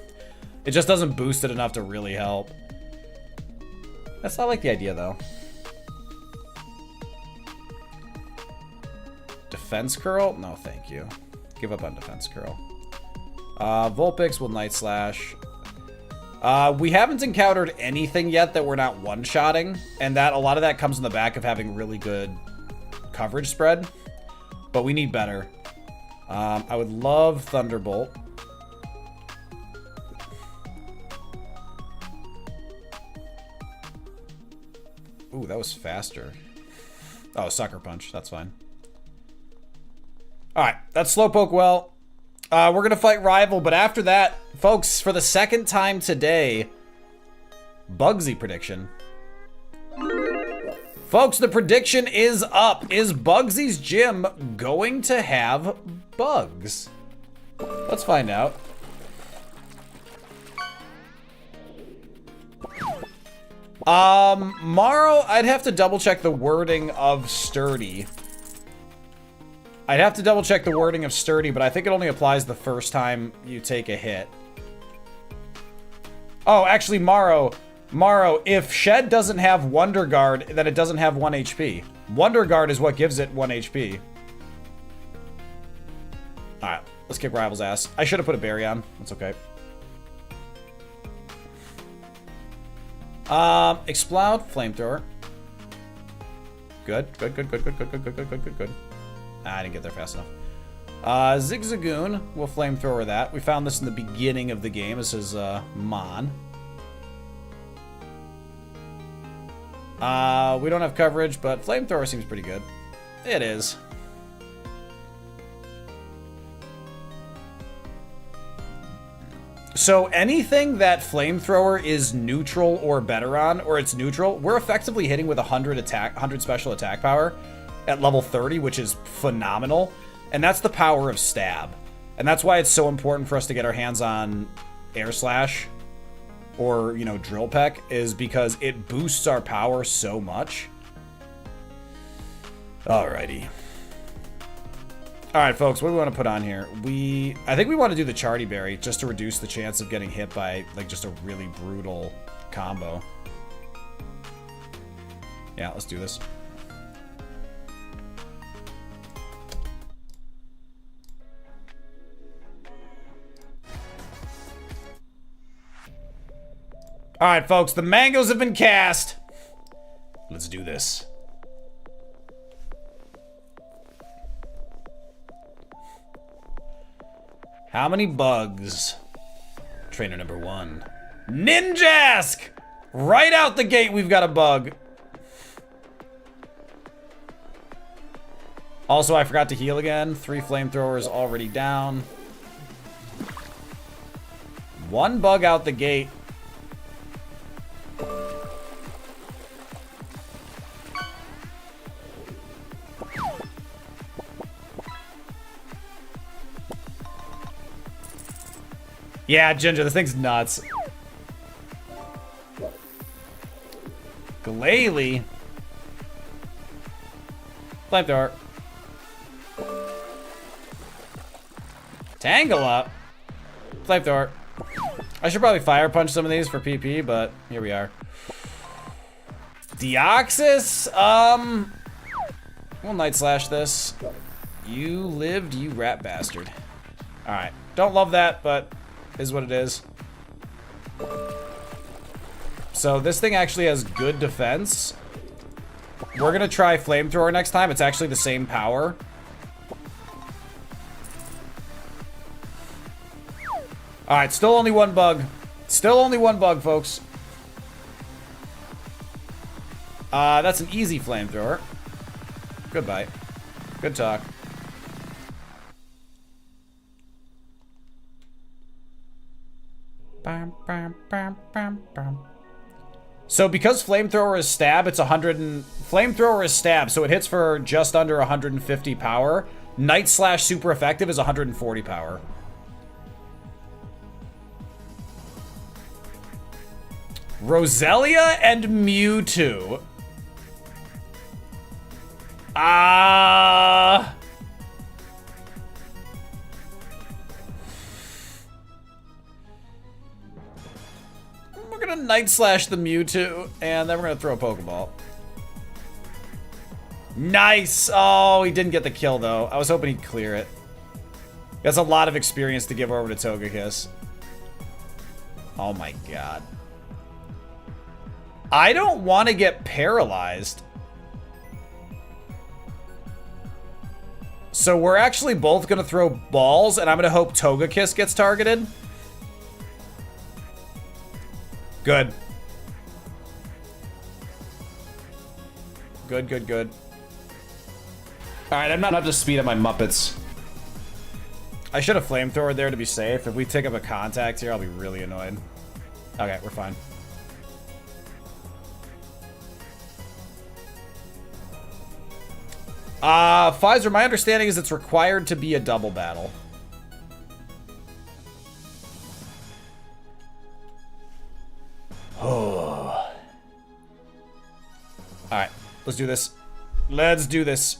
It just doesn't boost it enough to really help. That's not like the idea, though. Defense Curl? No, thank you. Give up on Defense Curl. Vulpix will Night Slash. We haven't encountered anything yet that we're not one-shotting, and that a lot of that comes on the back of having really good coverage spread, but we need better. I would love Thunderbolt. Ooh, that was faster. Oh, Sucker Punch. That's fine. Alright, that's Slowpoke well. We're going to fight Rival, but after that, folks, for the second time today, Bugsy prediction. Folks, the prediction is up. Is Bugsy's gym going to have bugs? Let's find out. Morrow, I'd have to double check the wording of Sturdy. I'd have to double check the wording of Sturdy, but I think it only applies the first time you take a hit. Oh, actually, Morrow, if Shed doesn't have Wonder Guard, then it doesn't have 1 HP. Wonder Guard is what gives it 1 HP. Alright, let's kick Rival's ass. I should have put a berry on. That's okay. Explode, flamethrower. Good. I didn't get there fast enough. Zigzagoon, we'll flamethrower that. We found this in the beginning of the game. This is Mon. We don't have coverage, but flamethrower seems pretty good. It is. So anything that flamethrower is neutral or better on, or it's neutral, we're effectively hitting with 100 special attack power at level 30, which is phenomenal. And that's the power of stab. And that's why it's so important for us to get our hands on air slash or, you know, drill peck, is because it boosts our power so much. Alrighty. All right, folks, what do we want to put on here? I think we want to do the Charty Berry just to reduce the chance of getting hit by, like, just a really brutal combo. Yeah, let's do this. All right, folks, the mangoes have been cast. Let's do this. How many bugs? Trainer number 1. Ninjask! Right out the gate, we've got a bug. Also, I forgot to heal again. 3 flamethrowers already down. 1 bug out the gate. Yeah, Ginger, this thing's nuts. Glalie. Flamethrower. Tangela. Flamethrower. I should probably fire punch some of these for PP, but here we are. Deoxys. We'll Night Slash this. You lived, you rat bastard. Alright. Don't love that, but is what it is. So this thing actually has good defense. We're gonna try flamethrower next time. It's actually the same power. Alright, still only 1 bug. Still only 1 bug, folks. That's an easy flamethrower. Goodbye. Good talk. So because flamethrower is stab, it's 100 and flamethrower is stab, so it hits for just under 150 power. Night Slash super effective is 140 power. Roselia and Mewtwo. We're gonna Night Slash the Mewtwo, and then we're gonna throw a Pokeball. Nice! Oh, he didn't get the kill, though. I was hoping he'd clear it. That's a lot of experience to give over to Togekiss. Oh my god. I don't want to get paralyzed. So we're actually both gonna throw balls, and I'm gonna hope Togekiss gets targeted. Good. Good, good, good. Alright, I'm not enough to speed up my Muppets. I should have flamethrowered there to be safe. If we take up a contact here, I'll be really annoyed. Okay, we're fine. Pfizer, my understanding is it's required to be a double battle. Oh. Alright, let's do this. Let's do this.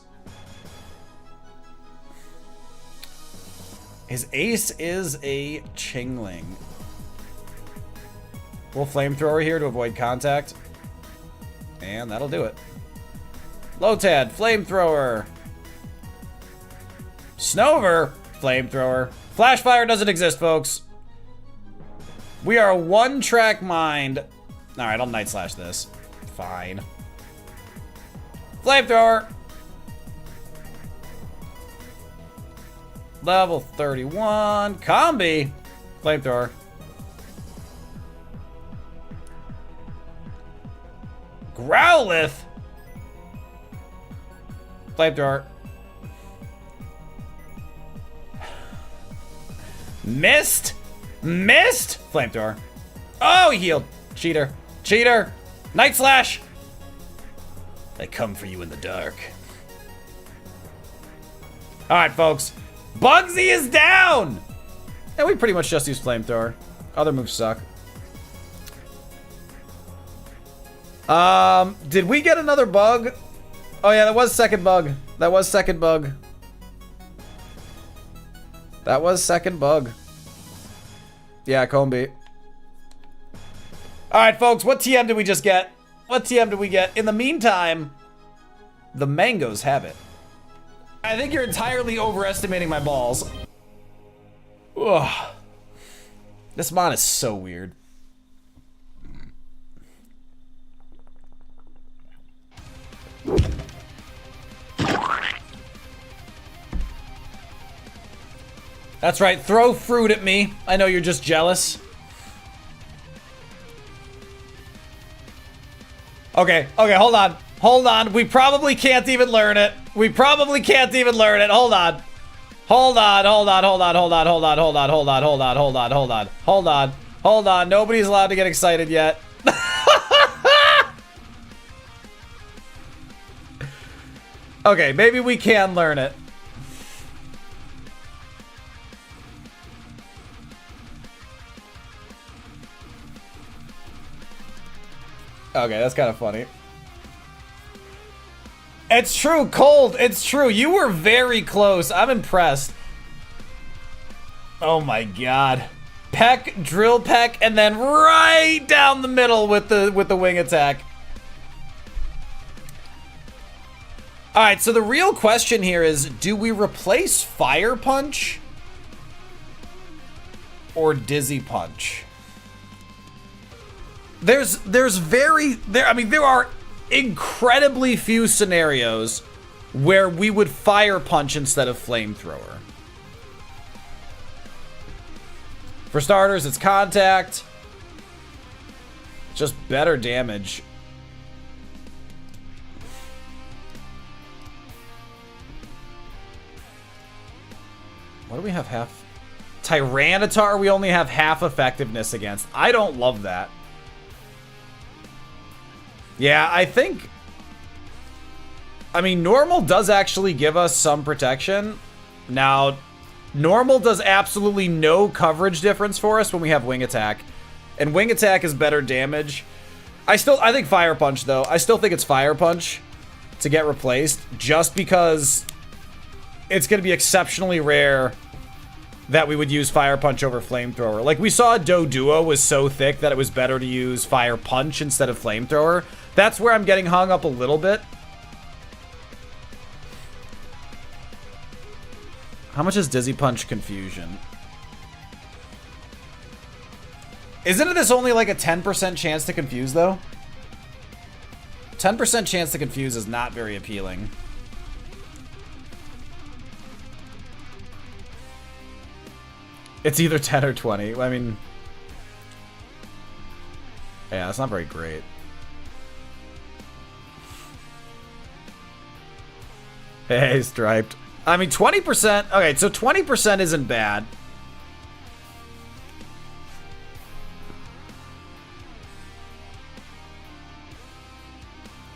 His ace is a Chingling. We'll flamethrower here to avoid contact. And that'll do it. Lotad, flamethrower. Snover, flamethrower. Flashfire doesn't exist, folks. We are a one-track mind. Alright, I'll Night Slash this. Fine. Flamethrower! Level 31. Combi! Flamethrower. Growlithe! Flamethrower. Mist! Mist! Flamethrower. Oh, he healed. Cheater. Cheater! Night Slash! I come for you in the dark. Alright, folks. Bugsy is down! And we pretty much just use Flamethrower. Other moves suck. Did we get another bug? Oh yeah, that was second bug. That was second bug. That was second bug. Yeah, Combi. Alright, folks, what TM did we just get? What TM did we get? In the meantime, the mangoes have it. I think you're entirely overestimating my balls. Ugh. This mon is so weird. That's right, throw fruit at me. I know you're just jealous. Okay, hold on. Hold on, we probably can't even learn it. We probably can't even learn it. Hold on. Hold on. Nobody's allowed to get excited yet. Okay, maybe we can learn it. Okay, that's kind of funny. It's true, Cold. It's true. You were very close. I'm impressed. Oh my god. Peck, drill peck, and then right down the middle with the wing attack. All right, so the real question here is, do we replace Fire Punch or Dizzy Punch? There are incredibly few scenarios where we would Fire Punch instead of Flamethrower. For starters, it's contact. Just better damage. What do we have half? Tyranitar we only have half effectiveness against. I don't love that. Yeah, I mean, normal does actually give us some protection. Now, normal does absolutely no coverage difference for us when we have wing attack. And wing attack is better damage. I think Fire Punch, though. I still think it's Fire Punch to get replaced, just because it's going to be exceptionally rare that we would use Fire Punch over Flamethrower. Like, we saw Doduo was so thick that it was better to use Fire Punch instead of Flamethrower. That's where I'm getting hung up a little bit. How much is Dizzy Punch Confusion? Isn't this only like a 10% chance to confuse, though? 10% chance to confuse is not very appealing. It's either 10 or 20. I mean... yeah, it's not very great. Hey, Striped. I mean, 20%... okay, so 20% isn't bad.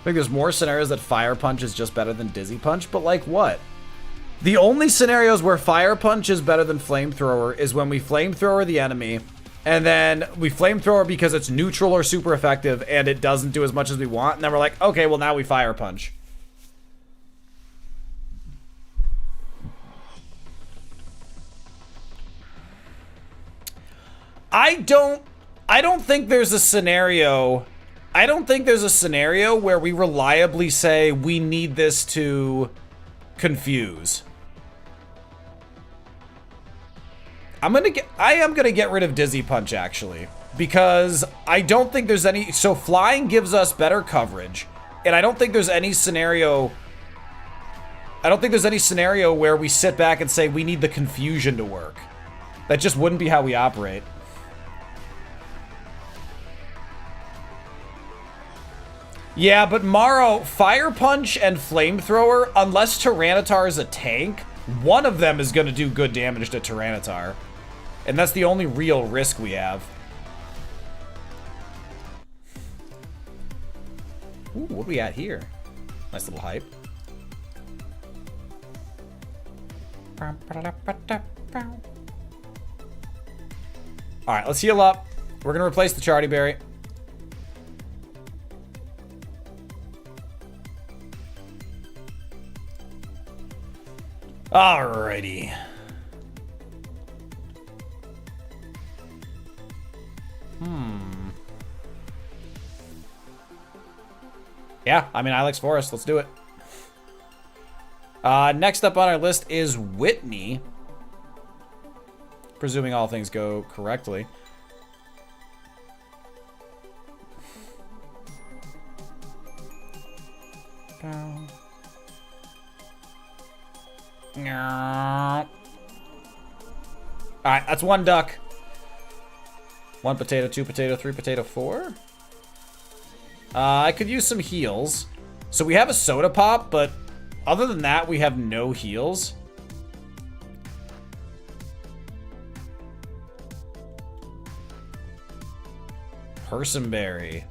I think there's more scenarios that Fire Punch is just better than Dizzy Punch, but like what? The only scenarios where Fire Punch is better than Flamethrower is when we Flamethrower the enemy, and then we Flamethrower because it's neutral or super effective, and it doesn't do as much as we want, and then we're like, okay, well now we Fire Punch. I don't think there's a scenario... I don't think there's a scenario where we reliably say we need this to confuse. I am gonna get rid of Dizzy Punch, actually. because I don't think there's any... So flying gives us better coverage, and I don't think there's any scenario... I don't think there's any scenario where we sit back and say we need the confusion to work. That just wouldn't be how we operate. Yeah, but Maro, Fire Punch and Flamethrower, unless Tyranitar is a tank, one of them is going to do good damage to Tyranitar. And that's the only real risk we have. Ooh, what are we at here? Nice little hype. Alright, let's heal up. We're going to replace the Charty Berry. Alrighty. Yeah, I mean, Ilex Forest. Let's do it. Next up on our list is Whitney. Presuming all things go correctly. Alright, that's one duck. One potato, two potato, three potato, four. I could use some heals. So we have a soda pop, but other than that, we have no heals. Personberry.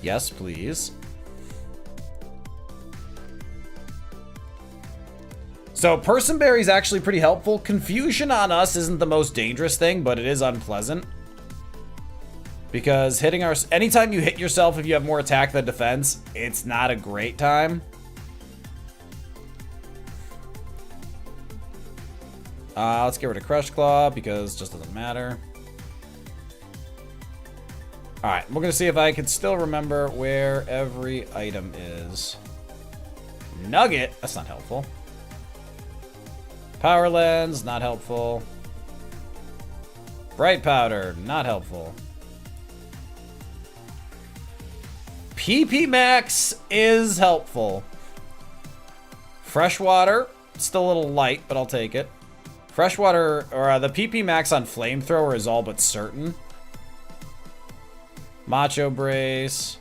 Yes, please. So Personberry is actually pretty helpful. Confusion on us isn't the most dangerous thing, but it is unpleasant. Because hitting our... Anytime you hit yourself, if you have more attack than defense, it's not a great time. Let's get rid of Crush Claw, because it just doesn't matter. Alright, we're going to see if I can still remember where every item is. Nugget, that's not helpful. Power Lens, not helpful. Bright Powder, not helpful. PP Max is helpful. Freshwater, still a little light, but I'll take it. Freshwater, or the PP Max on Flamethrower is all but certain. Macho Brace.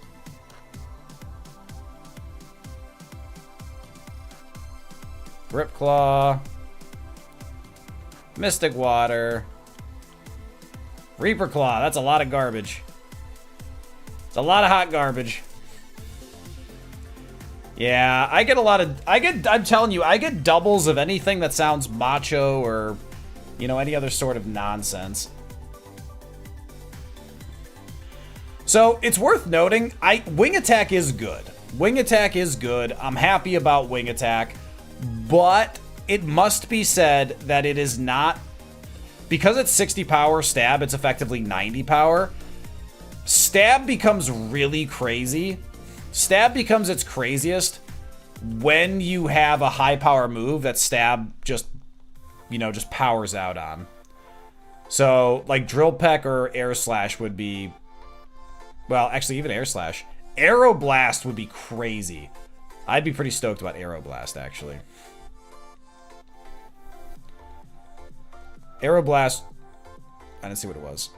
Grip Claw. Mystic Water. Reaper Claw, that's a lot of garbage. It's a lot of hot garbage. Yeah, I get a lot of... I'm telling you, I get doubles of anything that sounds macho or, you know, any other sort of nonsense. So, it's worth noting, Wing Attack is good. Wing Attack is good. I'm happy about Wing Attack. But it must be said that it is not... Because it's 60 power stab, it's effectively 90 power. Stab becomes really crazy. Stab becomes its craziest when you have a high power move that Stab just, you know, just powers out on. So, like, Drill Peck or Air Slash would be... Well, actually, even Air Slash. Aero Blast would be crazy. I'd be pretty stoked about Aero Blast, actually. Aero Blast... I didn't see what it was.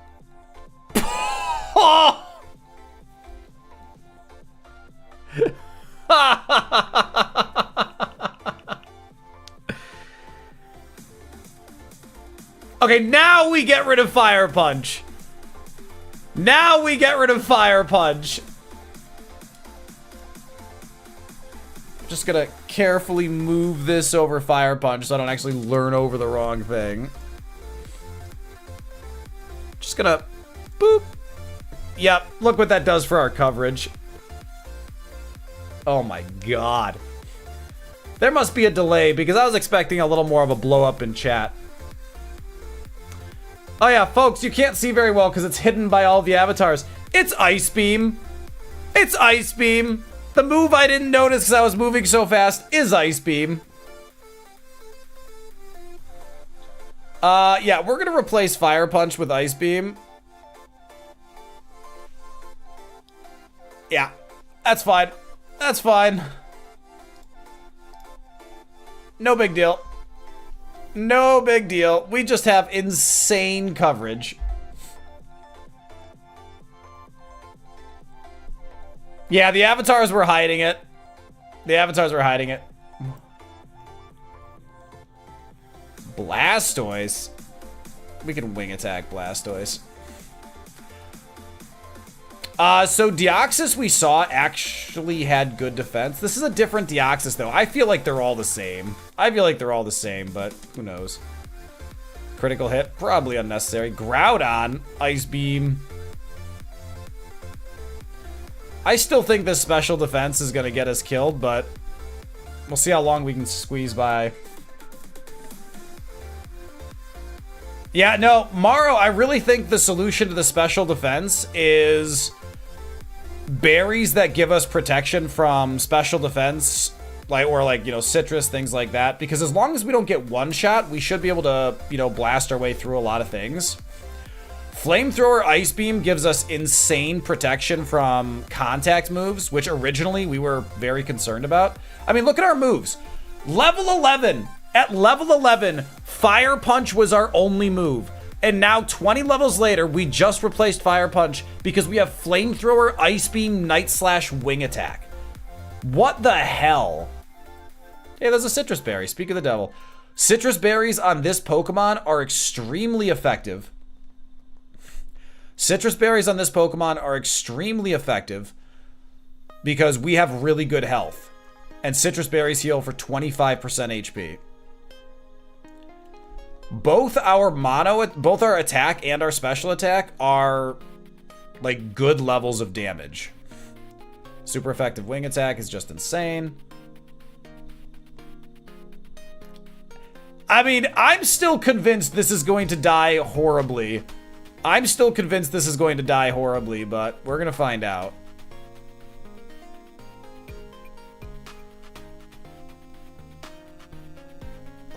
Okay, now we get rid of Fire Punch. Now we get rid of Fire Punch. Just gonna carefully move this over Fire Punch so I don't actually learn over the wrong thing. Just gonna boop. Yep, look what that does for our coverage. Oh my god. There must be a delay because I was expecting a little more of a blow up in chat. Oh yeah, folks, you can't see very well because it's hidden by all the avatars. It's Ice Beam. It's Ice Beam. The move I didn't notice because I was moving so fast is Ice Beam. Yeah, we're gonna replace Fire Punch with Ice Beam. Yeah, that's fine. That's fine. No big deal. No big deal. We just have insane coverage. Yeah, the avatars were hiding it. The avatars were hiding it. Blastoise. We can wing attack Blastoise. So Deoxys we saw actually had good defense. This is a different Deoxys though. I feel like they're all the same. I feel like they're all the same, but who knows? Critical hit, probably unnecessary. Groudon, Ice Beam. I still think this special defense is gonna get us killed, but we'll see how long we can squeeze by. Yeah, no, Maro, I really think the solution to the special defense is berries that give us protection from special defense, like, you know, citrus, things like that. Because as long as we don't get one shot, we should be able to, you know, blast our way through a lot of things. Flamethrower Ice Beam gives us insane protection from contact moves, which originally we were very concerned about. I mean, look at our moves. Level 11. At level 11, Fire Punch was our only move. And now 20 levels later, we just replaced Fire Punch because we have Flamethrower, Ice Beam, Night Slash, Wing Attack. What the hell? Hey, there's a Citrus Berry. Speak of the devil. Citrus Berries on this Pokemon are extremely effective. Citrus Berries on this Pokemon are extremely effective because we have really good health. And Citrus Berries heal for 25% HP. Both our attack and our special attack are like good levels of damage. Super effective wing attack is just insane. I mean, I'm still convinced this is going to die horribly. I'm still convinced this is going to die horribly, but we're gonna find out.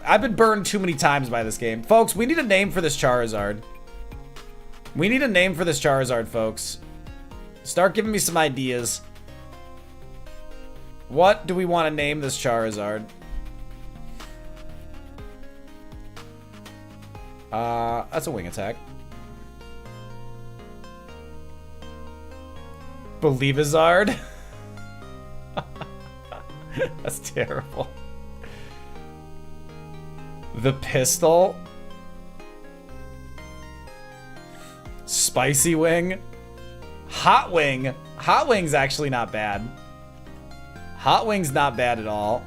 I've been burned too many times by this game. Folks, we need a name for this Charizard. We need a name for this Charizard, folks. Start giving me some ideas. What do we want to name this Charizard? That's a wing attack. Believizard? That's terrible. The Pistol. Spicy Wing. Hot Wing. Hot Wing's actually not bad. Hot Wing's not bad at all.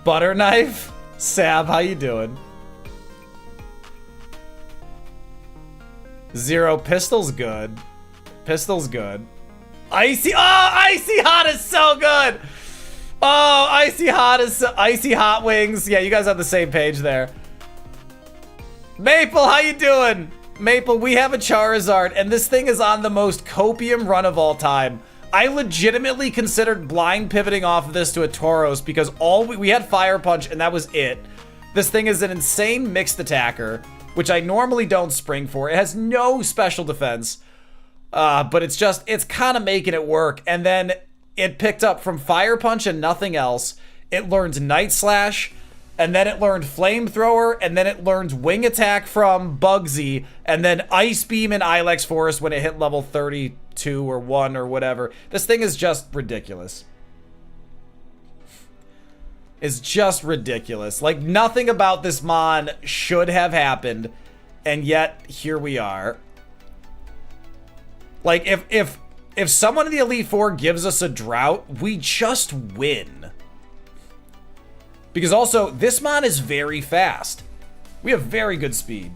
Butter Knife. Sab, how you doing? Zero. Pistol's good. Pistol's good. Icy. Oh, Icy Hot is so good. Oh, Icy Hot is so, Icy Hot Wings. Yeah, you guys have the same page there. Maple, how you doing? Maple, we have a Charizard, and this thing is on the most copium run of all time. I legitimately considered blind pivoting off of this to a Tauros because all we had Fire Punch, and that was it. This thing is an insane mixed attacker, which I normally don't spring for. It has no special defense, but it's kind of making it work. And then it picked up from Fire Punch and nothing else. It learned Night Slash, and then it learned Flamethrower, and then it learned Wing Attack from Bugsy, and then Ice Beam and Ilex Forest when it hit level 32 or 1 or whatever. This thing is just ridiculous. It's just ridiculous. Like, nothing about this Mon should have happened, and yet here we are. Like, if someone in the Elite Four gives us a drought, we just win. Because also, this Mon is very fast. We have very good speed.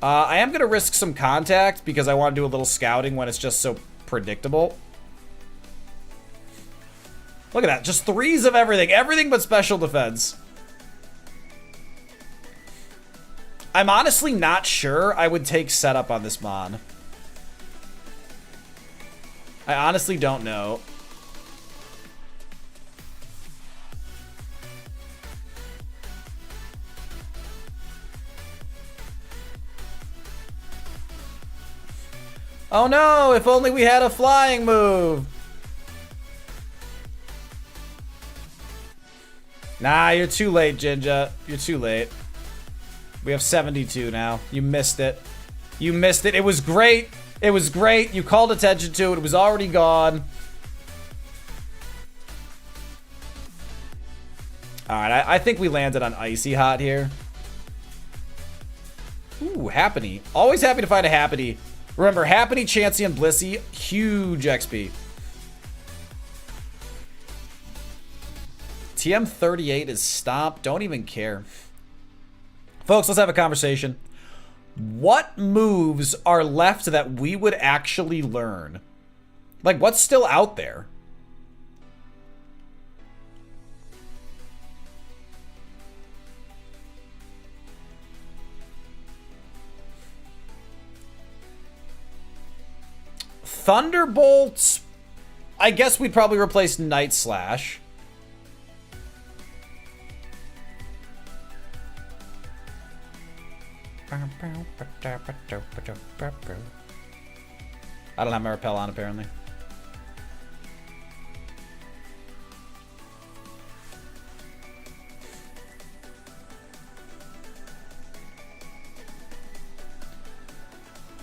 I am going to risk some contact because I want to do a little scouting when it's just so predictable. Look at that. Just threes of everything. Everything but special defense. I'm honestly not sure I would take setup on this Mon. I honestly don't know. Oh no, if only we had a flying move. Nah, you're too late, Jinja. You're too late. We have 72 now. You missed it. You missed it. It was great. It was great. You called attention to it. It was already gone. Alright, I think we landed on Icy Hot here. Ooh, Happiny. Always happy to find a Happiny. Remember, Happiny, Chansey, and Blissey, huge XP. TM38 is stopped. Don't even care. Folks, let's have a conversation. What moves are left that we would actually learn? Like, what's still out there? Thunderbolts, I guess we'd probably replace Night Slash. I don't have my repel on, apparently.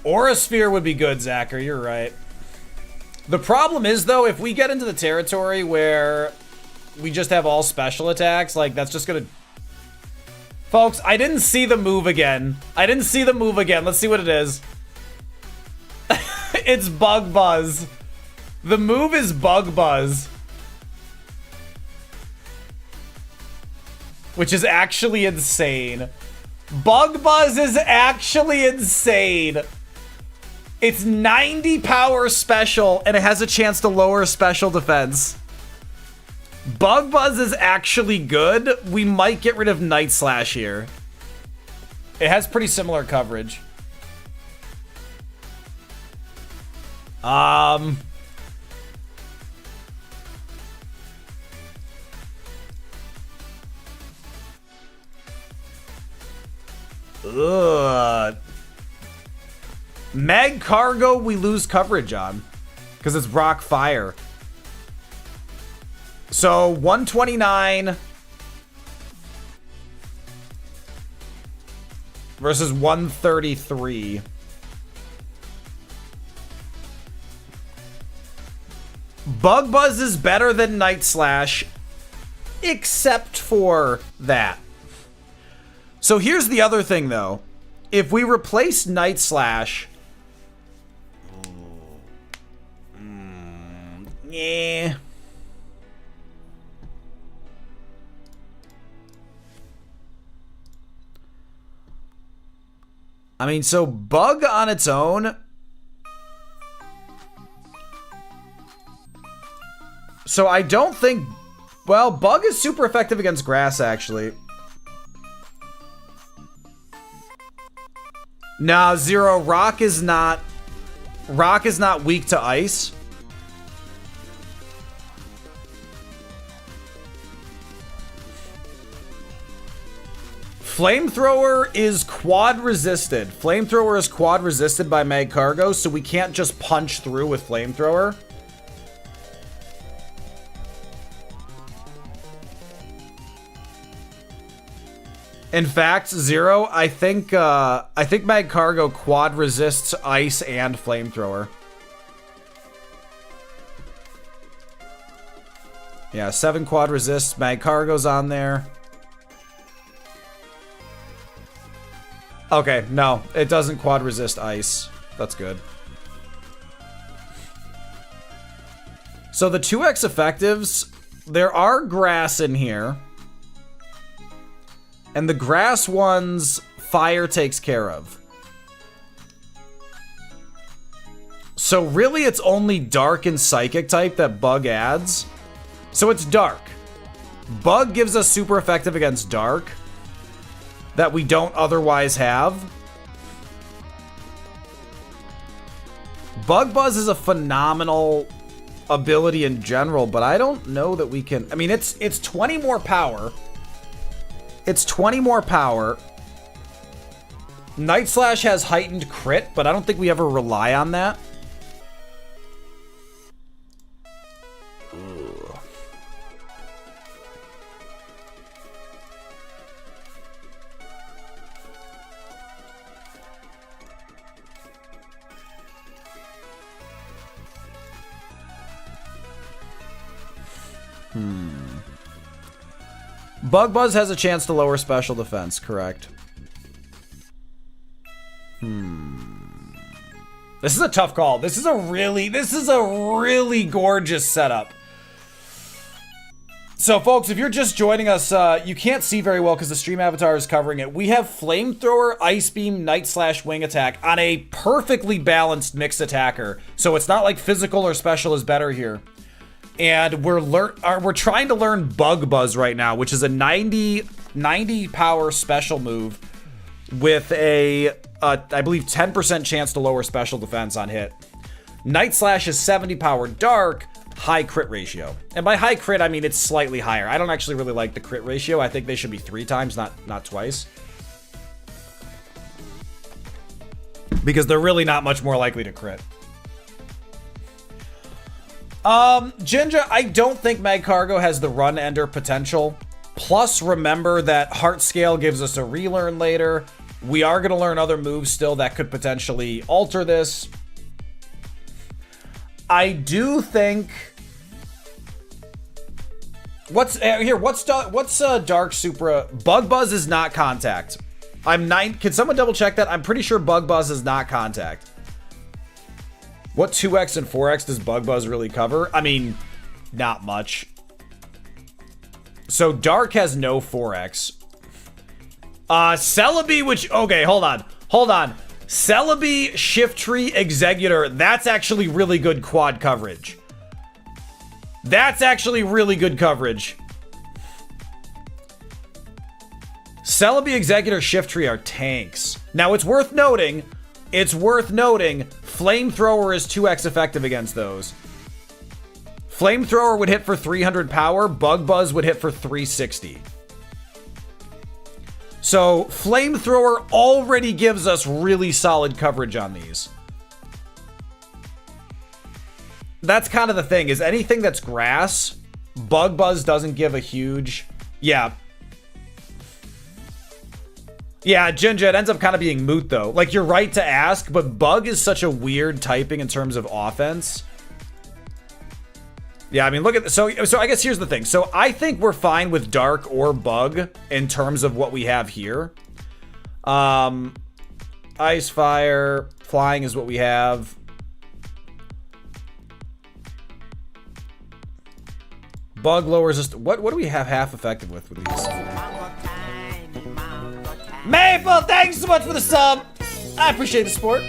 Aura Sphere would be good, Zachary, you're right. The problem is, though, if we get into the territory where we just have all special attacks, like, that's just gonna... Folks, I didn't see the move again. I didn't see the move again. Let's see what it is. It's Bug Buzz. The move is Bug Buzz. Which is actually insane. Bug Buzz is actually insane. It's 90 power special, and it has a chance to lower special defense. Bug Buzz is actually good. We might get rid of Night Slash here. It has pretty similar coverage. Ugh. Mag Cargo, we lose coverage on. Because it's Rock Fire. So, 129 versus 133. Bug Buzz is better than Night Slash, except for that. So here's the other thing, though. If we replace Night Slash... yeah... I mean, so Bug on its own... So I don't think... Well, Bug is super effective against grass, actually. Nah, Zero, Rock is not weak to ice. Flamethrower is quad resisted. Flamethrower is quad resisted by Mag Cargo, so we can't just punch through with Flamethrower. In fact, Zero, I think Mag Cargo quad resists ice and Flamethrower. Yeah, 7 quad resists. Mag Cargo's on there. Okay, no, it doesn't quad resist ice. That's good. So the 2x effectives, there are grass in here. And the grass ones, fire takes care of. So really it's only dark and psychic type that Bug adds. So it's dark. Bug gives us super effective against dark that we don't otherwise have. Bug Buzz is a phenomenal ability in general, but I don't know that we can... I mean, it's 20 more power. It's 20 more power. Night Slash has heightened crit, but I don't think we ever rely on that. Bug Buzz has a chance to lower special defense, correct? This is a tough call. This is a really gorgeous setup. So, folks, if you're just joining us, you can't see very well because the stream avatar is covering it. We have Flamethrower, Ice Beam, Night Slash, Wing Attack on a perfectly balanced mixed attacker. So it's not like physical or special is better here. And we're trying to learn Bug Buzz right now, which is a 90 power special move with a, I believe, 10% chance to lower special defense on hit. Night Slash is 70 power dark, high crit ratio. And by high crit, I mean it's slightly higher. I don't actually really like the crit ratio. I think they should be 3 times, not twice. Because they're really not much more likely to crit. Jinja, I don't think Mag Cargo has the run ender potential. Plus, remember that Heart Scale gives us a relearn later. We are going to learn other moves still that could potentially alter this. I do think... What's Dark Supra? Bug Buzz is not contact. Can someone double check that? I'm pretty sure Bug Buzz is not contact. What 2x and 4x does Bug Buzz really cover? I mean, not much. So Dark has no 4x. Celebi, which... Okay, hold on. Celebi, Shift Tree, Executor. That's actually really good quad coverage. Celebi, Executor, Shift Tree are tanks. Now, it's worth noting, Flamethrower is 2x effective against those. Flamethrower would hit for 300 power, Bug Buzz would hit for 360. So, Flamethrower already gives us really solid coverage on these. That's kind of the thing, is anything that's grass, Bug Buzz doesn't give a huge... Yeah, Jinja, it ends up kind of being moot, though. Like, you're right to ask, but Bug is such a weird typing in terms of offense. Yeah, I mean, look at this. So I guess here's the thing. So I think we're fine with Dark or Bug in terms of what we have here. Ice, Fire, Flying is what we have. Bug lowers us. What do we have half effective with these? Maple, thanks so much for the sub. I appreciate the support.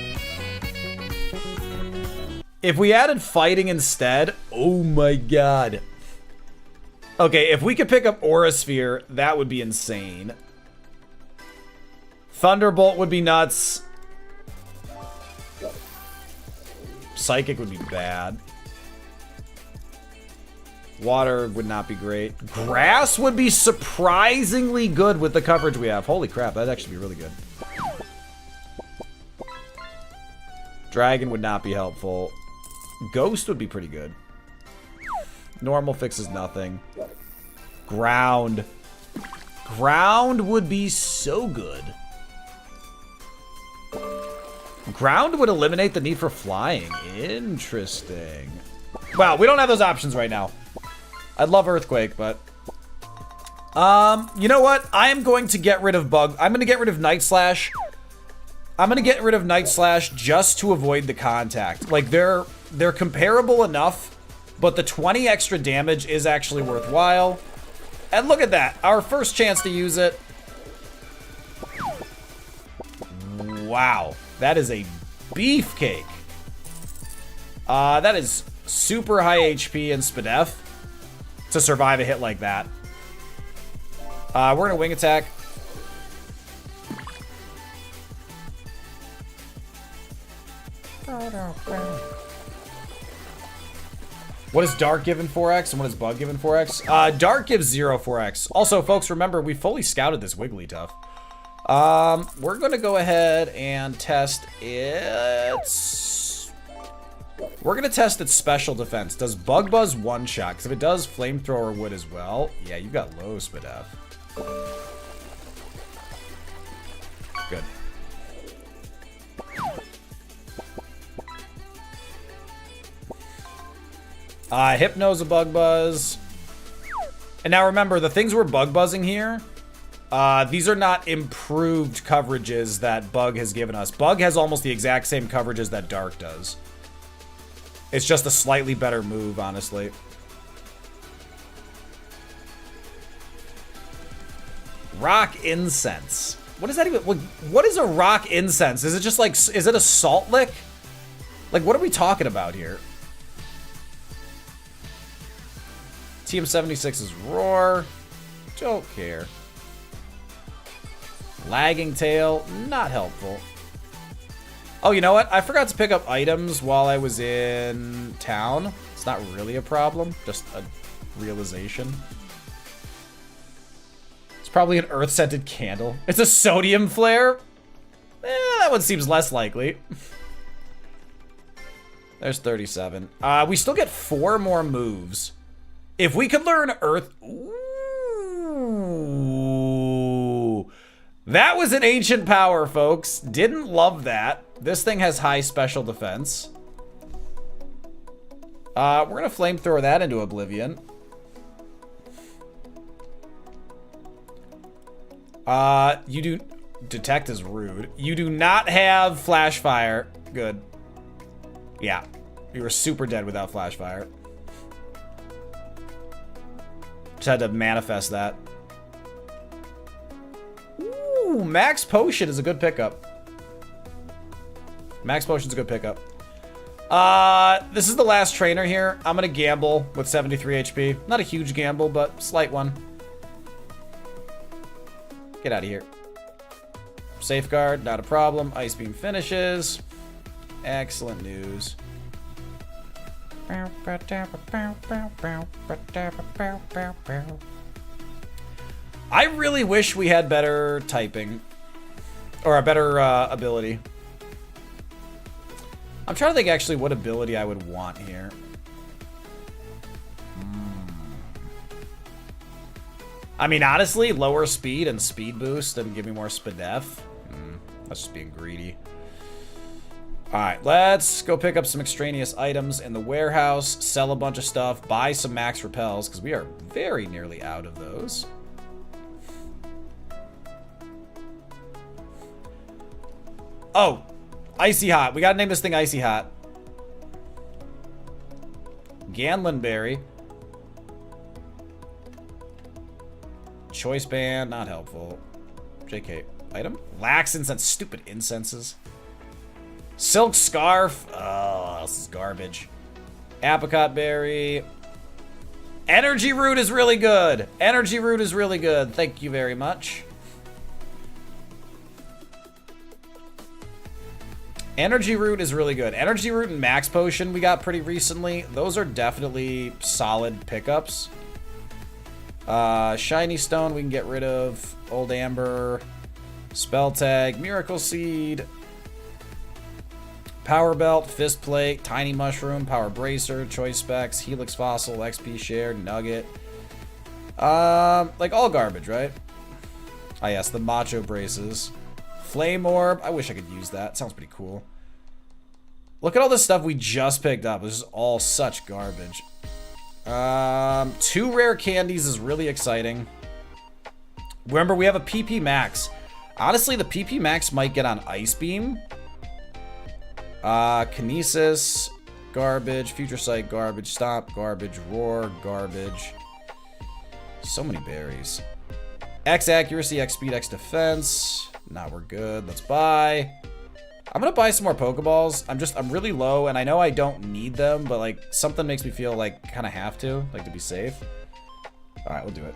If we added Fighting instead, oh my god. Okay, if we could pick up Aura Sphere, that would be insane. Thunderbolt would be nuts. Psychic would be bad. Water would not be great. Grass would be surprisingly good with the coverage we have. Holy crap, that'd actually be really good. Dragon would not be helpful. Ghost would be pretty good. Normal fixes nothing. Ground. Ground would be so good. Ground would eliminate the need for flying. Interesting. Wow, we don't have those options right now. I'd love Earthquake, but... you know what? I am going to get rid of Bug. I'm going to get rid of Night Slash. I'm going to get rid of Night Slash just to avoid the contact. Like, they're comparable enough, but the 20 extra damage is actually worthwhile. And look at that. Our first chance to use it. Wow. That is a beefcake. That is super high HP and SPDF to survive a hit like that. We're gonna Wing Attack. What is Dark given 4x and what is Bug given 4x? Dark gives 0 4x. Also, folks, remember, we fully scouted this Wigglytuff. We're gonna go ahead and test its... We're gonna test its special defense. Does Bug Buzz one-shot? Because if it does, Flamethrower would as well. Yeah, you've got low SPDF. Good. Hypno's a Bug Buzz. And now remember, the things we're bug buzzing here, these are not improved coverages that Bug has given us. Bug has almost the exact same coverages that Dark does. It's just a slightly better move, honestly. Rock incense. What is that even? What is a rock incense? Is it just like, is it a salt lick? Like, what are we talking about here? TM76's roar. Don't care. Lagging tail. Not helpful. Oh, you know what? I forgot to pick up items while I was in town. It's not really a problem. Just a realization. Probably an earth-scented candle. It's a sodium flare? That one seems less likely. There's 37. We still get 4 more moves. If we could learn earth... Ooh. That was an ancient power, folks. Didn't love that. This thing has high special defense. We're gonna flamethrower that into oblivion. You do... Detect is rude. You do not have flash fire. Good. Yeah. You were super dead without flash fire. Just had to manifest that. Ooh, Max Potion is a good pickup. Max Potion's a good pickup. This is the last trainer here. I'm gonna gamble with 73 HP. Not a huge gamble, but slight one. Get out of here. Safeguard, not a problem. Ice Beam finishes. Excellent news. I really wish we had better typing. Or a better ability. I'm trying to think actually what ability I would want here. I mean, honestly, lower speed and speed boost and give me more spadef. That's just being greedy. Alright, let's go pick up some extraneous items in the warehouse, sell a bunch of stuff, buy some max repels, because we are very nearly out of those. Oh, Icy Hot. We gotta name this thing Icy Hot. Ganlin Berry. Choice band, not helpful. JK, item? Lax incense, stupid incenses. Silk scarf, oh, this is garbage. Apricot berry. Energy root is really good. Energy root is really good. Thank you very much. Energy root is really good. Energy root and max potion we got pretty recently. Those are definitely solid pickups. Shiny stone we can get rid of. Old amber. Spell tag. Miracle seed. Power belt. Fist plate. Tiny mushroom. Power bracer. Choice specs. Helix fossil. XP share. Nugget. Like all garbage, right? Ah, yes, the macho braces. Flame orb. I wish I could use that. Sounds pretty cool. Look at all this stuff we just picked up. This is all such garbage. 2 rare candies is really exciting. Remember, we have a PP max. Honestly, the PP max might get on Ice Beam. Kinesis, garbage. Future Sight, garbage. Stomp, garbage. Roar, garbage. So many berries. X accuracy, X speed, X defense. Nah, we're good. Let's buy. I'm gonna buy some more Pokeballs. I'm really low, and I know I don't need them, but like something makes me feel like kind of have to, like to be safe. All right, we'll do it.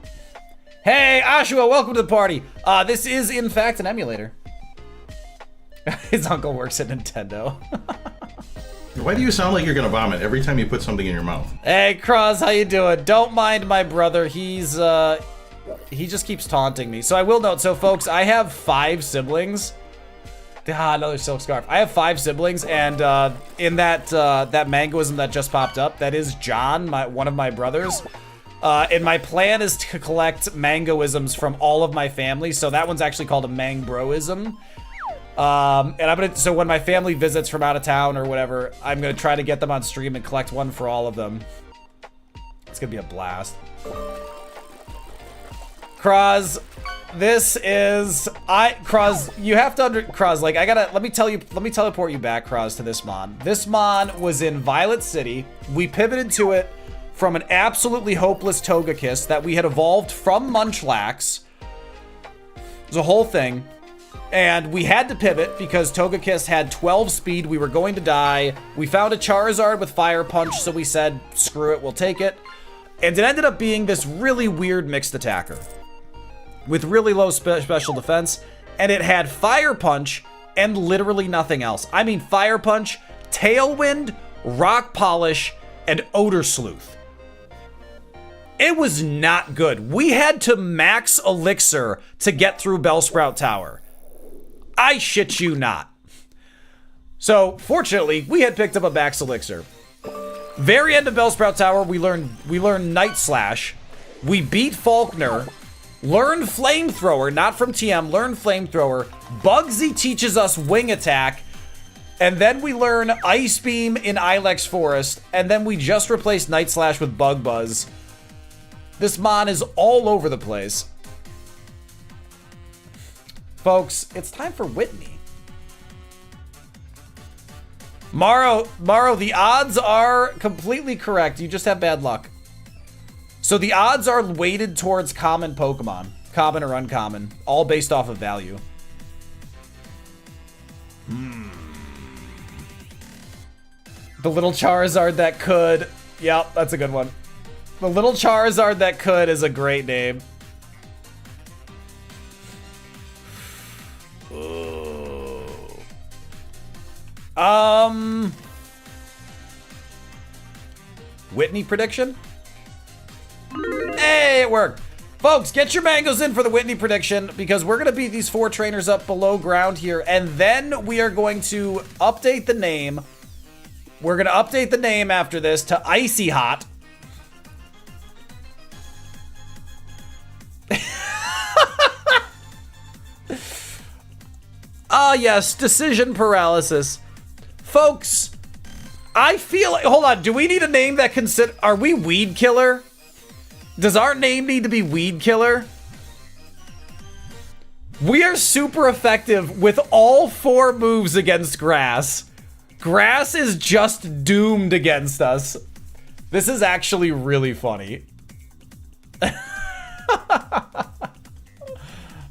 Hey, Ashua, welcome to the party. This is in fact an emulator. His uncle works at Nintendo. Why do you sound like you're gonna vomit every time you put something in your mouth? Hey, Cross, how you doing? Don't mind my brother. He just keeps taunting me. So I will note, so folks, I have 5 siblings. Another silk scarf. I have 5 siblings, and in that that mangoism that just popped up, that is John, one of my brothers. And my plan is to collect mangoisms from all of my family, so that one's actually called a mangbroism. And I'm gonna, so when my family visits from out of town or whatever, I'm gonna try to get them on stream and collect one for all of them. It's gonna be a blast. Kraz, this is Kraz, you have to Kraz, like let me teleport you back, Kraz, to this mon. This mon was in Violet City. We pivoted to it from an absolutely hopeless Togekiss that we had evolved from Munchlax. It was a whole thing. And we had to pivot because Togekiss had 12 speed. We were going to die. We found a Charizard with Fire Punch, so we said, screw it, we'll take it. And it ended up being this really weird mixed attacker with really low special defense. And it had Fire Punch and literally nothing else. I mean, Fire Punch, Tailwind, Rock Polish, and Odor Sleuth. It was not good. We had to max Elixir to get through Bellsprout Tower. I shit you not. So, fortunately, we had picked up a max Elixir. Very end of Bellsprout Tower, we learned Night Slash. We beat Faulkner. Learned Flamethrower, not from TM, learned Flamethrower. Bugsy teaches us Wing Attack. And then we learn Ice Beam in Ilex Forest. And then we just replaced Night Slash with Bug Buzz. This mon is all over the place. Folks, it's time for Whitney. Morrow, the odds are completely correct. You just have bad luck. So the odds are weighted towards common Pokemon. Common or uncommon. All based off of value. The little Charizard that could. Yep, that's a good one. The little Charizard that could is a great name. Whitney prediction? Hey, it worked. Folks, get your mangoes in for the Whitney prediction because we're going to beat these 4 trainers up below ground here, and then we are going to update the name. We're going to update the name after this to Icy Hot. Ah, yes, decision paralysis. Folks, I feel like, hold on, do we need a name that are we Weed Killer? Does our name need to be Weed Killer? We are super effective with all 4 moves against Grass. Grass is just doomed against us. This is actually really funny.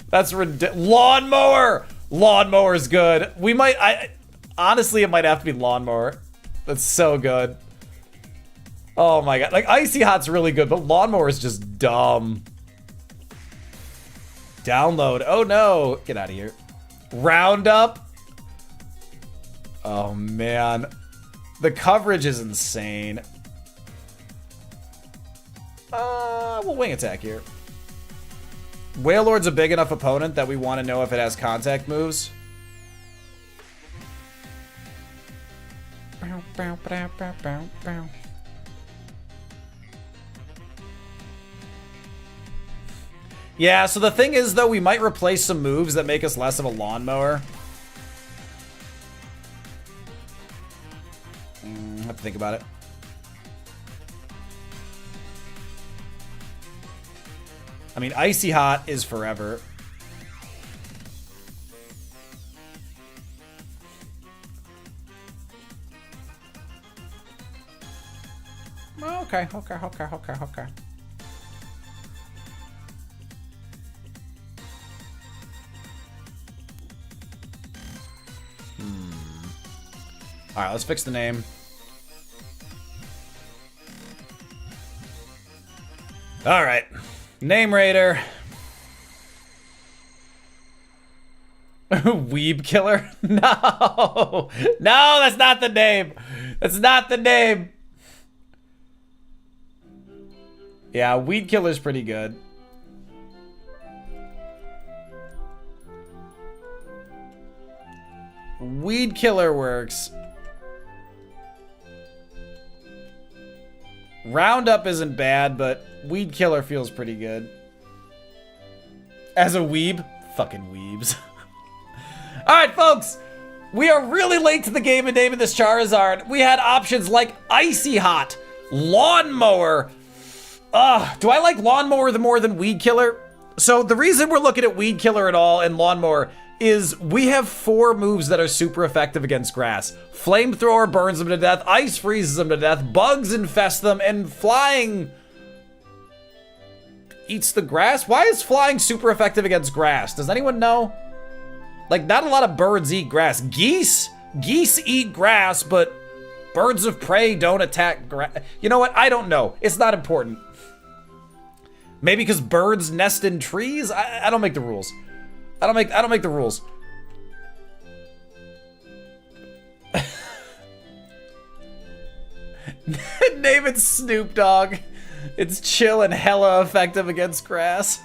That's ridiculous. Lawnmower! Lawnmower's good. Honestly, it might have to be Lawnmower. That's so good. Oh my god. Like, Icy Hot's really good, but Lawnmower is just dumb. Download. Oh no. Get out of here. Roundup. Oh man. The coverage is insane. We'll Wing Attack here. Wailord's a big enough opponent that we want to know if it has contact moves. Yeah, so the thing is, though, we might replace some moves that make us less of a lawnmower. Have to think about it. I mean, Icy Hot is forever. Okay. All right, let's fix the name. All right. Name Raider. Weeb Killer? No. No, that's not the name. That's not the name. Yeah, Weed Killer's pretty good. Weed Killer works. Roundup isn't bad, but Weed Killer feels pretty good. As a weeb? Fucking weebs. Alright, folks. We are really late to the game in naming this Charizard. We had options like Icy Hot, Lawnmower. Do I like Lawnmower more than Weed Killer? So the reason we're looking at Weed Killer at all and Lawnmower is we have 4 moves that are super effective against grass. Flamethrower burns them to death, Ice freezes them to death, Bugs infest them, and Flying eats the grass? Why is Flying super effective against grass? Does anyone know? Like, not a lot of birds eat grass. Geese eat grass, but birds of prey don't attack grass. You know what? I don't know. It's not important. Maybe because birds nest in trees? I don't make the rules. I don't make the rules. Name it Snoop Dogg. It's chill and hella effective against grass.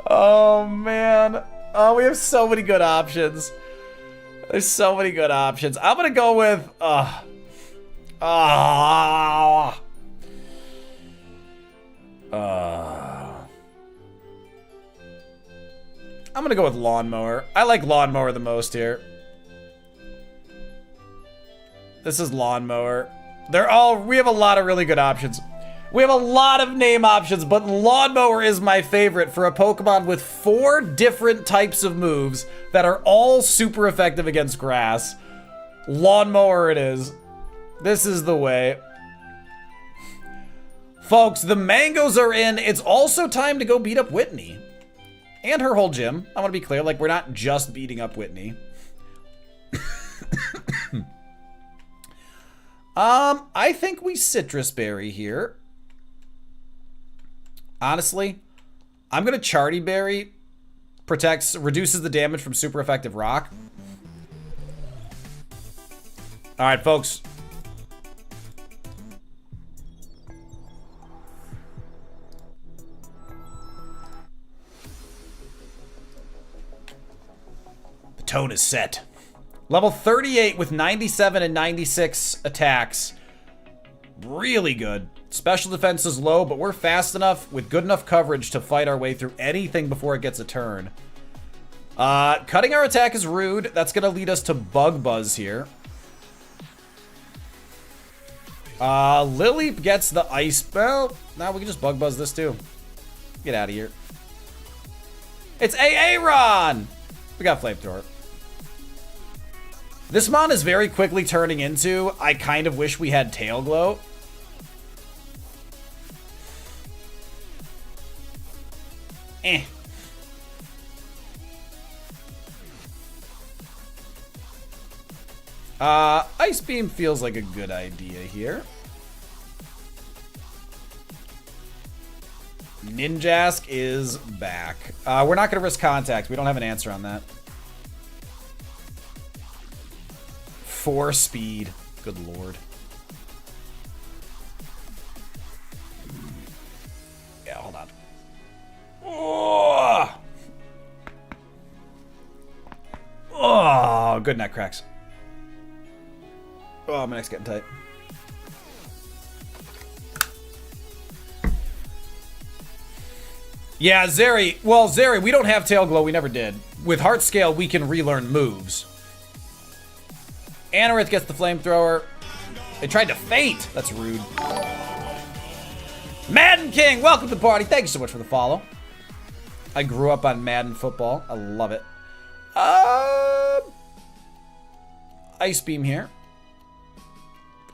Oh man. Oh, we have so many good options. There's so many good options. I'm gonna go with I'm gonna go with Lawnmower. I like Lawnmower the most here. This is Lawnmower. We have a lot of really good options. We have a lot of name options, but Lawnmower is my favorite for a Pokemon with 4 different types of moves that are all super effective against grass. Lawnmower it is. This is the way. Folks, the mangoes are in. It's also time to go beat up Whitney. And her whole gym. I want to be clear, like, we're not just beating up Whitney. I think we Citrus Berry here. Honestly, I'm gonna Charty Berry. Reduces the damage from super effective rock. All right, folks. The tone is set. Level 38 with 97 and 96 attacks. Really good. Special defense is low, but we're fast enough with good enough coverage to fight our way through anything before it gets a turn. Cutting our attack is rude. That's going to lead us to Bug Buzz here. Lily gets the ice. Well, now we can just Bug Buzz this too. Get out of here. It's Aaron! We got Flamethrower. This mon is very quickly turning into, I kind of wish we had Tail Glow. Ice Beam feels like a good idea here. Ninjask is back. We're not going to risk contact. We don't have an answer on that. 4 speed. Good lord. Yeah, hold on. Oh, good neck cracks. Oh, my neck's getting tight. Yeah, Zeri. Well, Zeri, we don't have Tail Glow. We never did. With Heart Scale, we can relearn moves. Anorith gets the Flamethrower. They tried to feint. That's rude. Madden King, welcome to the party. Thank you so much for the follow. I grew up on Madden football. I love it. Ice Beam here.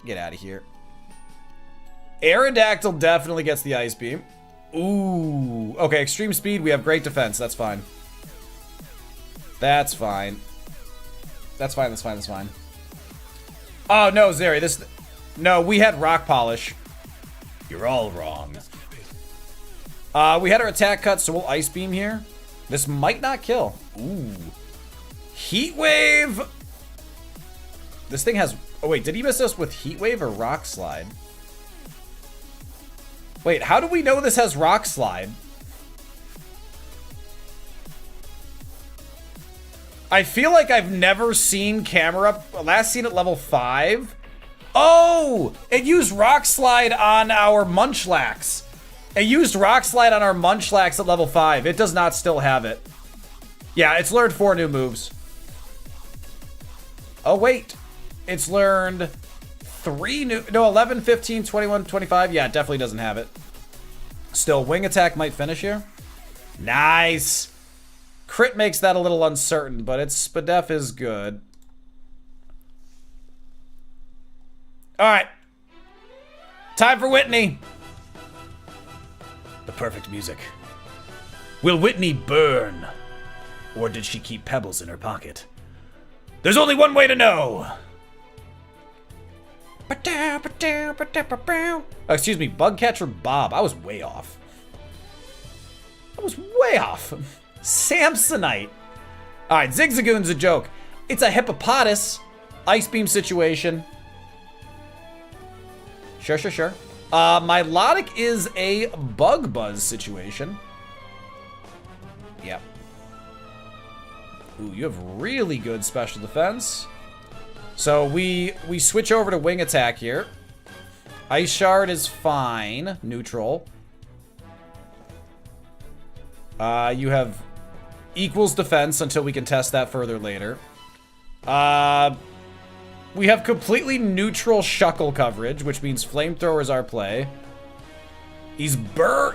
Get out of here. Aerodactyl definitely gets the Ice Beam. Ooh. Okay, extreme speed. We have great defense. That's fine. That's fine. That's fine. That's fine. That's fine. Oh, no, Zeri. No, we had Rock Polish. You're all wrong. We had our attack cut, so we'll Ice Beam here. This might not kill. Ooh. Heat Wave. This thing has... Oh, wait. Did he miss us with Heat Wave or Rock Slide? Wait, how do we know this has Rock Slide? I feel like I've never seen camera... Last seen at level 5. Oh! It used Rock Slide on our Munchlax. It used Rock Slide on our Munchlax at level 5. It does not still have it. Yeah, it's learned 4 new moves. Oh, wait. It's learned 3 new... No, 11, 15, 21, 25. Yeah, it definitely doesn't have it. Still, wing attack might finish here. Nice. Crit makes that a little uncertain, but its Spadef is good. Alright. Time for Whitney. The perfect music. Will Whitney burn? Or did she keep pebbles in her pocket? There's only one way to know. Excuse me, Bugcatcher Bob. I was way off. Samsonite. Alright, Zigzagoon's a joke. It's a hippopotamus. Ice beam situation. Sure. Milotic is a bug buzz situation. Yep. Ooh, you have really good special defense. So we switch over to wing attack here. Ice Shard is fine. Neutral. You have equals defense until we can test that further later. We have completely neutral Shuckle coverage, which means Flamethrower is our play. He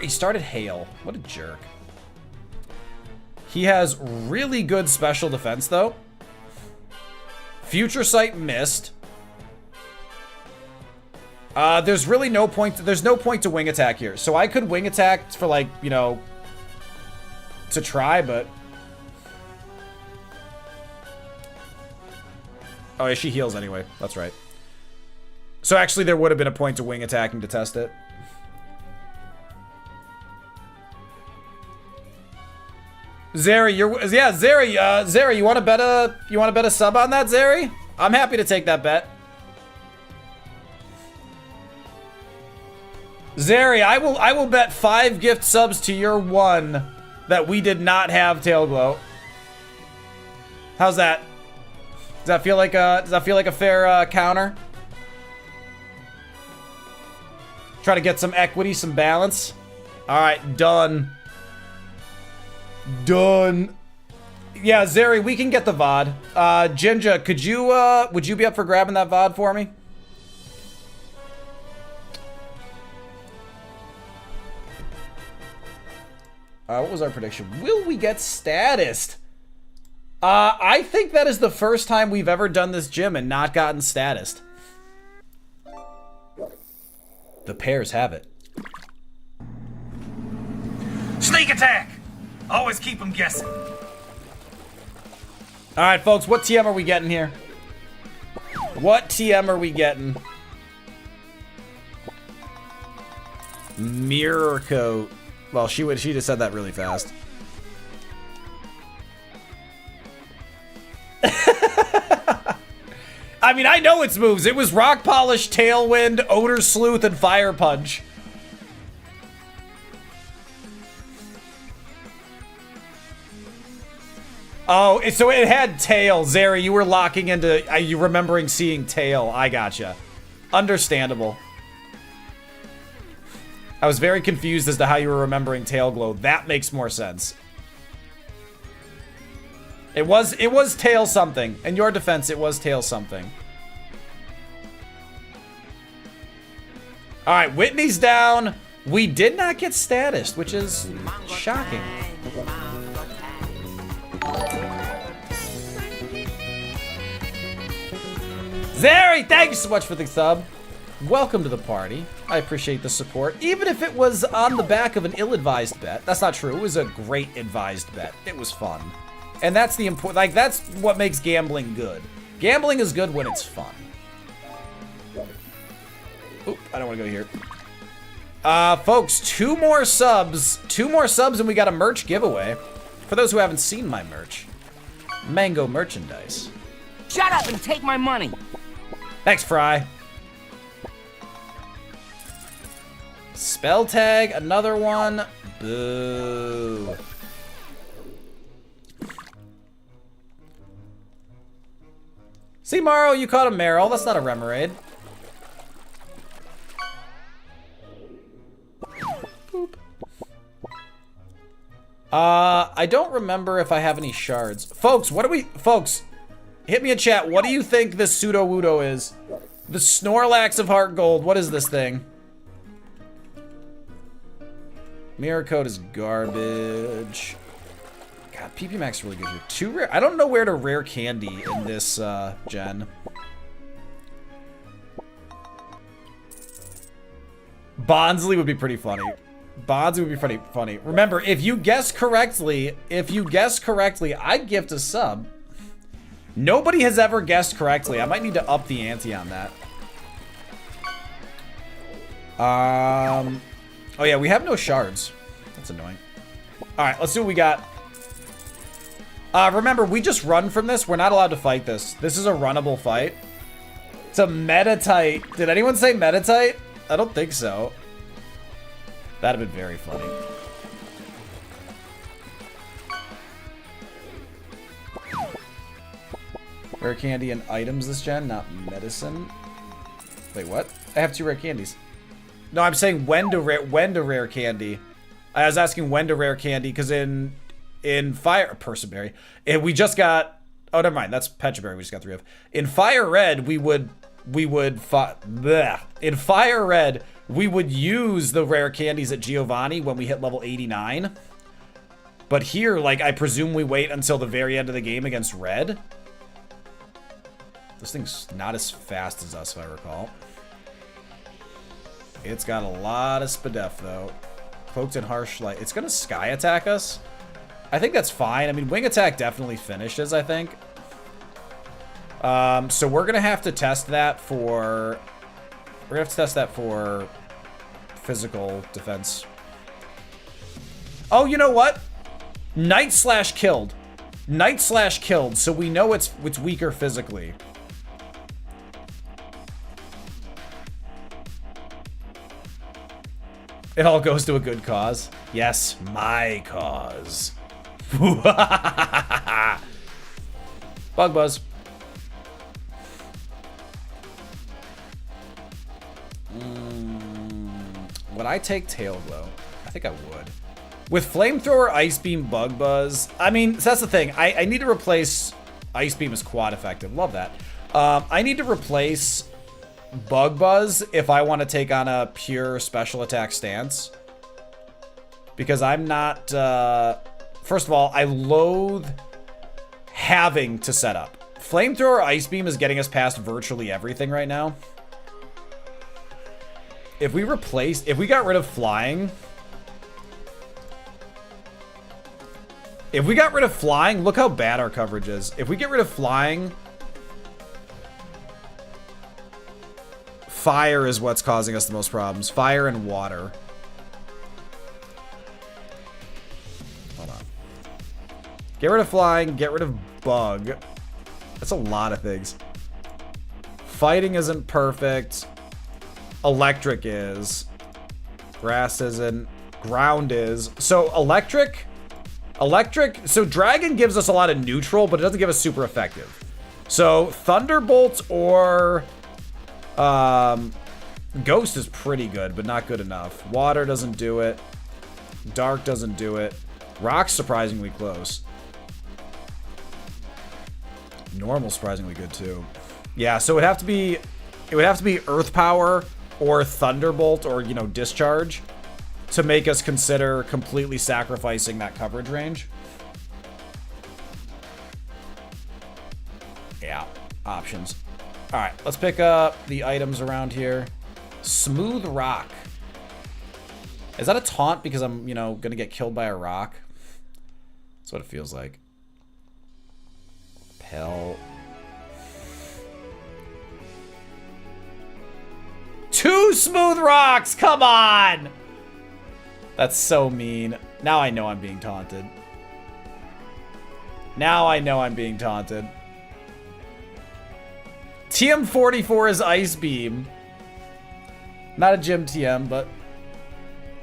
started Hail. What a jerk. He has really good special defense, though. Future Sight missed. There's really no point. There's no point to wing attack here. So I could wing attack for, like, you know, to try, but... Oh, yeah, she heals anyway. That's right. So actually, there would have been a point to wing attacking to test it. Zeri, Zeri, you want to bet a sub on that, Zeri? I'm happy to take that bet. Zeri, I will bet 5 gift subs to your 1 that we did not have Tail Glow. How's that? Does that feel like a fair counter? Try to get some equity, some balance. All right, done. Done. Yeah, Zeri, we can get the VOD. Jinja, would you be up for grabbing that VOD for me? What was our prediction? Will we get statused? I think that is the first time we've ever done this gym and not gotten statused. The pairs have it. Sneak attack! Always keep them guessing. Alright, folks, what TM are we getting here? What TM are we getting? Mirror coat. Well, she just said that really fast. I mean, I know its moves. It was Rock Polish, Tailwind, Odor Sleuth, and Fire Punch. Oh, so it had Tail. Zeri, you were locking into... you remembering seeing Tail. I gotcha. Understandable. I was very confused as to how you were remembering Tail Glow. That makes more sense. It was Tail something. In your defense, it was Tail something. Alright, Whitney's down. We did not get status, which is shocking. Zeri, thank you so much for the sub. Welcome to the party. I appreciate the support. Even if it was on the back of an ill-advised bet. That's not true. It was a great advised bet. It was fun. And that's the important, like, that's what makes gambling good. Gambling is good when it's fun. Oop, I don't want to go here. Folks, 2 more subs. 2 more subs and we got a merch giveaway. For those who haven't seen my merch. Mango merchandise. Shut up and take my money. Thanks, Fry. Spell tag, another one. Boo. See, Morrow, you caught a Meryl. That's not a Remoraid. Boop. I don't remember if I have any shards. Folks, folks, hit me in chat. What do you think this Pseudo-Wudo is? The Snorlax of Heart Gold. What is this thing? Mirror Coat is garbage. God, PP Max is really good here. 2 rare. I don't know where to rare candy in this gen. Bondsley would be pretty funny. Bondsley would be pretty funny. Remember, if you guess correctly, I'd gift a sub. Nobody has ever guessed correctly. I might need to up the ante on that. Oh yeah, we have no shards. That's annoying. All right, let's see what we got. Remember, we just run from this. We're not allowed to fight this. This is a runnable fight. It's a Metatite. Did anyone say Metatite? I don't think so. That'd have been very funny. Rare candy and items this gen, not medicine. Wait, what? I have 2 rare candies. No, I'm saying when to rare candy. I was asking when to rare candy because in Fire Perseberry, we just got. Oh, never mind. That's Petraberry. We just got 3 of. In Fire Red, in Fire Red, we would use the rare candies at Giovanni when we hit level 89. But here, like, I presume we wait until the very end of the game against Red. This thing's not as fast as us, if I recall. It's got a lot of spadef, though. Cloaked in Harsh Light. It's gonna Sky Attack us. I think that's fine. I mean, Wing Attack definitely finishes, I think. So we're gonna have to test that for... We're gonna have to test that for physical defense. Oh, you know what? Night/killed. Night/killed, so we know it's weaker physically. It all goes to a good cause. Yes, my cause. Bug Buzz. Would I take Tail Glow? I think I would. With Flamethrower, Ice Beam, Bug Buzz. I mean, so that's the thing. I need to replace Ice Beam as quad effective. Love that. I need to replace Bug Buzz if I want to take on a pure special attack stance. Because I'm not... first of all, I loathe having to set up. Flamethrower Ice Beam is getting us past virtually everything right now. If we got rid of flying... If we got rid of flying, look how bad our coverage is. If we get rid of flying... Fire is what's causing us the most problems. Fire and water. Hold on. Get rid of flying, get rid of bug. That's a lot of things. Fighting isn't perfect. Electric is. Grass isn't. Ground is. So electric, so Dragon gives us a lot of neutral, but it doesn't give us super effective. So Thunderbolt or Ghost is pretty good, but not good enough. Water doesn't do it. Dark doesn't do it. Rock's surprisingly close. Normal surprisingly good too. Yeah, so it would have to be Earth Power or Thunderbolt or, you know, Discharge to make us consider completely sacrificing that coverage range. Yeah, options. All right, let's pick up the items around here. Smooth Rock. Is that a taunt because I'm, you know, gonna get killed by a rock? That's what it feels like. Pell. 2 smooth rocks, come on! That's so mean. Now I know I'm being taunted. Now I know I'm being taunted. TM44 is Ice Beam. Not a gym TM, but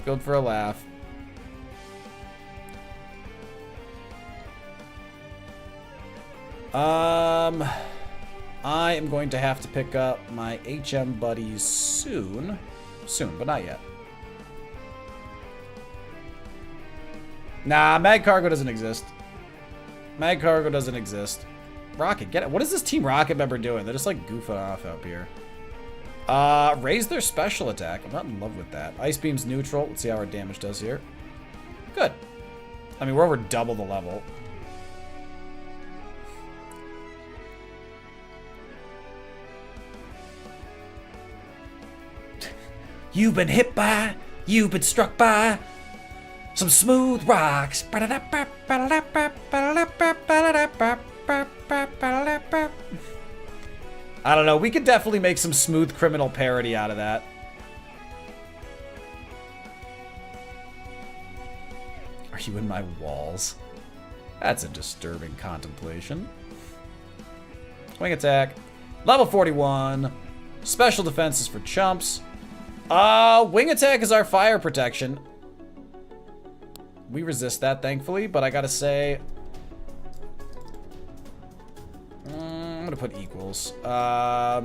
good for a laugh. I am going to have to pick up my HM buddies soon. Soon, but not yet. Nah, Mag Cargo doesn't exist. Mag Cargo doesn't exist. Rocket, get it. What is this Team Rocket member doing? They're just like goofing off up here. Raise their special attack. I'm not in love with that. Ice Beam's neutral. Let's see how our damage does here. Good. I mean, we're over double the level. You've been hit by, you've been struck by some smooth rocks. I don't know, we could definitely make some Smooth Criminal parody out of that. Are you in my walls? That's a disturbing contemplation. Wing attack. Level 41. Special defense is for chumps. Wing attack is our fire protection. We resist that, thankfully, but I gotta say... I'm gonna put equals. Oh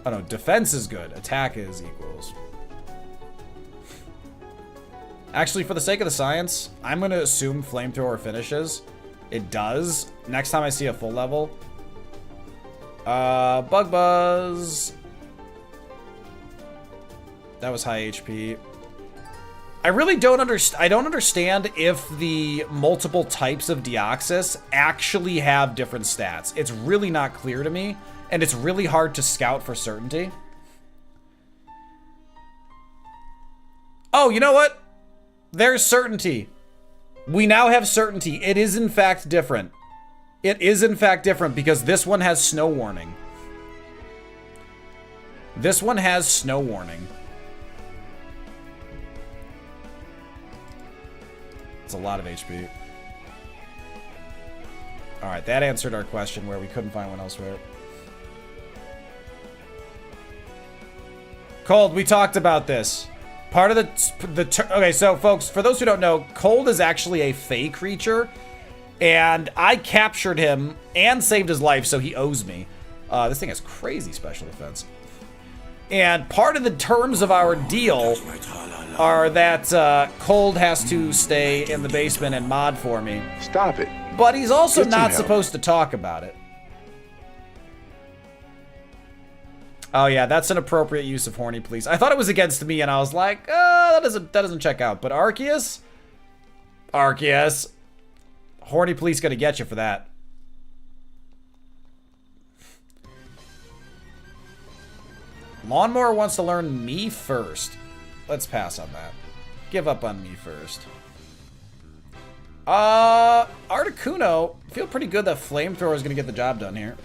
no, defense is good. Attack is equals. Actually, for the sake of the science, I'm gonna assume flamethrower finishes. It does. Next time I see a full level. Bug Buzz. That was high HP. I really don't understand. I don't understand if the multiple types of Deoxys actually have different stats. It's really not clear to me, and it's really hard to scout for certainty. Oh, you know what? There's certainty. We now have certainty. It is in fact different. It is in fact different because this one has snow warning. This one has snow warning. It's a lot of HP. Alright, that answered our question where we couldn't find one elsewhere. Cold, we talked about this. Part of okay, so folks, for those who don't know, Cold is actually a Fey creature, and I captured him and saved his life, so he owes me. This thing has crazy special defense. And part of the terms of our deal are that Cold has to stay in the basement and mod for me. Stop it. But he's also Get some not help. supposed to talk about it. Oh yeah, that's an appropriate use of horny police. I thought it was against me, and I was like, oh, that doesn't check out. But Arceus, horny police gonna get you for that. Lawnmower wants to learn me first. Let's pass on that. Give up on me first. Articuno, feel pretty good that Flamethrower is gonna get the job done here.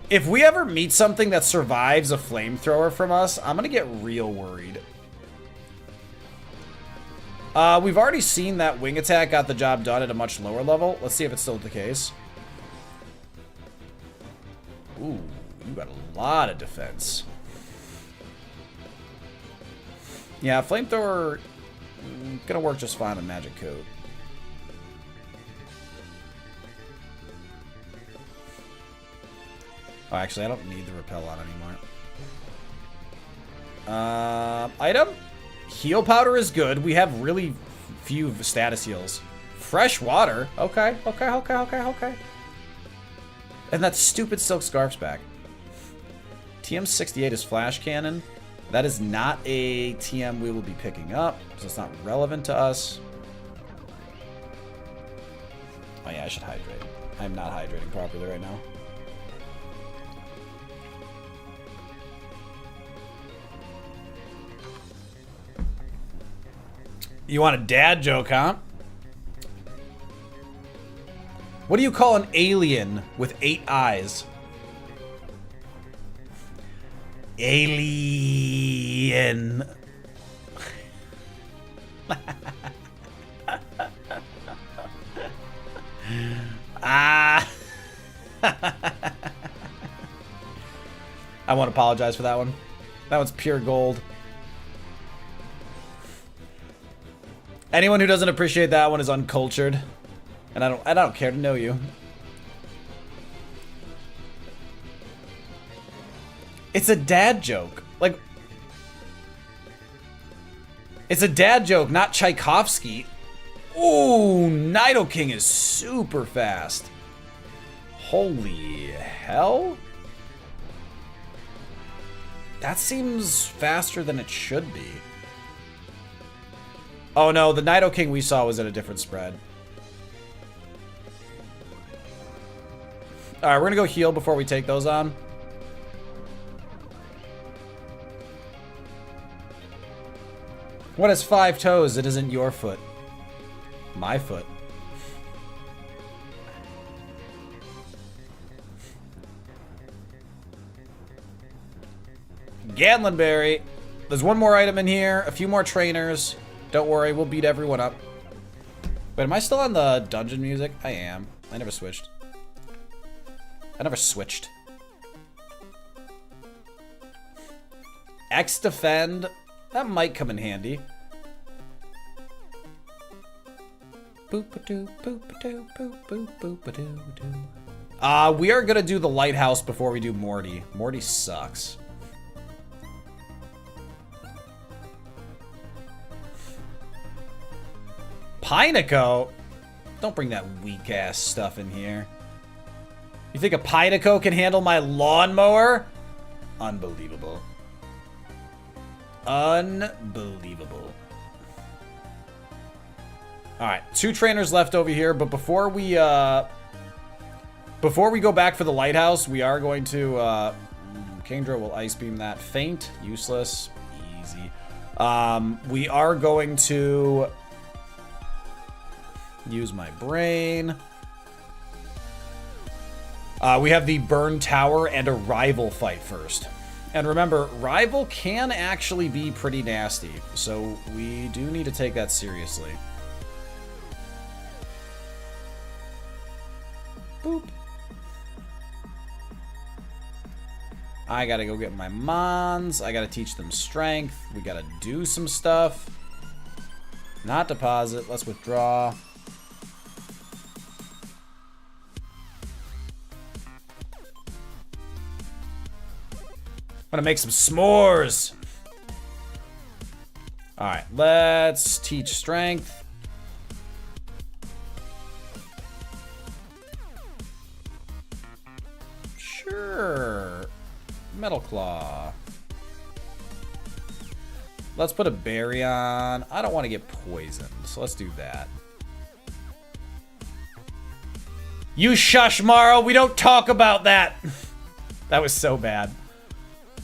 If we ever meet something that survives a Flamethrower from us, I'm gonna get real worried. We've already seen that Wing Attack got the job done at a much lower level. Let's see if it's still the case. Ooh, you got a lot of defense. Yeah, Flamethrower gonna work just fine on Magic Coat. Oh, actually, I don't need the repel on anymore. Item? Heal powder is good. We have really few status heals. Fresh water. Okay. And that stupid silk scarf's back. TM68 is flash cannon. That is not a TM we will be picking up, so it's not relevant to us. Oh yeah, I should hydrate. I'm not hydrating properly right now. You want a dad joke, huh? What do you call an alien with 8 eyes? Alien. Ah. I want to apologize for that one. That one's pure gold. Anyone who doesn't appreciate that one is uncultured, and I don't care to know you. It's a dad joke. Like, it's a dad joke, not Tchaikovsky. Ooh, Nidoking is super fast. Holy hell. That seems faster than it should be. Oh no, the Nido King we saw was at a different spread. Alright, we're gonna go heal before we take those on. What has 5 toes? It isn't your foot. My foot. Gatlinberry. There's one more item in here. A few more trainers. Don't worry, we'll beat everyone up. Wait, am I still on the dungeon music? I am. I never switched. X defend. That might come in handy. Boop-a-doo, boop-a-doo, boop, boop, boop-a-doo-doo. We are gonna do the lighthouse before we do Morty. Morty sucks. Pineco? Don't bring that weak ass stuff in here. You think a Pineco can handle my lawnmower? Unbelievable. Unbelievable. Alright, 2 trainers left over here, but before we go back for the lighthouse, we are going to Kingdra will ice beam that. Faint, useless, easy. We are going to use my brain. We have the burn tower and a rival fight first. And remember, rival can actually be pretty nasty, so we do need to take that seriously. Boop. I gotta go get my mons. I gotta teach them strength. We gotta do some stuff. Not deposit. Let's withdraw. I'm gonna make some s'mores. Alright, let's teach strength. Sure. Metal Claw. Let's put a berry on. I don't want to get poisoned, so let's do that. You shush, Morrow. We don't talk about that. That was so bad.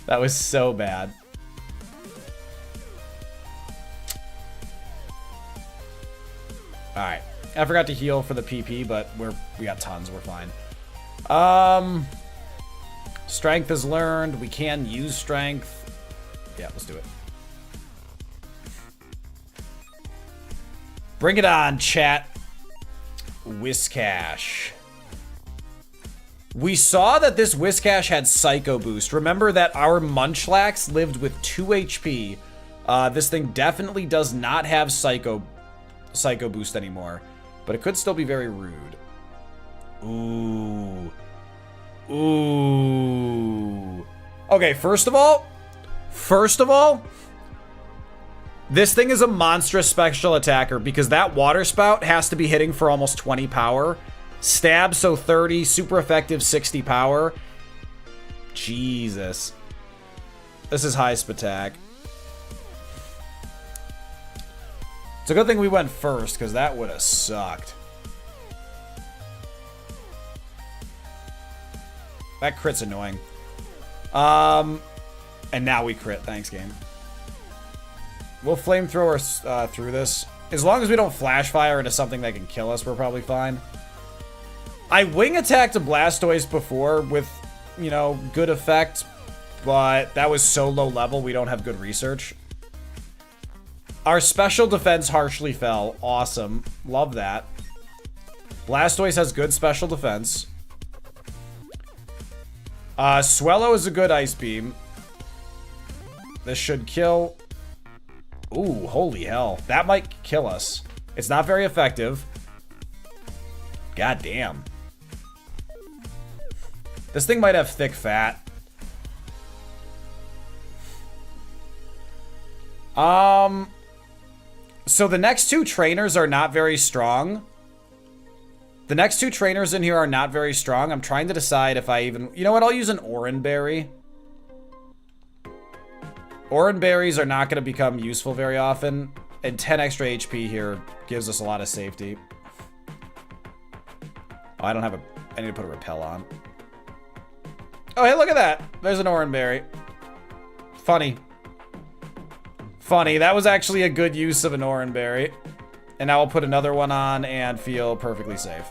That was so bad. Alright. I forgot to heal for the PP, but we got tons. We're fine. Strength is learned. We can use strength. Yeah, let's do it. Bring it on, chat. Whiscash. We saw that this Whiscash had Psycho Boost. Remember that our Munchlax lived with 2 HP. This thing definitely does not have Psycho Boost anymore. But it could still be very rude. Ooh. Ooh. Okay, first of all, this thing is a monstrous special attacker because that water spout has to be hitting for almost 20 power. Stab, so 30. Super effective, 60 power. Jesus. This is high attack. It's a good thing we went first, because that would have sucked. That crit's annoying. And now we crit. Thanks, game. We'll flamethrower through this. As long as we don't flash fire into something that can kill us, we're probably fine. I wing attacked a Blastoise before with, you know, good effect, but that was so low level we don't have good research. Our special defense harshly fell. Awesome. Love that. Blastoise has good special defense. Swellow is a good ice beam. This should kill. Ooh, holy hell. That might kill us. It's not very effective. God damn. This thing might have thick fat. So the next 2 trainers are not very strong. The next 2 trainers in here are not very strong. I'm trying to decide if I even... You know what? I'll use an Oranberry. Oranberries are not going to become useful very often. And 10 extra HP here gives us a lot of safety. Oh, I don't have a... I need to put a repel on. Oh, hey, look at that. There's an Oranberry. Funny. Funny. That was actually a good use of an Oranberry. And now I'll put another one on and feel perfectly safe.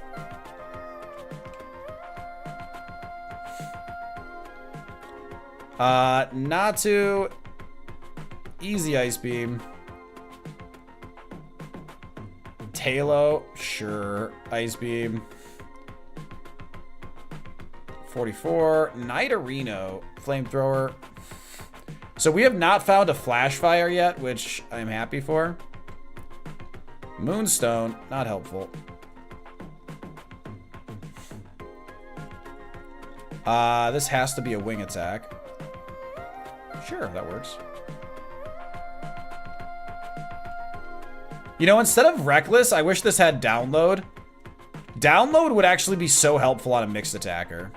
Natu. Easy Ice Beam. Talo. Sure. Ice Beam. 44. Nidorino. Flamethrower. So we have not found a Flash Fire yet, which I'm happy for. Moonstone. Not helpful. This has to be a wing attack. Sure, that works. You know, instead of Reckless, I wish this had Download. Download would actually be so helpful on a mixed attacker.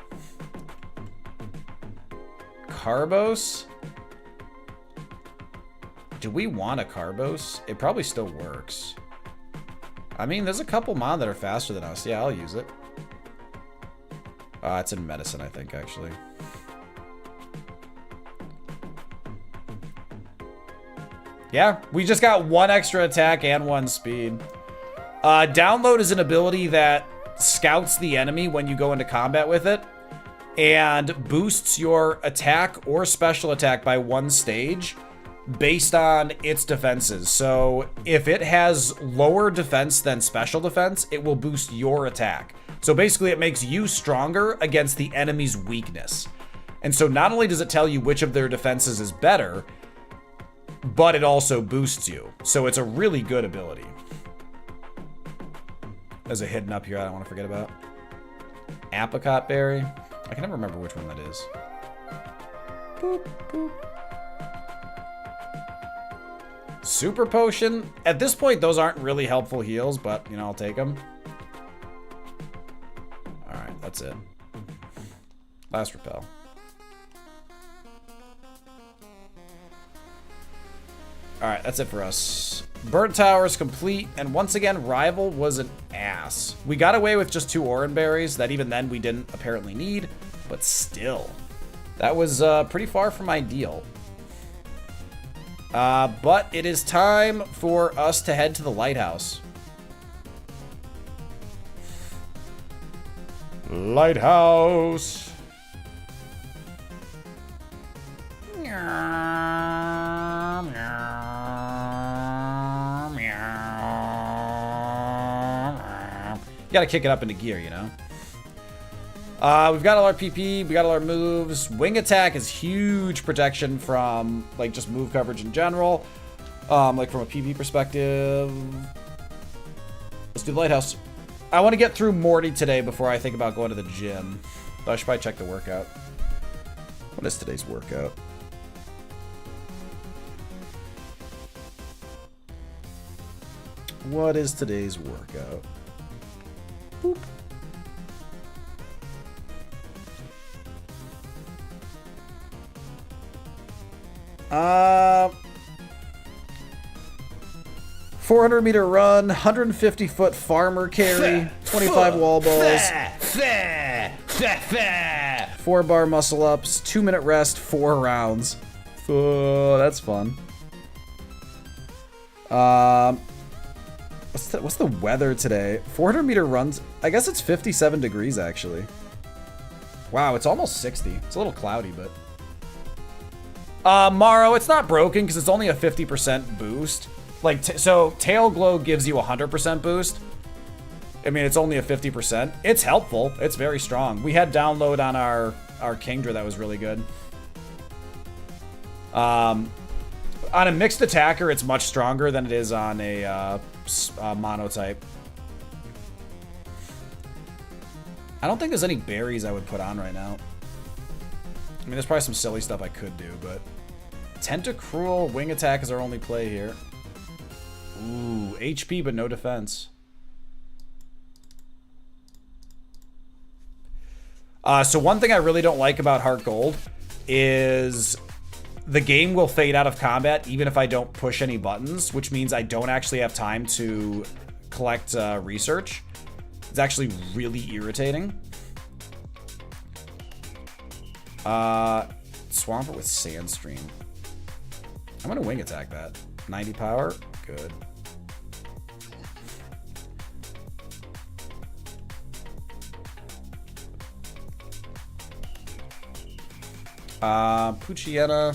Carbos? Do we want a Carbos? It probably still works. I mean, there's a couple mon that are faster than us. Yeah, I'll use it. It's in medicine, I think, actually. Yeah, we just got 1 extra attack and 1 speed. Download is an ability that scouts the enemy when you go into combat with it and boosts your attack or special attack by 1 stage based on its defenses. So if it has lower defense than special defense, it will boost your attack. So basically it makes you stronger against the enemy's weakness. And so not only does it tell you which of their defenses is better, but it also boosts you. So it's a really good ability. There's a hidden up here I don't want to forget about. Apricot Berry. I can never remember which one that is. Boop, boop. Super Potion. At this point, those aren't really helpful heals, but, you know, I'll take them. Alright, that's it. Last repel. Alright, that's it for us. Burnt Tower is complete, and once again, Rival was an ass. We got away with just 2 Oranberries that even then we didn't apparently need, but still. That was pretty far from ideal. But it is time for us to head to the lighthouse. Lighthouse! You gotta kick it up into gear, you know? We've got all our PP, we got all our moves. Wing attack is huge protection from, like, just move coverage in general. Like, from a PP perspective. Let's do the lighthouse. I want to get through Morty today before I think about going to the gym. But I should probably check the workout. What is today's workout? What is today's workout? Boop. Uh, 400-meter run, 150-foot farmer carry, 25 wall balls, 4-bar muscle ups, 2-minute rest, 4 rounds. Oh, that's fun. What's the weather today? 400-meter runs. I guess it's 57 degrees actually. Wow, it's almost 60. It's a little cloudy, but. Morrow, it's not broken because it's only a 50% boost. Like, so Tail Glow gives you a 100% boost. I mean, it's only a 50%. It's helpful. It's very strong. We had download on our Kingdra that was really good. On a mixed attacker, it's much stronger than it is on a monotype. I don't think there's any berries I would put on right now. I mean, there's probably some silly stuff I could do, but Tentacruel wing attack is our only play here. Ooh, HP but no defense. So one thing I really don't like about Heart Gold is the game will fade out of combat even if I don't push any buttons, which means I don't actually have time to collect research. It's actually really irritating. Swamp it with Sandstream. I'm gonna wing attack that. 90 power, good. Poochyena.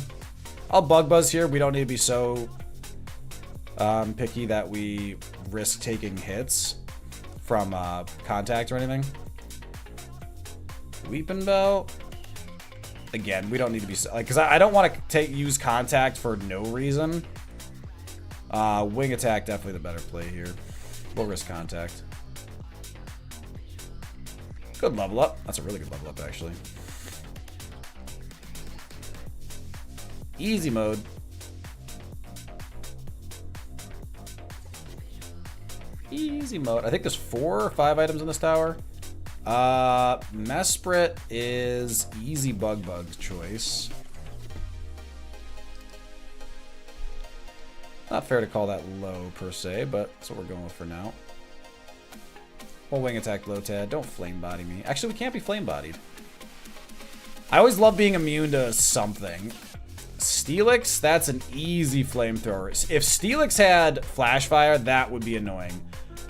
I'll Bug Buzz here. We don't need to be so picky that we risk taking hits from contact or anything. Weeping Bell. Again, we don't need to be like, because I don't want to use contact for no reason. Wing attack definitely the better play here. We'll risk contact. Good level up. That's a really good level up actually. Easy mode. Easy mode. I think there's 4 or 5 items in this tower. Mesprit is easy bug choice. Not fair to call that low per se, but that's what we're going with for now. We'll wing attack Lotad. Don't flame body me. Actually, we can't be flame bodied. I always love being immune to something. Steelix, that's an easy flamethrower. If Steelix had flash fire, that would be annoying.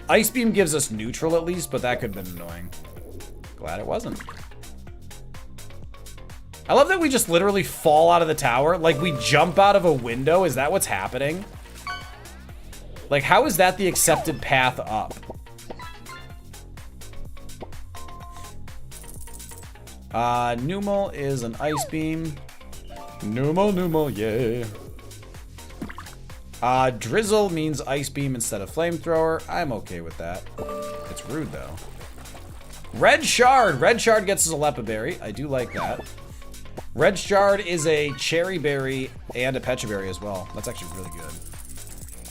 Ice Beam gives us neutral at least, but that could have been annoying. Glad it wasn't. I love that we just literally fall out of the tower. Like we jump out of a window. Is that what's happening? Like how is that the accepted path up? Numal is an Ice Beam. Numal, yeah. Drizzle means Ice Beam instead of Flamethrower. I'm okay with that. It's rude, though. Red Shard. Red Shard gets us a Lepa Berry. I do like that. Red Shard is a Cherry Berry and a Pecha Berry as well. That's actually really good.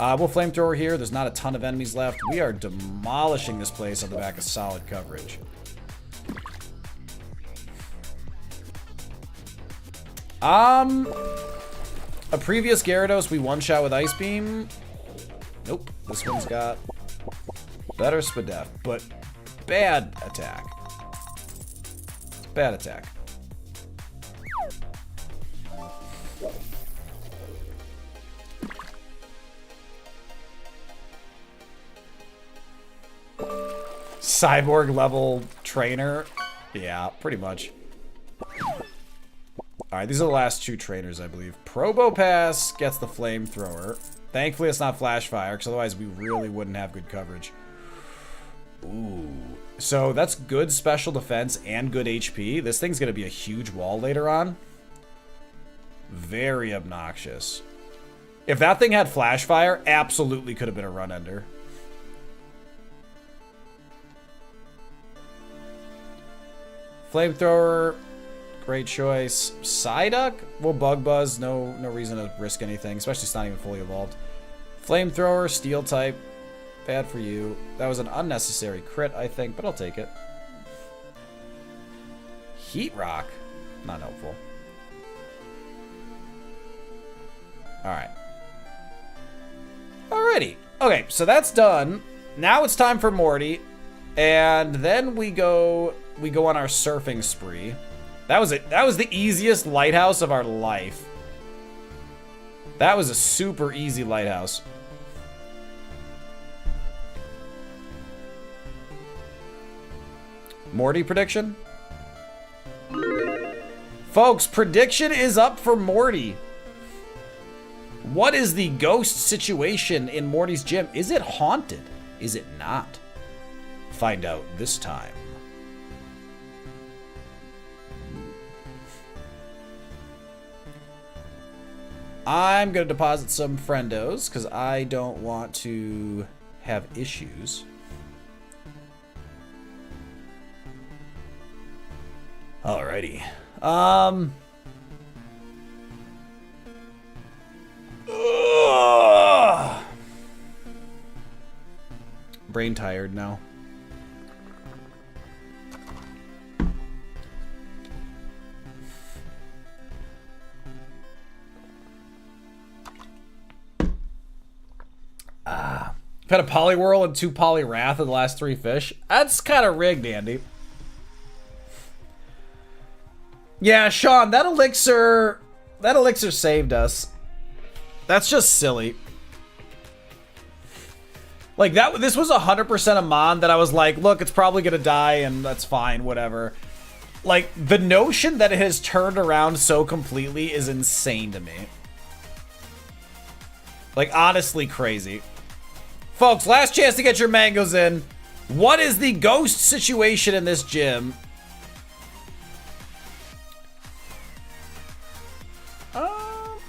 We'll Flamethrower here. There's not a ton of enemies left. We are demolishing this place on the back of solid coverage. A previous Gyarados we one-shot with Ice Beam. Nope. This one's got better Spadef, but bad attack. Bad attack. Cyborg level trainer. Yeah, pretty much. Alright, these are the last 2 trainers, I believe. Probopass gets the Flamethrower. Thankfully, it's not Flash Fire, because otherwise we really wouldn't have good coverage. Ooh. So that's good special defense and good HP. This thing's going to be a huge wall later on. Very obnoxious. If that thing had Flash Fire, absolutely could have been a run-ender. Flamethrower... Great choice. Psyduck? We'll Bug Buzz. No reason to risk anything, especially it's not even fully evolved. Flamethrower, Steel type. Bad for you. That was an unnecessary crit, I think, but I'll take it. Heat Rock. Not helpful. Alright. Alrighty. Okay, so that's done. Now it's time for Morty. And then we go on our surfing spree. That was it. That was the easiest lighthouse of our life. That was a super easy lighthouse. Morty prediction? Folks, prediction is up for Morty. What is the ghost situation in Morty's gym? Is it haunted? Is it not? Find out this time. I'm going to deposit some friendos because I don't want to have issues. Alrighty. Brain tired now. Had a Poliwhirl and 2 Poliwrath in the last 3 fish. That's kind of rigged, Andy. Yeah, Sean, that elixir saved us. That's just silly. Like, this was 100% a mon that I was like, look, it's probably gonna die, and that's fine, whatever. Like, the notion that it has turned around so completely is insane to me. Like, honestly crazy. Folks, last chance to get your mangoes in. What is the ghost situation in this gym?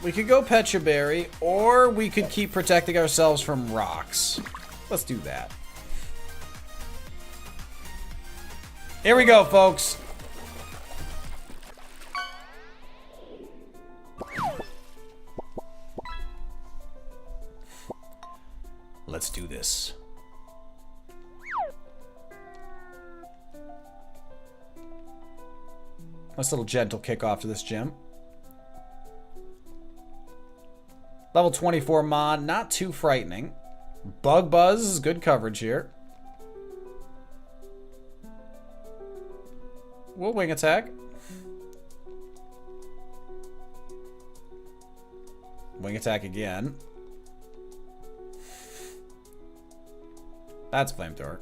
We could go Pecha Berry, or we could keep protecting ourselves from rocks. Let's do that. Here we go, folks. Let's do this. Nice little gentle kickoff to this gym. Level 24 mod, not too frightening. Bug Buzz is good coverage here. We'll wing attack. Wing attack again. That's flamethrower.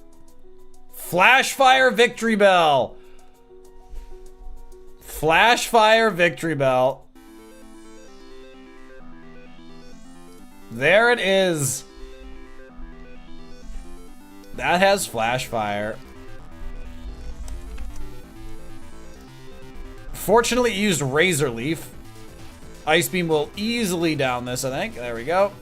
Flash Fire Victory Bell. Flash Fire Victory Bell. There it is. That has Flash Fire. Fortunately, it used Razor Leaf. Ice Beam will easily down this, I think. There we go.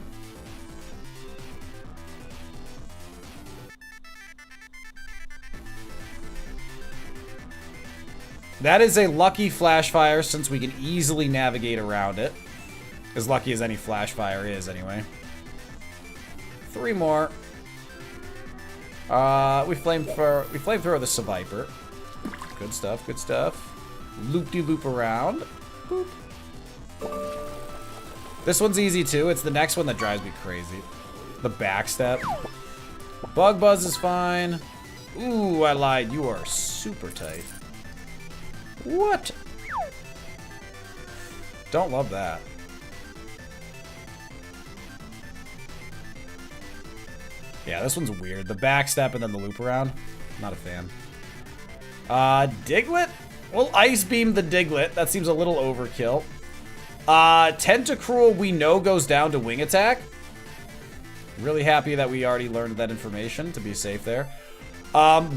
That is a lucky Flash Fire since we can easily navigate around it. As lucky as any Flash Fire is, anyway. 3 more. We flamethrower the Seviper. Good stuff, good stuff. Loop-de-loop around. Boop. This one's easy too. It's the next one that drives me crazy. The backstep. Bug Buzz is fine. Ooh, I lied. You are super tight. What? Don't love that. Yeah, this one's weird. The backstep and then the loop around. Not a fan. Diglett? We'll Ice Beam the Diglett. That seems a little overkill. Tentacruel we know goes down to wing attack. Really happy that we already learned that information to be safe there.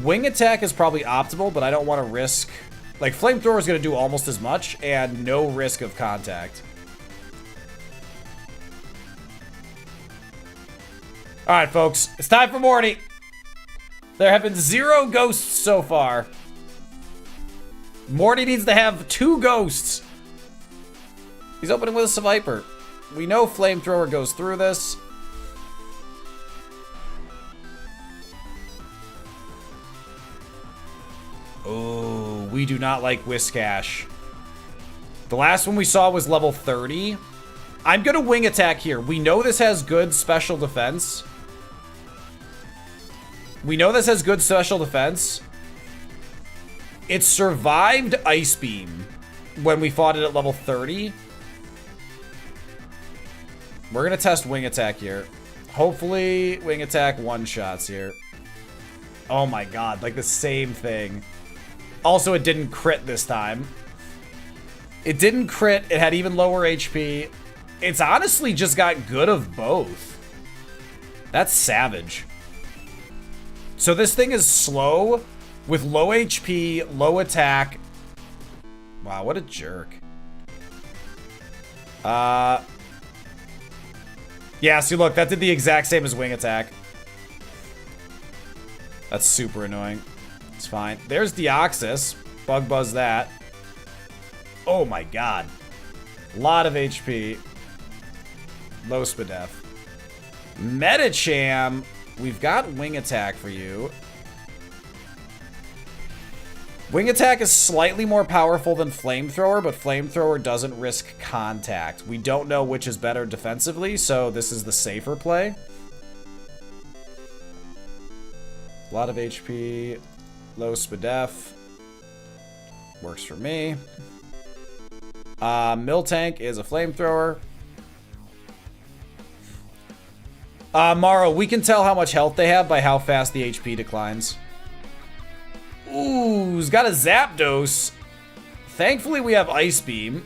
Wing attack is probably optimal, but I don't want to risk... Like, Flamethrower is going to do almost as much and no risk of contact. Alright, folks. It's time for Morty. There have been 0 ghosts so far. Morty needs to have 2 ghosts. He's opening with a Seviper. We know Flamethrower goes through this. Oh, we do not like Whiskash. The last one we saw was level 30. I'm gonna wing attack here. We know this has good special defense. It survived Ice Beam when we fought it at level 30. We're gonna test wing attack here. Hopefully wing attack one-shots here. Oh my god, like the same thing. Also, it didn't crit this time. It didn't crit. It had even lower HP. It's honestly just got good of both. That's savage. So this thing is slow with low HP, low attack. Wow, what a jerk. Yeah, see, look, that did the exact same as wing attack. That's super annoying. It's fine. There's Deoxys. Bug Buzz that. Oh my god. Lot of HP. Low Spadef. Medicham. We've got wing attack for you. Wing attack is slightly more powerful than Flamethrower, but Flamethrower doesn't risk contact. We don't know which is better defensively, so this is the safer play. A lot of HP. Low SPDF. Works for me. Mill Tank is a flamethrower. Morrow, we can tell how much health they have by how fast the HP declines. Ooh, he's got a Zapdos. Thankfully, we have Ice Beam.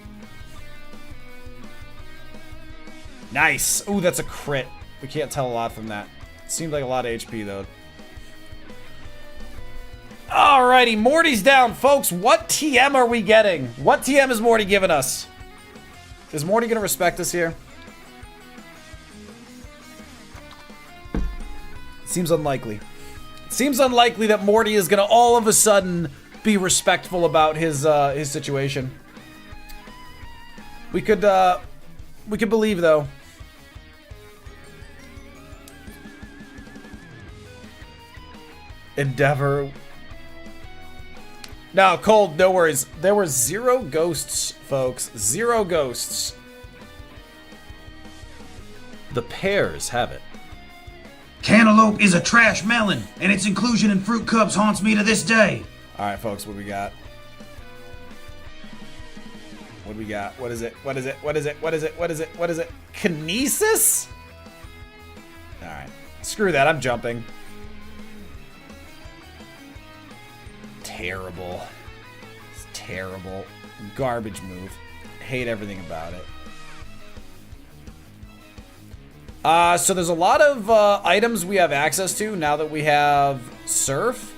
Nice. Ooh, that's a crit. We can't tell a lot from that. Seemed like a lot of HP, though. Alrighty, Morty's down, folks. What TM are we getting? What TM is Morty giving us? Is Morty going to respect us here? Seems unlikely. Seems unlikely that Morty is gonna all of a sudden be respectful about his situation. We could believe though. Endeavor. No, Cold, no worries. There were 0 ghosts, folks. 0 ghosts. The pears have it. Cantaloupe is a trash melon, and its inclusion in fruit cups haunts me to this day. Alright, folks, what do we got? What do we got? What is it? What is it? What is it? What is it? What is it? What is it? Kinesis? Alright. Screw that, I'm jumping. Terrible. It's terrible. Garbage move. Hate everything about it. So there's a lot of items we have access to now that we have Surf.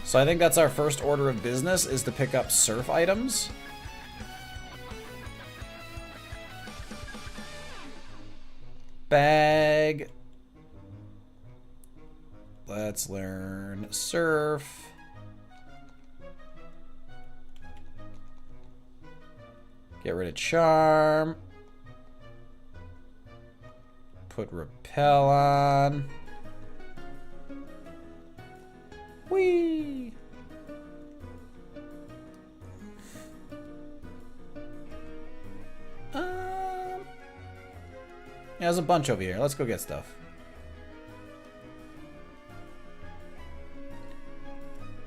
So I think that's our first order of business, is to pick up Surf items. Bag. Let's learn Surf. Get rid of Charm. Put Repel on. Whee! Yeah, there's a bunch over here. Let's go get stuff.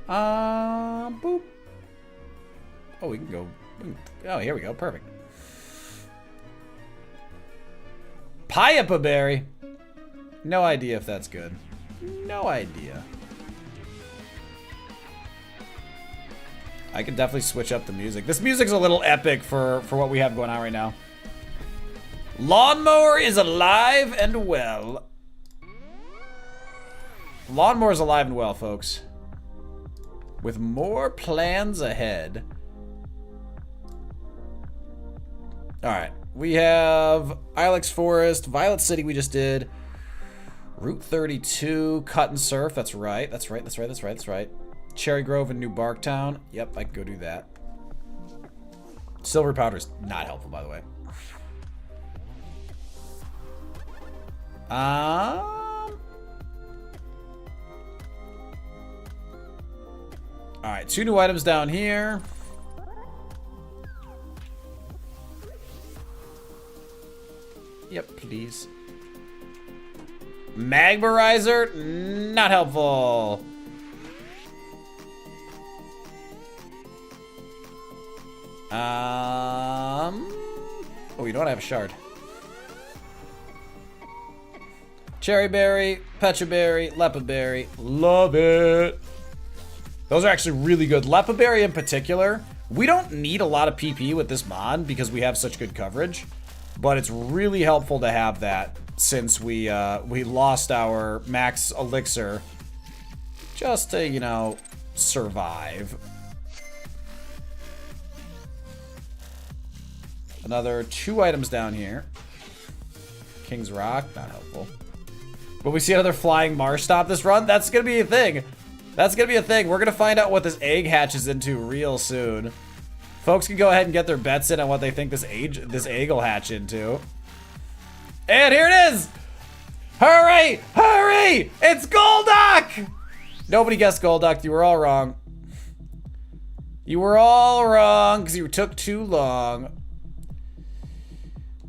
Boop. Oh, we can go. Oh, here we go. Perfect. Piapa Berry. No idea if that's good. No idea. I could definitely switch up the music. This music's a little epic for what we have going on right now. Lawnmower is alive and well. Lawnmower's alive and well, folks. With more plans ahead. Alright. We have Ilex Forest, Violet City we just did. Route 32, Cut and Surf, that's right. That's right. Cherry Grove and New Barktown. Yep, I can go do that. Silver Powder's not helpful, by the way. Alright, 2 new items down here. Yep, please. Magmarizer, not helpful. Oh, you know what? I have a shard. Cherry Berry, Pecha Berry, Lepa Berry. Love it. Those are actually really good. Lepa Berry in particular. We don't need a lot of PP with this mod because we have such good coverage. But it's really helpful to have that since we lost our max elixir just to, you know, survive. Another 2 items down here. King's Rock, not helpful. But we see another flying Marsh Stomp this run. That's gonna be a thing. That's gonna be a thing. We're gonna find out what this egg hatches into real soon. Folks can go ahead and get their bets in on what they think this egg will hatch into. And here it is! Hurry! Hurry! It's Golduck! Nobody guessed Golduck. You were all wrong. You were all wrong because you took too long.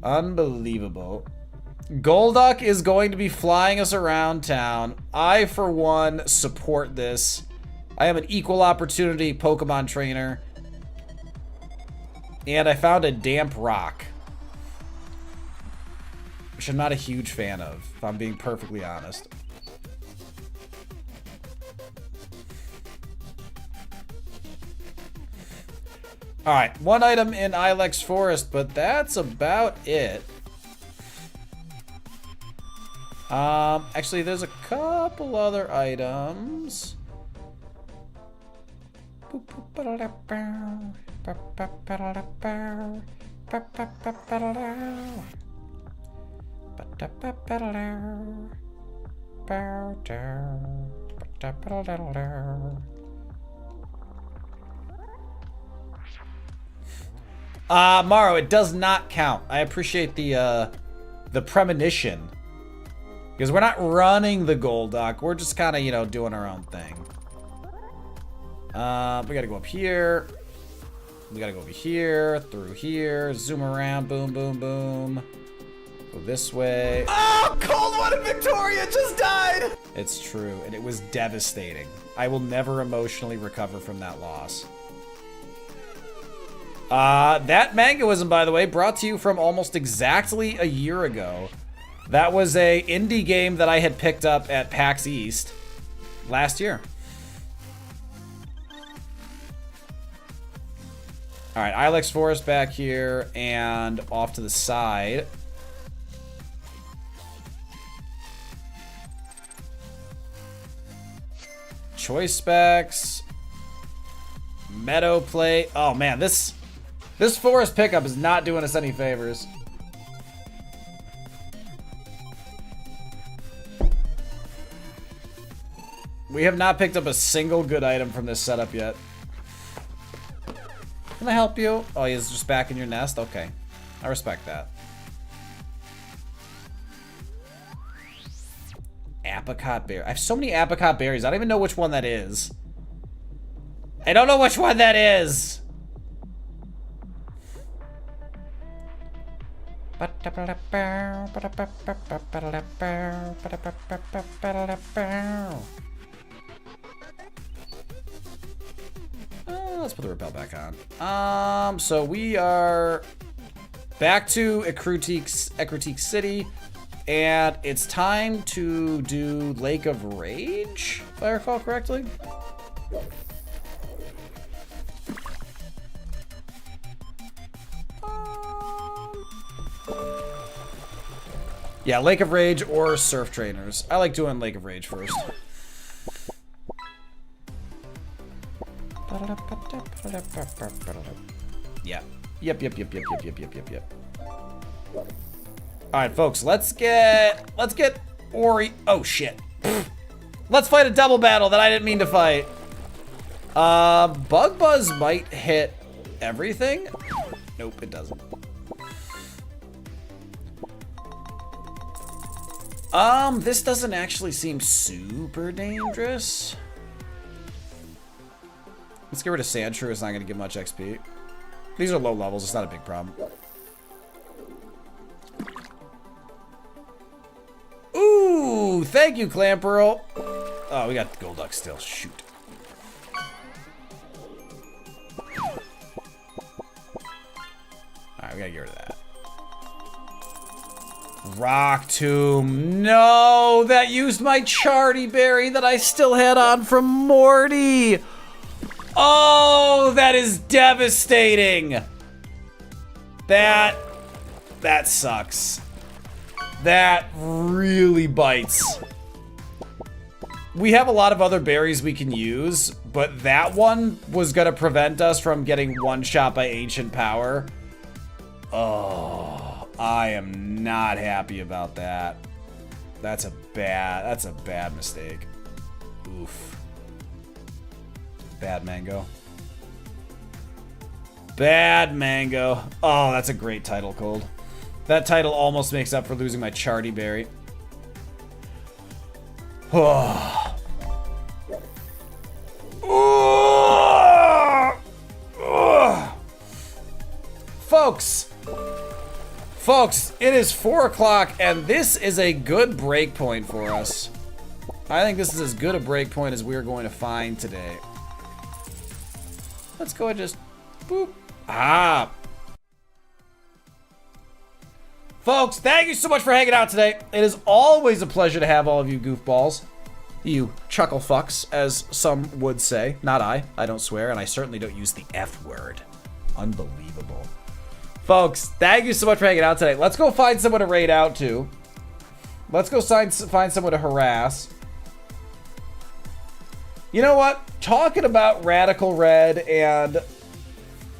Unbelievable. Golduck is going to be flying us around town. I, for one, support this. I am an equal opportunity Pokemon trainer. And I found a damp rock, which I'm not a huge fan of, if I'm being perfectly honest. Alright, one item in Ilex Forest, but that's about it. Actually, there's a couple other items. Morrow, it does not count. I appreciate the premonition. Because we're not running the Golduck. We're just kind of, you know, doing our own thing. We gotta go up here. We gotta go over here, through here, zoom around, boom, boom, boom. Go this way. Oh, Cold One and Victoria just died! It's true, and it was devastating. I will never emotionally recover from that loss. That mangoism, by the way, brought to you from almost exactly a year ago. That was a indie game that I had picked up at PAX East last year. All right, Ilex Forest back here and off to the side. Choice specs. Meadow plate. Oh man, this forest pickup is not doing us any favors. We have not picked up a single good item from this setup yet. Can I help you? Oh, he's just back in your nest? Okay. I respect that. Apricot berry. I have so many apricot berries. I don't even know which one that is. I don't know which one that is. Let's put the repel back on. So we are back to Ecruteak City, and it's time to do Lake of Rage, if I recall correctly. Yeah, Lake of Rage or Surf Trainers. I like doing Lake of Rage first. Yeah. Yep. Alright, folks, let's get Ori. Oh shit. Let's fight a double battle that I didn't mean to fight. Bug Buzz might hit everything. Nope, it doesn't. This doesn't actually seem super dangerous. Let's get rid of Sandshrew. It's not going to give much XP. These are low levels. It's not a big problem. Ooh, thank you, Clamperl. Oh, we got the Golduck still. Shoot. Alright, we gotta get rid of that. Rock Tomb. No, that used my Charty Berry that I still had on from Morty. Oh, that is devastating. That sucks. That really bites. We have a lot of other berries we can use, but that one was gonna prevent us from getting one shot by Ancient Power. Oh, I am not happy about that. That's a bad mistake. Oof. Bad mango. Bad mango. Oh, that's a great title, Cold. That title almost makes up for losing my Charty Berry. Oh. Folks, it is 4 o'clock, and this is a good break point for us. I think this is as good a break point as we're going to find today. Let's go and just boop. Ah. Folks, thank you so much for hanging out today. It is always a pleasure to have all of you goofballs. You chuckle fucks, as some would say. Not I. I don't swear, and I certainly don't use the F word. Unbelievable. Folks, thank you so much for hanging out today. Let's go find someone to raid out to. Let's go find someone to harass. You know what? Talking about Radical Red and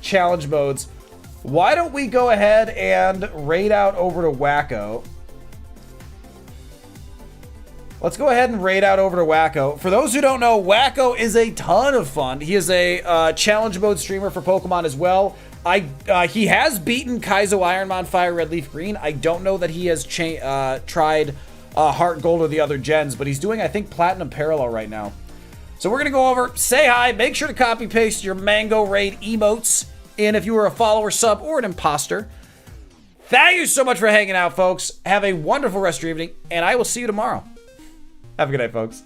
challenge modes, why don't we go ahead and raid out over to Wacko? Let's go ahead and raid out over to Wacko. For those who don't know, Wacko is a ton of fun. He is a challenge mode streamer for Pokemon as well. He has beaten Kaizo Ironmon Fire Red Leaf Green. I don't know that he has tried Heart Gold or the other gens, but he's doing, I think, Platinum Parallel right now. So we're gonna go over, say hi, make sure to copy paste your Mango Raid emotes in if you were a follower, sub, or an imposter. Thank you so much for hanging out, folks. Have a wonderful rest of your evening, and I will see you tomorrow. Have a good night, folks.